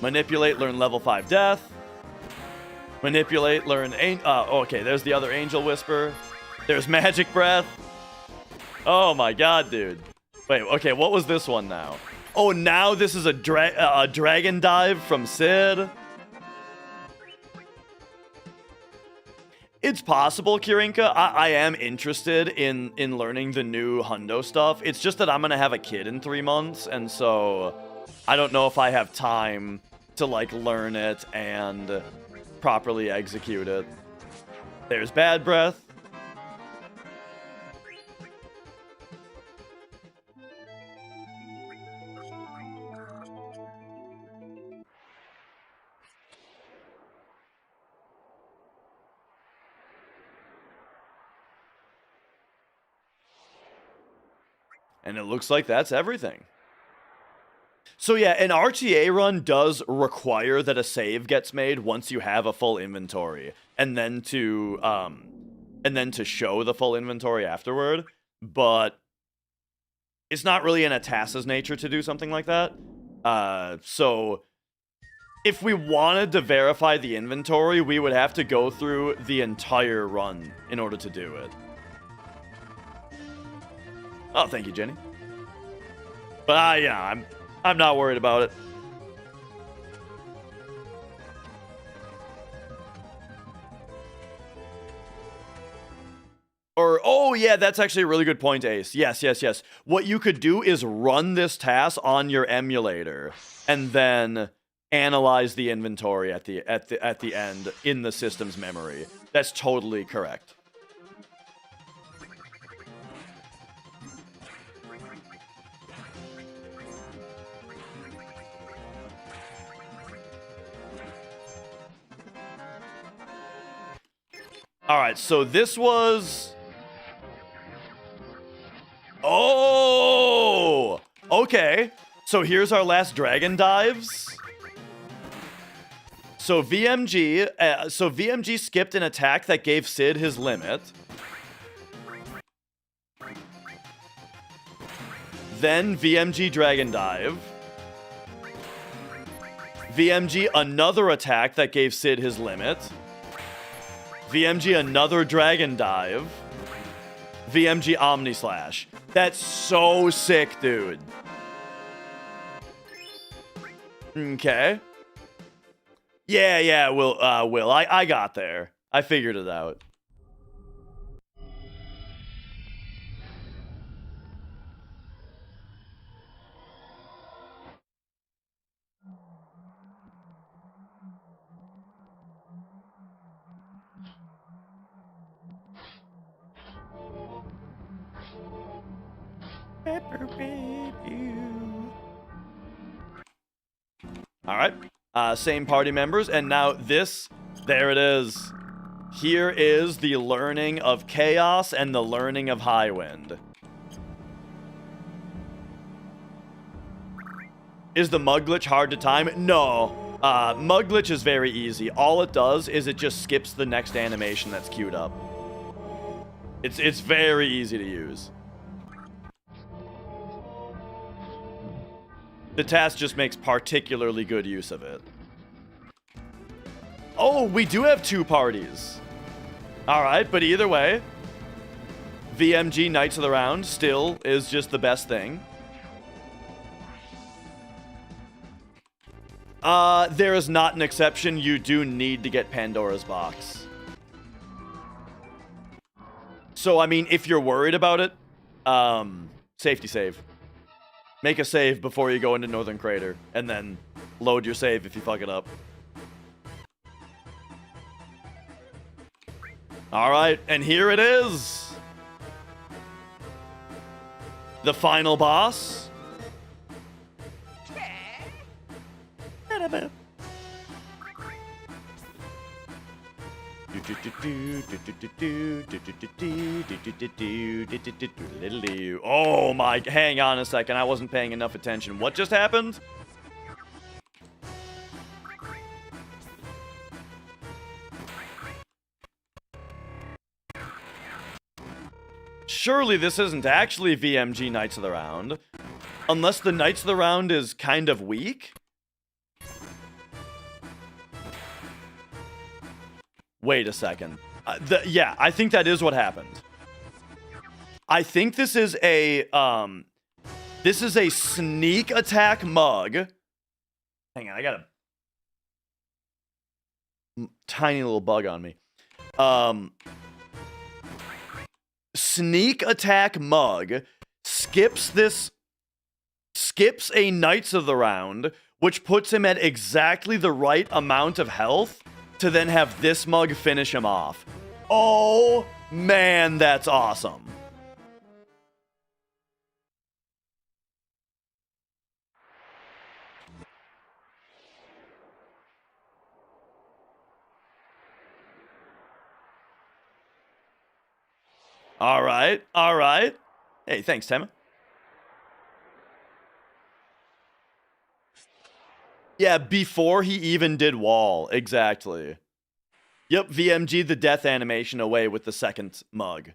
Manipulate, learn level 5 Death. Manipulate, learn... okay, there's the other Angel Whisper. There's Magic Breath. Oh my god, dude. Wait, okay, what was this one now? Oh, now this is a Dragon Dive from Sid. It's possible, Kirinka. I am interested in learning the new Hundo stuff. It's just that I'm going to have a kid in 3 months, and so I don't know if I have time to, like, learn it and properly execute it. There's Bad Breath. And it looks like that's everything. So yeah, an RTA run does require that a save gets made once you have a full inventory, and then to show the full inventory afterward. But it's not really in a TAS's nature to do something like that. So if we wanted to verify the inventory, we would have to go through the entire run in order to do it. Oh, thank you, Jenny. But yeah, I'm not worried about it. Or, oh yeah, that's actually a really good point, Ace. Yes. What you could do is run this task on your emulator, and then analyze the inventory at the end in the system's memory. That's totally correct. All right, so this was... Oh! Okay. So here's our last Dragon Dives. So VMG skipped an attack that gave Sid his limit. Then VMG Dragon Dive. VMG another attack that gave Sid his limit. VMG another Dragon Dive. VMG Omni Slash. That's so sick, dude. Okay. Yeah, Will, I got there. I figured it out. All right. Same party members. And now this, there it is. Here is the learning of chaos and the learning of high wind. Is the mug glitch hard to time? No. Mug glitch is very easy. All it does is it just skips the next animation that's queued up. It's very easy to use. The TAS just makes particularly good use of it. Oh, we do have 2 parties. All right, but either way, VMG Knights of the Round still is just the best thing. There is not an exception. You do need to get Pandora's Box. So, I mean, if you're worried about it, safety save. Make a save before you go into Northern Crater, and then load your save if you fuck it up. Alright, and here it is! The final boss. Oh my, hang on a second, I wasn't paying enough attention. What just happened? Surely this isn't actually VMG Knights of the Round. Unless the Knights of the Round is kind of weak? Wait a second. Yeah, I think that is what happened. I think this is a sneak attack mug. Hang on, I got a tiny little bug on me. Sneak attack mug skips a Knights of the Round, which puts him at exactly the right amount of health to then have this mug finish him off. Oh, man, that's awesome. All right, all right. Hey, thanks, Tema. Yeah, before he even did wall. Exactly. Yep, VMG the death animation away with the second mug.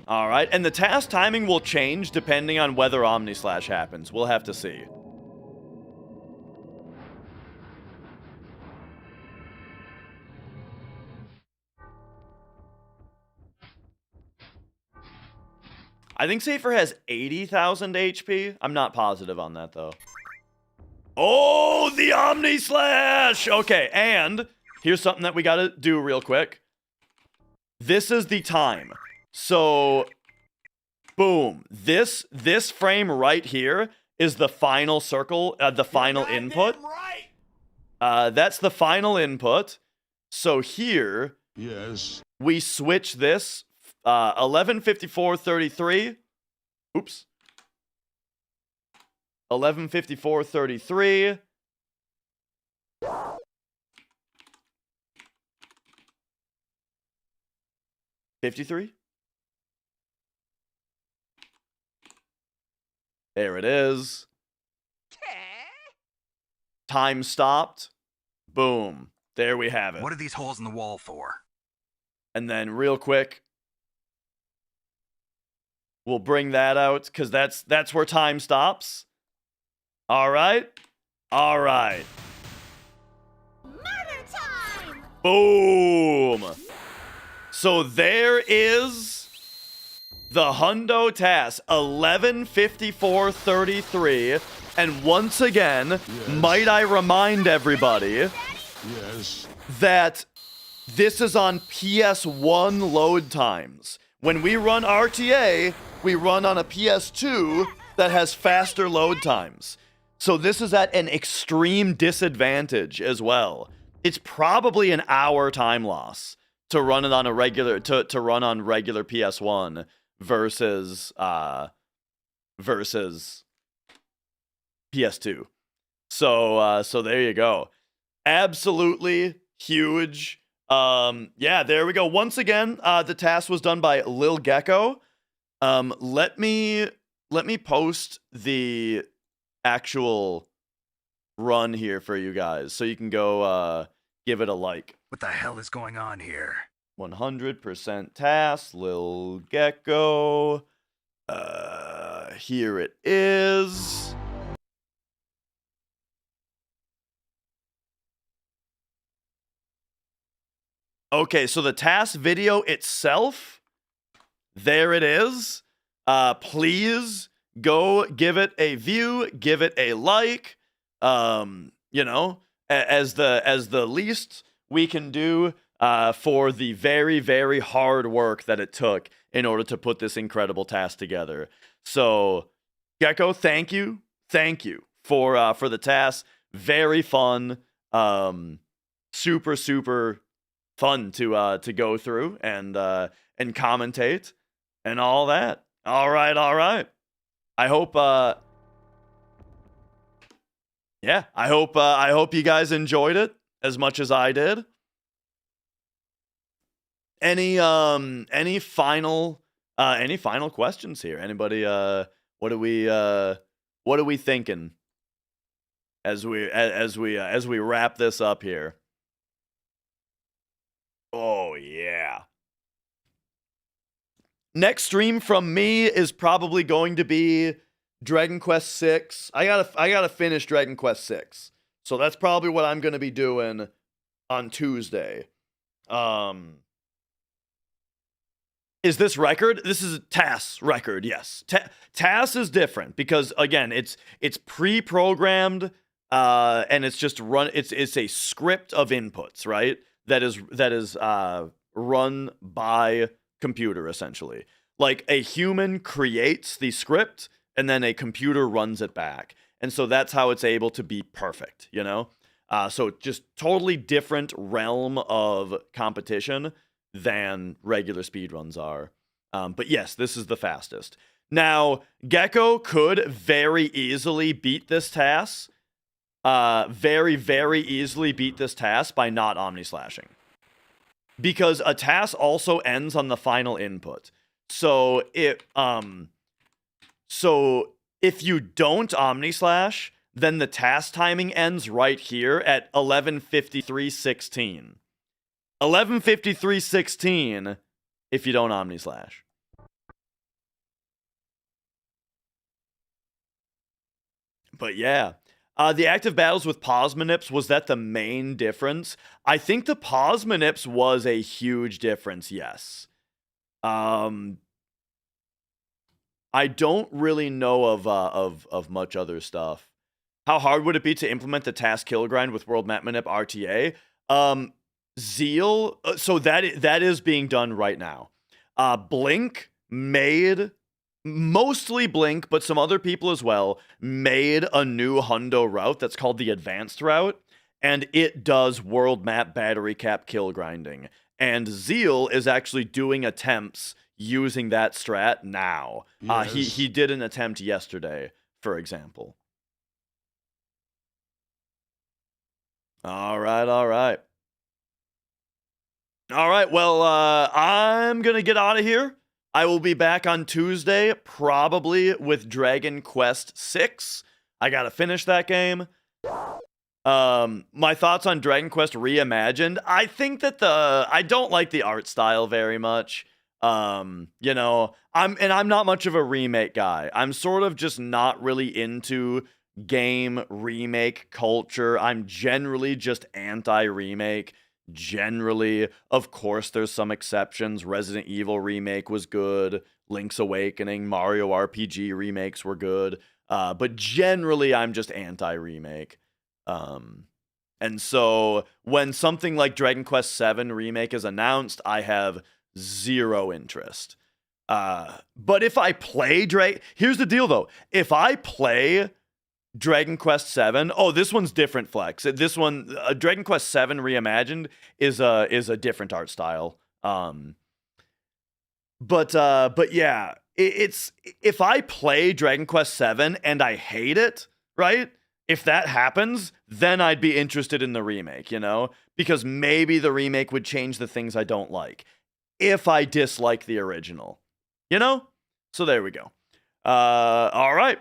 Alright, and the TAS timing will change depending on whether Omnislash happens. We'll have to see. I think Safer has 80,000 HP. I'm not positive on that, though. Oh, the Omnislash! Okay, and here's something that we gotta do real quick. This is the time. So, boom. This frame right here is the final circle, the final input. Right. That's the final input. So here, yes, we switch this. 11:54:33. Oops. 11:54:33. $53. There it is. Time stopped. Boom. There we have it. What are these holes in the wall for? And then real quick, we'll bring that out because that's where time stops. All right. All right. Murder time! Boom. So there is the Hundo TAS 11:54:33, and once again, yes, might I remind everybody, yes, that this is on PS1 load times. When we run RTA, we run on a PS2 that has faster load times. So this is at an extreme disadvantage as well. It's probably an hour time loss to run it on a regular to run on regular PS1 versus PS2. So there you go. Absolutely huge. Yeah, there we go. Once again, the task was done by LilGecko. Let me post the actual run here for you guys so you can go give it a like. What the hell is going on here? 100% TAS, LilGecko. Here it is. Okay, so the TAS video itself, there it is. Please go give it a view, give it a like. You know, as the least we can do for the very, very hard work that it took in order to put this incredible task together. So, Gecko, thank you for the task. Very fun, super fun to go through and commentate and all that. All right. I hope yeah, I hope you guys enjoyed it as much as I did. Any final questions here? Anybody what are we thinking as we wrap this up here? Oh yeah. Next stream from me is probably going to be Dragon Quest 6. I gotta finish Dragon Quest 6. So that's probably what I'm gonna be doing on Tuesday. Is this record? This is a TAS record, yes. TAS is different because again, it's pre-programmed and it's just it's a script of inputs, right? That is run by computer essentially. Like a human creates the script and then a computer runs it back. And so that's how it's able to be perfect, you know? So just totally different realm of competition than regular speedruns are. But yes, this is the fastest. Now, Gecko could very easily beat this task. Very easily beat this task by not omni-slashing. Because a task also ends on the final input. So if you don't omni-slash, then the task timing ends right here at 11:53:16. 11:53:16 if you don't omni-slash. But yeah. The active battles with pause manips, was that the main difference? I think the pause manips was a huge difference, yes. I don't really know of much other stuff. How hard would it be to implement the task kill grind with world map manip RTA? Zeal, so that is being done right now. Blink made, mostly Blink, but some other people as well, made a new hundo route that's called the advanced route, and it does world map battery cap kill grinding. And Zeal is actually doing attempts using that strat now. Yes. He did an attempt yesterday, for example. All right. Well, I'm gonna get out of here. I will be back on Tuesday, probably with Dragon Quest 6. I gotta finish that game. My thoughts on Dragon Quest Reimagined. I think that I don't like the art style very much. You know, I'm not much of a remake guy. I'm sort of just not really into game remake culture. I'm generally just anti-remake. Generally, of course, there's some exceptions. Resident Evil remake was good. Link's Awakening, Mario RPG remakes were good. But generally, I'm just anti-remake. And so when something like Dragon Quest 7 remake is announced, I have zero interest. But if I play here's the deal though. If I play Dragon Quest 7, oh, this one's different, Flex. This one, Dragon Quest 7 Reimagined is a different art style But yeah, it's if I play Dragon Quest VII and I hate it, right? If that happens, then I'd be interested in the remake, you know? Because maybe the remake would change the things I don't like. If I dislike the original, you know? So there we go. All right.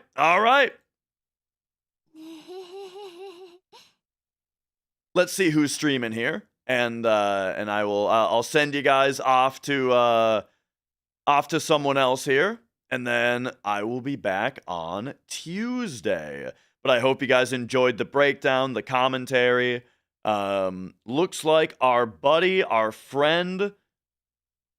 Let's see who's streaming here, and I'll send you guys off to someone else here, and then I will be back on Tuesday. But I hope you guys enjoyed the breakdown, the commentary. Looks like our buddy, our friend,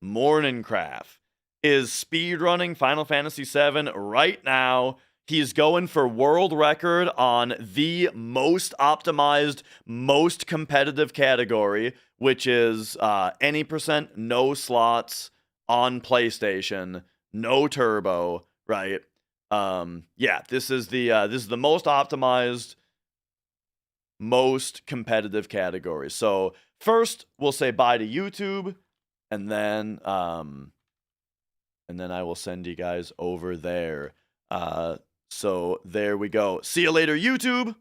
Morningcraft is speedrunning Final Fantasy VII right now. He's going for world record on the most optimized, most competitive category, which is any percent, no slots on PlayStation, no turbo, right? Yeah, this is the most optimized, most competitive category. So first, we'll say bye to YouTube, and then I will send you guys over there. So there we go. See you later, YouTube.